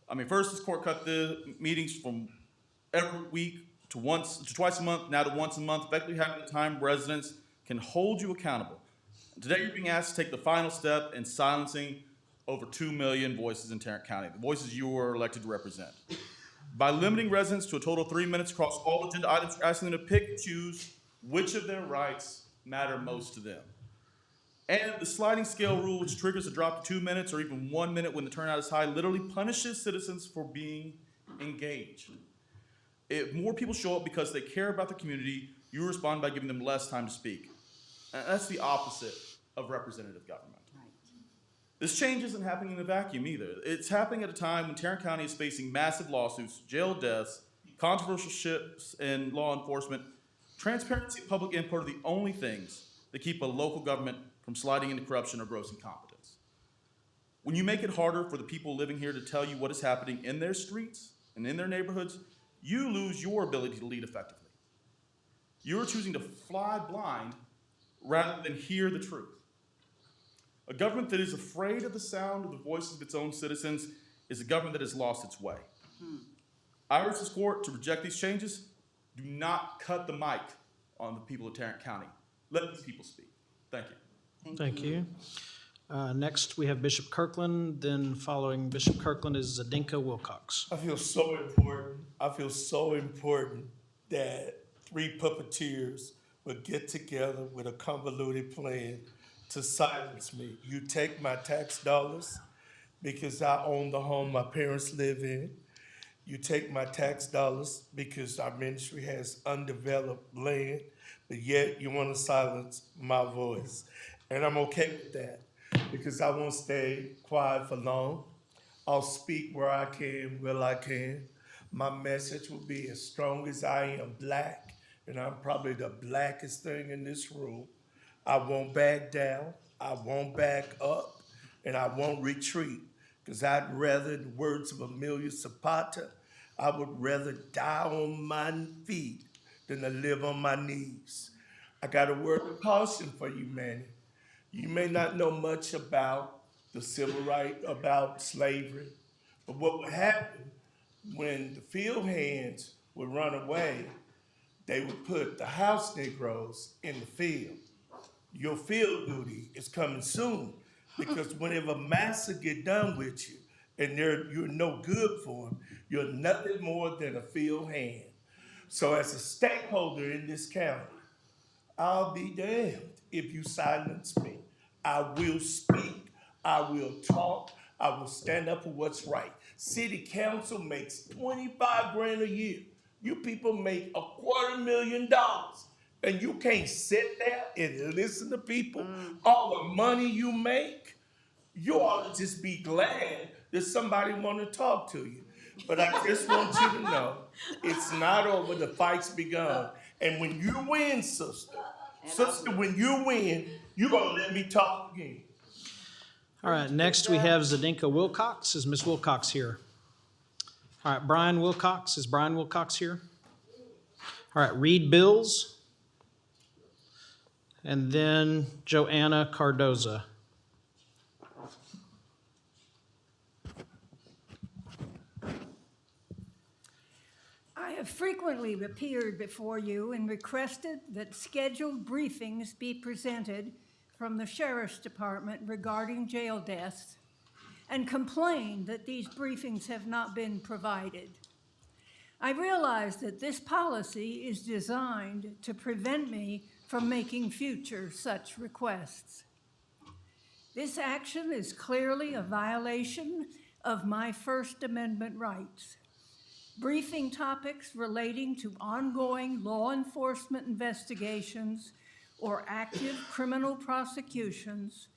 I mean, first this court cut the meetings from every week to twice a month, now to once a month, effectively having the time residents can hold you accountable. And today you're being asked to take the final step in silencing over 2 million voices in Tarrant County, the voices you were elected to represent. By limiting residents to a total of 3 minutes across all agenda items, you're asking them to pick and choose which of their rights matter most to them. And the sliding scale rule, which triggers a drop to 2 minutes or even 1 minute when the turnout is high, literally punishes citizens for being engaged. If more people show up because they care about the community, you respond by giving them less time to speak. And that's the opposite of representative government. This change isn't happening in a vacuum either. It's happening at a time when Tarrant County is facing massive lawsuits, jail deaths, controversial shifts in law enforcement. Transparency and public input are the only things that keep a local government from sliding into corruption or gross incompetence. When you make it harder for the people living here to tell you what is happening in their streets and in their neighborhoods, you lose your ability to lead effectively. You're choosing to fly blind rather than hear the truth. A government that is afraid of the sound of the voices of its own citizens is a government that has lost its way. I urge this court to reject these changes. Do not cut the mic on the people of Tarrant County. Let these people speak. Thank you. Thank you. Next, we have Bishop Kirkland, then following Bishop Kirkland is Zdenka Wilcox. I feel so important. I feel so important that three puppeteers will get together with a convoluted plan to silence me. You take my tax dollars because I own the home my parents live in. You take my tax dollars because our ministry has undeveloped land, but yet you want to silence my voice. And I'm okay with that because I won't stay quiet for long. I'll speak where I can, will I can. My message will be as strong as I am black, and I'm probably the blackest thing in this room. I won't back down, I won't back up, and I won't retreat, because I'd rather, in the words of Amelia Zapata, I would rather die on my feet than to live on my knees. I got a word of caution for you, Manny. You may not know much about the civil rights, about slavery, but what would happen when the field hands would run away, they would put the house Negroes in the field. Your field duty is coming soon, because whenever massa get done with you and you're no good for them, you're nothing more than a field hand. So as a stakeholder in this county, I'll be damned if you silence me. I will speak, I will talk, I will stand up for what's right. City council makes 25 grand a year. You people make $250,000. And you can't sit there and listen to people, all the money you make. You ought to just be glad that somebody want to talk to you. But I just want you to know, it's not over, the fight's begun. And when you win, sister, when you win, you're going to let me talk again. All right, next we have Zdenka Wilcox. Is Ms. Wilcox here? All right, Brian Wilcox. Is Brian Wilcox here? All right, Reed Bills. And then Joanna Cardoza. I have frequently appeared before you and requested that scheduled briefings be presented from the Sheriff's Department regarding jail deaths and complained that these briefings have not been provided. I realize that this policy is designed to prevent me from making future such requests. This action is clearly a violation of my First Amendment rights. Briefing topics relating to ongoing law enforcement investigations or active criminal prosecutions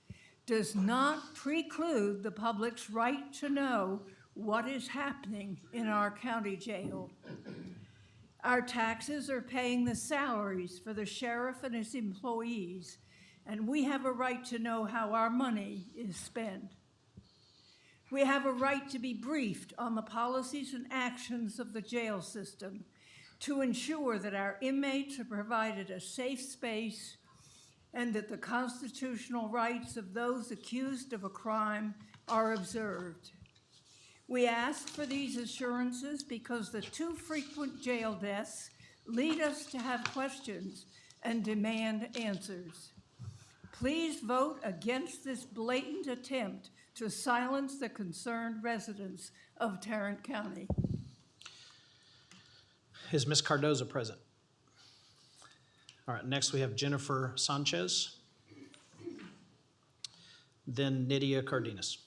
does not preclude the public's right to know what is happening in our county jail. Our taxes are paying the salaries for the sheriff and his employees, and we have a right to know how our money is spent. We have a right to be briefed on the policies and actions of the jail system to ensure that our inmates are provided a safe space and that the constitutional rights of those accused of a crime are observed. We ask for these assurances because the too frequent jail deaths lead us to have questions and demand answers. Please vote against this blatant attempt to silence the concerned residents of Tarrant County. Is Ms. Cardoza present? All right, next we have Jennifer Sanchez, then Nydia Cardenas.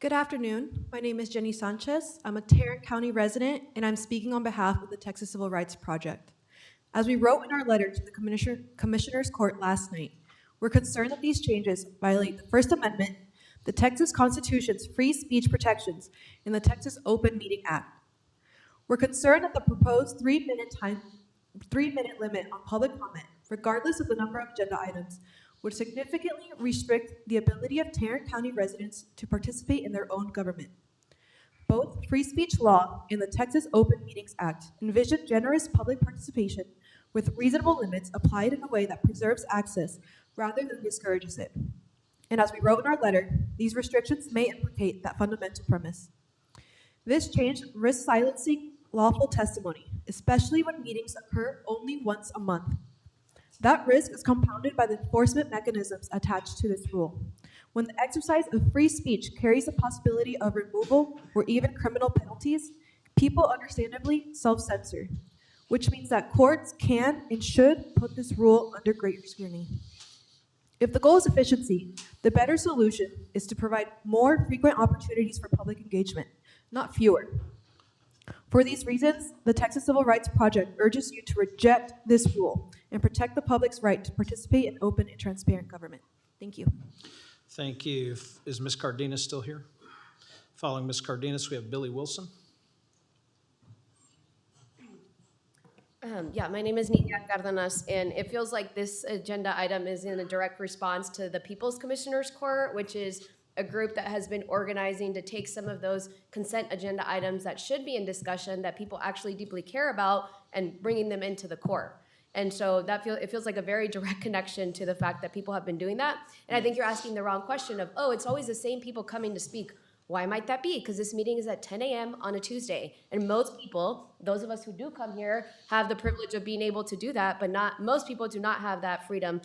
Good afternoon. My name is Jenny Sanchez. I'm a Tarrant County resident, and I'm speaking on behalf of the Texas Civil Rights Project. As we wrote in our letter to the Commissioner's Court last night, we're concerned that these changes violate the First Amendment, the Texas Constitution's free speech protections, and the Texas Open Meeting Act. We're concerned that the proposed 3-minute limit on public comment, regardless of the number of agenda items, would significantly restrict the ability of Tarrant County residents to participate in their own government. Both free speech law and the Texas Open Meetings Act envision generous public participation with reasonable limits applied in a way that preserves access rather than discourages it. And as we wrote in our letter, these restrictions may implicate that fundamental premise. This change risks silencing lawful testimony, especially when meetings occur only once a month. That risk is compounded by the enforcement mechanisms attached to this rule. When the exercise of free speech carries the possibility of removal or even criminal penalties, people understandably self-censor, which means that courts can and should put this rule under greater scrutiny. If the goal is efficiency, the better solution is to provide more frequent opportunities for public engagement, not fewer. For these reasons, the Texas Civil Rights Project urges you to reject this rule and protect the public's right to participate in open and transparent government. Thank you. Thank you. Is Ms. Cardenas still here? Following Ms. Cardenas, we have Billy Wilson. Yeah, my name is Nidia Cardenas, and it feels like this agenda item is in a direct response to the People's Commissioners Court, which is a group that has been organizing to take some of those consent agenda items that should be in discussion that people actually deeply care about and bringing them into the court. And so it feels like a very direct connection to the fact that people have been doing that. And I think you're asking the wrong question of, oh, it's always the same people coming to speak. Why might that be? Because this meeting is at 10 a.m. on a Tuesday. And most people, those of us who do come here, have the privilege of being able to do that, but most people do not have that freedom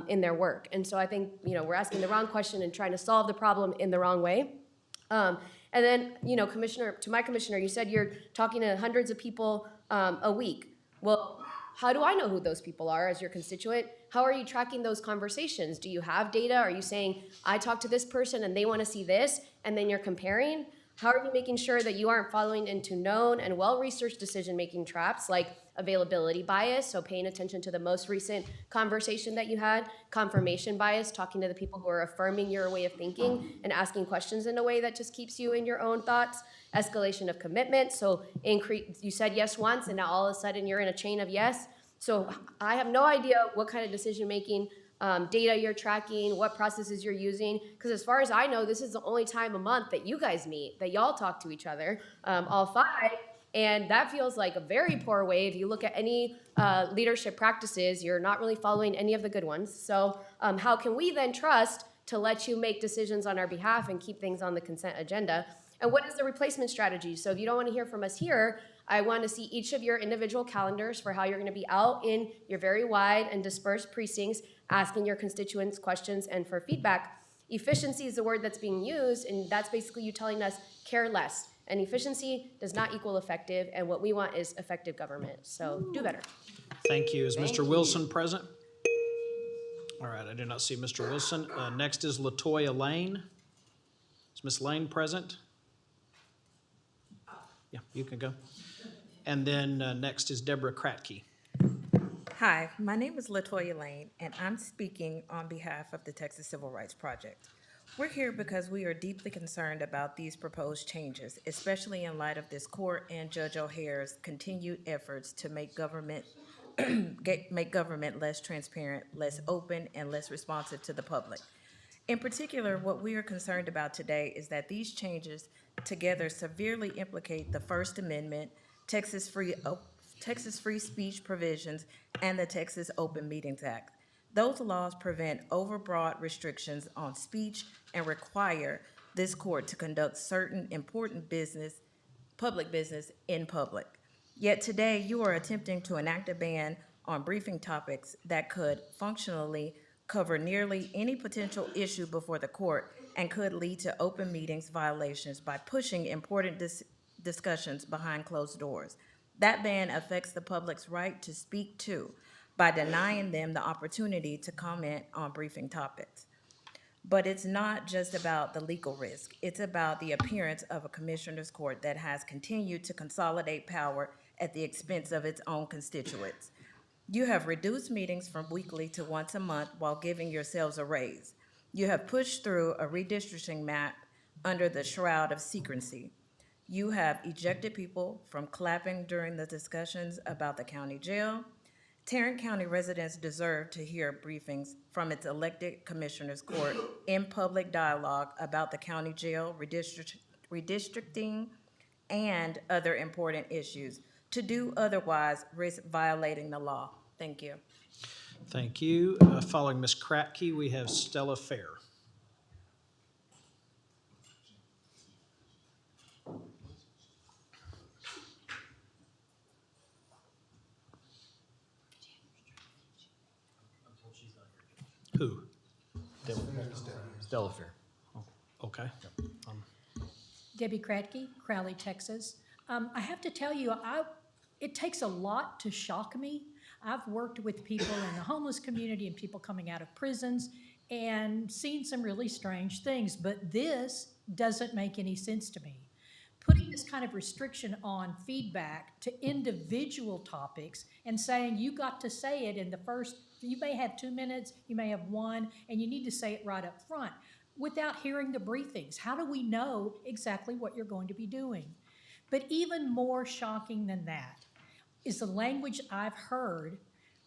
in their work. And so I think, we're asking the wrong question and trying to solve the problem in the wrong way. And then, Commissioner, to my commissioner, you said you're talking to hundreds of people a week. Well, how do I know who those people are as your constituent? How are you tracking those conversations? Do you have data? Are you saying, I talked to this person and they want to see this, and then you're comparing? How are you making sure that you aren't falling into known and well-researched decision-making traps like availability bias, so paying attention to the most recent conversation that you had, confirmation bias, talking to the people who are affirming your way of thinking and asking questions in a way that just keeps you in your own thoughts, escalation of commitment, so you said yes once and now all of a sudden you're in a chain of yes. So I have no idea what kind of decision-making data you're tracking, what processes you're using, because as far as I know, this is the only time a month that you guys meet, that y'all talk to each other, all five, and that feels like a very poor way. If you look at any leadership practices, you're not really following any of the good ones. So how can we then trust to let you make decisions on our behalf and keep things on the consent agenda? And what is the replacement strategy? So if you don't want to hear from us here, I want to see each of your individual calendars for how you're going to be out in your very wide and dispersed precincts, asking your constituents questions and for feedback. Efficiency is the word that's being used, and that's basically you telling us care less. And efficiency does not equal effective, and what we want is effective government. So do better. Thank you. Is Mr. Wilson present? All right, I do not see Mr. Wilson. Next is LaToya Lane. Is Ms. Lane present? Yeah, you can go. And then next is Deborah Kratke. Hi, my name is LaToya Lane, and I'm speaking on behalf of the Texas Civil Rights Project. We're here because we are deeply concerned about these proposed changes, especially in light of this court and Judge O'Hare's continued efforts to make government less transparent, less open, and less responsive to the public. In particular, what we are concerned about today is that these changes together severely implicate the First Amendment, Texas free speech provisions, and the Texas Open Meetings Act. Those laws prevent overbroad restrictions on speech and require this court to conduct certain important public business in public. Yet today, you are attempting to enact a ban on briefing topics that could functionally cover nearly any potential issue before the court and could lead to open meetings violations by pushing important discussions behind closed doors. That ban affects the public's right to speak too, by denying them the opportunity to comment on briefing topics. But it's not just about the legal risk. It's about the appearance of a commissioner's court that has continued to consolidate power at the expense of its own constituents. You have reduced meetings from weekly to once a month while giving yourselves a raise. You have pushed through a redistricting map under the shroud of secrecy. You have ejected people from clapping during the discussions about the county jail. Tarrant County residents deserve to hear briefings from its elected commissioners court in public dialogue about the county jail, redistricting, and other important issues. To do otherwise risks violating the law. Thank you. Thank you. Following Ms. Kratky, we have Stella Fair. Who? Stella Fair. Okay. Debbie Kratky, Crowley, Texas. I have to tell you, it takes a lot to shock me. I've worked with people in the homeless community and people coming out of prisons and seen some really strange things, but this doesn't make any sense to me. Putting this kind of restriction on feedback to individual topics and saying you got to say it in the first, you may have 2 minutes, you may have 1, and you need to say it right up front without hearing the briefings. How do we know exactly what you're going to be doing? But even more shocking than that is the language I've heard.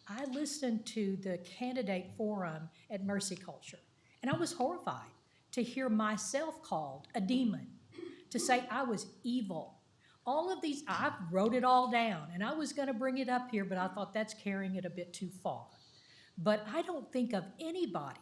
I listened to the candidate forum at Mercy Culture, and I was horrified to hear myself called a demon, to say I was evil. All of these, I wrote it all down, and I was gonna bring it up here, but I thought that's carrying it a bit too far. But I don't think of anybody,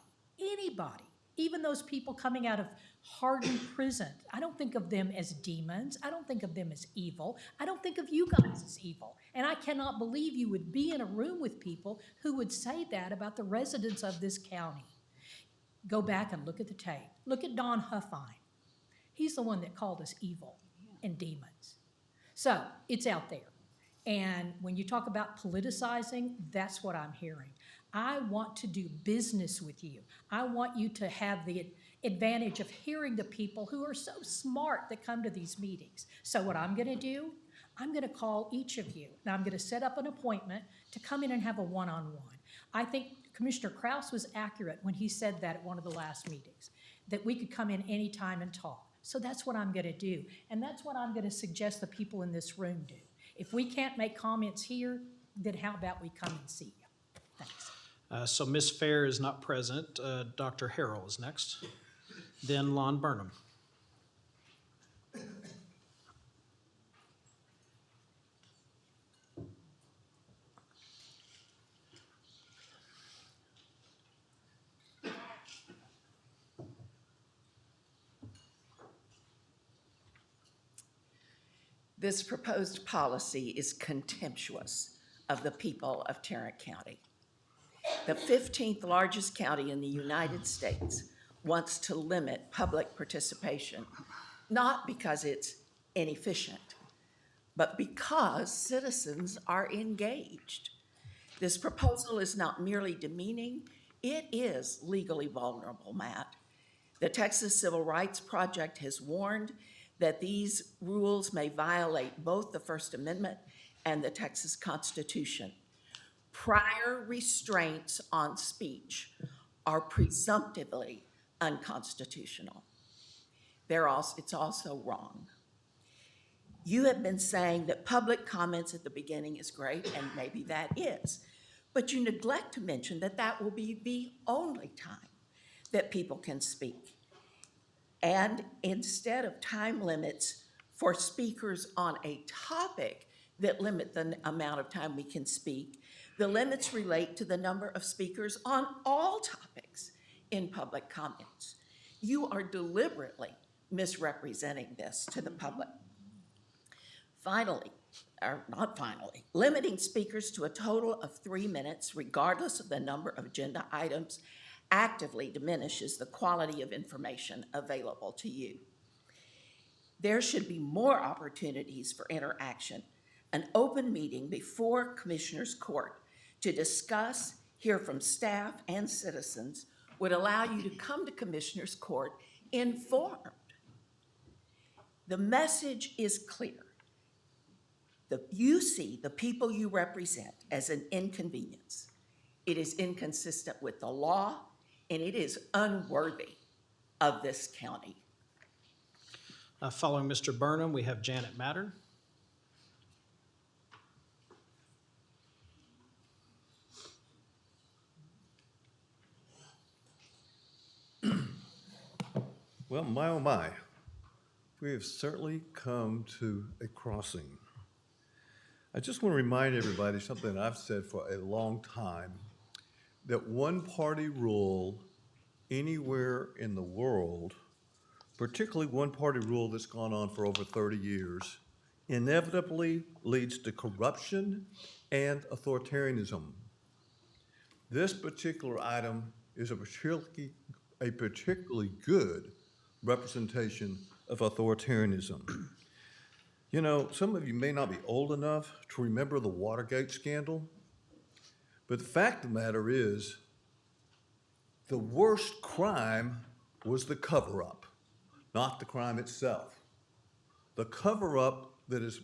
even those people coming out of hardened prison, I don't think of them as demons. I don't think of them as evil. I don't think of you guys as evil. And I cannot believe you would be in a room with people who would say that about the residents of this county. Go back and look at the tape. Look at Don Huffine. He's the one that called us evil and demons. So it's out there. And when you talk about politicizing, that's what I'm hearing. I want to do business with you. I want you to have the advantage of hearing the people who are so smart that come to these meetings. So what I'm gonna do, I'm gonna call each of you, and I'm gonna set up an appointment to come in and have a one-on-one. I think Commissioner Kraus was accurate when he said that at one of the last meetings, that we could come in anytime and talk. So that's what I'm gonna do, and that's what I'm gonna suggest the people in this room do. If we can't make comments here, then how about we come and see you? Thanks. So Ms. Fair is not present. Dr. Harrell is next. Then Lon Burnham. This proposed policy is contemptuous of the people of Tarrant County. The 15th largest county in the United States wants to limit public participation, not because it's inefficient, but because citizens are engaged. This proposal is not merely demeaning, it is legally vulnerable, Matt. The Texas Civil Rights Project has warned that these rules may violate both the First Amendment and the Texas Constitution. Prior restraints on speech are presumptively unconstitutional. It's also wrong. You have been saying that public comments at the beginning is great, and maybe that is, but you neglect to mention that that will be the only time that people can speak. And instead of time limits for speakers on a topic that limit the amount of time we can speak, the limits relate to the number of speakers on all topics in public comments. You are deliberately misrepresenting this to the public. Finally, or not finally, limiting speakers to a total of 3 minutes, regardless of the number of agenda items, actively diminishes the quality of information available to you. There should be more opportunities for interaction, an open meeting before Commissioners Court to discuss, hear from staff and citizens would allow you to come to Commissioners Court informed. The message is clear. You see the people you represent as an inconvenience. It is inconsistent with the law, and it is unworthy of this county. Following Mr. Burnham, we have Janet Mattern. Well, my oh my, we have certainly come to a crossing. I just want to remind everybody something I've said for a long time, that one-party rule anywhere in the world, particularly one-party rule that's gone on for over 30 years, inevitably leads to corruption and authoritarianism. This particular item is a particularly good representation of authoritarianism. You know, some of you may not be old enough to remember the Watergate scandal, but the fact of the matter is, the worst crime was the cover-up, not the crime itself. The cover-up that is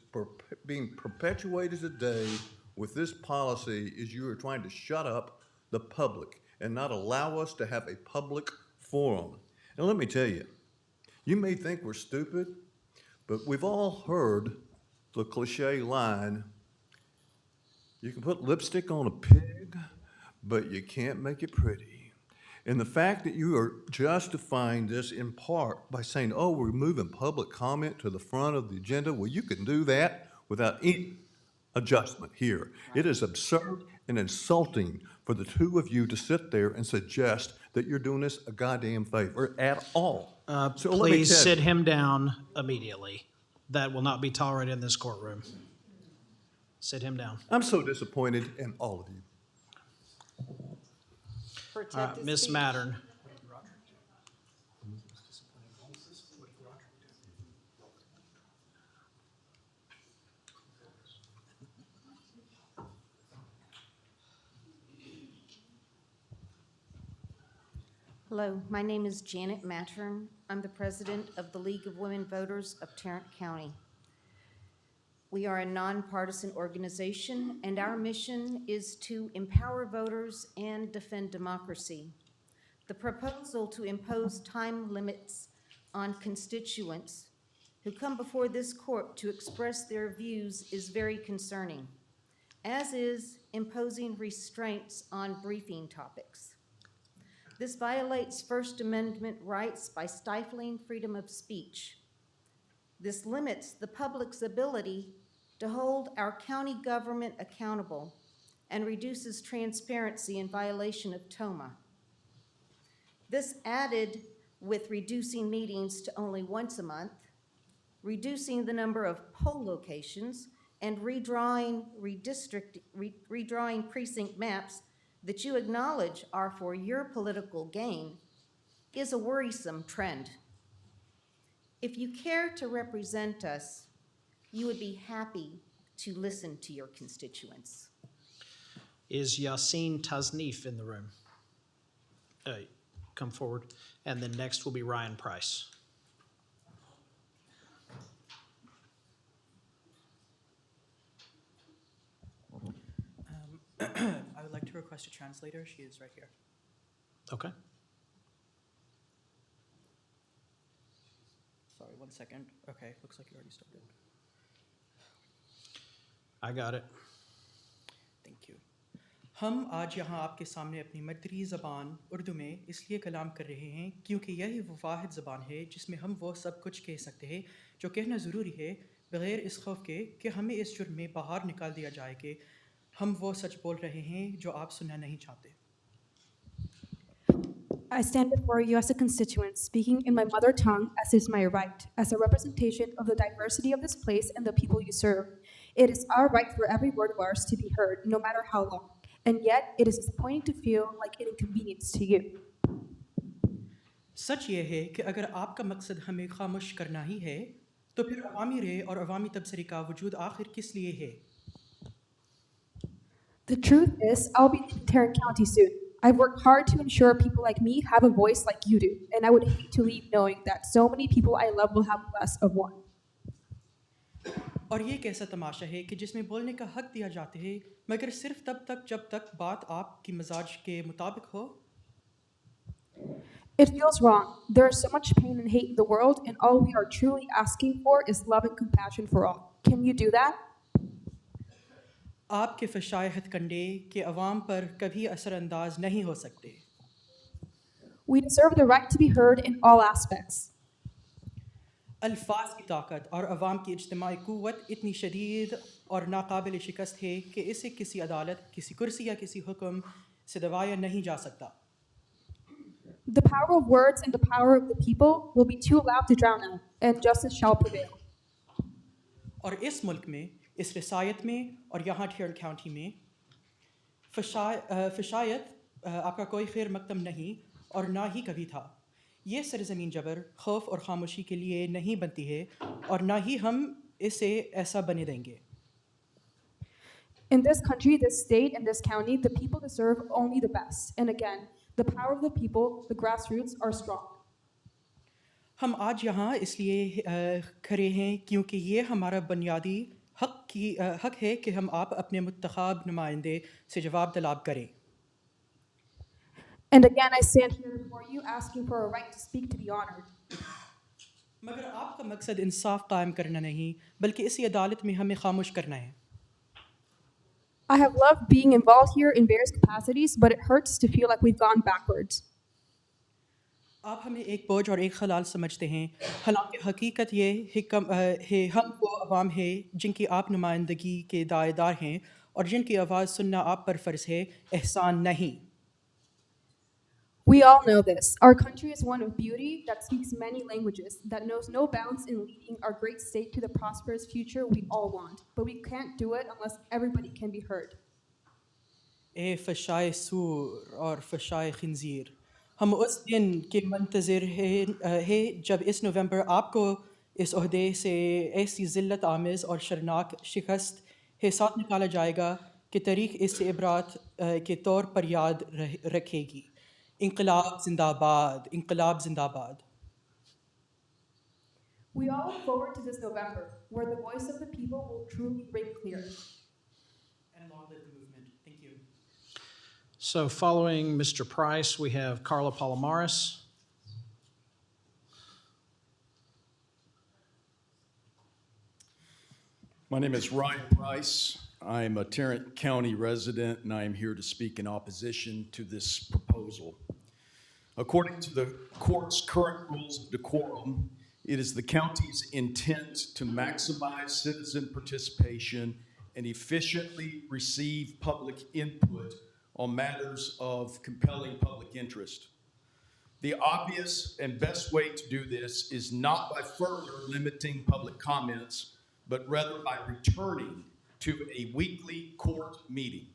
being perpetuated today with this policy is you are trying to shut up the public and not allow us to have a public forum. And let me tell you, you may think we're stupid, but we've all heard the cliche line, you can put lipstick on a pig, but you can't make it pretty. And the fact that you are justifying this in part by saying, oh, we're moving public comment to the front of the agenda, well, you can do that without any adjustment here. It is absurd and insulting for the two of you to sit there and suggest that you're doing us a goddamn favor at all. So let me Please tell sit you. him down immediately. That will not be tolerated in this courtroom. Sit him down. I'm so disappointed in all of you. Ms. Mattern. Hello, my name is Janet Mattern. I'm the president of the League of Women Voters of Tarrant County. We are a nonpartisan organization, and our mission is to empower voters and defend democracy. The proposal to impose time limits on constituents who come before this court to express their views is very concerning, as is imposing restraints on briefing topics. This violates First Amendment rights by stifling freedom of speech. This limits the public's ability to hold our county government accountable and reduces transparency in violation of TOMA. This added with reducing meetings to only once a month, reducing the number of poll locations, and redrawing precinct maps that you acknowledge are for your political gain is a worrisome trend. If you care to represent us, you would be happy to listen to your constituents. Is Yassine Tasnif in the room? Come forward. And then next will be Ryan Price. I would like to request a translator. She is right here. Okay. Sorry, 1 second. Okay, looks like you already started. I got it. Thank you. हम आज यहाँ आपके सामने अपनी मदरी ज़बान उर्दू में इसलिए कलाम कर रहे हैं क्योंकि यही वो वाहिद ज़बान है जिसमें हम वो सब कुछ कह सकते हैं जो कहना ज़रूरी है बग़ैर इस खौफ के कि हमें इस जुर्म में बाहर निकाल दिया जाए कि हम वो सच बोल रहे हैं जो आप सुनना नहीं चाहते. I stand before you as a constituent, speaking in my mother tongue, as is my right, as a representation of the diversity of this place and the people you serve. It is our right for every word of ours to be heard, no matter how long. And yet, it is disappointing to feel like an inconvenience to you. सच ये है कि अगर आपका मकसद हमें खामोश करना ही है, तो फिर अवामी राय और अवामी तबसरे का वजूद आखिर किस लिए है? The truth is, I'll be leaving Tarrant County soon. I've worked hard to ensure people like me have a voice like you do, and I would hate to leave knowing that so many people I love will have less of one. और ये एक ऐसा तमाशा है कि जिसमें बोलने का हक दिया जाता है मगर सिर्फ तब तक जब तक बात आपकी मिजाज के मुताबिक हो. It feels wrong. There is so much pain and hate in the world, and all we are truly asking for is love and compassion for all. Can you do that? आपके फशाए हथकंडे के अवाम पर कभी असरअंदाज नहीं हो सकते. We deserve the right to be heard in all aspects. अल्फाज की ताकत और अवाम की इज्तिमाई क़ुव्वत इतनी शदीद और नाकाबिल शिकस्त है कि इसे किसी अदालत, किसी कुर्सी या किसी हुक्म से दबाया नहीं जा सकता. The power of words and the power of the people will be too loud to drown out, and justice shall prevail. और इस मुल्क में, इस रिसायत में और यहाँ ठेयर काउंटी में फशायत आपका कोई खैर मकदम नहीं और ना ही कभी था. ये सरजमीन जबर, खौफ और खामोशी के लिए नहीं बनती है और ना ही हम इसे ऐसा बने देंगे. In this country, this state, and this county, the people deserve only the best. And again, the power of the people, the grassroots, are strong. हम आज यहाँ इसलिए खड़े हैं क्योंकि ये हमारा बुनियादी हक है कि हम आप अपने मुंतखाब नुमाइंदे से जवाब तलब करें. And again, I stand here before you asking for a right to speak to be honored. मगर आपका मकसद इंसाफ कायम करना नहीं बल्कि इसी अदालत में हमें खामोश करना है. I have loved being involved here in various capacities, but it hurts to feel like we've gone backwards. आप हमें एक बोझ और एक खलाल समझते हैं, हालांकि हकीकत ये है हम वो अवाम है जिनकी आप नुमाइंदगी के दायेदार हैं और जिनकी आवाज़ सुनना आप पर फ़र्ज़ है, एहसान नहीं. We all know this. Our country is one of beauty that speaks many languages, that knows no bounds in leading our great state to the prosperous future we all want. But we can't do it unless everybody can be heard. ए फशाए सूर और फशाए खिंजीर, हम उस दिन के मंतज़र है जब इस नवंबर आपको इस ओहदे से ऐसी ज़िल्लत आमेज़ और शर्नाक शिकस्त है साथ निकाला जाएगा कि तारीख़ इससे इबरात के तौर पर याद रखेगी. इंकलाब जिंदाबाद, इंकलाब जिंदाबाद. We all look forward to this November, where the voice of the people will truly ring clear. And long live the movement. Thank you. So following Mr. Price, we have Carla Palomares. My name is Ryan Price. I'm a Tarrant County resident, and I am here to speak in opposition to this proposal. According to the court's current rules of decorum, it is the county's intent to maximize citizen participation and efficiently receive public input on matters of compelling public interest. The obvious and best way to do this is not by further limiting public comments, but rather by returning to a weekly court meeting.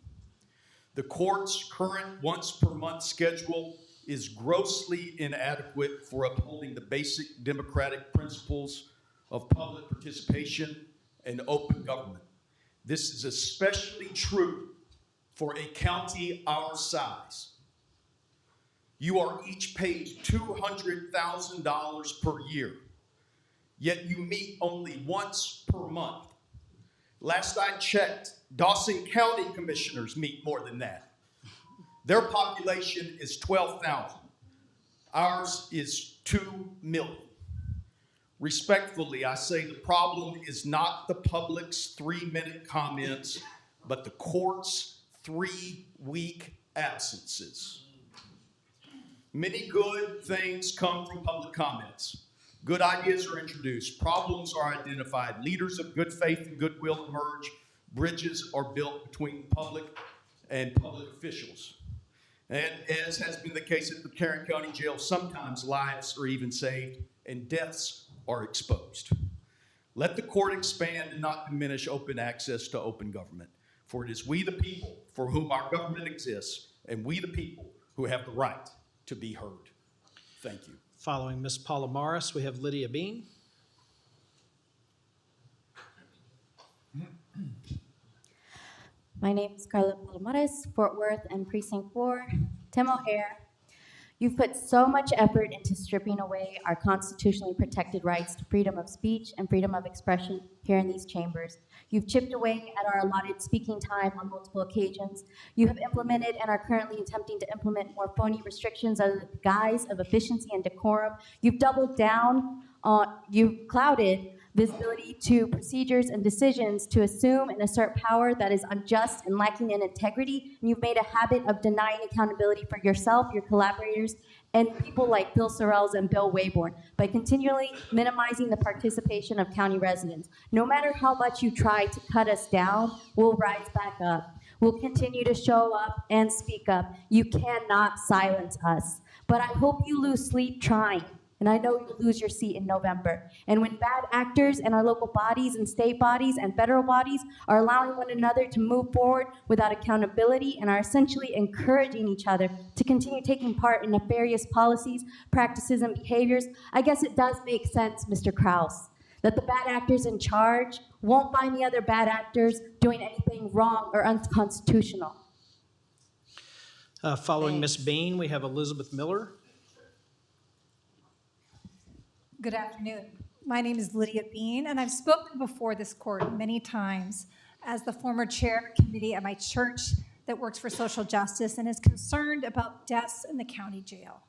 The court's current once-per-month schedule is grossly inadequate for upholding the basic democratic principles of public participation and open government. This is especially true for a county our size. You are each paid $200,000 per year, yet you meet only once per month. Last I checked, Dawson County commissioners meet more than that. Their population is 12,000. Ours is 2 million. Respectfully, I say the problem is not the public's 3-minute comments, but the court's 3-week absences. Many good things come from public comments. Good ideas are introduced, problems are identified, leaders of good faith and goodwill emerge, bridges are built between public and public officials. And as has been the case at the Tarrant County Jail, sometimes lives are even saved and deaths are exposed. Let the court expand and not diminish open access to open government, for it is we the people for whom our government exists, and we the people who have the right to be heard. Thank you. Following Ms. Palomares, we have Lydia Bean. My name is Carla Palomares, Fort Worth and Precinct 4. Tim O'Hare, you've put so much effort into stripping away our constitutionally protected rights to freedom of speech and freedom of expression here in these chambers. You've chipped away at our allotted speaking time on multiple occasions. You have implemented and are currently attempting to implement more phony restrictions under the guise of efficiency and decorum. You've doubled down on, you've clouded visibility to procedures and decisions to assume and assert power that is unjust and lacking in integrity. And you've made a habit of denying accountability for yourself, your collaborators, and people like Bill Sorrells and Bill Wayborn by continually minimizing the participation of county residents. No matter how much you try to cut us down, we'll rise back up. We'll continue to show up and speak up. You cannot silence us. But I hope you lose sleep trying. And I know you'll lose your seat in November. And when bad actors in our local bodies and state bodies and federal bodies are allowing one another to move forward without accountability and are essentially encouraging each other to continue taking part in nefarious policies, practices, and behaviors, I guess it does make sense, Mr. Kraus, that the bad actors in charge won't find the other bad actors doing anything wrong or unconstitutional. Following Ms. Bean, we have Elizabeth Miller. Good afternoon. My name is Lydia Bean, and I've spoken before this court many times as the former chair of a committee at my church that works for social justice and is concerned about deaths in the county jail.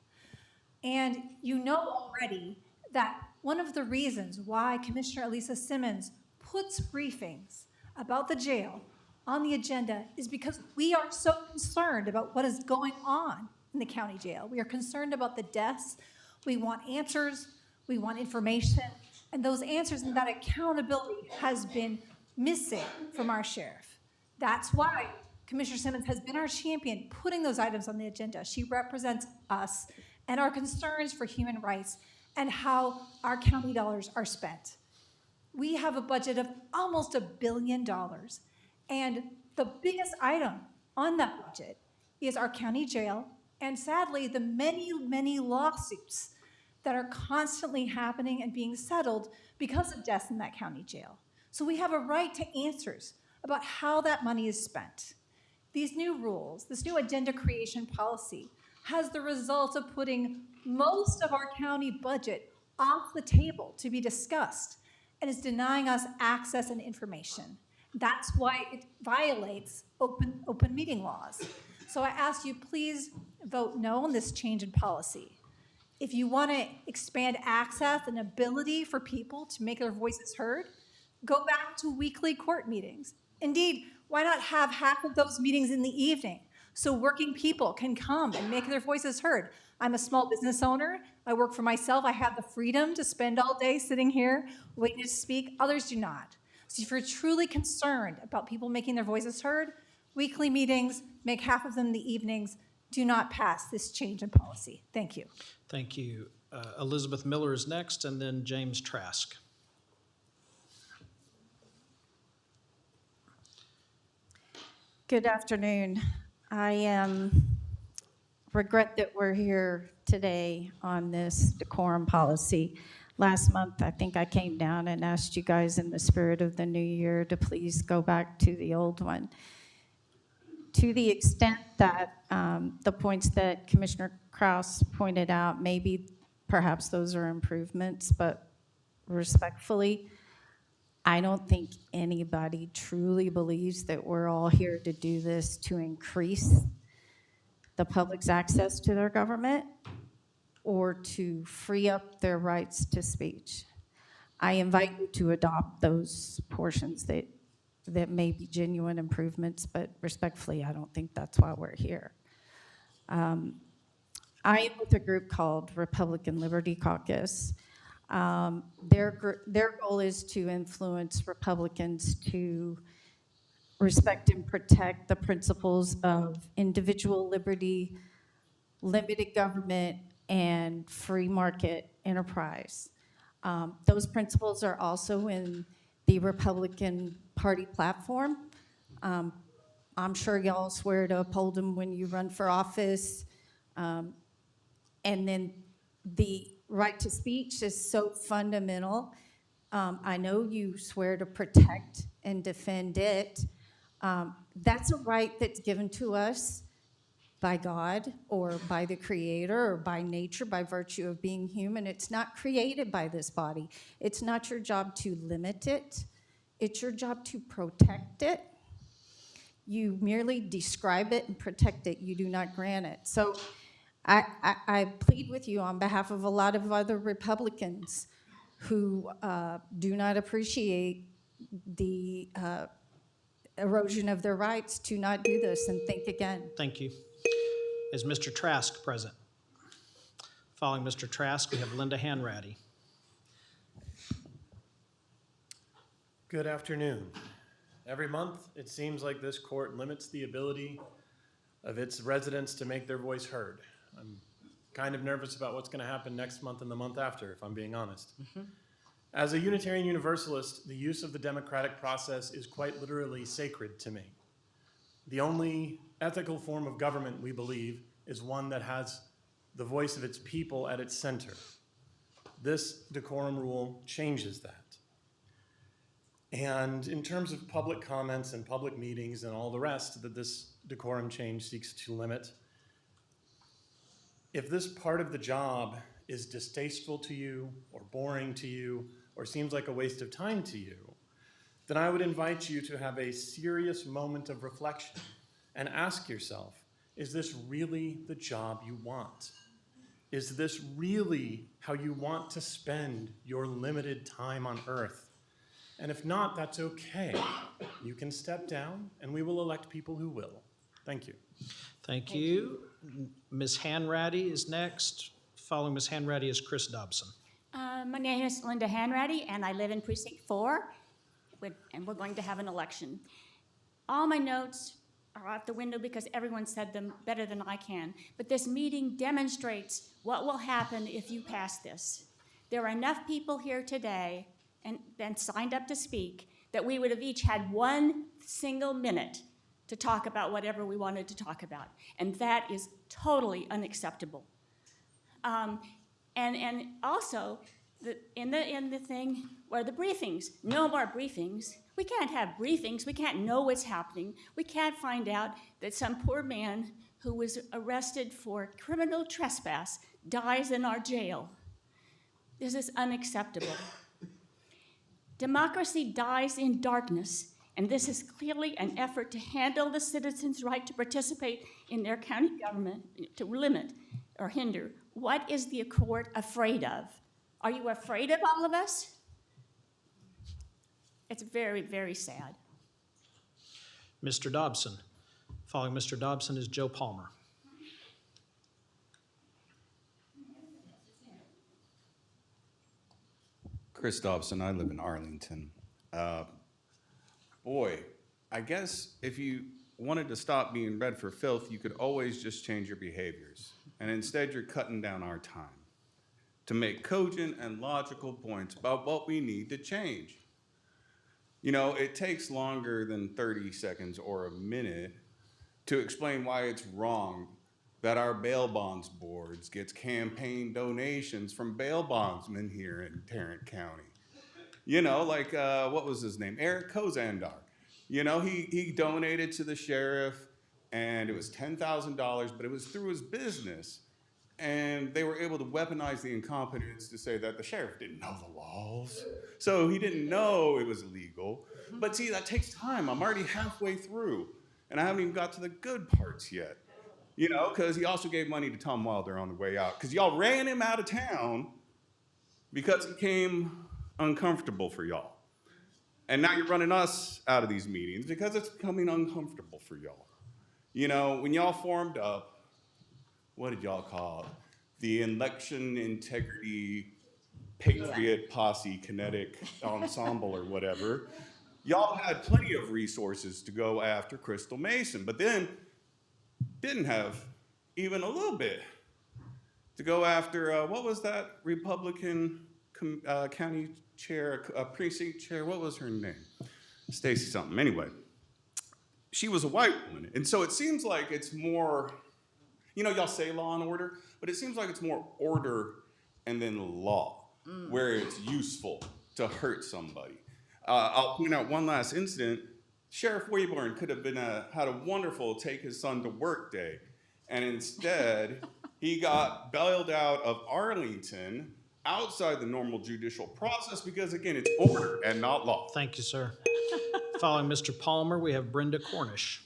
And you know already that one of the reasons why Commissioner Elisa Simmons puts briefings about the jail on the agenda is because we are so concerned about what is going on in the county jail. We are concerned about the deaths. We want answers. We want information, and those answers and that accountability has been missing from our sheriff. That's why Commissioner Simmons has been our champion putting those items on the agenda. She represents us and our concerns for human rights and how our county dollars are spent. We have a budget of almost $1 billion, and the biggest item on that budget is our county jail, and sadly, the many, many lawsuits that are constantly happening and being settled because of deaths in that county jail. So we have a right to answers about how that money is spent. These new rules, this new agenda creation policy, has the result of putting most of our county budget off the table to be discussed and is denying us access and information. That's why it violates open meeting laws. So I ask you, please vote no on this change in policy. If you want to expand access and ability for people to make their voices heard, go back to weekly court meetings. Indeed, why not have half of those meetings in the evening so working people can come and make their voices heard? I'm a small business owner. I work for myself. I have the freedom to spend all day sitting here waiting to speak. Others do not. So if you're truly concerned about people making their voices heard, weekly meetings, make half of them in the evenings. Do not pass this change in policy. Thank you. Thank you. Elizabeth Miller is next, and then James Trask. Good afternoon. I regret that we're here today on this decorum policy. Last month, I think I came down and asked you guys in the spirit of the new year to please go back to the old one. To the extent that the points that Commissioner Kraus pointed out, maybe perhaps those are improvements, but respectfully, I don't think anybody truly believes that we're all here to do this to increase the public's access to their government or to free up their rights to speech. I invite you to adopt those portions that may be genuine improvements, but respectfully, I don't think that's why we're here. I am with a group called Republican Liberty Caucus. Their goal is to influence Republicans to respect and protect the principles of individual liberty, limited government, and free market enterprise. Those principles are also in the Republican Party platform. I'm sure y'all swear to uphold them when you run for office. And then the right to speech is so fundamental. I know you swear to protect and defend it. That's a right that's given to us by God or by the Creator or by nature by virtue of being human. It's not created by this body. It's not your job to limit it. It's your job to protect it. You merely describe it and protect it. You do not grant it. So I plead with you on behalf of a lot of other Republicans who do not appreciate the erosion of their rights to not do this and think again. Thank you. Is Mr. Trask present? Following Mr. Trask, we have Linda Hanratty. Good afternoon. Every month, it seems like this court limits the ability of its residents to make their voice heard. I'm kind of nervous about what's going to happen next month and the month after, if I'm being honest. As a Unitarian Universalist, the use of the democratic process is quite literally sacred to me. The only ethical form of government, we believe, is one that has the voice of its people at its center. This decorum rule changes that. And in terms of public comments and public meetings and all the rest that this decorum change seeks to limit, if this part of the job is distasteful to you or boring to you or seems like a waste of time to you, then I would invite you to have a serious moment of reflection and ask yourself, is this really the job you want? Is this really how you want to spend your limited time on earth? And if not, that's okay. You can step down, and we will elect people who will. Thank you. Thank you. Ms. Hanratty is next. Following Ms. Hanratty is Chris Dobson. My name is Linda Hanratty, and I live in Precinct 4, and we're going to have an election. All my notes are out the window because everyone said them better than I can. But this meeting demonstrates what will happen if you pass this. There are enough people here today and signed up to speak that we would have each had 1 single minute to talk about whatever we wanted to talk about. And that is totally unacceptable. And also, in the thing where the briefings, no more briefings. We can't have briefings. We can't know what's happening. We can't find out that some poor man who was arrested for criminal trespass dies in our jail. This is unacceptable. Democracy dies in darkness, and this is clearly an effort to handle the citizens' right to participate in their county government, to limit or hinder. What is the court afraid of? Are you afraid of all of us? It's very, very sad. Mr. Dobson. Following Mr. Dobson is Joe Palmer. Chris Dobson, I live in Arlington. Boy, I guess if you wanted to stop being read for filth, you could always just change your behaviors. And instead, you're cutting down our time to make cogent and logical points about what we need to change. You know, it takes longer than 30 seconds or a minute to explain why it's wrong that our bail bonds boards gets campaign donations from bail bondsmen here in Tarrant County. You know, like, what was his name? Eric Kozandar. You know, he donated to the sheriff, and it was $10,000, but it was through his business. And they were able to weaponize the incompetence to say that the sheriff didn't know the laws. So he didn't know it was illegal. But see, that takes time. I'm already halfway through, and I haven't even got to the good parts yet. You know, because he also gave money to Tom Wilder on the way out, because y'all ran him out of town because it became uncomfortable for y'all. And now you're running us out of these meetings because it's becoming uncomfortable for y'all. You know, when y'all formed up, what did y'all call it? The Election Integrity Patriot Posse Kinetic Ensemble or whatever. Y'all had plenty of resources to go after Crystal Mason, but then didn't have even a little bit to go after, what was that Republican county chair, precinct chair, what was her name? Stacy something, anyway. She was a white woman, and so it seems like it's more, you know, y'all say law and order, but it seems like it's more order and then law, where it's useful to hurt somebody. I'll point out one last incident. Sheriff Wayborn could have been had a wonderful take his son to work day, And instead, he got bailed out of Arlington outside the normal judicial process because, again, it's order and not law. Thank you, sir. Following Mr. Palmer, we have Brenda Cornish.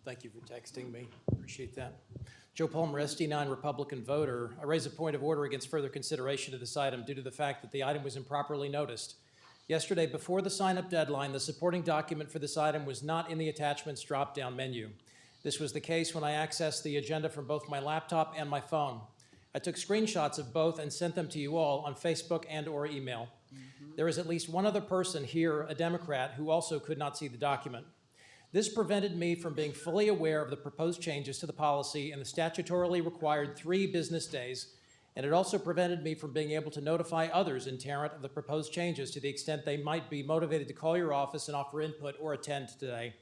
Thank you for texting me. Appreciate that. Joe Palmer, SD9 Republican voter. I raise a point of order against further consideration of this item due to the fact that the item was improperly noticed. Yesterday, before the sign-up deadline, the supporting document for this item was not in the attachments drop-down menu. This was the case when I accessed the agenda from both my laptop and my phone. I took screenshots of both and sent them to you all on Facebook and/or email. There is at least one other person here, a Democrat, who also could not see the document. This prevented me from being fully aware of the proposed changes to the policy in the statutorily required 3 business days, and it also prevented me from being able to notify others in Tarrant of the proposed changes to the extent they might be motivated to call your office and offer input or attend today.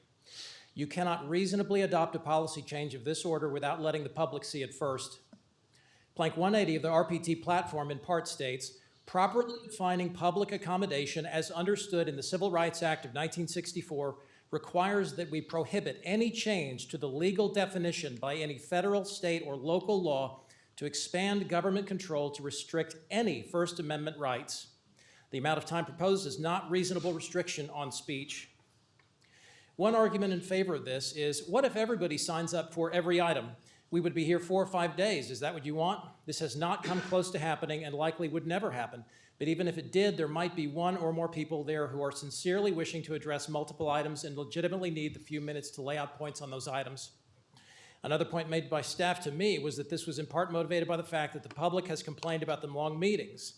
You cannot reasonably adopt a policy change of this order without letting the public see it first. Plank 180 of the RPT platform in part states, properly defining public accommodation as understood in the Civil Rights Act of 1964 requires that we prohibit any change to the legal definition by any federal, state, or local law to expand government control to restrict any First Amendment rights. The amount of time proposed is not reasonable restriction on speech. One argument in favor of this is, what if everybody signs up for every item? We would be here 4 or 5 days. Is that what you want? This has not come close to happening and likely would never happen. But even if it did, there might be 1 or more people there who are sincerely wishing to address multiple items and legitimately need the few minutes to lay out points on those items. Another point made by staff to me was that this was in part motivated by the fact that the public has complained about the long meetings.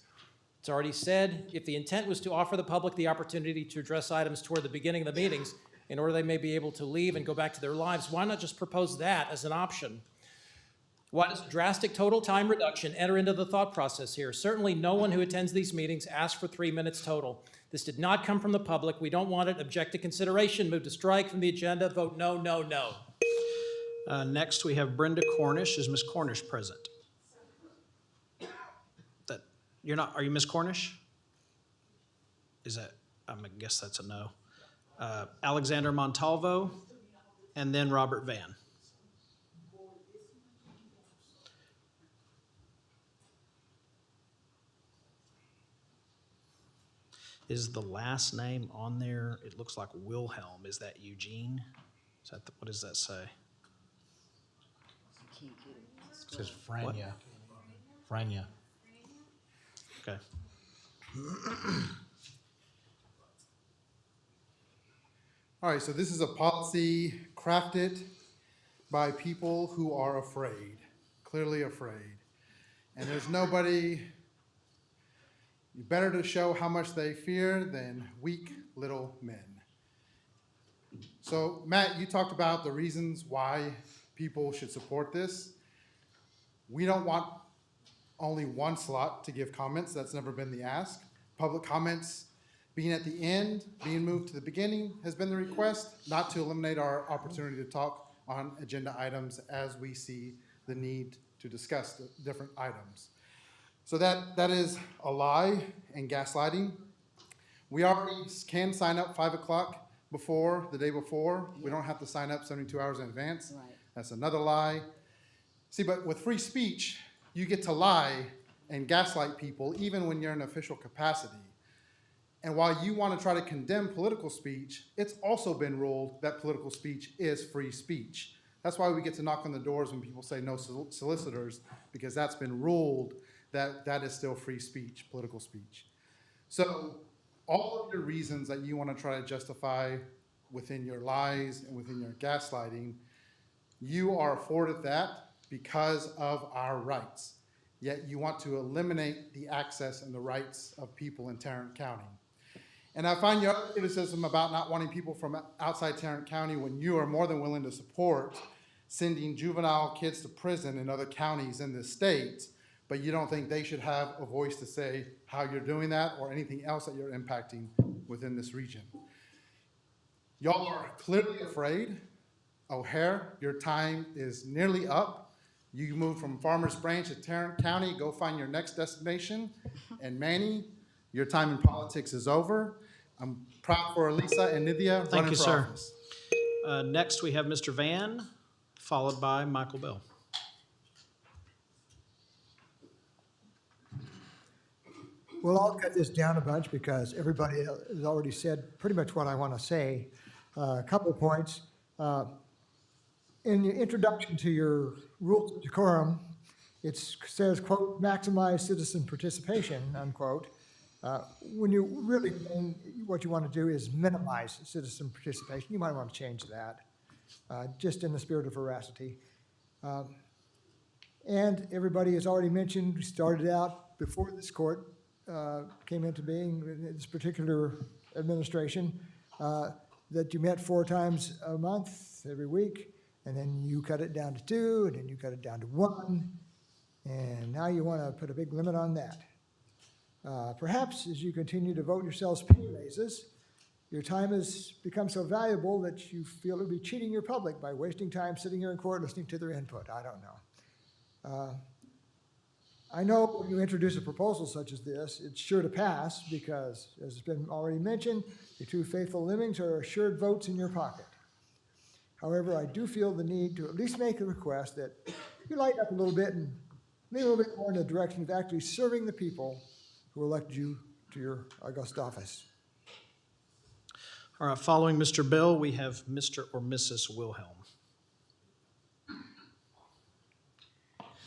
It's already said, if the intent was to offer the public the opportunity to address items toward the beginning of the meetings in order they may be able to leave and go back to their lives, why not just propose that as an option? Why does drastic total time reduction enter into the thought process here? Certainly no one who attends these meetings asks for 3 minutes total. This did not come from the public. We don't want it. Object to consideration. Move to strike from the agenda. Vote no, no, no. Next, we have Brenda Cornish. Is Ms. Cornish present? Are you Ms. Cornish? Is that, I guess that's a no. Alexander Montalvo, and then Robert Van. Is the last name on there? It looks like Wilhelm. Is that Eugene? Is that what does that say? It says Frania. Frania. Okay. All right, so this is a policy crafted by people who are afraid, clearly afraid. And there's nobody better to show how much they fear than weak little men. So, Matt, you talked about the reasons why people should support this. We don't want only one slot to give comments. That's never been the ask. Public comments being at the end, being moved to the beginning has been the request, not to eliminate our opportunity to talk on agenda items as we see the need to discuss the different items. So that is a lie and gaslighting. We already can sign up 5 o'clock before, the day before. We don't have to sign up 72 hours in advance. Right. That's another lie. See, but with free speech, you get to lie and gaslight people even when you're in official capacity. And while you want to try to condemn political speech, it's also been ruled that political speech is free speech. That's why we get to knock on the doors when people say no solicitors, because that's been ruled that that is still free speech, political speech. So all of your reasons that you want to try to justify within your lies and within your gaslighting, you are afforded that because of our rights. Yet you want to eliminate the access and the rights of people in Tarrant County. And I find your other criticism about not wanting people from outside Tarrant County when you are more than willing to support sending juvenile kids to prison in other counties in this state, but you don't think they should have a voice to say how you're doing that or anything else that you're impacting within this region. Y'all are clearly afraid. O'Hare, your time is nearly up. You move from Farmers Branch to Tarrant County, go find your next destination. And Manny, your time in politics is over. I'm proud for Lisa and Nithya Thank running you, for sir. office. Next, we have Mr. Van, followed by Michael Bell. Well, I'll cut this down a bunch because everybody has already said pretty much what I want to say. A couple of points. In the introduction to your rules of decorum, it says, quote, maximize citizen participation, unquote. When you really mean what you want to do is minimize citizen participation, you might want to change that, just in the spirit of veracity. And everybody has already mentioned, we started out before this court came into being, this particular administration, that you met 4 times a month, every week, and then you cut it down to 2, and then you cut it down to 1, and now you want to put a big limit on that. Perhaps as you continue to vote yourselves pay raises, your time has become so valuable that you feel it would be cheating your public by wasting time sitting here in court listening to their input. I don't know. I know when you introduce a proposal such as this, it's sure to pass because, as has been already mentioned, your 2 faithful lemmings are assured votes in your pocket. However, I do feel the need to at least make a request that you lighten up a little bit and lean a little bit more in the direction of actually serving the people who elected you to your august office. All right, following Mr. Bell, we have Mr. or Mrs. Wilhelm.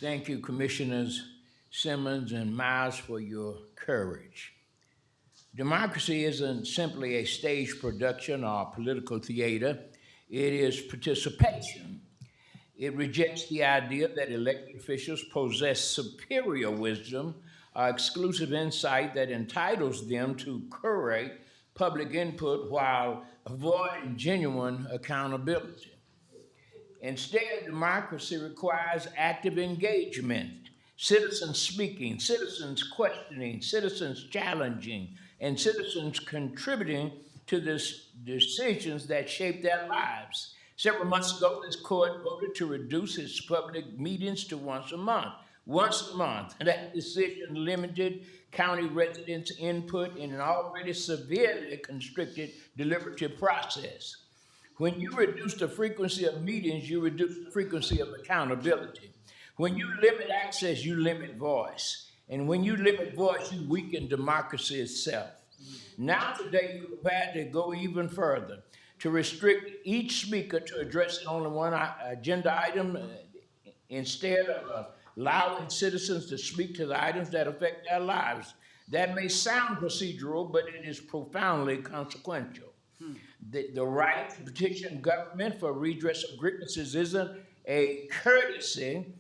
Thank you, Commissioners Simmons and Miles, for your courage. Democracy isn't simply a stage production or political theater. It is participation. It rejects the idea that elected officials possess superior wisdom or exclusive insight that entitles them to curate public input while avoiding genuine accountability. Instead, democracy requires active engagement, citizens speaking, citizens questioning, citizens challenging, and citizens contributing to the decisions that shape their lives. Several months ago, this court voted to reduce its public meetings to once a month. That decision limited county residents' input in an already severely constricted deliberative process. When you reduce the frequency of meetings, you reduce the frequency of accountability. When you limit access, you limit voice. And when you limit voice, you weaken democracy itself. Now today, you're prepared to go even further, to restrict each speaker to addressing only one agenda item instead of allowing citizens to speak to the items that affect their lives. That may sound procedural, but it is profoundly consequential. The right to petition government for redress of grievances isn't a courtesy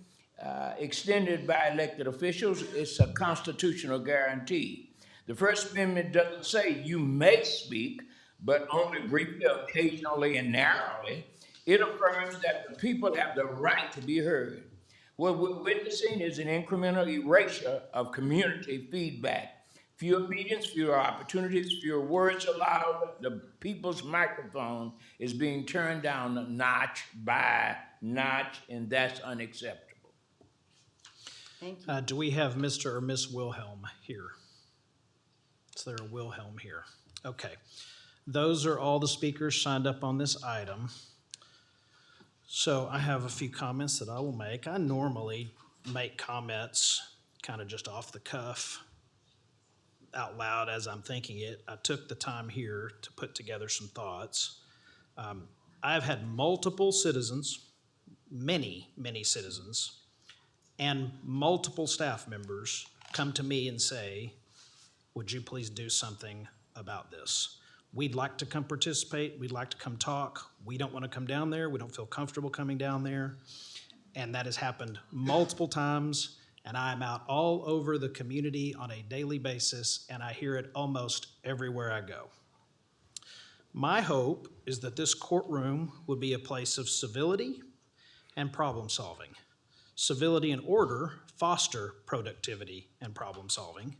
extended by elected officials. It's a constitutional guarantee. The First Amendment doesn't say you may speak, but only briefly, occasionally, and narrowly. It affirms that the people have the right to be heard. What we're witnessing is an incremental erasure of community feedback. Fewer meetings, fewer opportunities, fewer words allowed. The people's microphone is being turned down notch by notch, and that's unacceptable. Thank you. Do we have Mr. or Miss Wilhelm here? Is there a Wilhelm here? Okay. Those are all the speakers signed up on this item. So I have a few comments that I will make. I normally make comments kind of just off the cuff, out loud as I'm thinking it. I took the time here to put together some thoughts. I've had multiple citizens, many citizens, and multiple staff members come to me and say, would you please do something about this? We'd like to come participate. We'd like to come talk. We don't want to come down there. We don't feel comfortable coming down there. And that has happened multiple times. And I'm out all over the community on a daily basis, and I hear it almost everywhere I go. My hope is that this courtroom would be a place of civility and problem solving. Civility and order foster productivity and problem solving.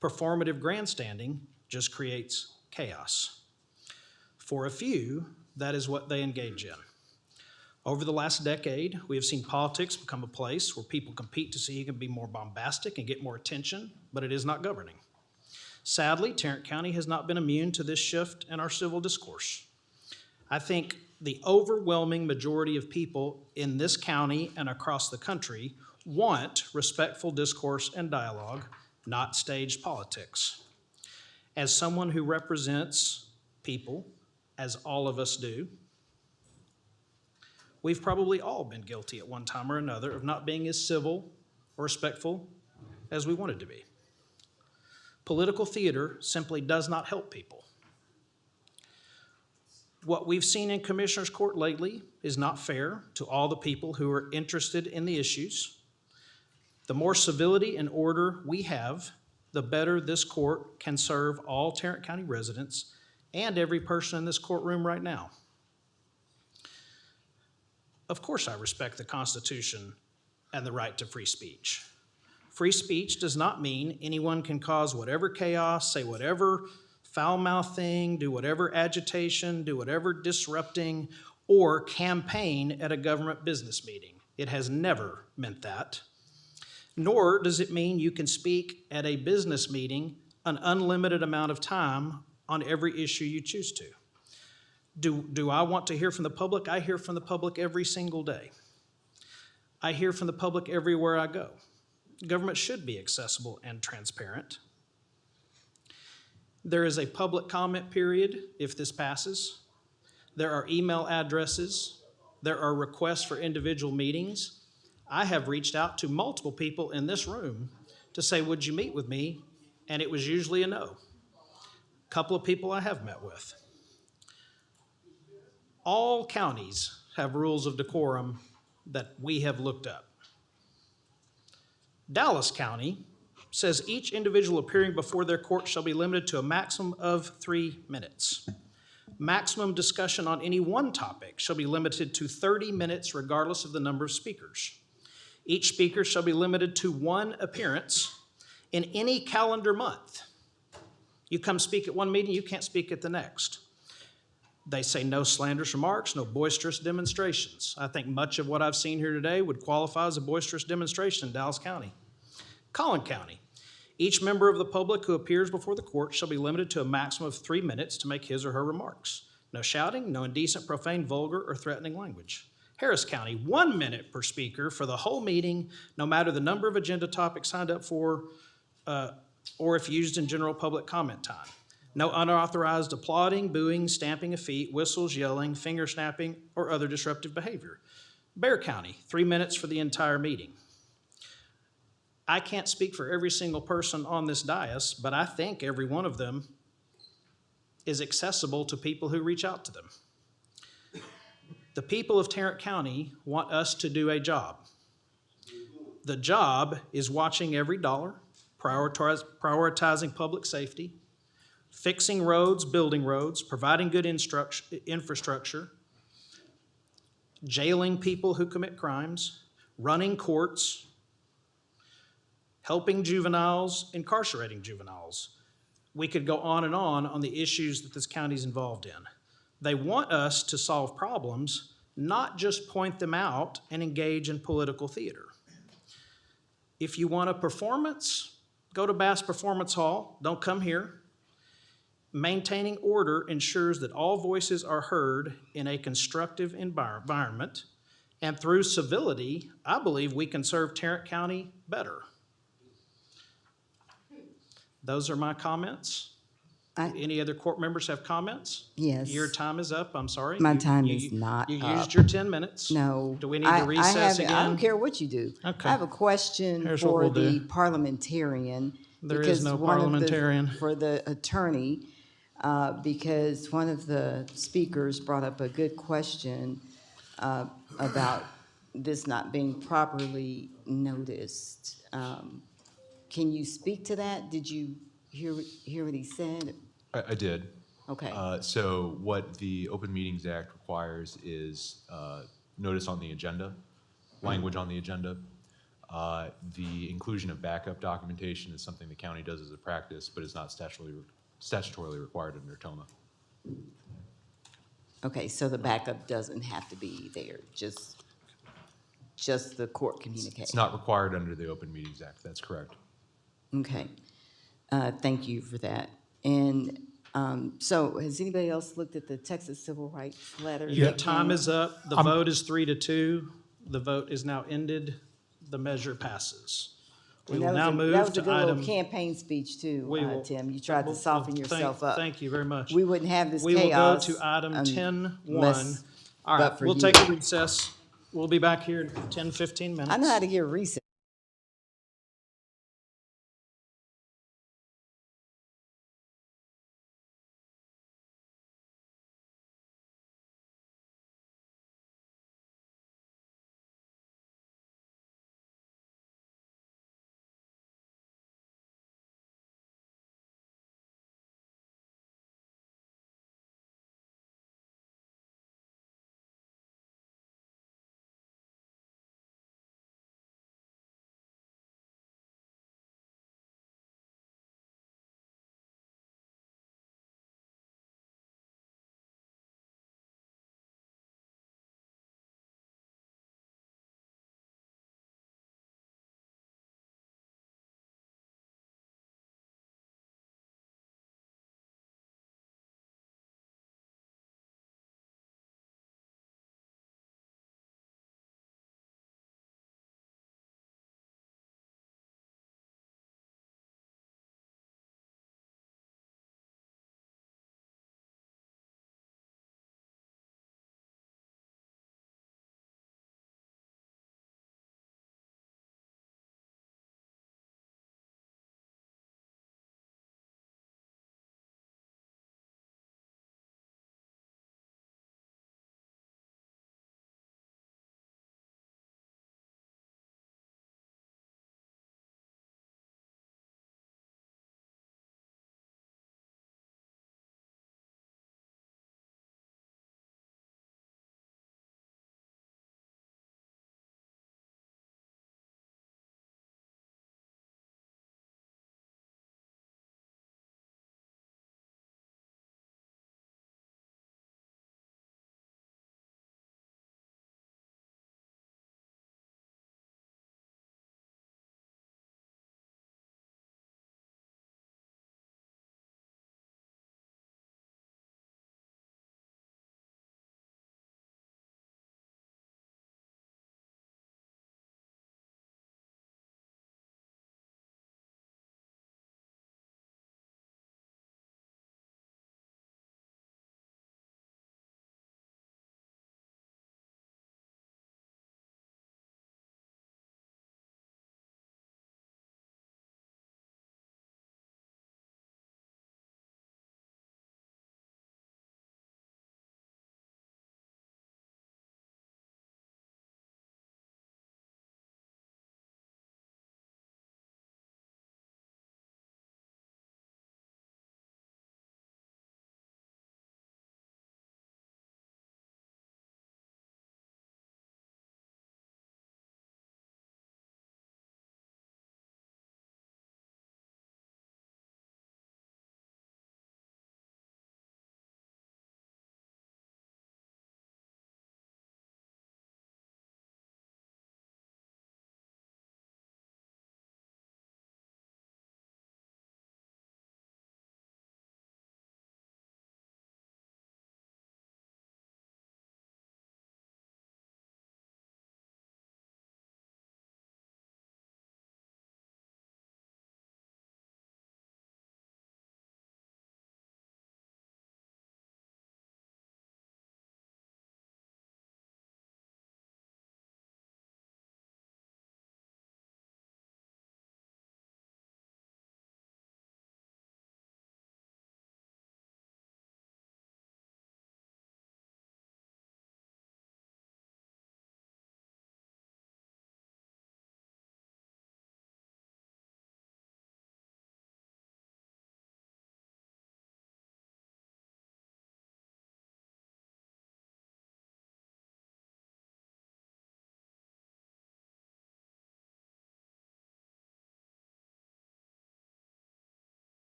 Performative grandstanding just creates chaos. For a few, that is what they engage in. Over the last decade, we have seen politics become a place where people compete to see who can be more bombastic and get more attention, but it is not governing. Sadly, Tarrant County has not been immune to this shift in our civil discourse. I think the overwhelming majority of people in this county and across the country want respectful discourse and dialogue, not staged politics. As someone who represents people, as all of us do, we've probably all been guilty at one time or another of not being as civil or respectful as we wanted to be. Political theater simply does not help people. What we've seen in Commissioner's Court lately is not fair to all the people who are interested in the issues. The more civility and order we have, the better this court can serve all Tarrant County residents and every person in this courtroom right now. Of course, I respect the Constitution and the right to free speech. Free speech does not mean anyone can cause whatever chaos, say whatever foul-mouthed thing, do whatever agitation, do whatever disrupting, or campaign at a government business meeting. It has never meant that. Nor does it mean you can speak at a business meeting an unlimited amount of time on every issue you choose to. Do I want to hear from the public? I hear from the public every single day. I hear from the public everywhere I go. Government should be accessible and transparent. There is a public comment period if this passes. There are email addresses. There are requests for individual meetings. I have reached out to multiple people in this room to say, would you meet with me? And it was usually a no. A couple of people I have met with. All counties have rules of decorum that we have looked up. Dallas County says each individual appearing before their court shall be limited to a maximum of 3 minutes. Maximum discussion on any one topic shall be limited to 30 minutes regardless of the number of speakers. Each speaker shall be limited to 1 appearance in any calendar month. You come speak at one meeting, you can't speak at the next. They say no slanderous remarks, no boisterous demonstrations. I think much of what I've seen here today would qualify as a boisterous demonstration in Dallas County. Collin County. Each member of the public who appears before the court shall be limited to a maximum of 3 minutes to make his or her remarks. No shouting, no indecent, profane, vulgar, or threatening language. Harris County, 1 minute per speaker for the whole meeting, no matter the number of agenda topics signed up for or if used in general public comment time. No unauthorized applauding, booing, stamping of feet, whistles, yelling, finger snapping, or other disruptive behavior. Bexar County, 3 minutes for the entire meeting. I can't speak for every single person on this dais, but I think every one of them is accessible to people who reach out to them. The people of Tarrant County want us to do a job. The job is watching every dollar, prioritizing public safety, fixing roads, building roads, providing good infrastructure, jailing people who commit crimes, running courts, helping juveniles, incarcerating juveniles. We could go on the issues that this county is involved in. They want us to solve problems, not just point them out and engage in political theater. If you want a performance, go to Bass Performance Hall. Don't come here. Maintaining order ensures that all voices are heard in a constructive environment, and through civility, I believe we can serve Tarrant County better. Those are my comments. Any other court members have comments? Yes. Your time is up, I'm sorry. My time is not You up. used your 10 minutes. No. Do we need to recess again? I don't care what you do. Okay. I have a question Here's what for we'll the do. parliamentarian. There is because no one of the- parliamentarian. For the attorney, because one of the speakers brought up a good question about this not being properly noticed. Can you speak to that? Did you hear what he said? I did. Okay. So what the Open Meetings Act requires is notice on the agenda, language on the agenda. The inclusion of backup documentation is something the county does as a practice, but is not statutorily required under TOMA. Okay, so the backup doesn't have to be there, just the court communication. It's not required under the Open Meetings Act, that's correct. Okay. Thank you for that. And so has anybody else looked at the Texas Civil Rights letter? Your that time came? is up. The vote is 3-2. The vote is now ended. The measure passes. We And will now that move was a to good little item. campaign speech too, We will- Tim. You tried to well, soften thank- yourself up. Thank you very much. We wouldn't have this We will go chaos. to item 10-1. unless- All but right, for we'll you. take a recess. We'll be back here in 10, 15 minutes. I know how to get recess.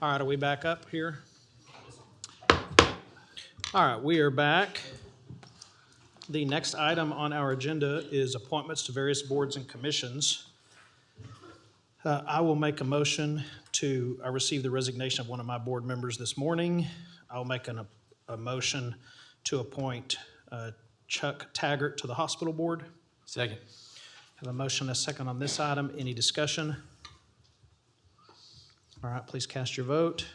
All right, are we back up here? All right, we are back. The next item on our agenda is appointments to various boards and commissions. I will make a motion to receive the resignation of one of my board members this morning. I'll make a motion to appoint Chuck Taggart to the hospital board. Second. Have a motion and a second on this item. Any discussion? All right, please cast your vote.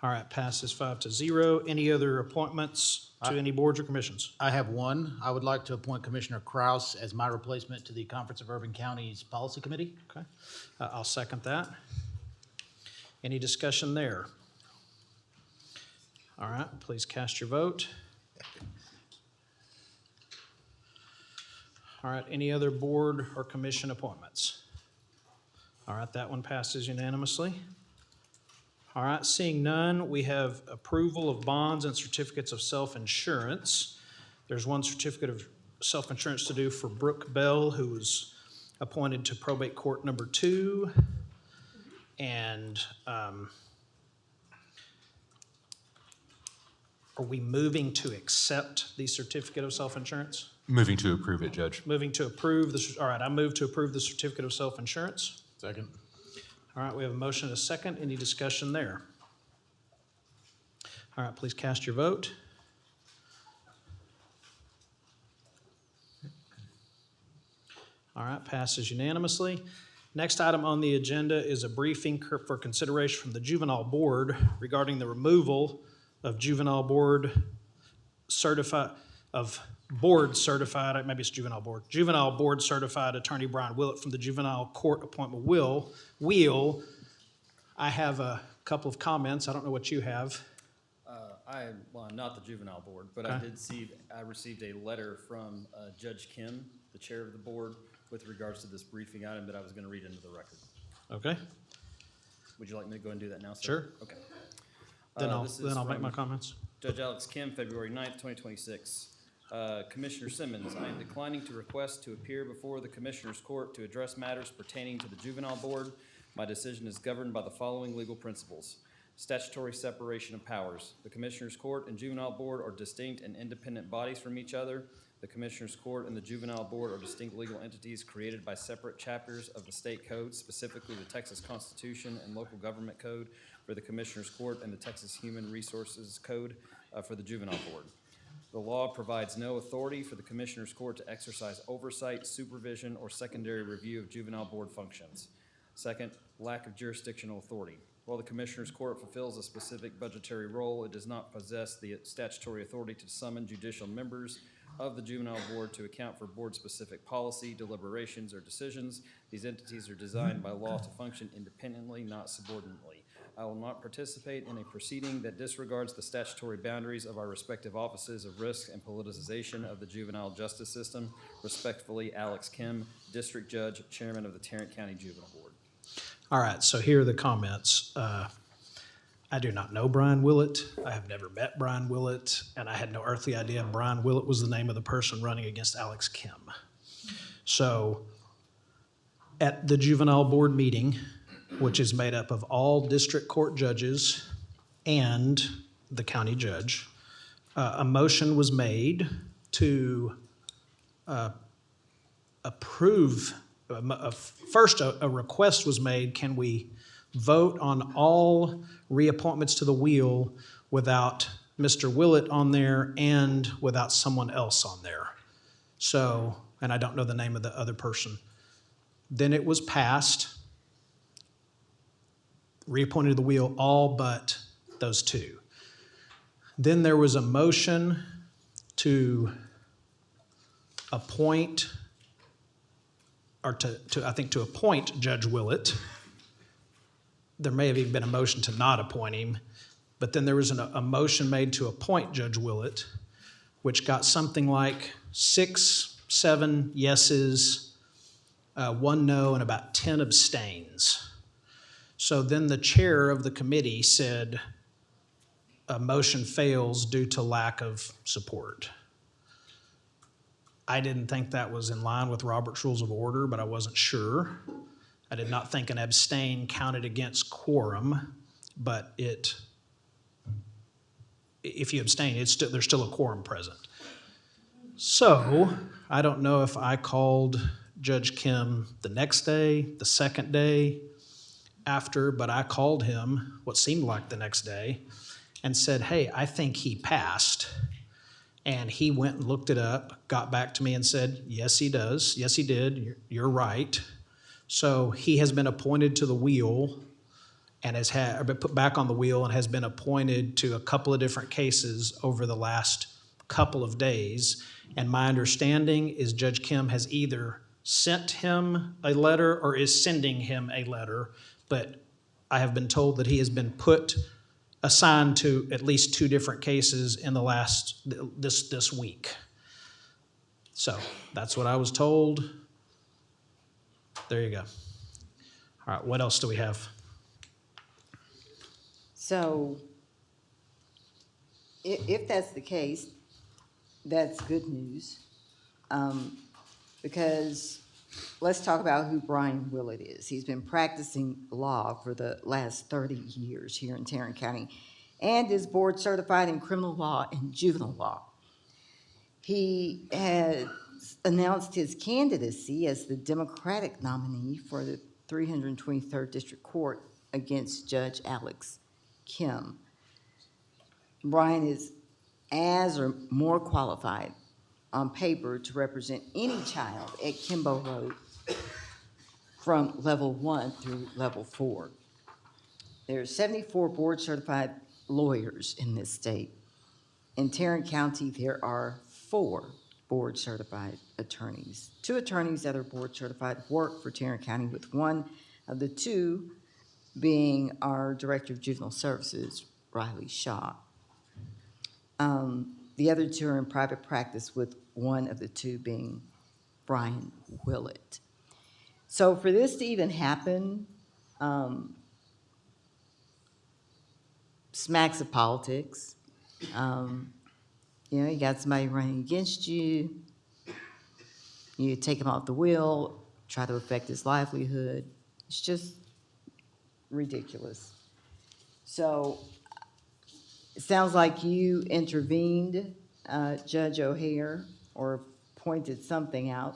All right, passes 5-0. Any other appointments to any boards or commissions? I have one. I would like to appoint Commissioner Kraus as my replacement to the Conference of Urban Counties Policy Committee. Okay, I'll second that. Any discussion there? All right, please cast your vote. All right, any other board or commission appointments? All right, that one passes unanimously. All right, seeing none, we have approval of bonds and certificates of self-insurance. There's one certificate of self-insurance to do for Brooke Bell, who was appointed to probate court number 2. And are we moving to accept the certificate of self-insurance? Moving to approve it, Judge. Moving to approve this, all right, I move to approve the certificate of self-insurance. Second. All right, we have a motion and a second. Any discussion there? All right, please cast your vote. All right, passes unanimously. Next item on the agenda is a briefing for consideration from the Juvenile Board regarding the removal of Juvenile Board certified, maybe it's Juvenile Board Certified Attorney Brian Willett from the Juvenile Court Appointment Wheel. I have a couple of comments. I don't know what you have. I'm not the Juvenile Board, but Okay. I received a letter from Judge Kim, the chair of the board, with regards to this briefing item that I was going to read into the record. Okay, Would you like me to go and do that now, sir? Sure. Okay. then This is I'll make from my comments. Judge Alex Kim, February 9th, 2026. Commissioner Simmons, I am declining to request to appear before the Commissioners Court to address matters pertaining to the Juvenile Board. My decision is governed by the following legal principles. Statutory separation of powers. The Commissioners Court and Juvenile Board are distinct and independent bodies from each other. The Commissioners Court and the Juvenile Board are distinct legal entities created by separate chapters of the state code, specifically the Texas Constitution and Local Government Code for the Commissioners Court and the Texas Human Resources Code for the Juvenile Board. The law provides no authority for the Commissioners Court to exercise oversight, supervision, or secondary review of juvenile board functions. Second, lack of jurisdictional authority. While the Commissioners Court fulfills a specific budgetary role, it does not possess the statutory authority to summon judicial members of the Juvenile Board to account for board-specific policy, deliberations, or decisions. These entities are designed by law to function independently, not subordinately. I will not participate in a proceeding that disregards the statutory boundaries of our respective offices of risk and politicization of the juvenile justice system. Respectfully, Alex Kim, District Judge, Chairman of the Tarrant County Juvenile Board. All right, so here are the comments. I do not know Brian Willett. I have never met Brian Willett, and I had no earthly idea Brian Willett was the name of the person running against Alex Kim. So at the Juvenile Board meeting, which is made up of all district court judges and the county judge, a motion was made to approve first a request was made, can we vote on all reappointments to the wheel without Mr. Willett on there and without someone else on there? So, and I don't know the name of the other person. Then it was passed, reappointed to the wheel, all but those two. Then there was a motion to appoint, or to appoint Judge Willett. There may have even been a motion to not appoint him, but then there was a motion made to appoint Judge Willett, which got something like 6, 7 yeses, 1 no, and about 10 abstains. So then the chair of the committee said a motion fails due to lack of support. I didn't think that was in line with Robert's Rules of Order, but I wasn't sure. I did not think an abstain counted against quorum, but if you abstain, there's still a quorum present. So I don't know if I called Judge Kim the next day, the second day after, but I called him what seemed like the next day and said, hey, I think he passed. And he went and looked it up, got back to me and said, yes, he does. Yes, he did. You're right. So he has been appointed to the wheel and been put back on the wheel and has been appointed to a couple of different cases over the last couple of days. And my understanding is Judge Kim has either sent him a letter or is sending him a letter, but I have been told that he has been assigned to at least 2 different cases in the last, this week. So that's what I was told. There you go. All right, what else do we have? So if that's the case, that's good news. Because let's talk about who Brian Willett is. He's been practicing law for the last 30 years here in Tarrant County and is board certified in criminal law and juvenile law. He has announced his candidacy as the Democratic nominee for the 323rd District Court against Judge Alex Kim. Brian is as or more qualified on paper to represent any child at Kimbo Road from level 1 through level 4. There are 74 board certified lawyers in this state. In Tarrant County, there are 4 board certified attorneys. 2 attorneys that are board certified work for Tarrant County, with one of the 2 being our Director of Juvenile Services, Riley Shaw. The other 2 are in private practice, with one of the 2 being Brian Willett. So for this to even happen, smacks of politics. You got somebody running against you. You take him off the wheel, try to affect his livelihood. It's just ridiculous. So it sounds like you intervened, Judge O'Hare, or pointed something out,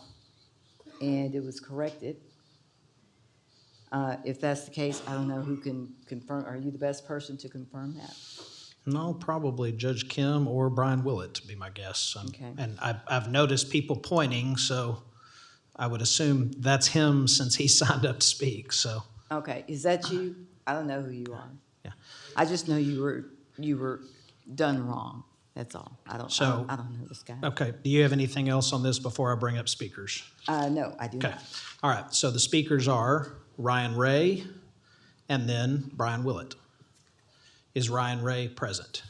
and it was corrected. If that's the case, I don't know who can confirm. Are you the best person to confirm that? No, probably Judge Kim or Brian Willett to be my guess. Okay. And I've noticed people pointing, so I would assume that's him since he signed up to speak, so. Okay, is that you? I don't know who you are. Yeah. I just know you were done wrong. That's all. I don't know this guy. Okay, do you have anything else on this before I bring up speakers? No, I do Okay, not. all right, so the speakers are Ryan Ray and then Brian Willett. Is Ryan Ray present?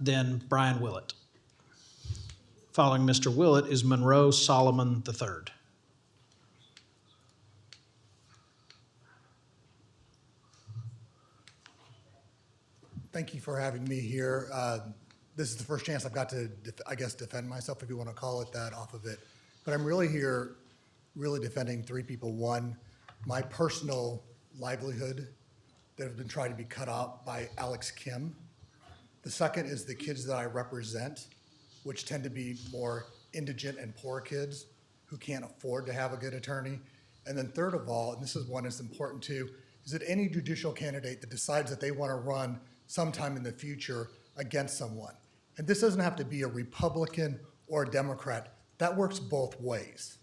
Then Brian Willett. Following Mr. Willett is Monroe Solomon III. Thank you for having me here. This is the first chance I've got to, defend myself, if you want to call it that, off of it. But I'm really here, really defending 3 people. One, my personal livelihood that have been trying to be cut out by Alex Kim. The second is the kids that I represent, which tend to be more indigent and poor kids who can't afford to have a good attorney. And then third of all, and this is one that's important too, is that any judicial candidate that decides that they want to run sometime in the future against someone. And this doesn't have to be a Republican or a Democrat. That works both ways.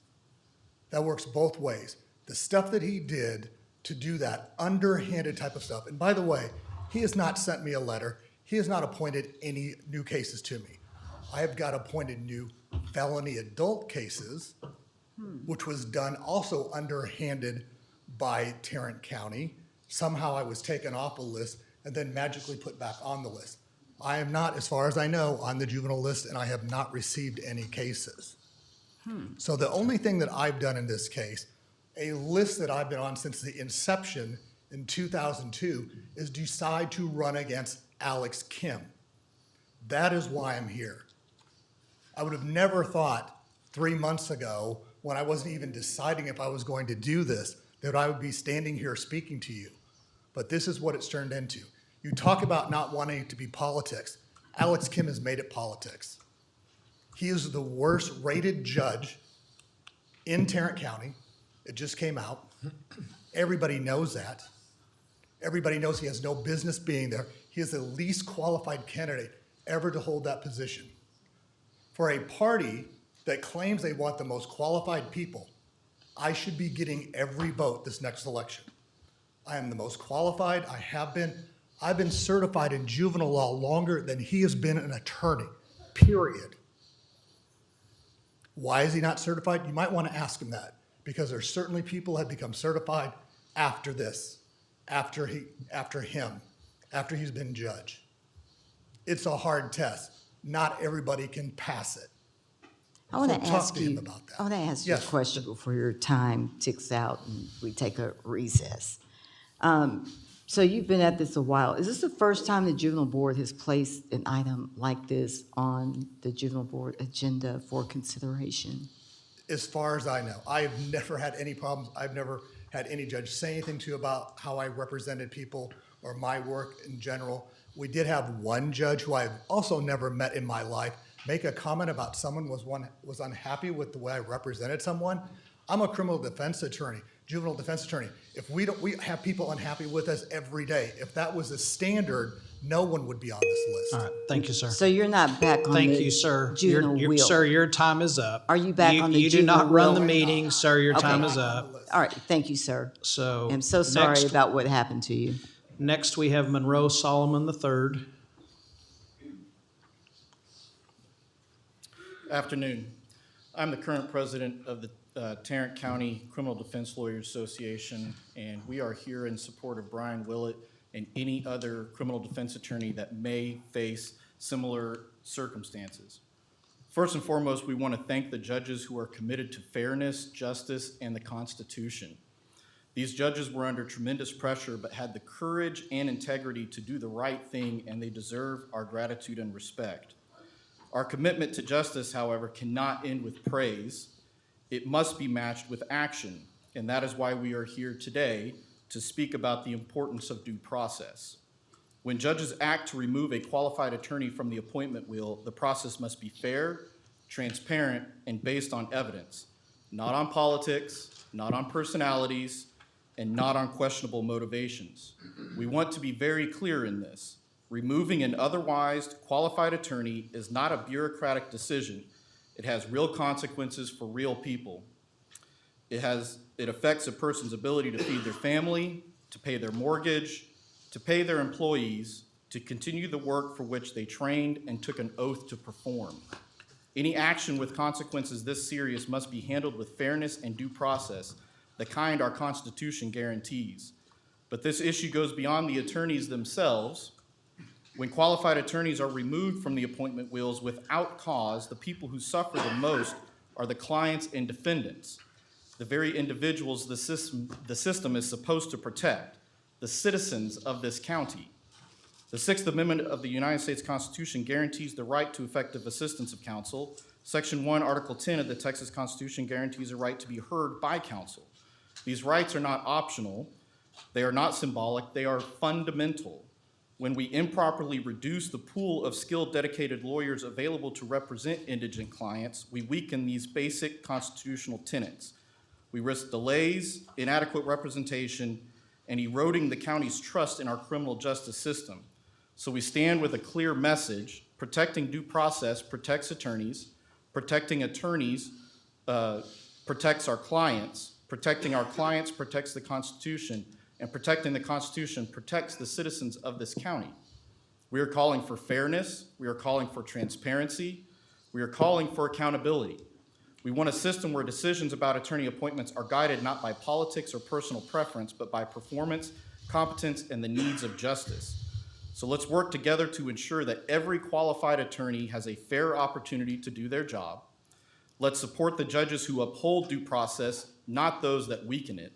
That works both ways. The stuff that he did to do that underhanded type of stuff. And by the way, he has not sent me a letter. He has not appointed any new cases to me. I have got appointed new felony adult cases, which was done also underhanded by Tarrant County. Somehow I was taken off a list and then magically put back on the list. I am not, as far as I know, on the juvenile list, and I have not received any cases. So the only thing that I've done in this case, a list that I've been on since the inception in 2002, is decide to run against Alex Kim. That is why I'm here. I would have never thought 3 months ago, when I wasn't even deciding if I was going to do this, that I would be standing here speaking to you. But this is what it's turned into. You talk about not wanting it to be politics. Alex Kim has made it politics. He is the worst rated judge in Tarrant County. It just came out. Everybody knows that. Everybody knows he has no business being there. He is the least qualified candidate ever to hold that position. For a party that claims they want the most qualified people, I should be getting every vote this next election. I am the most qualified. I have been. I've been certified in juvenile law longer than he has been an attorney, period. Why is he not certified? You might want to ask him that, because there's certainly people have become certified after this, after him, after he's been judge. It's a hard test. Not everybody can pass it. I want So to talk ask to him you, about that. I want to ask you a Yes. question before your time ticks out and we take a recess. So you've been at this a while. Is this the first time the juvenile board has placed an item like this on the juvenile board agenda for consideration? As far as I know, I have never had any problems. I've never had any judge say anything to you about how I represented people or my work in general. We did have one judge who I've also never met in my life make a comment about someone was unhappy with the way I represented someone. I'm a criminal defense attorney, juvenile defense attorney. If we have people unhappy with us every day. If that was a standard, no one would be on this list. All right, thank you, sir. So you're not back on Thank the you, sir. juvenile wheel? Sir, your time is up. Are you back on the You do juvenile not run the wheel? meeting, sir. Your Okay. time is up. All right, thank you, sir. So I'm so sorry next- about what happened to you. Next, we have Monroe Solomon III. Afternoon. I'm the current president of the Tarrant County Criminal Defense Lawyers Association, and we are here in support of Brian Willett and any other criminal defense attorney that may face similar circumstances. First and foremost, we want to thank the judges who are committed to fairness, justice, and the Constitution. These judges were under tremendous pressure, but had the courage and integrity to do the right thing, and they deserve our gratitude and respect. Our commitment to justice, however, cannot end with praise. It must be matched with action, and that is why we are here today to speak about the importance of due process. When judges act to remove a qualified attorney from the appointment wheel, the process must be fair, transparent, and based on evidence, not on politics, not on personalities, and not on questionable motivations. We want to be very clear in this. Removing an otherwise qualified attorney is not a bureaucratic decision. It has real consequences for real people. It affects a person's ability to feed their family, to pay their mortgage, to pay their employees, to continue the work for which they trained and took an oath to perform. Any action with consequences this serious must be handled with fairness and due process, the kind our Constitution guarantees. But this issue goes beyond the attorneys themselves. When qualified attorneys are removed from the appointment wheels without cause, the people who suffer the most are the clients and defendants, the very individuals the system is supposed to protect, the citizens of this county. The Sixth Amendment of the United States Constitution guarantees the right to effective assistance of counsel. Section 1, Article 10 of the Texas Constitution guarantees a right to be heard by counsel. These rights are not optional. They are not symbolic. They are fundamental. When we improperly reduce the pool of skilled, dedicated lawyers available to represent indigent clients, we weaken these basic constitutional tenets. We risk delays, inadequate representation, and eroding the county's trust in our criminal justice system. So we stand with a clear message: protecting due process protects attorneys, protecting attorneys protects our clients, protecting our clients protects the Constitution, and protecting the Constitution protects the citizens of this county. We are calling for fairness. We are calling for transparency. We are calling for accountability. We want a system where decisions about attorney appointments are guided not by politics or personal preference, but by performance, competence, and the needs of justice. So let's work together to ensure that every qualified attorney has a fair opportunity to do their job. Let's support the judges who uphold due process, not those that weaken it.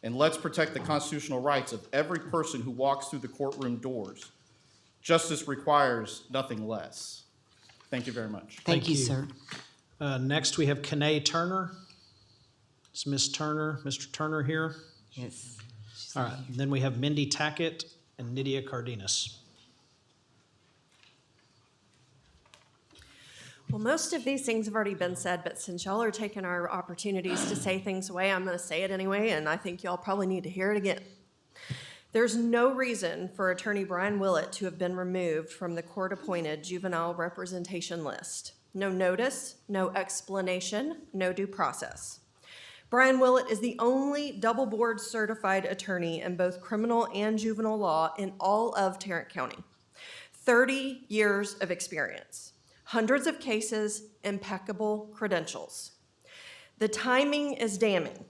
And let's protect the constitutional rights of every person who walks through the courtroom doors. Justice requires nothing less. Thank you very much. Thank you, sir. Next, we have Kanae Turner. Is Ms. Turner, Mr. Turner here? Yes. All right, then we have Mindy Tackett and Nydia Cardenas. Well, most of these things have already been said, but since y'all are taking our opportunities to say things away, I'm going to say it anyway, and I think y'all probably need to hear it again. There's no reason for Attorney Brian Willett to have been removed from the court-appointed juvenile representation list. No notice, no explanation, no due process. Brian Willett is the only double board certified attorney in both criminal and juvenile law in all of Tarrant County. 30 years of experience, hundreds of cases, impeccable credentials. The timing is damning.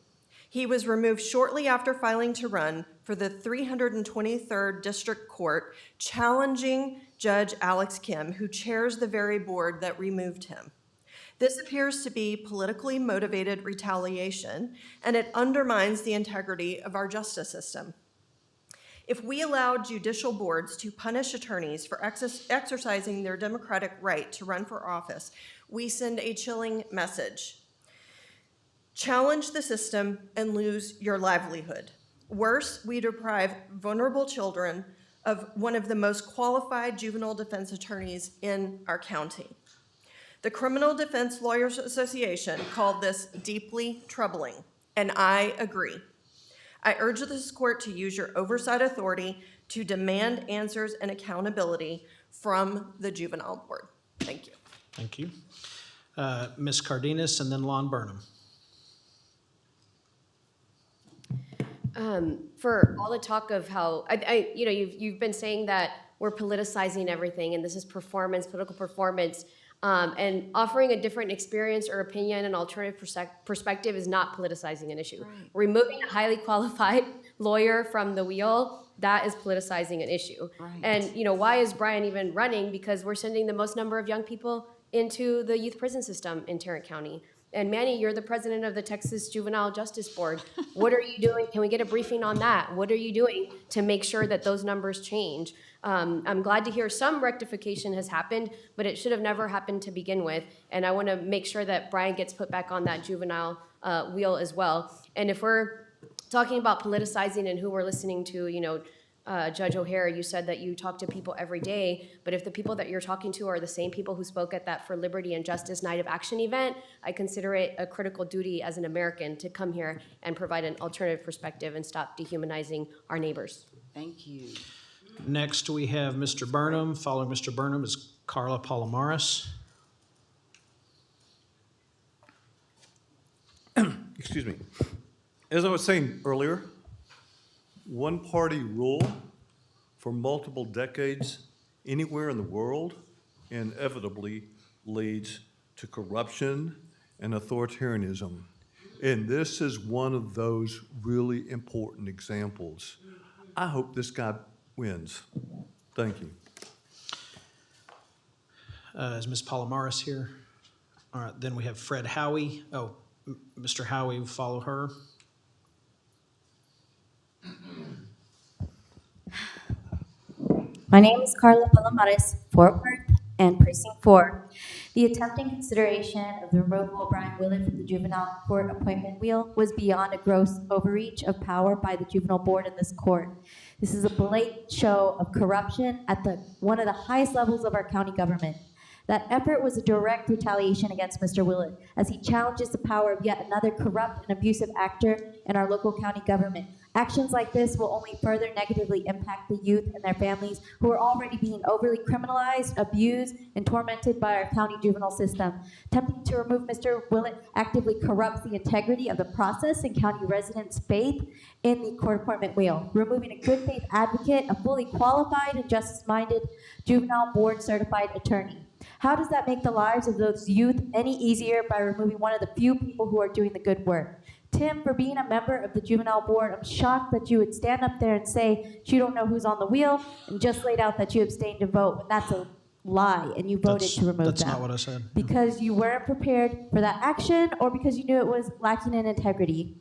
He was removed shortly after filing to run for the 323rd District Court, challenging Judge Alex Kim, who chairs the very board that removed him. This appears to be politically motivated retaliation, and it undermines the integrity of our justice system. If we allow judicial boards to punish attorneys for exercising their democratic right to run for office, we send a chilling message. Challenge the system and lose your livelihood. Worse, we deprive vulnerable children of one of the most qualified juvenile defense attorneys in our county. The Criminal Defense Lawyers Association called this deeply troubling, and I agree. I urge this court to use your oversight authority to demand answers and accountability from the juvenile board. Thank you. Thank you. Ms. Cardenas and then Lon Burnham. For all the talk of how, you've been saying that we're politicizing everything and this is performance, political performance, and offering a different experience or opinion and alternative perspective is not politicizing an issue. Right. Removing a highly qualified lawyer from the wheel, that is politicizing an issue. Right. And why is Brian even running? Because we're sending the most number of young people into the youth prison system in Tarrant County. And Manny, you're the president of the Texas Juvenile Justice Board. What are you doing? Can we get a briefing on that? What are you doing to make sure that those numbers change? I'm glad to hear some rectification has happened, but it should have never happened to begin with. And I want to make sure that Brian gets put back on that juvenile wheel as well. And if we're talking about politicizing and who we're listening to, Judge O'Hara, you said that you talk to people every day, but if the people that you're talking to are the same people who spoke at that For Liberty and Justice Night of Action event, I consider it a critical duty as an American to come here and provide an alternative perspective and stop dehumanizing our neighbors. Thank you. Next, we have Mr. Burnham. Following Mr. Burnham is Carla Palomares. Excuse me. As I was saying earlier, one-party rule for multiple decades anywhere in the world inevitably leads to corruption and authoritarianism. And this is one of those really important examples. I hope this guy wins. Thank you. Is Ms. Palomares here? All right, then we have Fred Howie. Oh, Mr. Howie will follow her. My name is Carla Palomares, Fort Worth and Precinct 4. The attempting consideration of the removal of Brian Willett from the juvenile court appointment wheel was beyond a gross overreach of power by the juvenile board in this court. This is a blatant show of corruption at one of the highest levels of our county government. That effort was a direct retaliation against Mr. Willett as he challenges the power of yet another corrupt and abusive actor in our local county government. Actions like this will only further negatively impact the youth and their families who are already being overly criminalized, abused, and tormented by our county juvenile system. Attempting to remove Mr. Willett actively corrupts the integrity of the process and county residents' faith in the court appointment wheel. Removing a good faith advocate, a fully qualified and justice-minded juvenile board certified attorney. How does that make the lives of those youth any easier by removing one of the few people who are doing the good work? Tim, for being a member of the juvenile board, I'm shocked that you would stand up there and say you don't know who's on the wheel and just laid out that you abstained to vote when that's a lie and you voted to remove That's them. not what I said. Because you weren't prepared for that action or because you knew it was lacking in integrity.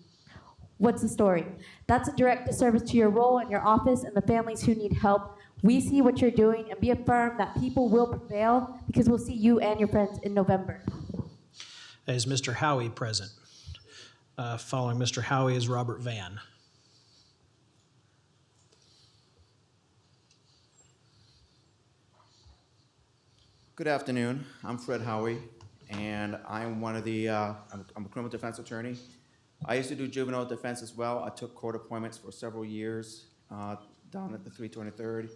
What's the story? That's a direct disservice to your role in your office and the families who need help. We see what you're doing and be affirmed that people will prevail because we'll see you and your friends in November. Is Mr. Howie present? Following Mr. Howie is Robert Van. Good afternoon. I'm Fred Howie, and I'm one of the, I'm a criminal defense attorney. I used to do juvenile defense as well. I took court appointments for several years down at the 323rd,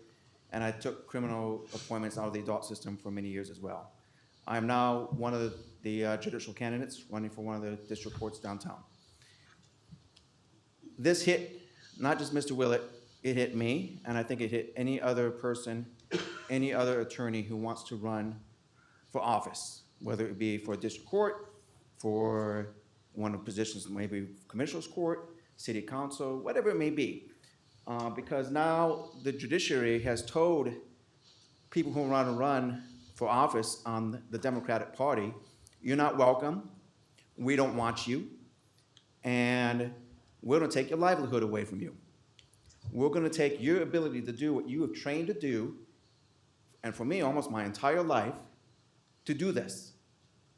and I took criminal appointments out of the adult system for many years as well. I'm now one of the judicial candidates running for one of the district courts downtown. This hit not just Mr. Willett, it hit me, and I think it hit any other person, any other attorney who wants to run for office, whether it be for a district court, for one of the positions, maybe commissioner's court, city council, whatever it may be. Because now the judiciary has told people who want to run for office on the Democratic Party, you're not welcome, we don't want you, and we're going to take your livelihood away from you. We're going to take your ability to do what you have trained to do, and for me, almost my entire life, to do this.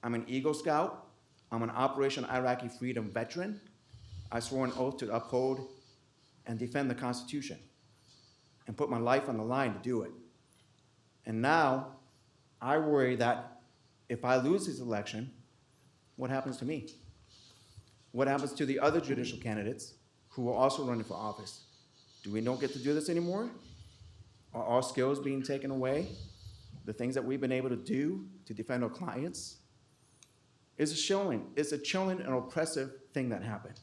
I'm an Eagle Scout. I'm an Operation Iraqi Freedom veteran. I swore an oath to uphold and defend the Constitution and put my life on the line to do it. And now I worry that if I lose this election, what happens to me? What happens to the other judicial candidates who are also running for office? Do we don't get to do this anymore? Are our skills being taken away? The things that we've been able to do to defend our clients? It's a chilling and oppressive thing that happened.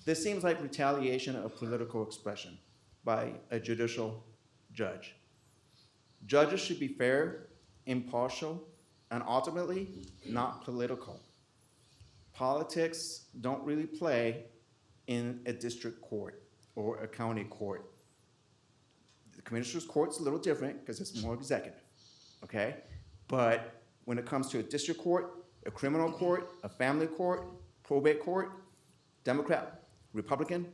This seems like retaliation of political expression by a judicial judge. Judges should be fair, impartial, and ultimately not political. Politics don't really play in a district court or a county court. The commissioner's court's a little different because it's more executive, okay? But when it comes to a district court, a criminal court, a family court, probate court, Democrat, Republican,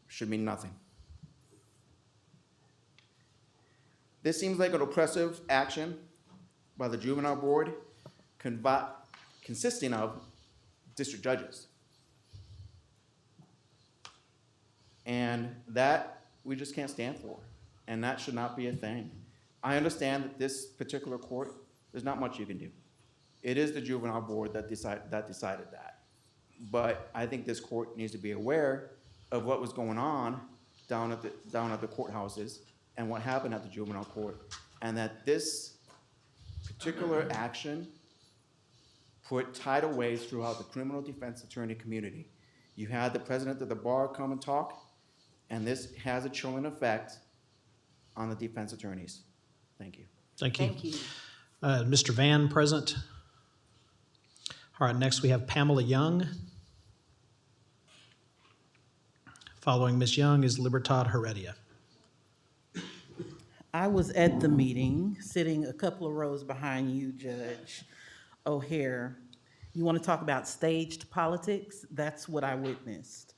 should mean nothing. This seems like an oppressive action by the juvenile board consisting of district judges. And that we just can't stand for. And that should not be a thing. I understand that this particular court, there's not much you can do. It is the juvenile board that decided that. But I think this court needs to be aware of what was going on down at the courthouses and what happened at the juvenile court, and that this particular action put tidal waves throughout the criminal defense attorney community. You had the president of the bar come and talk, and this has a chilling effect on the defense attorneys. Thank you. Thank you. Thank you. Mr. Van present. All right, next we have Pamela Young. Following Ms. Young is Libertad Heredia. I was at the meeting, sitting a couple of rows behind you, Judge O'Hare. You want to talk about staged politics? That's what I witnessed.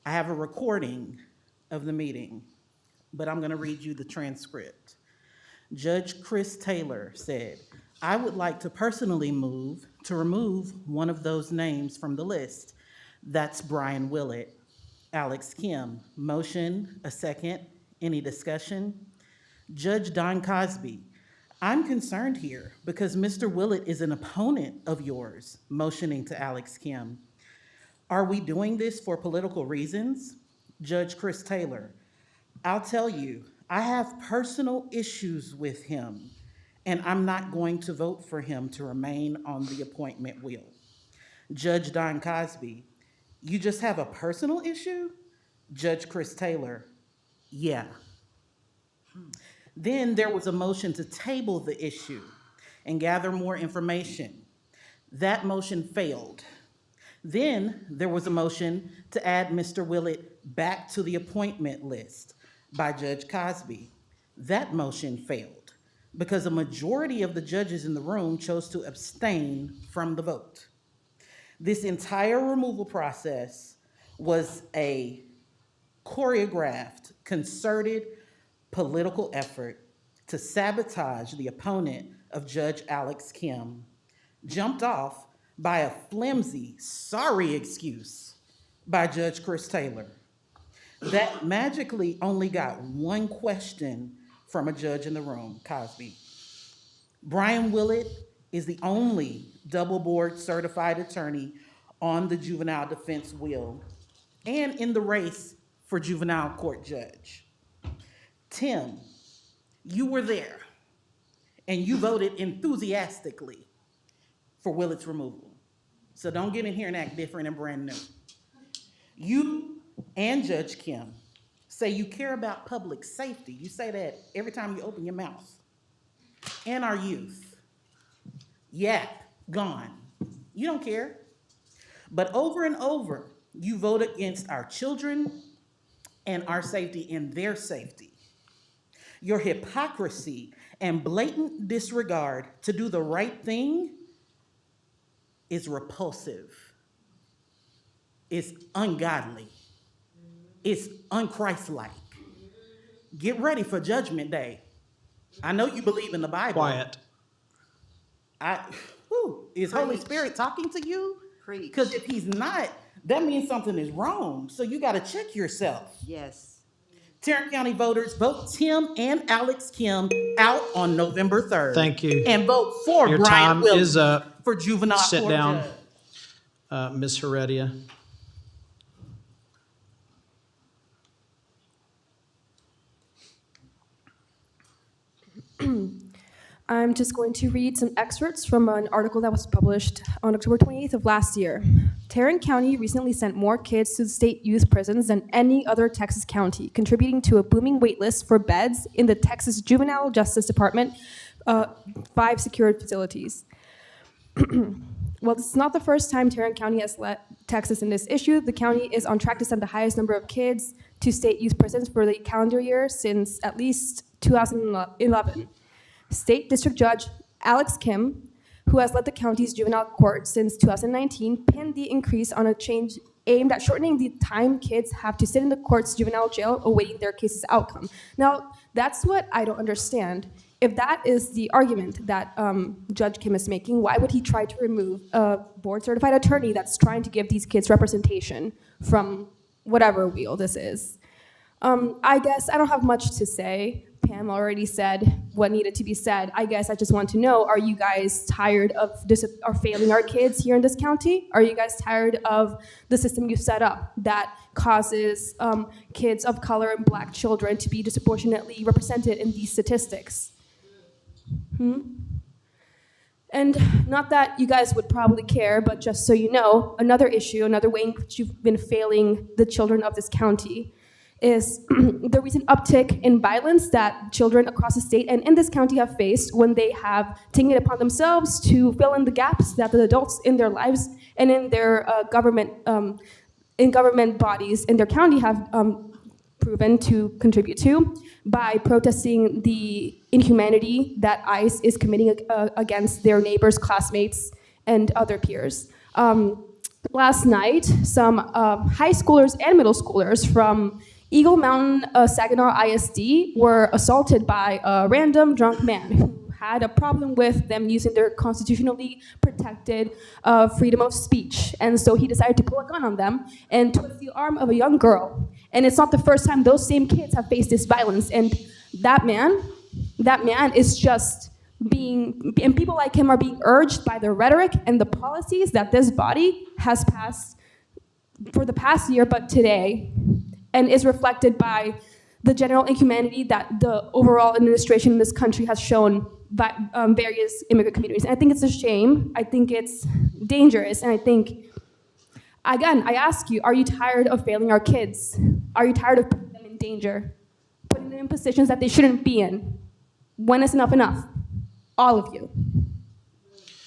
I have a recording of the meeting, but I'm going to read you the transcript. Judge Chris Taylor said, "I would like to personally move to remove one of those names from the list. That's Brian Willett." Alex Kim, motion, a second. Any discussion? Judge Don Cosby, "I'm concerned here because Mr. Willett is an opponent of yours," motioning to Alex Kim. "Are we doing this for political reasons?" Judge Chris Taylor, "I'll tell you, I have personal issues with him, and I'm not going to vote for him to remain on the appointment wheel." Judge Don Cosby, "You just have a personal issue?" Judge Chris Taylor, "Yeah." Then there was a motion to table the issue and gather more information. That motion failed. Then there was a motion to add Mr. Willett back to the appointment list by Judge Cosby. That motion failed because a majority of the judges in the room chose to abstain from the vote. This entire removal process was a choreographed, concerted political effort to sabotage the opponent of Judge Alex Kim, jumped off by a flimsy, sorry excuse by Judge Chris Taylor that magically only got one question from a judge in the room, Cosby. Brian Willett is the only double board certified attorney on the juvenile defense wheel and in the race for juvenile court judge. Tim, you were there and you voted enthusiastically for Willett's removal. So don't get in here and act different and brand new. You and Judge Kim say you care about public safety. You say that every time you open your mouth. And our youth. Yap, gone. You don't care. But over and over, you vote against our children and our safety and their safety. Your hypocrisy and blatant disregard to do the right thing is repulsive. It's ungodly. It's unchristlike. Get ready for Judgment Day. I know you believe in the Bible. Quiet. Is Holy Spirit talking to you? Because if he's not, that means something is wrong. So you got to check yourself. Yes. Tarrant County voters, vote Tim and Alex Kim out on November 3rd. Thank you. And vote for Your Brian time Willett is up. for juvenile Sit court down. judge. Ms. Heredia. I'm just going to read some excerpts from an article that was published on October 28th of last year. Tarrant County recently sent more kids to the state youth prisons than any other Texas county, contributing to a booming wait list for beds in the Texas Juvenile Justice Department, 5 secured facilities. Well, this is not the first time Tarrant County has led Texas in this issue. The county is on track to send the highest number of kids to state youth prisons for the calendar year since at least 2011. State District Judge Alex Kim, who has led the county's juvenile court since 2019, pinned the increase on a change aimed at shortening the time kids have to sit in the court's juvenile jail awaiting their case's outcome. Now, that's what I don't understand. If that is the argument that Judge Kim is making, why would he try to remove a board-certified attorney that's trying to give these kids representation from whatever wheel this is? I guess I don't have much to say. Pam already said what needed to be said. I guess I just want to know, are you guys tired of failing our kids here in this county? Are you guys tired of the system you've set up that causes kids of color and black children to be disproportionately represented in these statistics? And not that you guys would probably care, but just so you know, another issue, another way in which you've been failing the children of this county is the recent uptick in violence that children across the state and in this county have faced when they have taken it upon themselves to fill in the gaps that the adults in their lives and in their government bodies in their county have proven to contribute to by protesting the inhumanity that ICE is committing against their neighbors, classmates, and other peers. Last night, some high schoolers and middle schoolers from Eagle Mountain Saginaw ISD were assaulted by a random drunk man who had a problem with them using their constitutionally protected freedom of speech. And so he decided to pull a gun on them and twist the arm of a young girl. And it's not the first time those same kids have faced this violence. And that man is just and people like him are being urged by the rhetoric and the policies that this body has passed for the past year, but today, and is reflected by the general inhumanity that the overall administration in this country has shown by various immigrant communities. And I think it's a shame. I think it's dangerous. And I think, again, I ask you, are you tired of failing our kids? Are you tired of putting them in danger? Putting them in positions that they shouldn't be in? When is enough enough? All of you.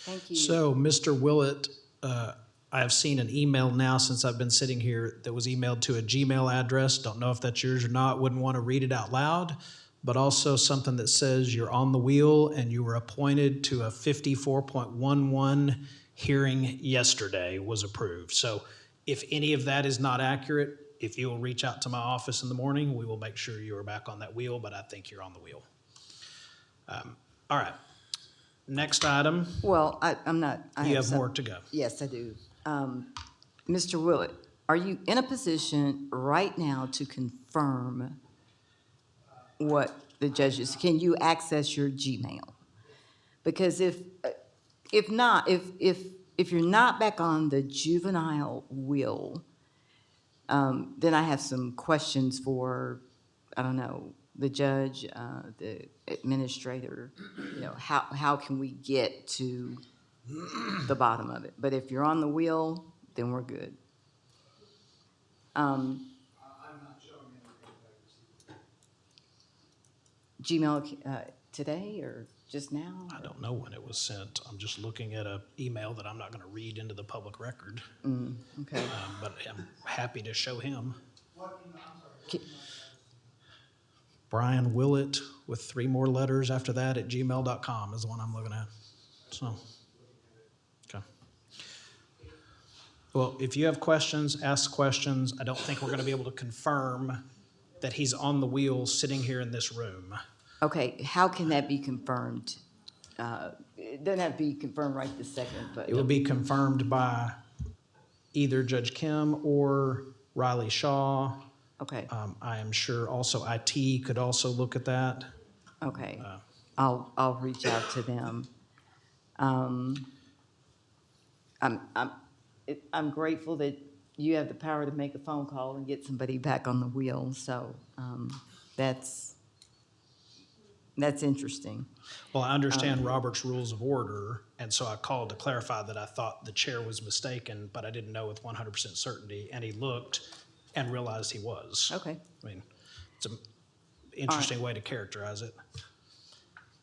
Thank you. So, Mr. Willett, I have seen an email now since I've been sitting here that was emailed to a Gmail address. Don't know if that's yours or not. Wouldn't want to read it out loud. But also something that says you're on the wheel and you were appointed to a 54.11 hearing yesterday was approved. So if any of that is not accurate, if you will reach out to my office in the morning, we will make sure you are back on that wheel, but I think you're on the wheel. All right. Next item. Well, I'm not. You have more to go. Yes, I do. Mr. Willett, are you in a position right now to confirm what the judges, can you access your Gmail? Because if not, if you're not back on the juvenile wheel, then I have some questions for, I don't know, the judge, the administrator, you know, how can we get to the bottom of it? But if you're on the wheel, then we're good. I'm not showing anything. Gmail today or just now? I don't know when it was sent. I'm just looking at an email that I'm not going to read into the public record. Okay. But I'm happy to show him. Brian Willett with 3 more letters after that at gmail.com is the one I'm looking at. So, okay. Well, if you have questions, ask questions. I don't think we're going to be able to confirm that he's on the wheel sitting here in this room. Okay, how can that be confirmed? It doesn't have to be confirmed right this second, but. It will be confirmed by either Judge Kim or Riley Shaw. Okay. I am sure also IT could also look at that. Okay, I'll reach out to them. I'm grateful that you have the power to make a phone call and get somebody back on the wheel, so that's interesting. Well, I understand Robert's Rules of Order, and so I called to clarify that I thought the chair was mistaken, but I didn't know with 100% certainty, and he looked and realized he was. Okay. I mean, it's an interesting way to characterize it.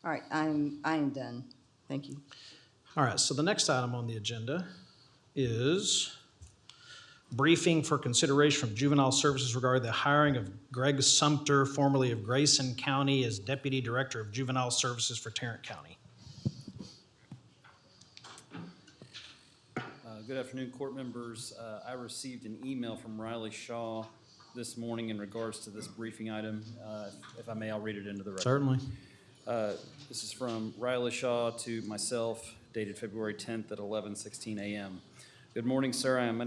All right, I am done. Thank you. All right, so the next item on the agenda is briefing for consideration from Juvenile Services regarding the hiring of Greg Sumter, formerly of Grayson County, as Deputy Director of Juvenile Services for Tarrant County. Good afternoon, court members. I received an email from Riley Shaw this morning in regards to this briefing item. If I may, I'll read it into the record. Certainly. This is from Riley Shaw to myself, dated February 10th at 11:16 a.m. Good morning, sir. I am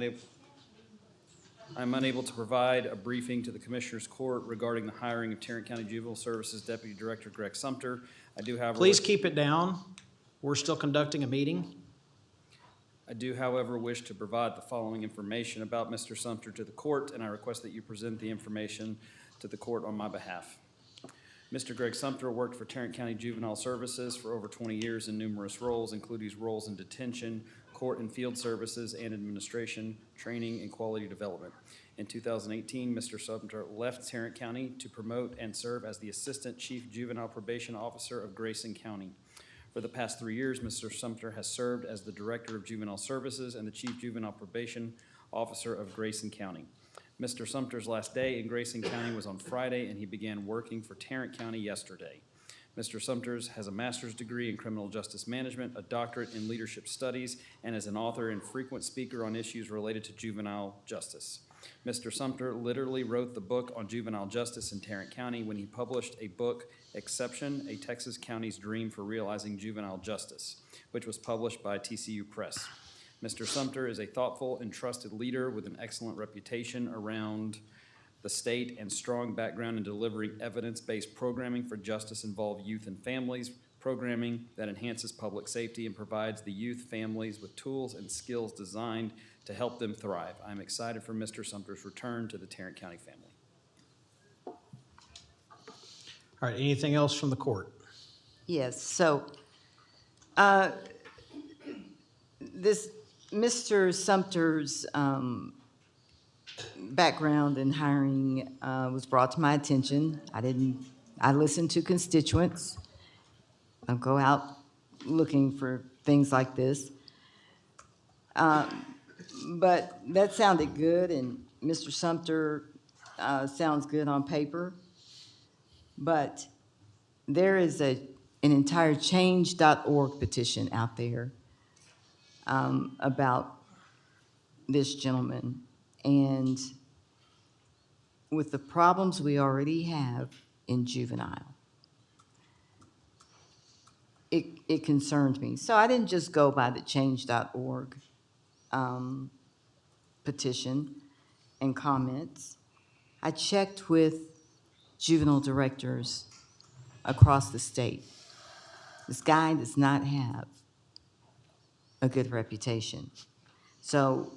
unable to provide a briefing to the Commissioner's Court regarding the hiring of Tarrant County Juvenile Services Deputy Director Greg Sumter. I do have. Please keep it down. We're still conducting a meeting. I do, however, wish to provide the following information about Mr. Sumter to the court, and I request that you present the information to the court on my behalf. Mr. Greg Sumter worked for Tarrant County Juvenile Services for over 20 years in numerous roles, including roles in detention, court and field services, and administration, training, and quality development. In 2018, Mr. Sumter left Tarrant County to promote and serve as the Assistant Chief Juvenile Probation Officer of Grayson County. For the past 3 years, Mr. Sumter has served as the Director of Juvenile Services and the Chief Juvenile Probation Officer of Grayson County. Mr. Sumter's last day in Grayson County was on Friday, and he began working for Tarrant County yesterday. Mr. Sumter has a master's degree in criminal justice management, a doctorate in leadership studies, and is an author and frequent speaker on issues related to juvenile justice. Mr. Sumter literally wrote the book on juvenile justice in Tarrant County when he published a book, Exception, A Texas County's Dream for Realizing Juvenile Justice, which was published by TCU Press. Mr. Sumter is a thoughtful and trusted leader with an excellent reputation around the state and strong background in delivering evidence-based programming for justice-involved youth and families, programming that enhances public safety and provides the youth families with tools and skills designed to help them thrive. I'm excited for Mr. Sumter's return to the Tarrant County family. All right, anything else from the court? Yes, so, this, Mr. Sumter's, background in hiring, was brought to my attention. I listened to constituents. I go out looking for things like this. But that sounded good, and Mr. Sumter, sounds good on paper. But there is an entire change.org petition out there about this gentleman. And with the problems we already have in juvenile, it concerned me. So I didn't just go by the change.org petition and comments. I checked with juvenile directors across the state. This guy does not have a good reputation. So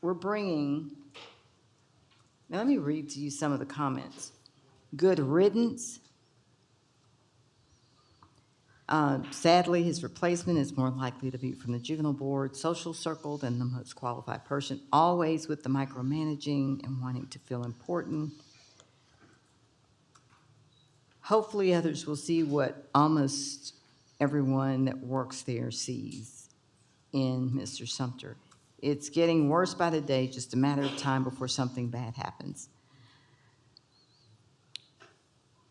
we're bringing, now let me read to you some of the comments. Good riddance. Sadly, his replacement is more likely to be from the juvenile board, social circle than the most qualified person, always with the micromanaging and wanting to feel important. Hopefully others will see what almost everyone that works there sees in Mr. Sumter. It's getting worse by the day, just a matter of time before something bad happens.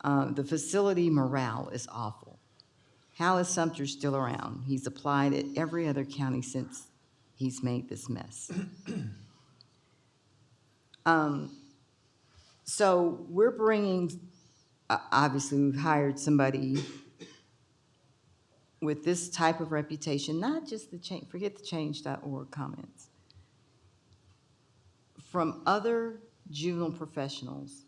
The facility morale is awful. How is Sumter still around? He's applied at every other county since he's made this mess. So we're bringing, obviously we've hired somebody with this type of reputation, not just the change, forget the change.org comments. From other juvenile professionals,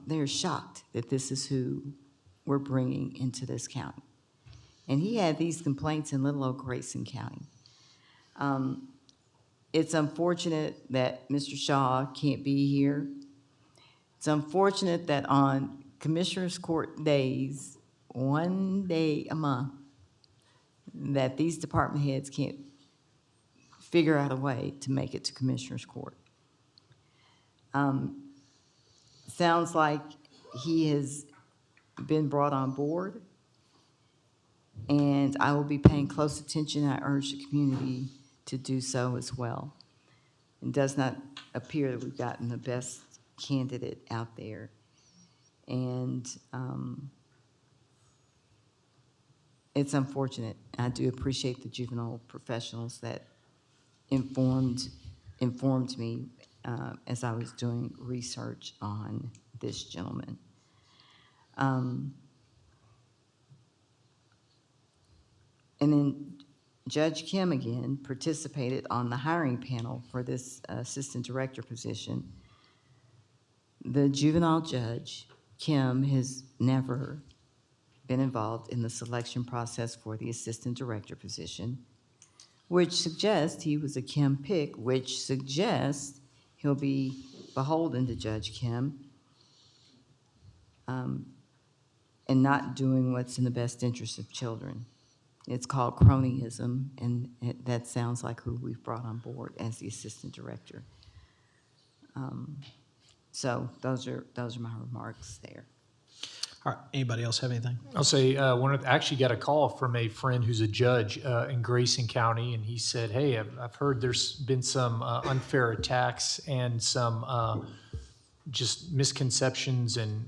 they're shocked that this is who we're bringing into this county. And he had these complaints in little old Grayson County. It's unfortunate that Mr. Shaw can't be here. It's unfortunate that on Commissioners Court days, one day a month, that these department heads can't figure out a way to make it to Commissioners Court. Sounds like he has been brought on board, and I will be paying close attention. I urge the community to do so as well. It does not appear that we've gotten the best candidate out there. And it's unfortunate. I do appreciate the juvenile professionals that informed me as I was doing research on this gentleman. And then Judge Kim again participated on the hiring panel for this assistant director position. The juvenile judge, Kim, has never been involved in the selection process for the assistant director position, which suggests he was a Kim pick, which suggests he'll be beholden to Judge Kim and not doing what's in the best interest of children. It's called cronyism, and that sounds like who we've brought on board as the assistant director. So those are my remarks there. All right, anybody else have anything? I'll say, actually got a call from a friend who's a judge in Grayson County, and he said, hey, I've heard there's been some unfair attacks and some just misconceptions and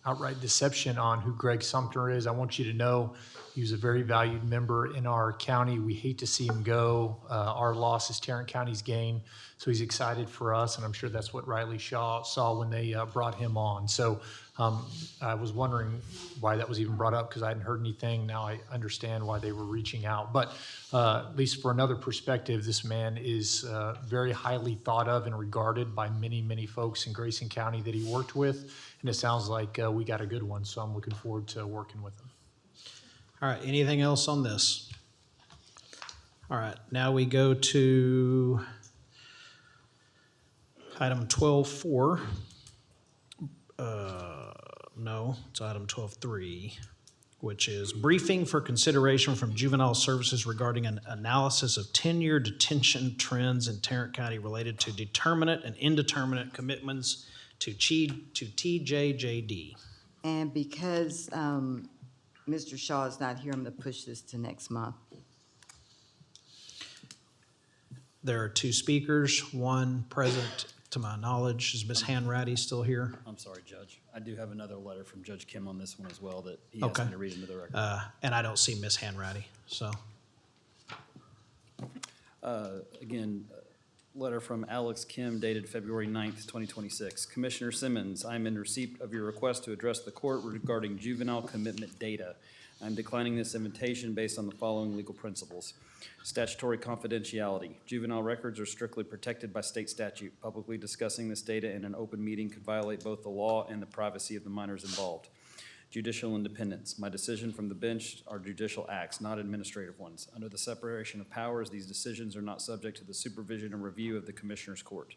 outright deception on who Greg Sumter is. I want you to know He was a very valued member in our county. We hate to see him go. Our loss is Tarrant County's gain. So he's excited for us, and I'm sure that's what Riley Shaw saw when they brought him on. So I was wondering why that was even brought up, because I hadn't heard anything. Now I understand why they were reaching out. But at least for another perspective, this man is very highly thought of and regarded by many, many folks in Grayson County that he worked with. And it sounds like we got a good one, so I'm looking forward to working with him. All right, anything else on this? All right, now we go to item 12.4. No, it's item 12.3, which is briefing for consideration from Juvenile Services regarding an analysis of 10-year detention trends in Tarrant County related to determinate and indeterminate commitments to TJJD. And because Mr. Shaw is not here, I'm going to push this to next month. There are two speakers, one present to my knowledge. Is Ms. Hanratty still here? I'm sorry, Judge. I do have another letter from Judge Kim on this one as well that he asked me to read into the record. And I don't see Ms. Hanratty, so. Again, letter from Alex Kim dated February 9th, 2026. Commissioner Simmons, I'm in receipt of your request to address the court regarding juvenile commitment data. I'm declining this invitation based on the following legal principles. Statutory confidentiality. Juvenile records are strictly protected by state statute. Publicly discussing this data in an open meeting could violate both the law and the privacy of the minors involved. Judicial independence. My decision from the bench are judicial acts, not administrative ones. Under the separation of powers, these decisions are not subject to the supervision and review of the Commissioner's Court.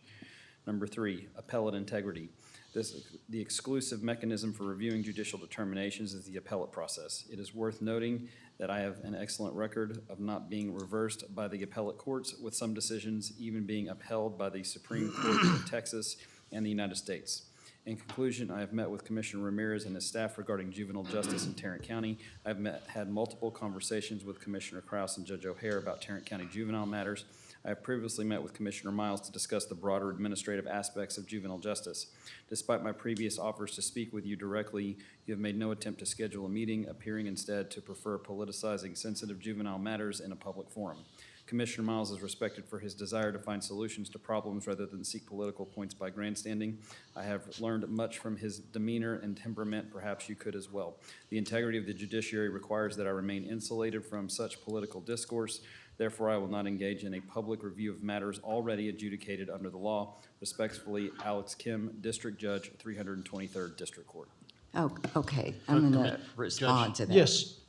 Number 3, appellate integrity. The exclusive mechanism for reviewing judicial determinations is the appellate process. It is worth noting that I have an excellent record of not being reversed by the appellate courts, with some decisions even being upheld by the Supreme Court of Texas and the United States. In conclusion, I have met with Commissioner Ramirez and his staff regarding juvenile justice in Tarrant County. I've had multiple conversations with Commissioner Kraus and Judge O'Hare about Tarrant County juvenile matters. I have previously met with Commissioner Miles to discuss the broader administrative aspects of juvenile justice. Despite my previous offers to speak with you directly, you have made no attempt to schedule a meeting, appearing instead to prefer politicizing sensitive juvenile matters in a public forum. Commissioner Miles is respected for his desire to find solutions to problems rather than seek political points by grandstanding. I have learned much from his demeanor and temperament. Perhaps you could as well. The integrity of the judiciary requires that I remain insulated from such political discourse. Therefore, I will not engage in a public review of matters already adjudicated under the law. Respectfully, Alex Kim, District Judge, 323rd District Court. Oh, okay, I'm going to respond to that. Yes,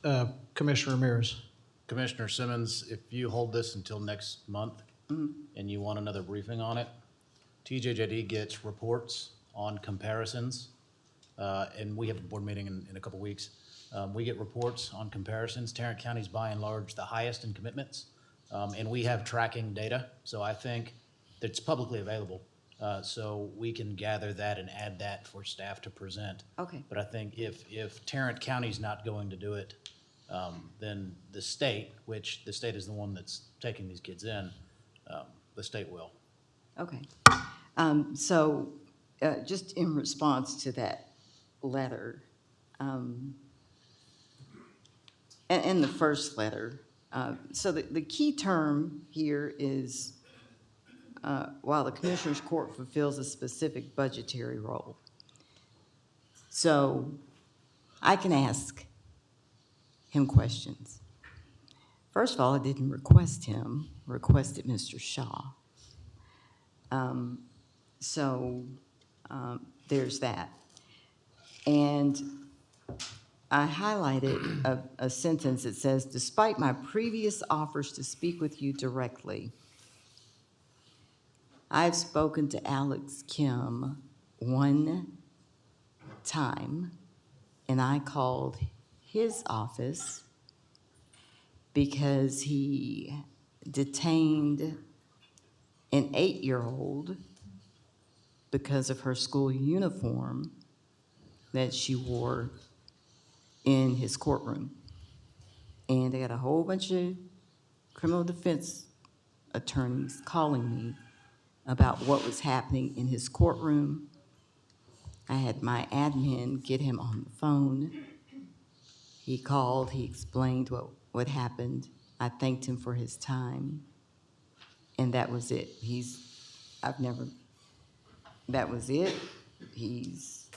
Commissioner Ramirez. Commissioner Simmons, if you hold this until next month and you want another briefing on it, TJJD gets reports on comparisons, and we have a board meeting in a couple weeks. We get reports on comparisons. Tarrant County's by and large the highest in commitments, and we have tracking data, so I think that it's publicly available. So we can gather that and add that for staff to present. Okay. But I think if Tarrant County's not going to do it, then the state, which the state is the one that's taking these kids in, the state will. Okay. So just in response to that letter, and the first letter, so the key term here is while the Commissioner's Court fulfills a specific budgetary role. So I can ask him questions. First of all, I didn't request him, requested Mr. Shaw. There's that. And I highlighted a sentence that says, despite my previous offers to speak with you directly, I've spoken to Alex Kim one time, and I called his office because he detained an 8-year-old because of her school uniform that she wore in his courtroom. And they got a whole bunch of criminal defense attorneys calling me about what was happening in his courtroom. I had my admin get him on the phone. He called, he explained what happened. I thanked him for his time, and that was it. That was it. He's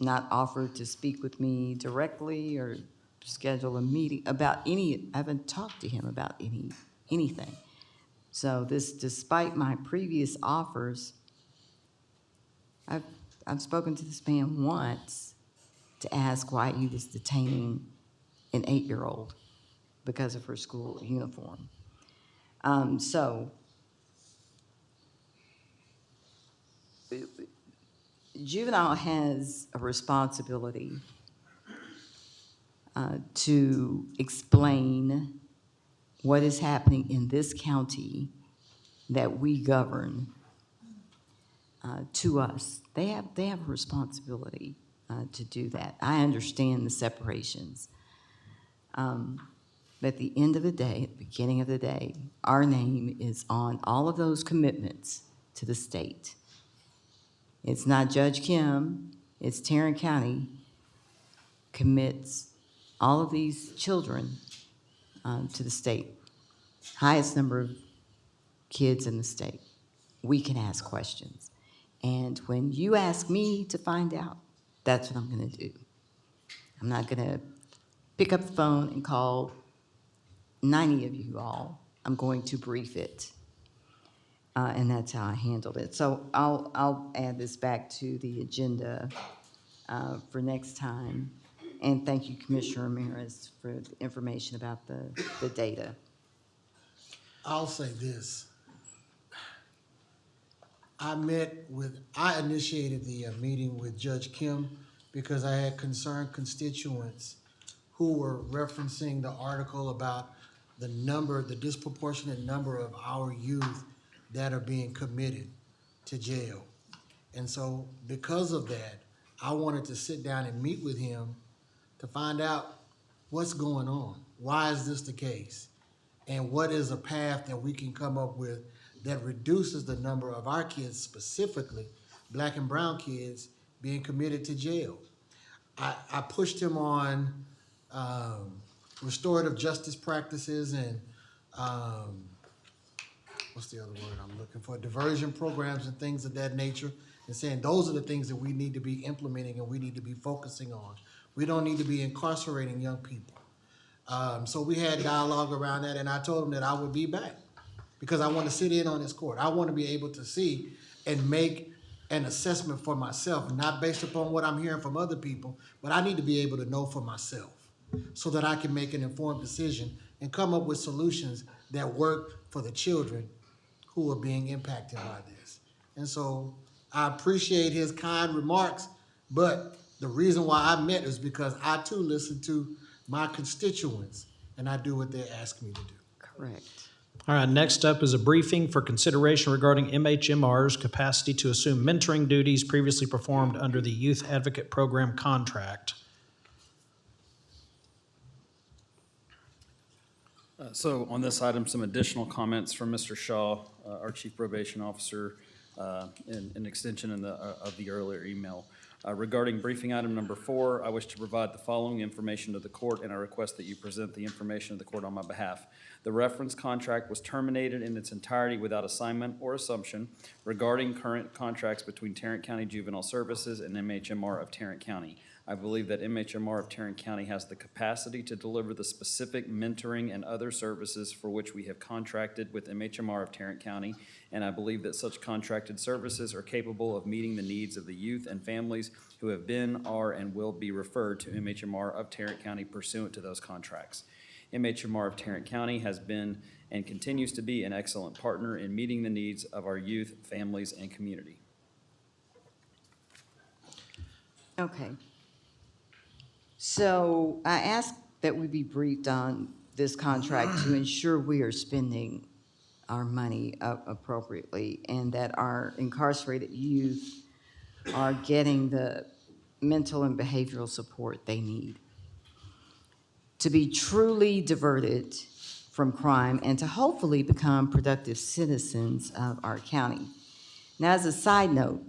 not offered to speak with me directly or schedule a meeting about I haven't talked to him about anything. So this, despite my previous offers, I've spoken to this man once to ask why he was detaining an 8-year-old because of her school uniform. So juvenile has a responsibility to explain what is happening in this county that we govern to us. They have a responsibility to do that. I understand the separations. But at the end of the day, at the beginning of the day, our name is on all of those commitments to the state. It's not Judge Kim, it's Tarrant County commits all of these children to the state. Highest number of kids in the state. We can ask questions. And when you ask me to find out, that's what I'm gonna do. I'm not gonna pick up the phone and call 90 of you all. I'm going to brief it. And that's how I handled it. So I'll add this back to the agenda for next time. And thank you, Commissioner Ramirez, for the information about the data. I'll say this. I initiated the meeting with Judge Kim because I had concerned constituents who were referencing the article about the disproportionate number of our youth that are being committed to jail. And so because of that, I wanted to sit down and meet with him to find out what's going on. Why is this the case? And what is a path that we can come up with that reduces the number of our kids, specifically black and brown kids, being committed to jail? I pushed him on restorative justice practices and what's the other word I'm looking for? Diversion programs and things of that nature, and saying those are the things that we need to be implementing and we need to be focusing on. We don't need to be incarcerating young people. So we had dialogue around that, and I told him that I would be back because I want to sit in on this court. I want to be able to see and make an assessment for myself, not based upon what I'm hearing from other people, but I need to be able to know for myself so that I can make an informed decision and come up with solutions that work for the children who are being impacted by this. And so I appreciate his kind remarks, but the reason why I met is because I too listen to my constituents and I do what they ask me to do. Correct. All right, next up is a briefing for consideration regarding MHMR's capacity to assume mentoring duties previously performed under the Youth Advocate Program contract. So on this item, some additional comments from Mr. Shaw, our Chief Probation Officer, in extension of the earlier email. Regarding briefing item number 4, I wish to provide the following information to the court, and I request that you present the information to the court on my behalf. The reference contract was terminated in its entirety without assignment or assumption regarding current contracts between Tarrant County Juvenile Services and MHMR of Tarrant County. I believe that MHMR of Tarrant County has the capacity to deliver the specific mentoring and other services for which we have contracted with MHMR of Tarrant County, and I believe that such contracted services are capable of meeting the needs of the youth and families who have been, are, and will be referred to MHMR of Tarrant County pursuant to those contracts. MHMR of Tarrant County has been and continues to be an excellent partner in meeting the needs of our youth, families, and community. Okay. So I asked that we be briefed on this contract to ensure we are spending our money appropriately and that our incarcerated youth are getting the mental and behavioral support they need to be truly diverted from crime and to hopefully become productive citizens of our county. Now, as a side note,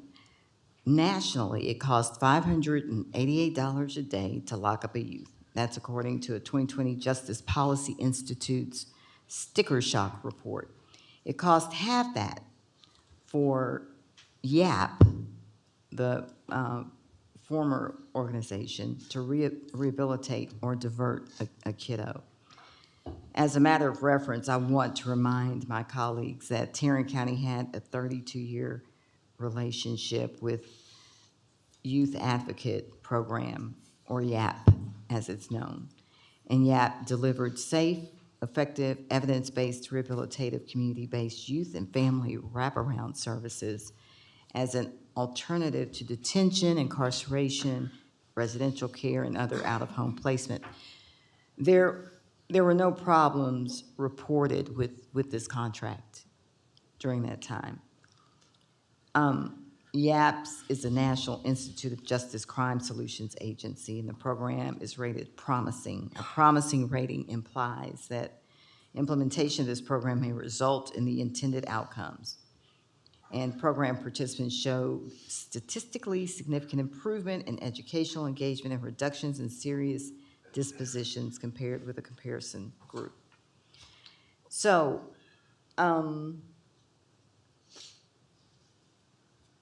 nationally, it costs $588 a day to lock up a youth. That's according to a 2020 Justice Policy Institute's Sticker Shock report. It cost half that for YAP, the former organization, to rehabilitate or divert a kiddo. As a matter of reference, I want to remind my colleagues that Tarrant County had a 32-year relationship with Youth Advocate Program, or YAP, as it's known. And YAP delivered safe, effective, evidence-based, rehabilitative, community-based youth and family wraparound services as an alternative to detention, incarceration, residential care, and other out-of-home placement. There were no problems reported with this contract during that time. YAPS is a National Institute of Justice Crime Solutions agency, and the program is rated promising. A promising rating implies that implementation of this program may result in the intended outcomes. And program participants show statistically significant improvement in educational engagement and reductions in serious dispositions compared with a comparison group. So,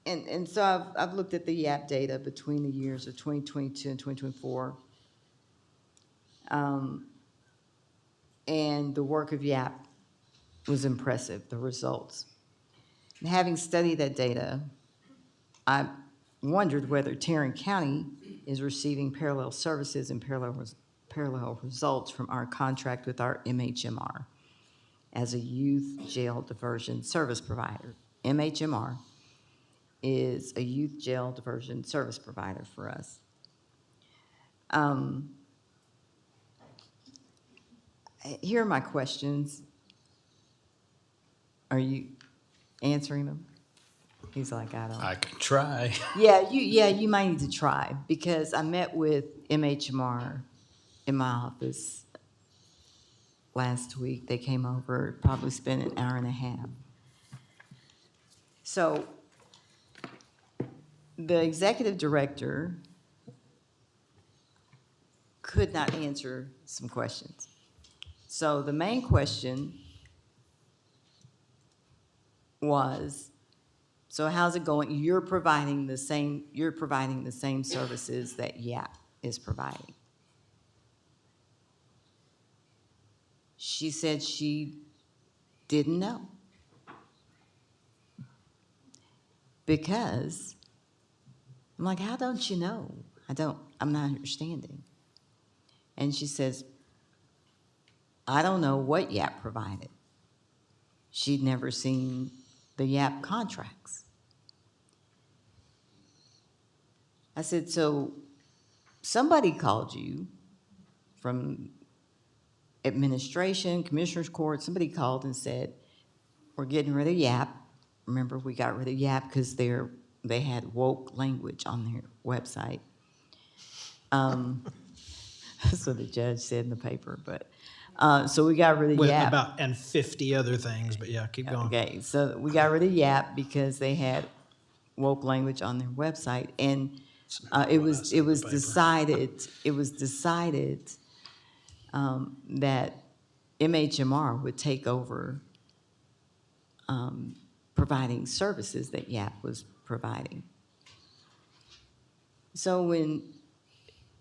and so I've looked at the YAP data between the years of 2022 and 2024. And the work of YAP was impressive, the results. And having studied that data, I wondered whether Tarrant County is receiving parallel services and parallel results from our contract with our MHMR as a youth jail diversion service provider. MHMR is a youth jail diversion service provider for us. Here are my questions. Are you answering them? He's like, I don't. I can try. Yeah, you might need to try, because I met with MHMR in my office last week. They came over, probably spent an hour and a half. So the executive director could not answer some questions. So the main question was, so how's it going? You're providing the same services that YAP is providing. She said she didn't know. Because I'm like, how don't you know? I'm not understanding. And she says, I don't know what YAP provided. She'd never seen the YAP contracts. I said, so somebody called you from administration, commissioner's court, somebody called and said, we're getting rid of YAP. Remember, we got rid of YAP because they had woke language on their website. That's what the judge said in the paper, but so we got rid of With YAP. and 50 other things, but yeah, keep going. Okay, so we got rid of YAP because they had woke language on their website, and it was decided that MHMR would take over providing services that YAP was providing. So when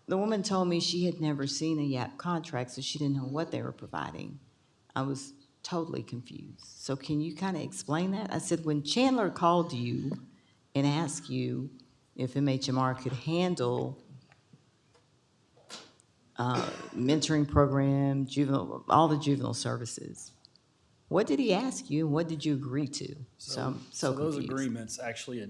the woman told me she had never seen a YAP contract, so she didn't know what they were providing, I was totally confused. So can you kind of explain that? I said, when Chandler called you and asked you if MHMR could handle mentoring program, juvenile, all the juvenile services, what did he ask you and what did you agree to? So I'm so those confused. agreements actually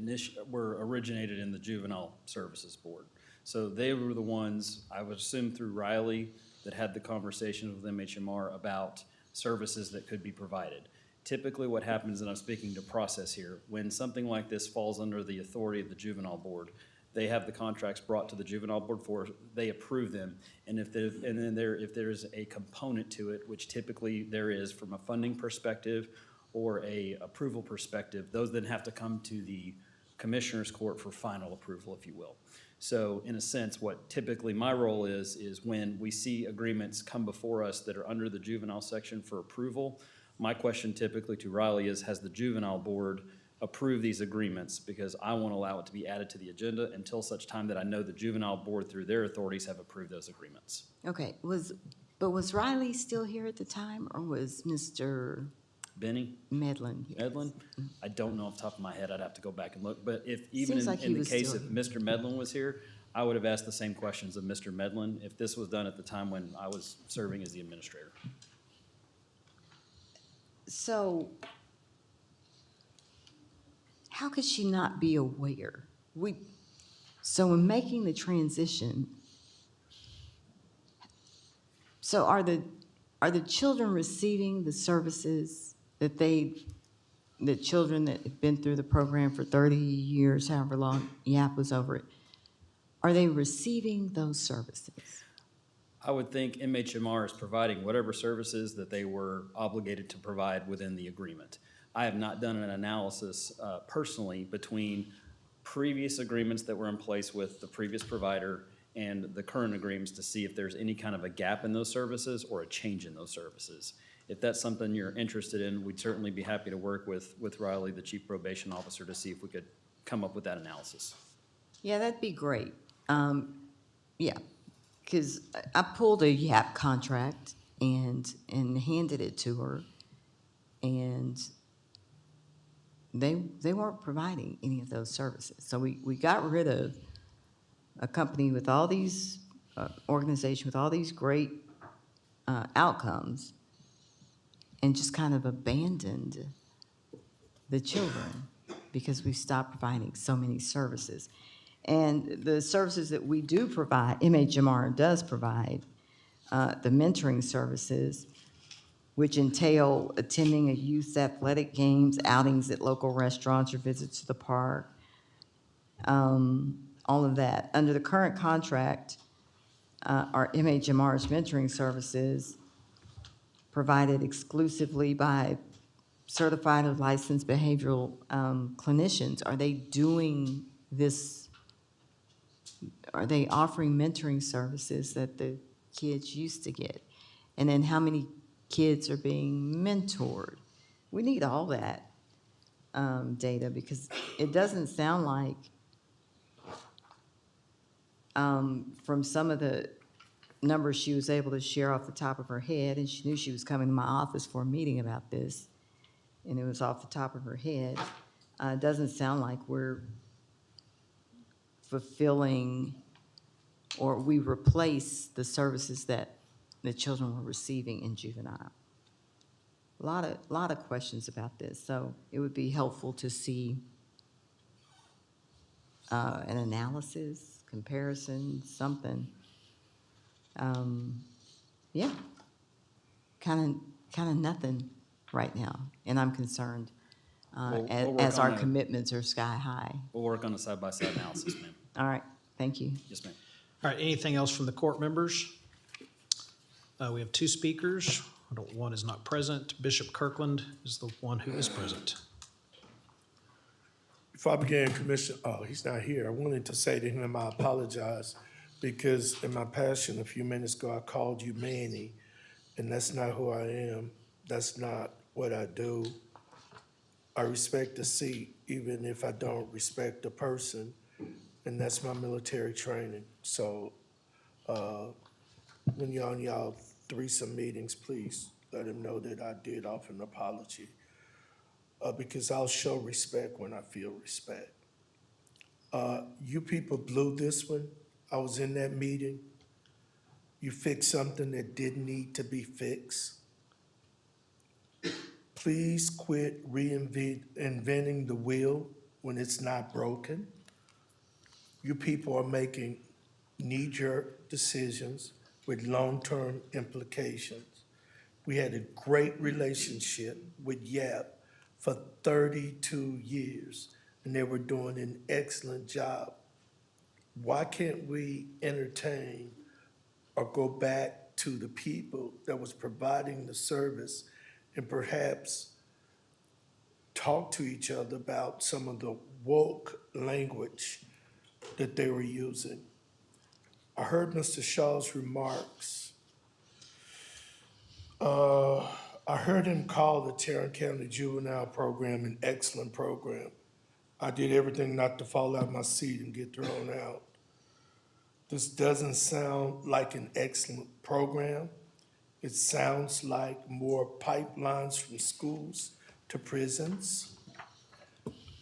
were originated in the Juvenile Services Board. So they were the ones, I would assume through Riley, that had the conversations with MHMR about services that could be provided. Typically what happens, and I'm speaking to process here, when something like this falls under the authority of the Juvenile Board, they have the contracts brought to the Juvenile Board they approve them, and if there's a component to it, which typically there is from a funding perspective or a approval perspective, those then have to come to the Commissioners Court for final approval, if you will. So in a sense, what typically my role is when we see agreements come before us that are under the juvenile section for approval, my question typically to Riley is, has the juvenile board approved these agreements? Because I won't allow it to be added to the agenda until such time that I know the juvenile board through their authorities have approved those agreements. Okay, was Riley still here at the time, or was Mr. Benny? Medlin here? Medlin? I don't know off the top of my head. I'd have to go back and look. But if even Seems like he in the was case still if Mr. Medlin was here, I would have asked the same questions of Mr. Medlin if this was done at the time when I was serving as the administrator. So, how could she not be aware? So in making the transition, so are the children receiving the services that the children that have been through the program for 30 years, however long YAP was over it, are they receiving those services? I would think MHMR is providing whatever services that they were obligated to provide within the agreement. I have not done an analysis personally between previous agreements that were in place with the previous provider and the current agreements to see if there's any kind of a gap in those services or a change in those services. If that's something you're interested in, we'd certainly be happy to work with Riley, the Chief Probation Officer, to see if we could come up with that analysis. Yeah, that'd be great. Yeah, because I pulled a YAP contract and handed it to her, and they weren't providing any of those services. So we got rid of a company with all these, organization with all these great outcomes, and just kind of abandoned the children because we stopped providing so many services. And the services that we do provide, MHMR does provide, the mentoring services, which entail attending a youth athletic games, outings at local restaurants, or visits to the park, all of that. Under the current contract, our MHMR's mentoring services provided exclusively by certified or licensed behavioral clinicians. Are they doing this? Are they offering mentoring services that the kids used to get? And then how many kids are being mentored? We need all that data, because it doesn't sound like from some of the numbers she was able to share off the top of her head, and she knew she was coming to my office for a meeting about this, and it was off the top of her head, it doesn't sound like we're fulfilling, or we replace the services that the children were receiving in juvenile. A lot of questions about this, so it would be helpful to see an analysis, comparison, something. Yeah, kind of nothing right now, and I'm concerned We'll as work our on commitments are sky high. We'll work on a side-by-side analysis, ma'am. All right, thank you. Yes, ma'am. All right, anything else from the court members? We have two speakers. One is not present. Bishop Kirkland is the one who is present. Before I began, Commissioner, he's not here. I wanted to say to him, I apologize, because in my passion a few minutes ago, I called you Manny, and that's not who I am. That's not what I do. I respect the seat, even if I don't respect the person, and that's my military training. So when you're on y'all threesome meetings, please let him know that I did offer an apology, because I'll show respect when I feel respect. You people blew this one. I was in that meeting. You fixed something that didn't need to be fixed. Please quit reinventing the wheel when it's not broken. You people are making knee-jerk decisions with long-term implications. We had a great relationship with YAP for 32 years, and they were doing an excellent job. Why can't we entertain or go back to the people that was providing the service and perhaps talk to each other about some of the woke language that they were using. I heard Mr. Shaw's remarks. I heard him call the Tarrant County Juvenile Program an excellent program. I did everything not to fall out of my seat and get thrown out. This doesn't sound like an excellent program. It sounds like more pipelines from schools to prisons.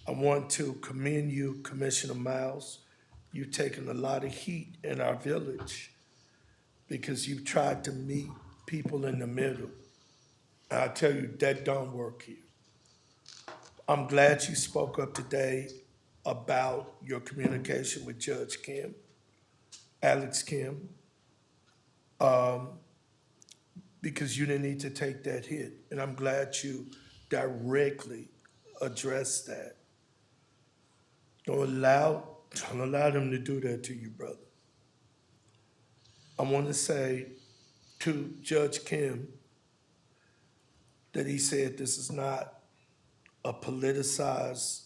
I want to commend you, Commissioner Miles. You've taken a lot of heat in our village because you've tried to meet people in the middle. And I tell you, that don't work here. I'm glad you spoke up today about your communication with Judge Kim, Alex Kim, because you didn't need to take that hit. And I'm glad you directly addressed that. Don't allow them to do that to you, brother. I want to say to Judge Kim that he said this is not a politicized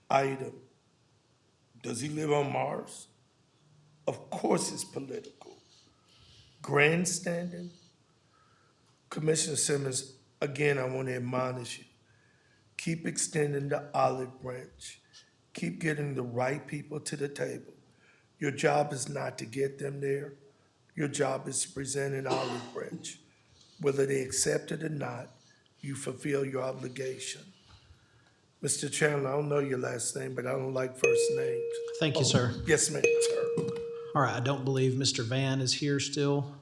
item. Does he live on Mars? Of course it's political. Grandstanding? Commissioner Simmons, again, I want to admonish you. Keep extending the olive branch. Keep getting the right people to the table. Your job is not to get them there. Your job is to present an olive branch. Whether they accept it or not, you fulfill your obligation. Mr. Chandler, I don't know your last name, but I don't like first names. Thank you, sir. Yes, ma'am, sir. All right, I don't believe Mr. Van is here still.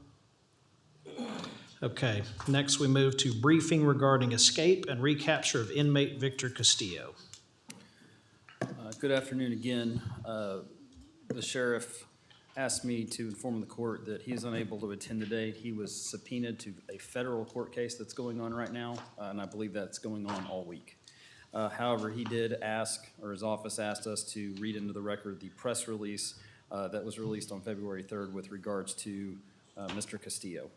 Okay, next we move to briefing regarding escape and recapture of inmate Victor Castillo. Good afternoon again. The sheriff asked me to inform the court that he is unable to attend today. He was subpoenaed to a federal court case that's going on right now, and I believe that's going on all week. However, he did ask, or his office asked us to read into the record the press release that was released on February 3rd with regards to Mr. Castillo.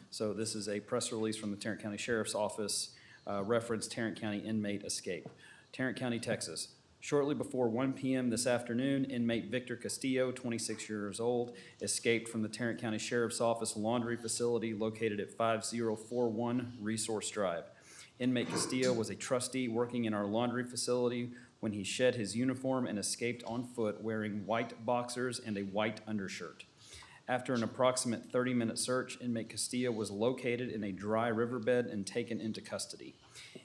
So this is a press release from the Tarrant County Sheriff's Office, reference Tarrant County inmate escape. Tarrant County, Texas. Shortly before 1 p.m. this afternoon, inmate Victor Castillo, 26 years old, escaped from the Tarrant County Sheriff's Office laundry facility located at 5041 Resource Drive. Inmate Castillo was a trustee working in our laundry facility when he shed his uniform and escaped on foot wearing white boxers and a white undershirt. After an approximate 30-minute search, inmate Castillo was located in a dry riverbed and taken into custody.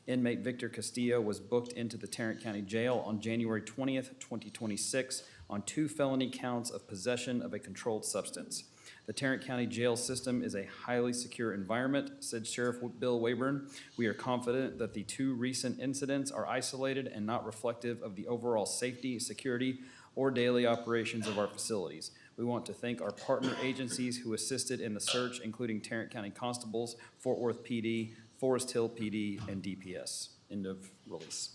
Inmate Victor Castillo was booked into the Tarrant County Jail on January 20th, 2026 on 2 felony counts of possession of a controlled substance. The Tarrant County jail system is a highly secure environment, said Sheriff Bill Wayburn. We are confident that the 2 recent incidents are isolated and not reflective of the overall safety, security, or daily operations of our facilities. We want to thank our partner agencies who assisted in the search, including Tarrant County Constables, Fort Worth PD, Forest Hill PD, and DPS. End of release.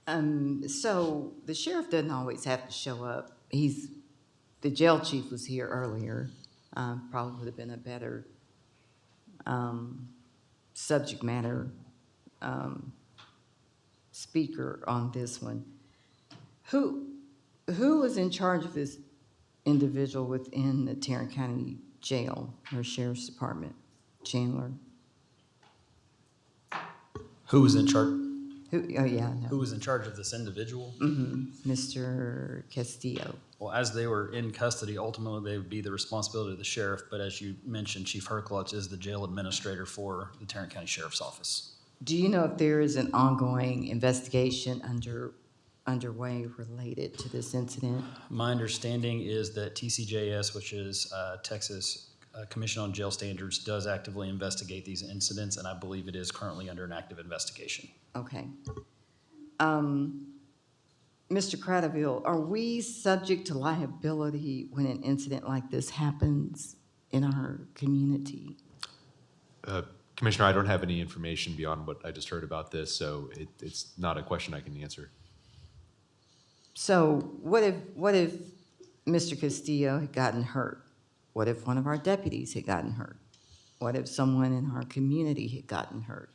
So the sheriff doesn't always have to show up. The jail chief was here earlier. Probably would have been a better subject matter speaker on this one. Who is in charge of this individual within the Tarrant County Jail or Sheriff's Department? Chandler? Who was in charge? Oh, yeah, I know. Who was in charge of this individual? Mr. Castillo. Well, as they were in custody, ultimately they would be the responsibility of the sheriff, but as you mentioned, Chief Herklutz is the jail administrator for the Tarrant County Sheriff's Office. Do you know if there is an ongoing investigation underway related to this incident? My understanding is that TCJS, which is Texas Commission on Jail Standards, does actively investigate these incidents, and I believe it is currently under an active investigation. Okay. Mr. Cradaville, are we subject to liability when an incident like this happens in our community? Commissioner, I don't have any information beyond what I just heard about this, so it's not a question I can answer. So what if Mr. Castillo had gotten hurt? What if one of our deputies had gotten hurt? What if someone in our community had gotten hurt?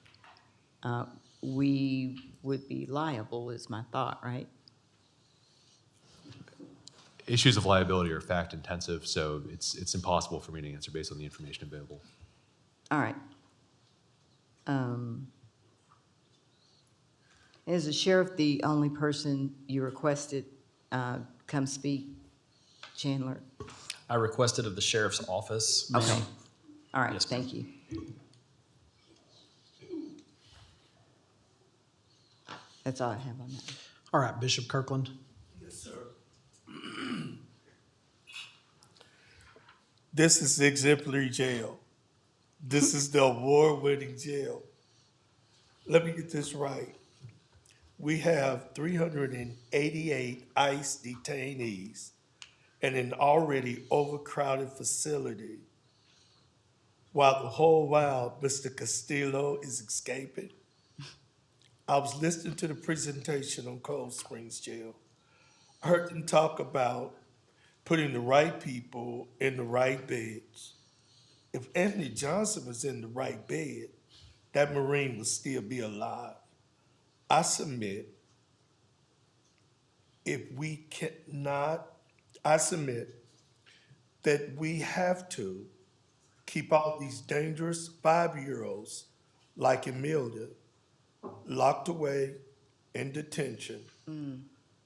We would be liable, is my thought, right? Issues of liability are fact intensive, so it's impossible for me to answer based on the information available. All right. Is the sheriff the only person you requested come speak, Chandler? I requested of the sheriff's office, ma'am. Okay. All right, Yes, ma'am. thank you. That's all I have on that. All right, Bishop Kirkland. Yes, sir. This is exemplary jail. This is the award-winning jail. Let me get this right. We have 388 ICE detainees in an already overcrowded facility, while the whole while Mr. Castillo is escaping. I was listening to the presentation on Cold Springs Jail. I heard them talk about putting the right people in the right beds. If Anthony Johnson was in the right bed, that Marine would still be alive. I submit that we have to keep all these dangerous 5-year-olds like Emilia locked away in detention,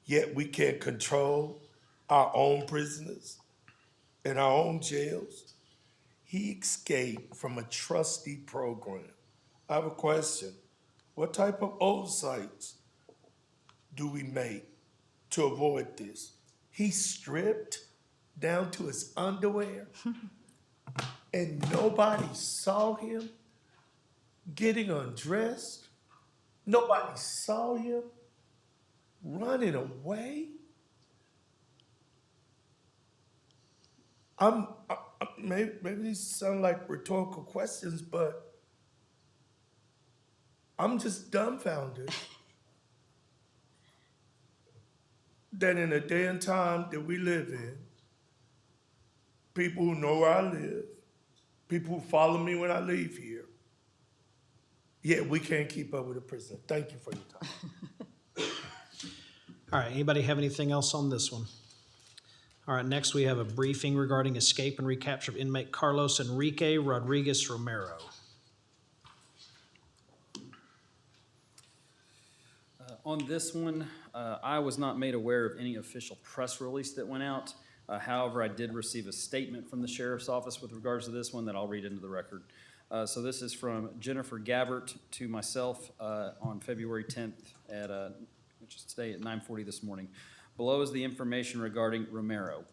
yet we can't control our own prisoners in our own jails. He escaped from a trustee program. I have a question. What type of oversights do we make to avoid this? He stripped down to his underwear and nobody saw him getting undressed. Nobody saw him running away. Maybe these sound like rhetorical questions, but I'm just dumbfounded that in a day and time that we live in, people who know where I live, people who follow me when I leave here, yet we can't keep up with the prison. Thank you for your time. All right, anybody have anything else on this one? All right, next we have a briefing regarding escape and recapture of inmate Carlos Enrique Rodriguez Romero. On this one, I was not made aware of any official press release that went out. However, I did receive a statement from the sheriff's office with regards to this one that I'll read into the record. So this is from Jennifer Gabbert to myself on February 10th which is today at 9:40 this morning. Below is the information regarding Romero.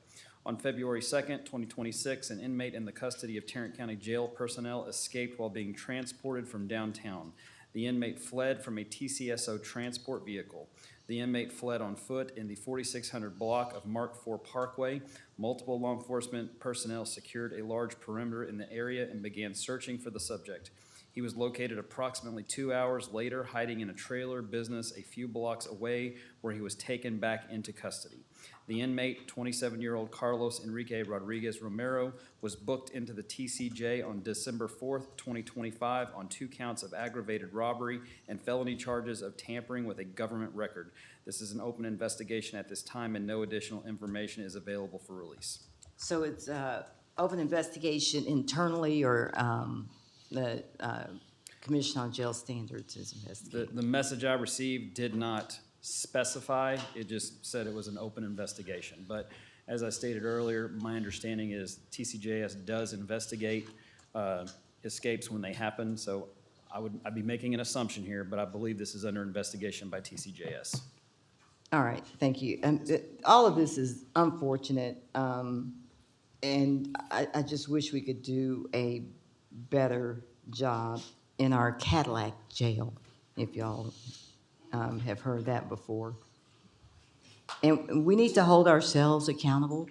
On February 2nd, 2026, an inmate in the custody of Tarrant County Jail personnel escaped while being transported from downtown. The inmate fled from a TCSO transport vehicle. The inmate fled on foot in the 4600 block of Mark IV Parkway. Multiple law enforcement personnel secured a large perimeter in the area and began searching for the subject. He was located approximately 2 hours later, hiding in a trailer business a few blocks away, where he was taken back into custody. The inmate, 27-year-old Carlos Enrique Rodriguez Romero, was booked into the TCJ on December 4th, 2025 on 2 counts of aggravated robbery and felony charges of tampering with a government record. This is an open investigation at this time and no additional information is available for release. So it's open investigation internally, or the Commission on Jail Standards is investigating? The message I received did not specify, it just said it was an open investigation. But as I stated earlier, my understanding is TCJS does investigate escapes when they happen, so I'd be making an assumption here, but I believe this is under investigation by TCJS. All right, thank you. All of this is unfortunate, and I just wish we could do a better job in our Cadillac jail, if y'all have heard that before. And we need to hold ourselves accountable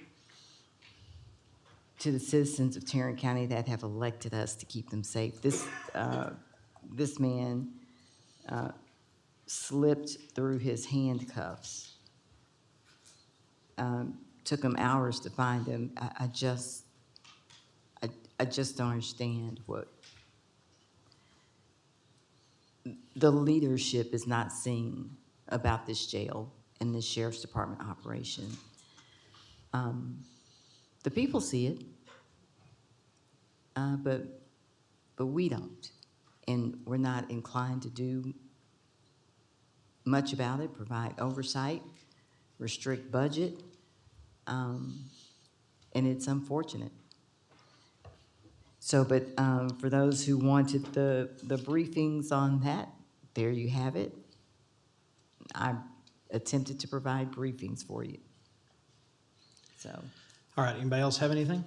to the citizens of Tarrant County that have elected us to keep them safe. This man slipped through his handcuffs. Took him hours to find him. I just don't understand what the leadership is not seeing about this jail and this sheriff's department operation. The people see it, but we don't. And we're not inclined to do much about it, provide oversight, restrict budget, and it's unfortunate. So, but for those who wanted the briefings on that, there you have it. I attempted to provide briefings for you. So. All right, anybody else have anything?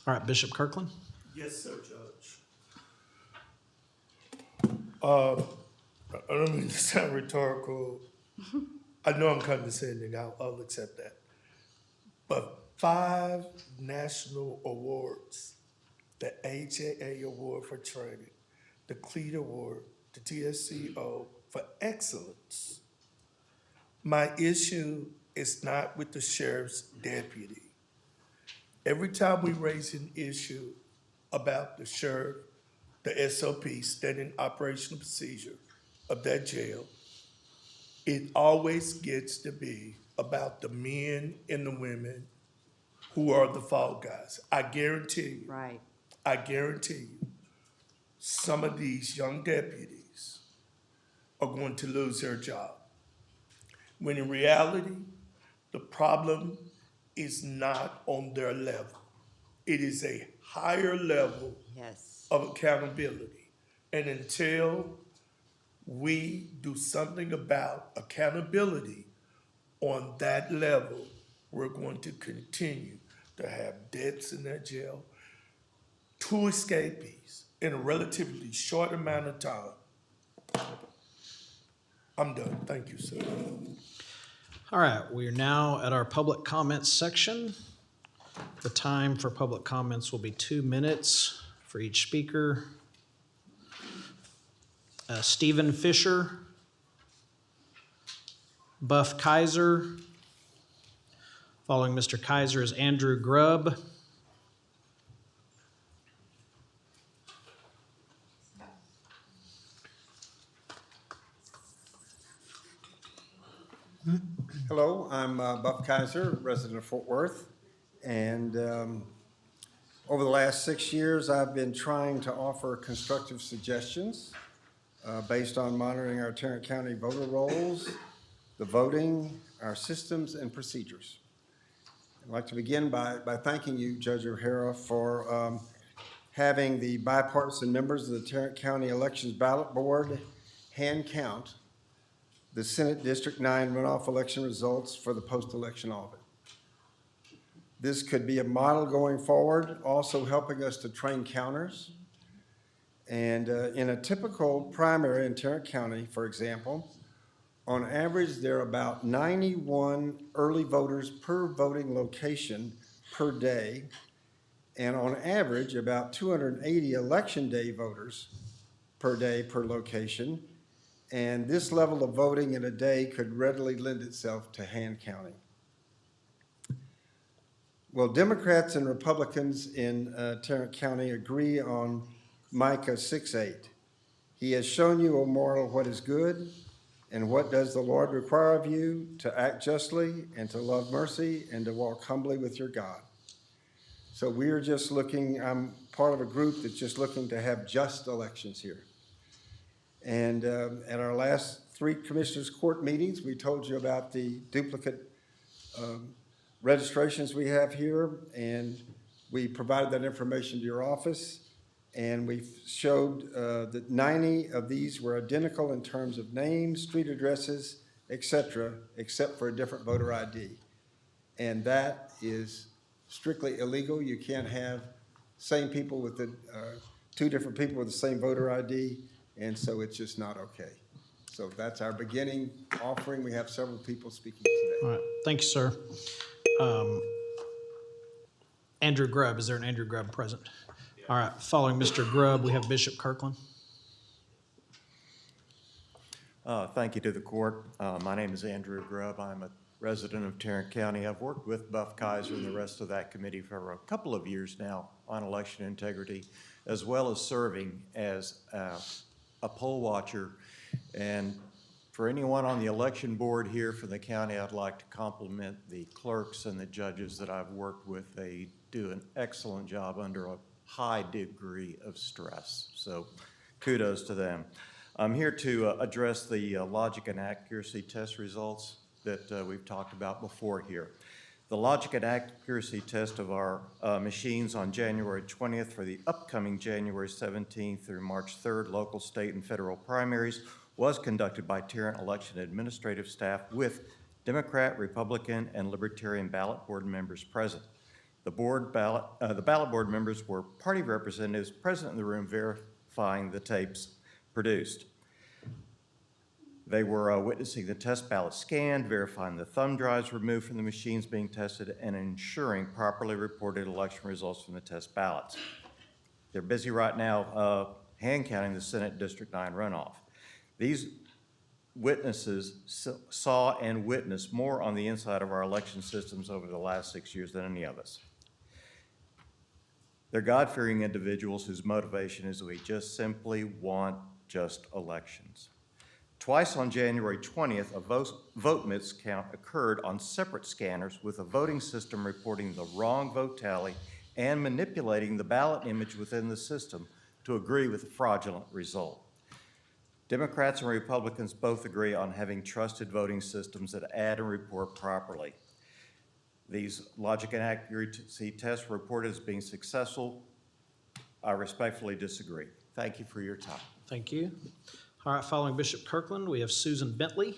All right, Bishop Kirkland? Yes, sir, Judge. I don't mean to sound rhetorical. I know I'm condescending, I'll accept that. But 5 national awards, the AJA Award for Training, the CLEAT Award, the TSCO for Excellence. My issue is not with the sheriff's deputy. Every time we raise an issue about the sheriff, the SOP, standard operational procedure of that jail, it always gets to be about the men and the women who are the fall guys. I guarantee you. Right. I guarantee you, some of these young deputies are going to lose their job. When in reality, the problem is not on their level. It is a higher level of accountability. And until we do something about accountability on that level, we're going to continue to have deaths in that jail. 2 escapees in a relatively short amount of time. I'm done. Thank you, sir. All right, we are now at our public comments section. The time for public comments will be 2 minutes for each speaker. Stephen Fisher, Buff Kaiser. Following Mr. Kaiser is Andrew Grubb. Hello, I'm Buff Kaiser, resident of Fort Worth. And over the last 6 years, I've been trying to offer constructive suggestions based on monitoring our Tarrant County voter rolls, the voting, our systems and procedures. I'd like to begin by thanking you, Judge O'Hara, for having the bipartisan members of the Tarrant County Elections Ballot Board hand count the Senate District 9 runoff election results for the post-election audit. This could be a model going forward, also helping us to train counters. And in a typical primary in Tarrant County, for example, on average, there are about 91 early voters per voting location per day, and on average, about 280 election day voters per day per location. And this level of voting in a day could readily lend itself to hand counting. Well, Democrats and Republicans in Tarrant County agree on Micah 6:8. He has shown you, O mortal, what is good, and what does the Lord require of you? To act justly, and to love mercy, and to walk humbly with your God. So we are just looking, I'm part of a group that's just looking to have just elections here. And at our last 3 Commissioners Court meetings, we told you about the duplicate registrations we have here, and we provided that information to your office, and we showed that 90 of these were identical in terms of names, street addresses, etc., except for a different voter ID. And that is strictly illegal. You can't have same people with the 2 different people with the same voter ID. And so it's just not okay. So that's our beginning offering. We have several people speaking today. All right, thank you, sir. Andrew Grubb, is there an Andrew Grubb present? All right, following Mr. Grubb, we have Bishop Kirkland. Thank you to the court. My name is Andrew Grubb. I'm a resident of Tarrant County. I've worked with Buff Kaiser and the rest of that committee for a couple of years now on election integrity, as well as serving as a poll watcher And for anyone on the election board here for the county, I'd like to compliment the clerks and the judges that I've worked with. They do an excellent job under a high degree of stress. So kudos to them. I'm here to address the logic and accuracy test results that we've talked about before here. The logic and accuracy test of our machines on January 20th for the upcoming January 17th through March 3rd local, state, and federal primaries was conducted by Tarrant election administrative staff with Democrat, Republican, and Libertarian ballot board members present. The ballot board members were party representatives present in the room verifying the tapes produced. They were witnessing the test ballot scanned, verifying the thumb drives removed from the machines being tested, and ensuring properly reported election results from the test ballots. They're busy right now hand counting the Senate District 9 runoff. These witnesses saw and witnessed more on the inside of our election systems over the last 6 years than any of us. They're God-fearing individuals whose motivation is we just simply want just elections. Twice on January 20th, a vote miscount occurred on separate scanners with a voting system reporting the wrong vote tally and manipulating the ballot image within the system to agree with the fraudulent result. Democrats and Republicans both agree on having trusted voting systems that add and report properly. These logic and accuracy tests were reported as being successful. I respectfully disagree. Thank you for your time. Thank you. All right, following Bishop Kirkland, we have Susan Bentley.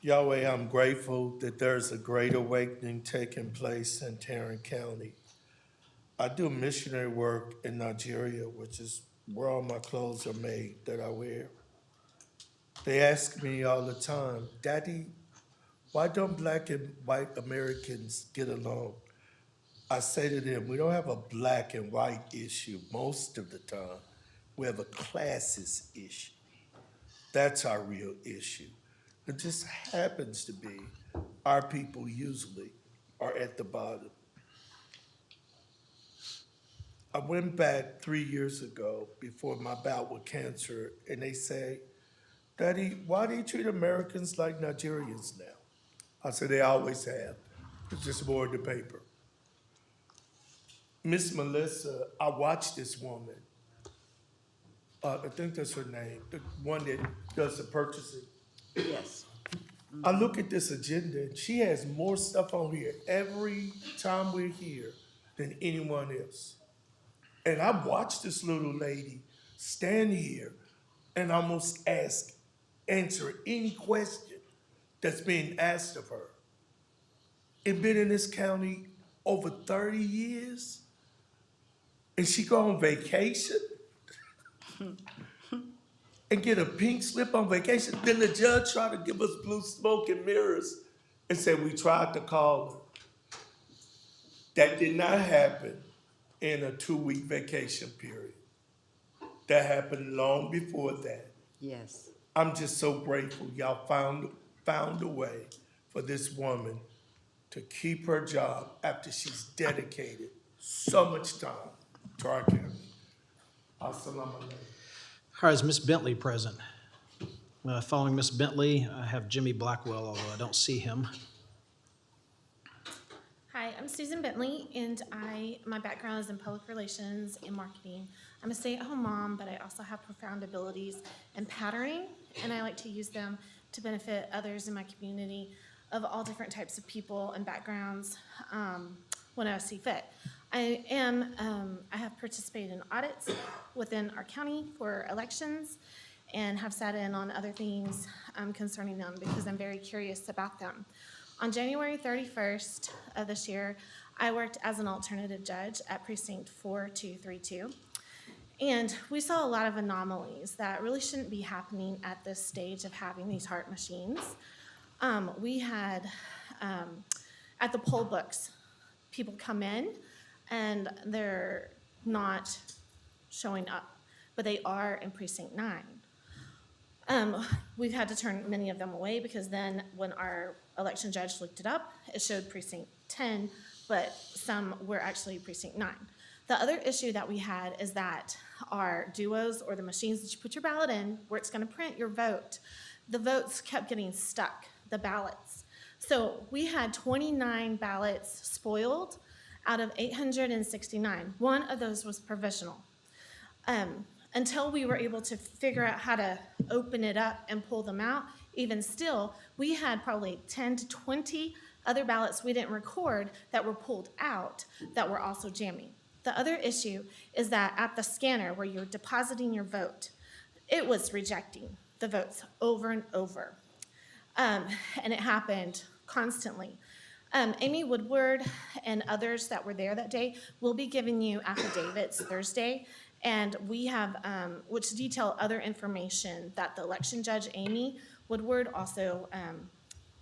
Yahweh, I'm grateful that there's a great awakening taking place in Tarrant County. I do missionary work in Nigeria, which is where all my clothes are made that I wear. They ask me all the time, Daddy, why don't black and white Americans get along? I say to them, we don't have a black and white issue most of the time. We have a classist issue. That's our real issue. It just happens to be our people usually are at the bottom. I went back 3 years ago before my bout with cancer, and they say, Daddy, why do you treat Americans like Nigerians now? I said, they always have. It's just more in the paper. Miss Melissa, I watched this woman. I think that's her name, the one that does the purchasing. Yes. I look at this agenda, and she has more stuff on here every time we're here than anyone else. And I watched this little lady stand here and almost answer any question that's being asked of her. And been in this county over 30 years, and she go on vacation and get a pink slip on vacation. Then the judge tried to give us blue smoke and mirrors and said we tried to call her. That did not happen in a 2-week vacation period. That happened long before that. Yes. I'm just so grateful y'all found a way for this woman to keep her job after she's dedicated so much time to our county. Assalamu alaikum. All right, is Ms. Bentley present? Following Ms. Bentley, I have Jimmy Blackwell, although I don't see him. Hi, I'm Susan Bentley, and my background is in public relations and marketing. I'm a stay-at-home mom, but I also have profound abilities in patterning, and I like to use them to benefit others in my community of all different types of people and backgrounds when I see fit. I have participated in audits within our county for elections and have sat in on other things concerning them because I'm very curious about them. On January 31st of this year, I worked as an alternative judge at Precinct 4232. And we saw a lot of anomalies that really shouldn't be happening at this stage of having these heart machines. We had, at the poll books, people come in and they're not showing up, but they are in Precinct 9. We've had to turn many of them away because then when our election judge looked it up, it showed Precinct 10, but some were actually Precinct 9. The other issue that we had is that our duos, or the machines that you put your ballot in, where it's gonna print your vote, the votes kept getting stuck, the ballots. So we had 29 ballots spoiled out of 869. One of those was provisional. Until we were able to figure out how to open it up and pull them out, even still, we had probably 10 to 20 other ballots we didn't record that were pulled out that were also jamming. The other issue is that at the scanner where you're depositing your vote, it was rejecting the votes over and over. And it happened constantly. Amy Woodward and others that were there that day will be giving you affidavits Thursday, and we have, which detail other information that the election judge, Amy Woodward, also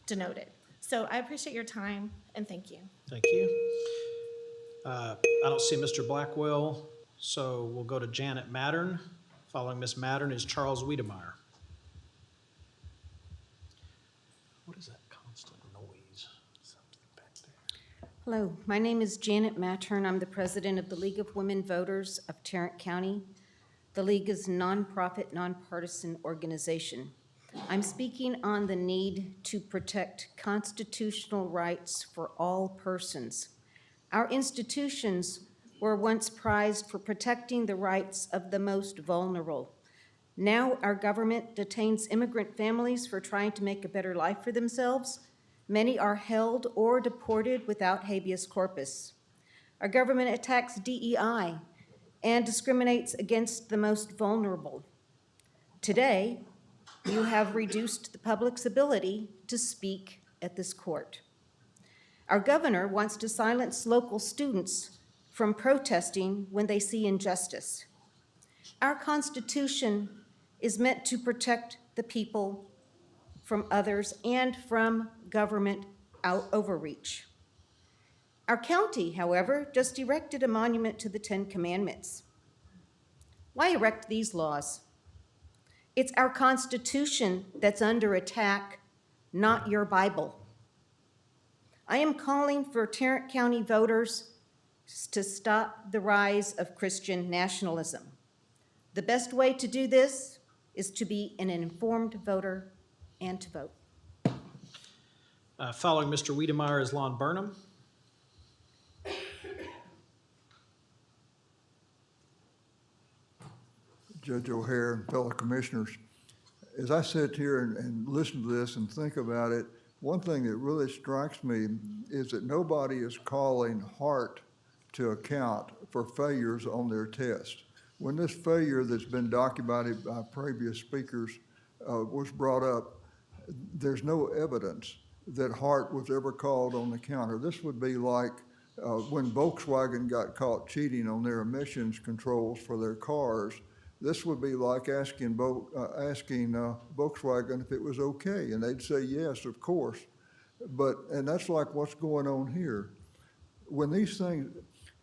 denoted. So I appreciate your time, and thank you. Thank you. I don't see Mr. Blackwell, so we'll go to Janet Mattern. Following Ms. Mattern is Charles Wiedemeyer. What is that constant noise? Something back there. Hello, my name is Janet Mattern. I'm the president of the League of Women Voters of Tarrant County. The League is a nonprofit, nonpartisan organization. I'm speaking on the need to protect constitutional rights for all persons. Our institutions were once prized for protecting the rights of the most vulnerable. Now our government detains immigrant families for trying to make a better life for themselves. Many are held or deported without habeas corpus. Our government attacks DEI and discriminates against the most vulnerable. Today, you have reduced the public's ability to speak at this court. Our governor wants to silence local students from protesting when they see injustice. Our Constitution is meant to protect the people from others and from government overreach. Our county, however, just erected a monument to the 10 Commandments. Why erect these laws? It's our Constitution that's under attack, not your Bible. I am calling for Tarrant County voters to stop the rise of Christian nationalism. The best way to do this is to be an informed voter and to vote. Following Mr. Wiedemeyer is Lon Burnham. Judge O'Hare and fellow commissioners, as I sit here and listen to this and think about it, one thing that really strikes me is that nobody is calling Hart to account for failures on their test. When this failure that's been documented by previous speakers was brought up, there's no evidence that Hart was ever called on the counter. This would be like when Volkswagen got caught cheating on their emissions controls for their cars. This would be like asking Volkswagen if it was okay, and they'd say yes, of course. And that's like what's going on here. When these things,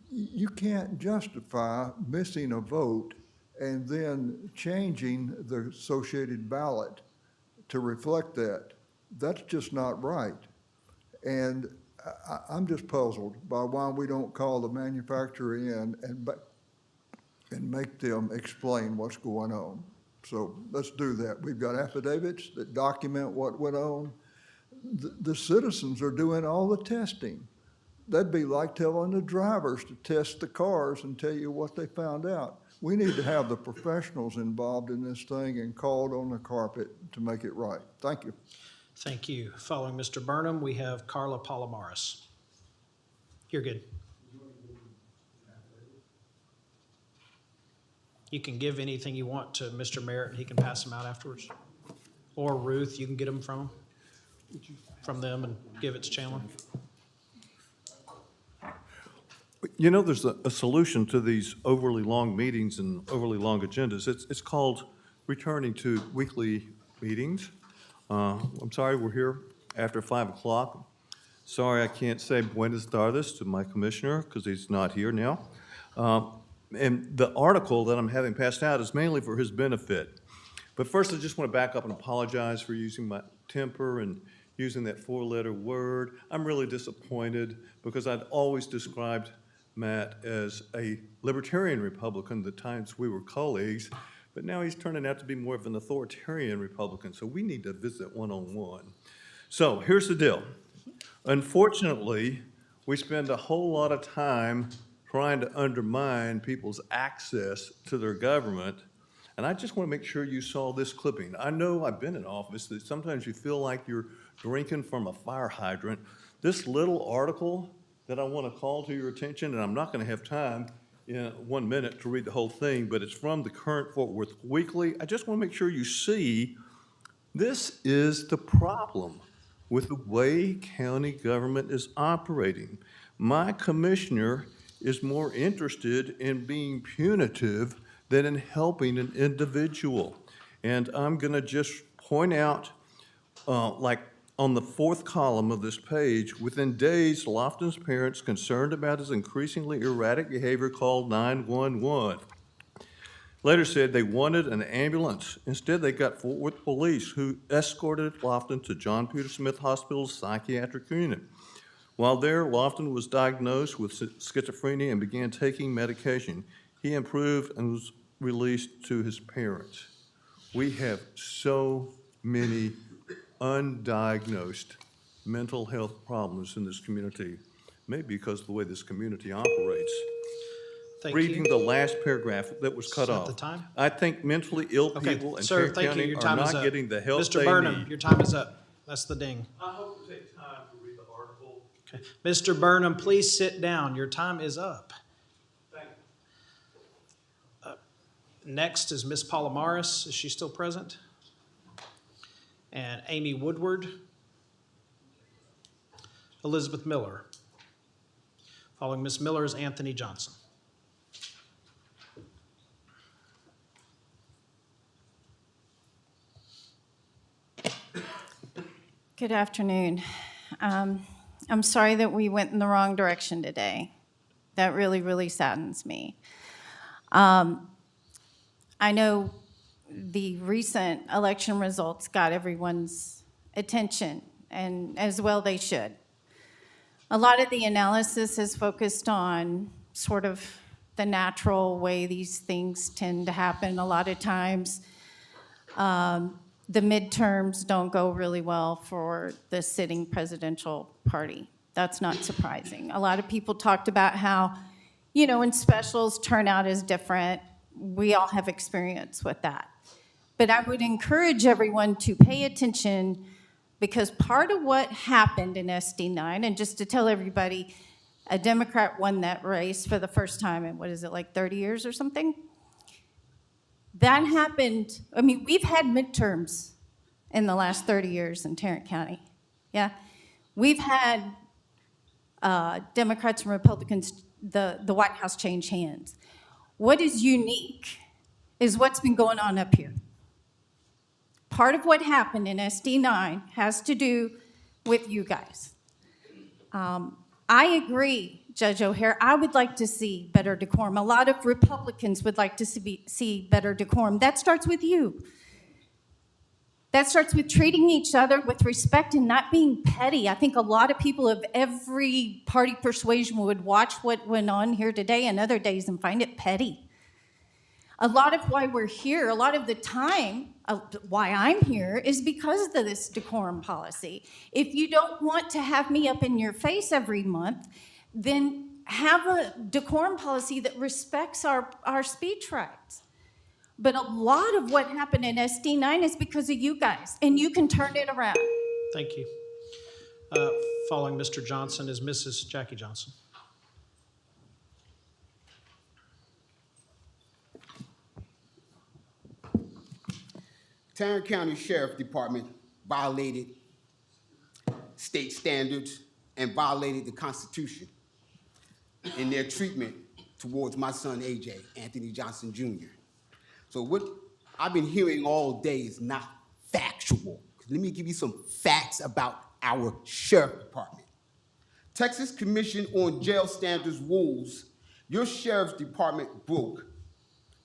you can't justify missing a vote and then changing the associated ballot to reflect that. That's just not right. And I'm just puzzled by why we don't call the manufacturer in and make them explain what's going on. So let's do that. We've got affidavits that document what went on. The citizens are doing all the testing. That'd be like telling the drivers to test the cars and tell you what they found out. We need to have the professionals involved in this thing and called on the carpet to make it right. Thank you. Thank you. Following Mr. Burnham, we have Carla Palomares. You're good. You can give anything you want to Mr. Merritt. He can pass them out afterwards. Or Ruth, you can get them from them and give it to Chandler. You know, there's a solution to these overly long meetings and overly long agendas. It's called returning to weekly meetings. I'm sorry we're here after 5 o'clock. Sorry I can't say buenas tardes to my commissioner because he's not here now. And the article that I'm having passed out is mainly for his benefit. But first, I just want to back up and apologize for using my temper and using that 4-letter word. I'm really disappointed because I'd always described Matt as a libertarian Republican. The times we were colleagues, but now he's turning out to be more of an authoritarian Republican, so we need to visit one-on-one. So here's the deal. Unfortunately, we spend a whole lot of time trying to undermine people's access to their government. And I just want to make sure you saw this clipping. I know I've been in office that sometimes you feel like you're drinking from a fire hydrant. This little article that I want to call to your attention, and I'm not going to have time in 1 minute to read the whole thing, but it's from the current Fort Worth Weekly. I just want to make sure you see this is the problem with the way county government is operating. My commissioner is more interested in being punitive than in helping an individual. And I'm gonna just point out, like on the 4th column of this page, within days, Lofton's parents, concerned about his increasingly erratic behavior, called 911. Later said they wanted an ambulance. Instead, they got Fort Worth police, who escorted Lofton to John Peter Smith Hospital's psychiatric unit. While there, Lofton was diagnosed with schizophrenia and began taking medication. He improved and was released to his parents. We have so many undiagnosed mental health problems in this community, maybe because of the way this community operates. Thank Reading you. the last paragraph that was cut Is that off. the time? I think mentally ill Okay, people in sir, Tarrant thank you. County Your are time is not up. getting the help Mr. they Burnham, need. your time is up. That's the ding. I hope to take time to read the article. Okay. Mr. Burnham, please sit down. Your time is up. Thank you. Next is Ms. Palomares. Is she still present? And Amy Woodward. Elizabeth Miller. Following Ms. Miller is Anthony Johnson. Good afternoon. I'm sorry that we went in the wrong direction today. That really, really saddens me. I know the recent election results got everyone's attention, and as well they should. A lot of the analysis is focused on sort of the natural way these things tend to happen. A lot of times, the midterms don't go really well for the sitting presidential party. That's not surprising. A lot of people talked about how, in specials, turnout is different. We all have experience with that. But I would encourage everyone to pay attention, because part of what happened in SD9, and just to tell everybody, a Democrat won that race for the first time in, 30 years or something? That happened, we've had midterms in the last 30 years in Tarrant County, yeah? We've had Democrats and Republicans, the White House change hands. What is unique is what's been going on up here. Part of what happened in SD9 has to do with you guys. I agree, Judge O'Hare, I would like to see better decorum. A lot of Republicans would like to see better decorum. That starts with you. That starts with treating each other with respect and not being petty. I think a lot of people of every party persuasion would watch what went on here today and other days and find it petty. A lot of why we're here, a lot of the time, why I'm here, is because of this decorum policy. If you don't want to have me up in your face every month, then have a decorum policy that respects our speech rights. But a lot of what happened in SD9 is because of you guys, and you can turn it around. Thank you. Following Mr. Johnson is Mrs. Jackie Johnson. Tarrant County Sheriff Department violated state standards and violated the Constitution in their treatment towards my son, AJ, Anthony Johnson Jr. So what I've been hearing all day is not factual. Let me give you some facts about our Sheriff Department. Texas Commission on Jail Standards rules your Sheriff's Department broke.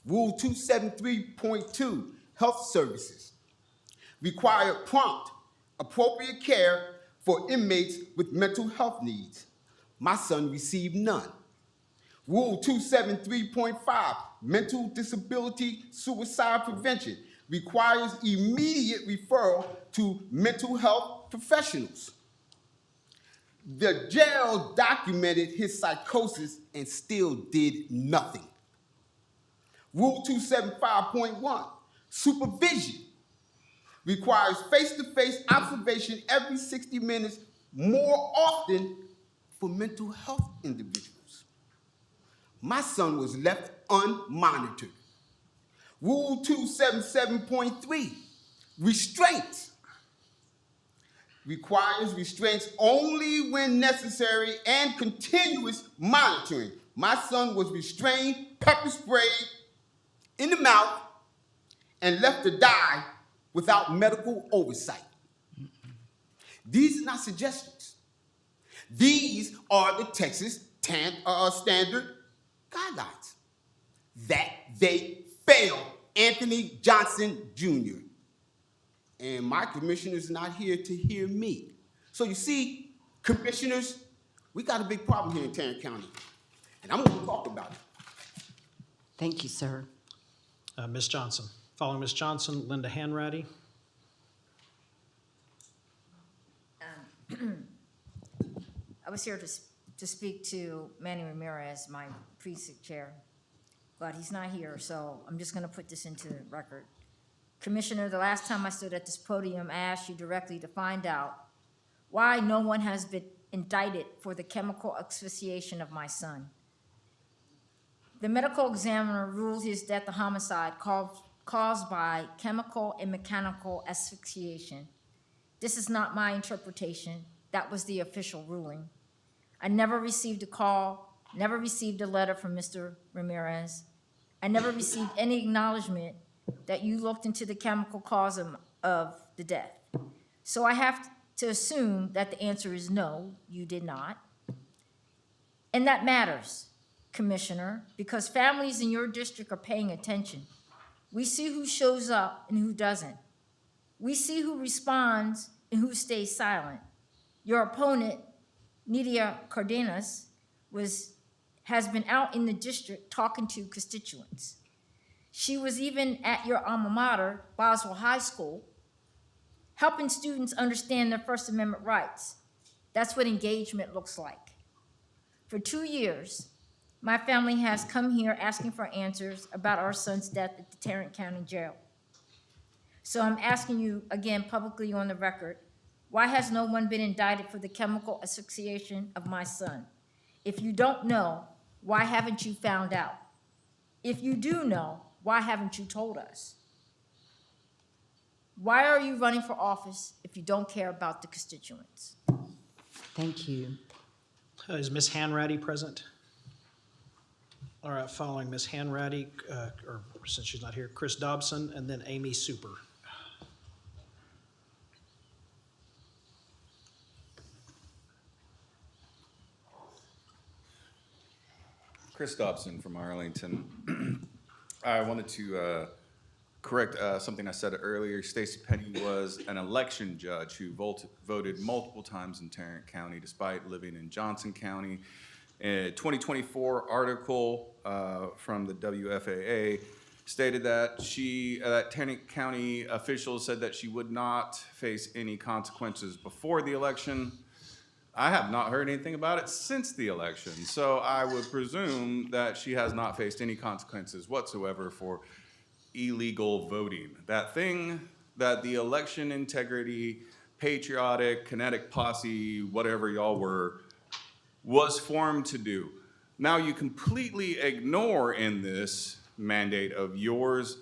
Rule 273.2, Health Services, require prompt, appropriate care for inmates with mental health needs. My son received none. Rule 273.5, mental disability suicide prevention, requires immediate referral to mental health professionals. The jail documented his psychosis and still did nothing. Rule 275.1, supervision, requires face-to-face observation every 60 minutes more often for mental health individuals. My son was left unmonitored. Rule 277.3, restraints, requires restraints only when necessary and continuous monitoring. My son was restrained, pepper sprayed in the mouth, and left to die without medical oversight. These are not suggestions. These are the Texas standard guidelines that they failed Anthony Johnson Jr. And my commissioner's not here to hear me. So you see, commissioners, we got a big problem here in Tarrant County, and I'm gonna talk about it. Thank you, sir. Ms. Johnson. Following Ms. Johnson, Linda Hanratty. I was here to speak to Manny Ramirez, my precinct chair, but he's not here, so I'm just gonna put this into the record. Commissioner, the last time I stood at this podium, I asked you directly to find out why no one has been indicted for the chemical asphyxiation of my son. The medical examiner ruled his death a homicide caused by chemical and mechanical asphyxiation. This is not my interpretation. That was the official ruling. I never received a call, never received a letter from Mr. Ramirez. I never received any acknowledgement that you looked into the chemical cause of the death. So I have to assume that the answer is no, you did not. And that matters, Commissioner, because families in your district are paying attention. We see who shows up and who doesn't. We see who responds and who stays silent. Your opponent, Nidia Cardenas, has been out in the district talking to constituents. She was even at your alma mater, Boswell High School, helping students understand their First Amendment rights. That's what engagement looks like. For 2 years, my family has come here asking for answers about our son's death at the Tarrant County Jail. So I'm asking you again publicly on the record, why has no one been indicted for the chemical asphyxiation of my son? If you don't know, why haven't you found out? If you do know, why haven't you told us? Why are you running for office if you don't care about the constituents? Thank you. Is Ms. Hanratty present? All right, following Ms. Hanratty, or since she's not here, Chris Dobson, and then Amy Super. Chris Dobson from Arlington. I wanted to correct something I said earlier. Stacey Penny was an election judge who voted multiple times in Tarrant County despite living in Johnson County. A 2024 article from the WFAA stated that Tarrant County officials said that she would not face any consequences before the election. I have not heard anything about it since the election, so I would presume that she has not faced any consequences whatsoever for illegal voting. That thing that the election integrity, patriotic, kinetic posse, whatever y'all were, was formed to do. Now you completely ignore in this mandate of yours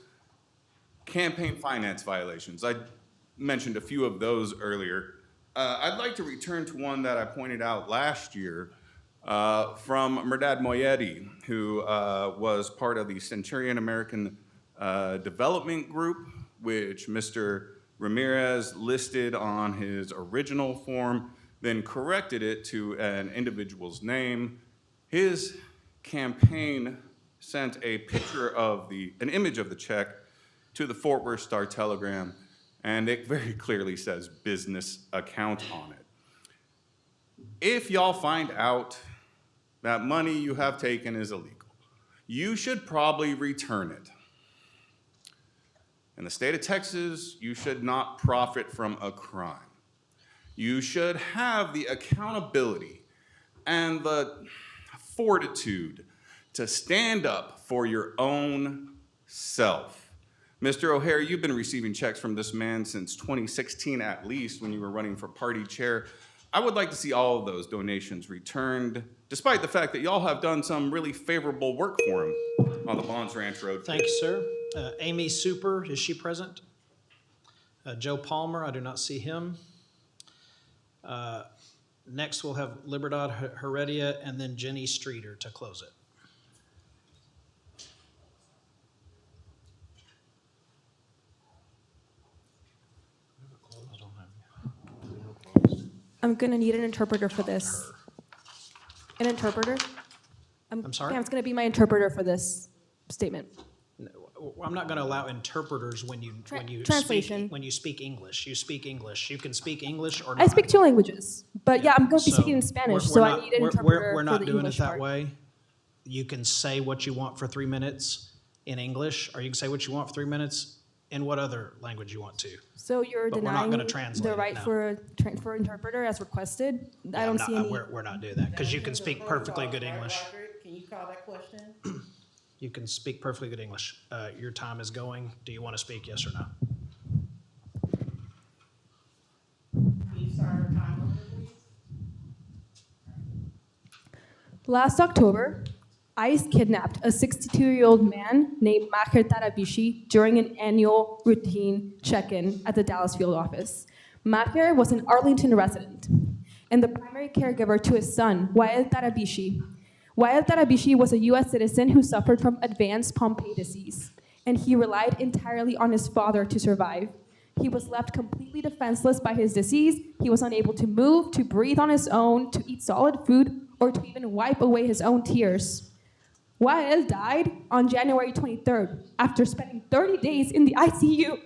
campaign finance violations. I mentioned a few of those earlier. I'd like to return to one that I pointed out last year from Merdad Moyedi, who was part of the Centurion American Development Group, which Mr. Ramirez listed on his original form, then corrected it to an individual's name. His campaign sent a picture of an image of the check to the Fort Worth Star-Telegram, and it very clearly says business account on it. If y'all find out That money you have taken is illegal. You should probably return it. In the state of Texas, you should not profit from a crime. You should have the accountability and the fortitude to stand up for your own self. Mr. O'Hare, you've been receiving checks from this man since 2016 at least, when you were running for party chair. I would like to see all of those donations returned, despite the fact that y'all have done some really favorable work for him on the Bonds Ranch Road. Thank you, sir. Amy Super, is she present? Joe Palmer, I do not see him. Next, we'll have Libertad Heredia and then Jenny Streeter to close it. I'm gonna need an interpreter for this. An interpreter? I'm sorry? Pam's gonna be my interpreter for this statement. I'm not going to allow interpreters when you Translation. When you speak English. You speak English. You can speak English or not. I speak two languages, but yeah, I'm gonna be So speaking in Spanish, we're so not- I need an we're- interpreter We're for not the doing it English that part. way. You can say what you want for 3 minutes in English, or you can say what you want for 3 minutes in what other language you want to. So you're But we're not denying gonna translate the it, right no. for interpreter as requested? I don't see any. We're not doing that, because you can speak perfectly good English. Can you call that question? You can speak perfectly good English. Your time is going. Do you want to speak, yes or no? Can you start our time over, please? Last October, ICE kidnapped a 62-year-old man named Maher Tarabishi during an annual routine check-in at the Dallas field office. Maher was an Arlington resident and the primary caregiver to his son, Wael Tarabishi. Wael Tarabishi was a U.S. citizen who suffered from advanced Pompe disease, and he relied entirely on his father to survive. He was left completely defenseless by his disease. He was unable to move, to breathe on his own, to eat solid food, or to even wipe away his own tears. Wael died on January 23rd after spending 30 days in the ICU.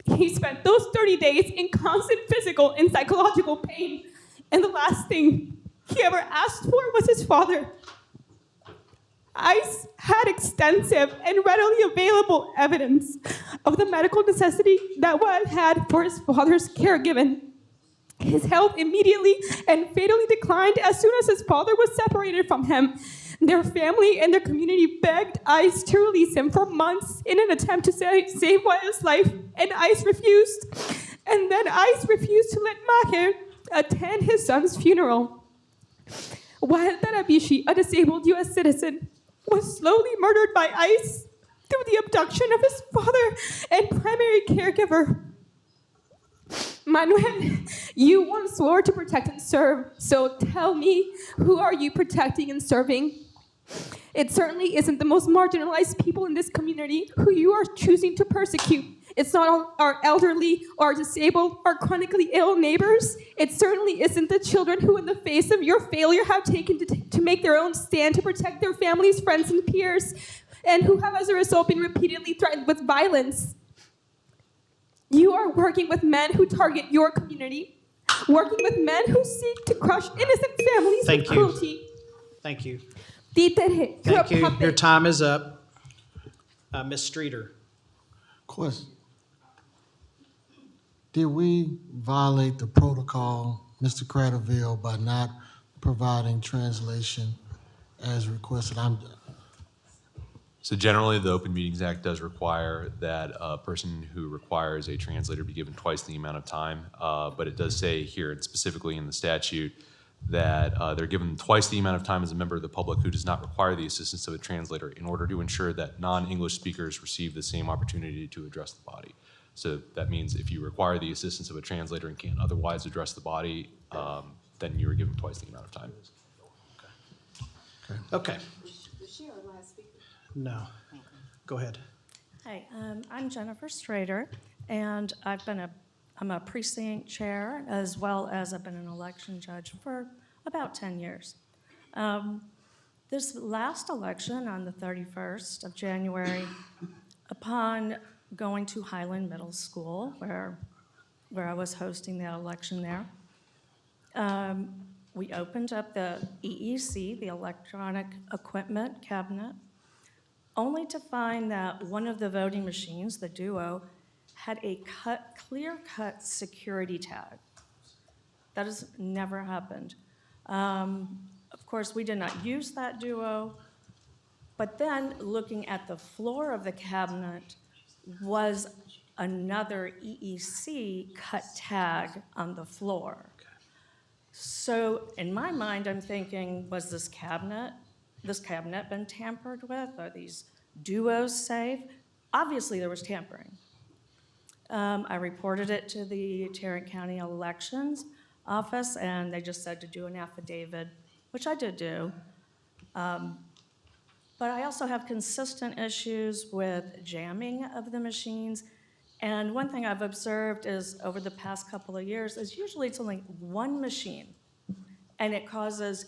He spent those 30 days in constant physical and psychological pain, and the last thing he ever asked for was his father. ICE had extensive and readily available evidence of the medical necessity that Wael had for his father's care given. His health immediately and fatally declined as soon as his father was separated from him. Their family and their community begged ICE to release him for months in an attempt to save Wael's life, and ICE refused. And then ICE refused to let Maher attend his son's funeral. Wael Tarabishi, a disabled U.S. citizen, was slowly murdered by ICE through the abduction of his father and primary caregiver. Manuel, you once swore to protect and serve, so tell me, who are you protecting and serving? It certainly isn't the most marginalized people in this community who you are choosing to persecute. It's not our elderly, our disabled, our chronically ill neighbors. It certainly isn't the children who, in the face of your failure, have taken to make their own stand to protect their families, friends, and peers, and who have, as a result, been repeatedly threatened with violence. You are working with men who target your community, working with men who seek to crush innocent families with cruelty. Thank you. Títere, you're a Thank you. puppet. Your time is up. Ms. Streeter. Question. Did we violate the protocol, Mr. Cradaville, by not providing translation as requested? So generally, the Open Meetings Act does require that a person who requires a translator be given twice the amount of time, but it does say here, and specifically in the statute, that they're given twice the amount of time as a member of the public who does not require the assistance of a translator in order to ensure that non-English speakers receive the same opportunity to address the body. So that means if you require the assistance of a translator and can't otherwise address the body, then you are given twice the amount of time. Okay. No. Go ahead. Hi, I'm Jennifer Strader, and I'm a precinct chair as well as I've been an election judge for about 10 years. This last election on the 31st of January, upon going to Highland Middle School, where I was hosting that election there, we opened up the EEC, the electronic equipment cabinet, only to find that one of the voting machines, the Duo, had a clear-cut security tag. That has never happened. Of course, we did not use that Duo, but then looking at the floor of the cabinet was another EEC cut tag on the floor. So in my mind, I'm thinking, was this cabinet been tampered with? Are these Duos safe? Obviously, there was tampering. I reported it to the Tarrant County Elections Office, and they just said to do an affidavit, which I did do. But I also have consistent issues with jamming of the machines. And one thing I've observed is over the past couple of years is usually it's only one machine, and it causes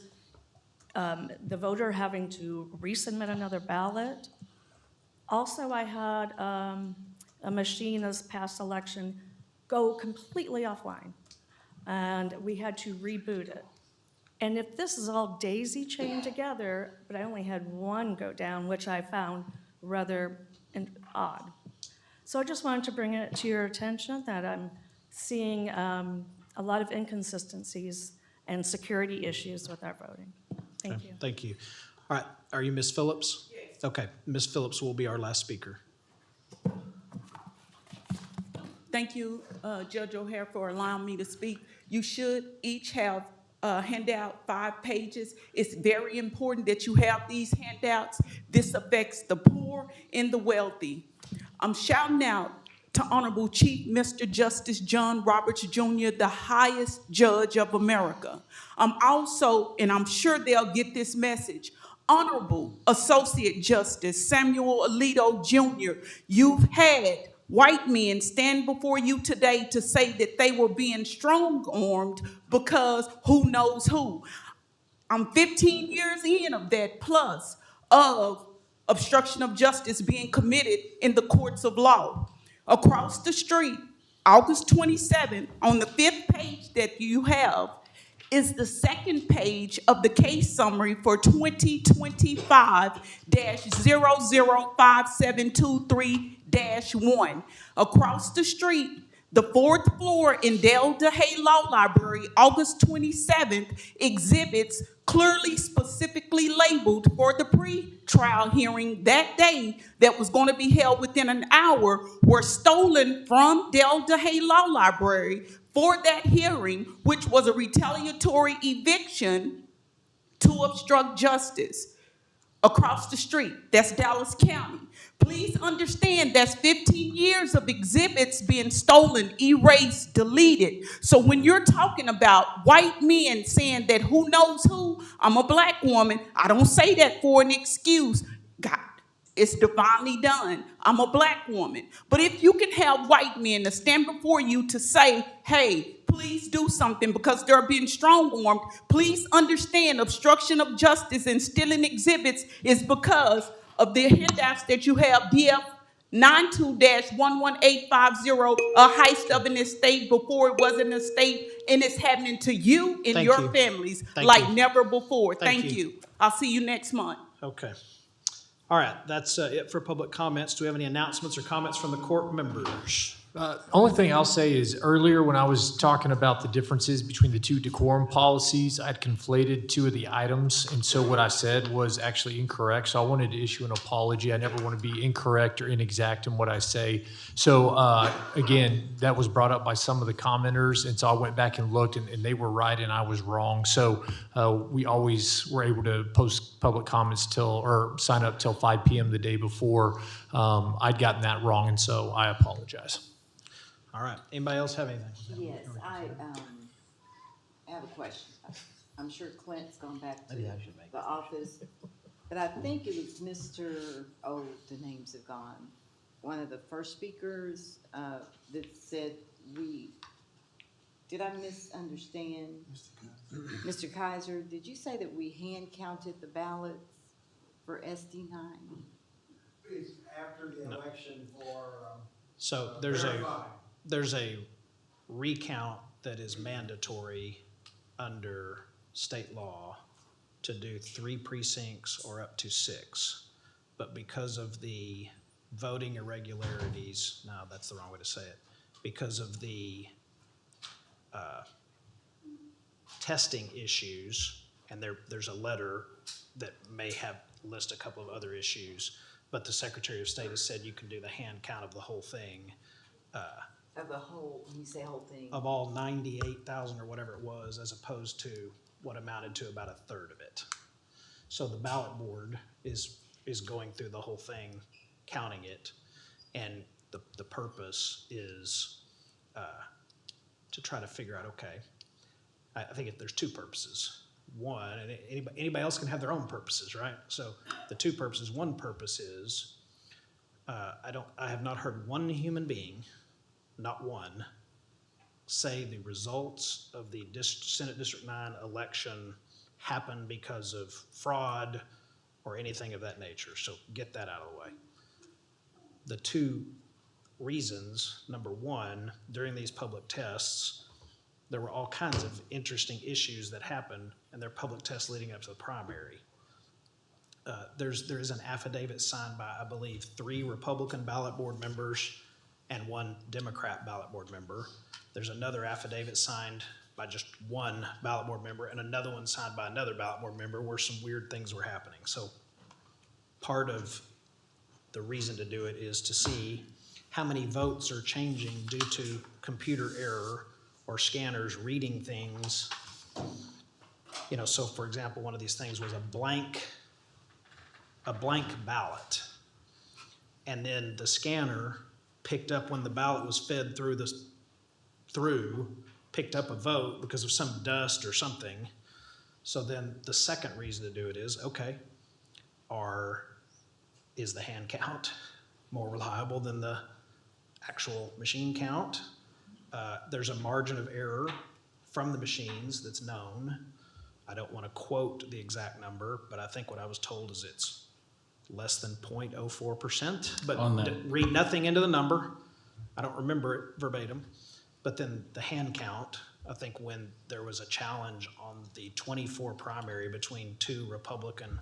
the voter having to resubmit another ballot. Also, I had a machine this past election go completely offline, and we had to reboot it. And if this is all daisy chained together, but I only had one go down, which I found rather odd. So I just wanted to bring it to your attention that I'm seeing a lot of inconsistencies and security issues with our voting. Thank you. Thank you. All right, are you Ms. Phillips? Yes. Okay, Ms. Phillips will be our last speaker. Thank you, Judge O'Hare, for allowing me to speak. You should each have handout 5 pages. It's very important that you have these handouts. This affects the poor and the wealthy. I'm shouting out to Honorable Chief Mr. Justice John Roberts Jr., the highest judge of America. I'm also, and I'm sure they'll get this message, Honorable Associate Justice Samuel Alito Jr., you've had white men stand before you today to say that they were being strong-armed because who knows who. I'm 15 years in of that, plus of obstruction of justice being committed in the courts of law. Across the street, August 27th, on the 5th page that you have, is the 2nd page of the case summary for 2025-005723-1. Across the street, the 4th floor in Del DeHay Law Library, August 27th, exhibits clearly specifically labeled for the pre-trial hearing that day that was going to be held within an hour were stolen from Del DeHay Law Library for that hearing, which was a retaliatory eviction to obstruct justice. Across the street, that's Dallas County. Please understand that's 15 years of exhibits being stolen, erased, deleted. So when you're talking about white men saying that who knows who, I'm a black woman, I don't say that for an excuse. God, it's divinely done. I'm a black woman. But if you can have white men to stand before you to say, hey, please do something because they're being strong-armed, please understand obstruction of justice and stealing exhibits is because of the handouts that you have, DF 92-11850, a heist of an estate before it was an estate, and it's happening to you and Thank your you. families Thank like you. never before. Thank Thank you. you. I'll see you next month. Okay. All right, that's it for public comments. Do we have any announcements or comments from the court members? Only thing I'll say is earlier when I was talking about the differences between the 2 decorum policies, I'd conflated 2 of the items. And so what I said was actually incorrect. So I wanted to issue an apology. I never want to be incorrect or inexact in what I say. So again, that was brought up by some of the commenters. And so I went back and looked and they were right and I was wrong. So we always were able to post public comments or sign up till 5 p.m. the day before. I'd gotten that wrong. And so I apologize. All right, anybody else have anything? Yes, I have a question. I'm sure Clint's gone back to the office, but I think it was Mr., the names have gone, one of the first speakers that said did I misunderstand? Mr. Kaiser, did you say that we hand counted the ballots for SD9? It's after the election for, So there's a recount that is mandatory under state law to do 3 precincts or up to 6. But because of the voting irregularities, no, that's the wrong way to say it, because of the testing issues, and there's a letter that may have list a couple of other issues, but the Secretary of State has said you can do the hand count of the whole thing, Of the whole, when you say whole thing. of all 98,000 or whatever it was, as opposed to what amounted to about a third of it. So the ballot board is going through the whole thing, counting it, and the purpose is to try to figure out, okay, I think there's 2 purposes. One, and anybody else can have their own purposes, right? So the 2 purposes, one purpose is, I have not heard one human being, not one, say the results of the Senate District 9 election happened because of fraud or anything of that nature. So get that out of the way. The 2 reasons, number one, during these public tests, there were all kinds of interesting issues that happened, and they're public tests leading up to the primary. There is an affidavit signed by, I believe, 3 Republican ballot board members and 1 Democrat ballot board member. There's another affidavit signed by just 1 ballot board member and another one signed by another ballot board member where some weird things were happening. So part of the reason to do it is to see how many votes are changing due to computer error or scanners reading things. You know, so for example, one of these things was a blank ballot. And then the scanner picked up when the ballot was fed through, picked up a vote because of some dust or something. So then the second reason to do it is, okay, is the hand count more reliable than the actual machine count? There's a margin of error from the machines that's known. I don't want to quote the exact number, but I think what I was told is it's less than 0.04%, but read nothing into the number. I don't remember it verbatim. But then the hand count, I think when there was a challenge on the 24 primary between 2 Republican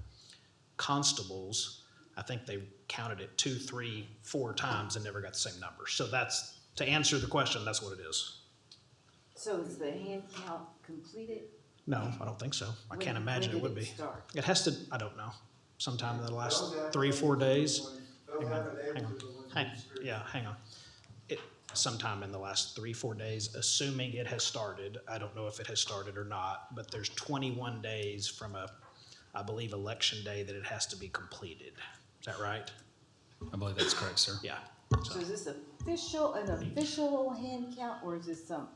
constables, I think they counted it 2, 3, 4 times and never got the same number. So that's, to answer the question, that's what it is. So is the hand count completed? No, I don't think so. I can't When imagine it did would it be. start? It has to, I don't know, sometime in the last 3, 4 days. Hang on. Sometime in the last 3, 4 days, assuming it has started. I don't know if it has started or not, but there's 21 days from I believe, election day that it has to be completed. Is that right? I believe that's correct, sir. Yeah. So is this an official hand count, or is this some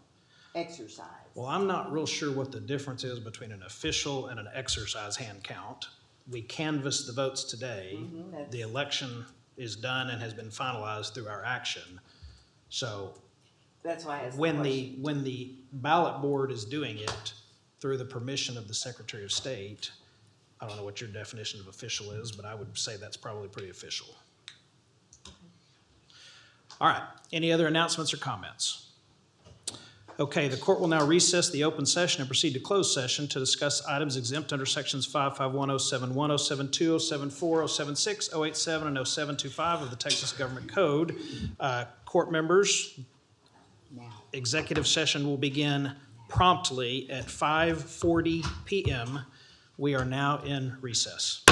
exercise? Well, I'm not real sure what the difference is between an official and an exercise hand count. We canvassed the votes today. The election is done and has been finalized through our action. So that's why I asked the when question. the ballot board is doing it through the permission of the Secretary of State, I don't know what your definition of official is, but I would say that's probably pretty official. All right, any other announcements or comments? Okay, the court will now recess the open session and proceed to closed session to discuss items exempt under sections 551, 071, 072, 074, 076, 087, and 0725 of the Texas Government Code. Court members, executive session will begin promptly at 5:40 p.m. We are now in recess.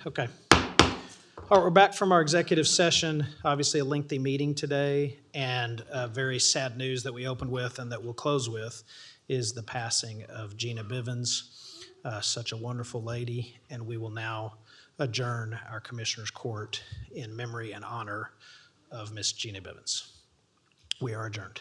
Okay. All right, we're back from our executive session. Obviously, a lengthy meeting today, and very sad news that we opened with and that we'll close with is the passing of Gina Bivens, such a wonderful lady, and we will now adjourn our Commissioners Court in memory and honor of Miss Gina Bivens. We are adjourned.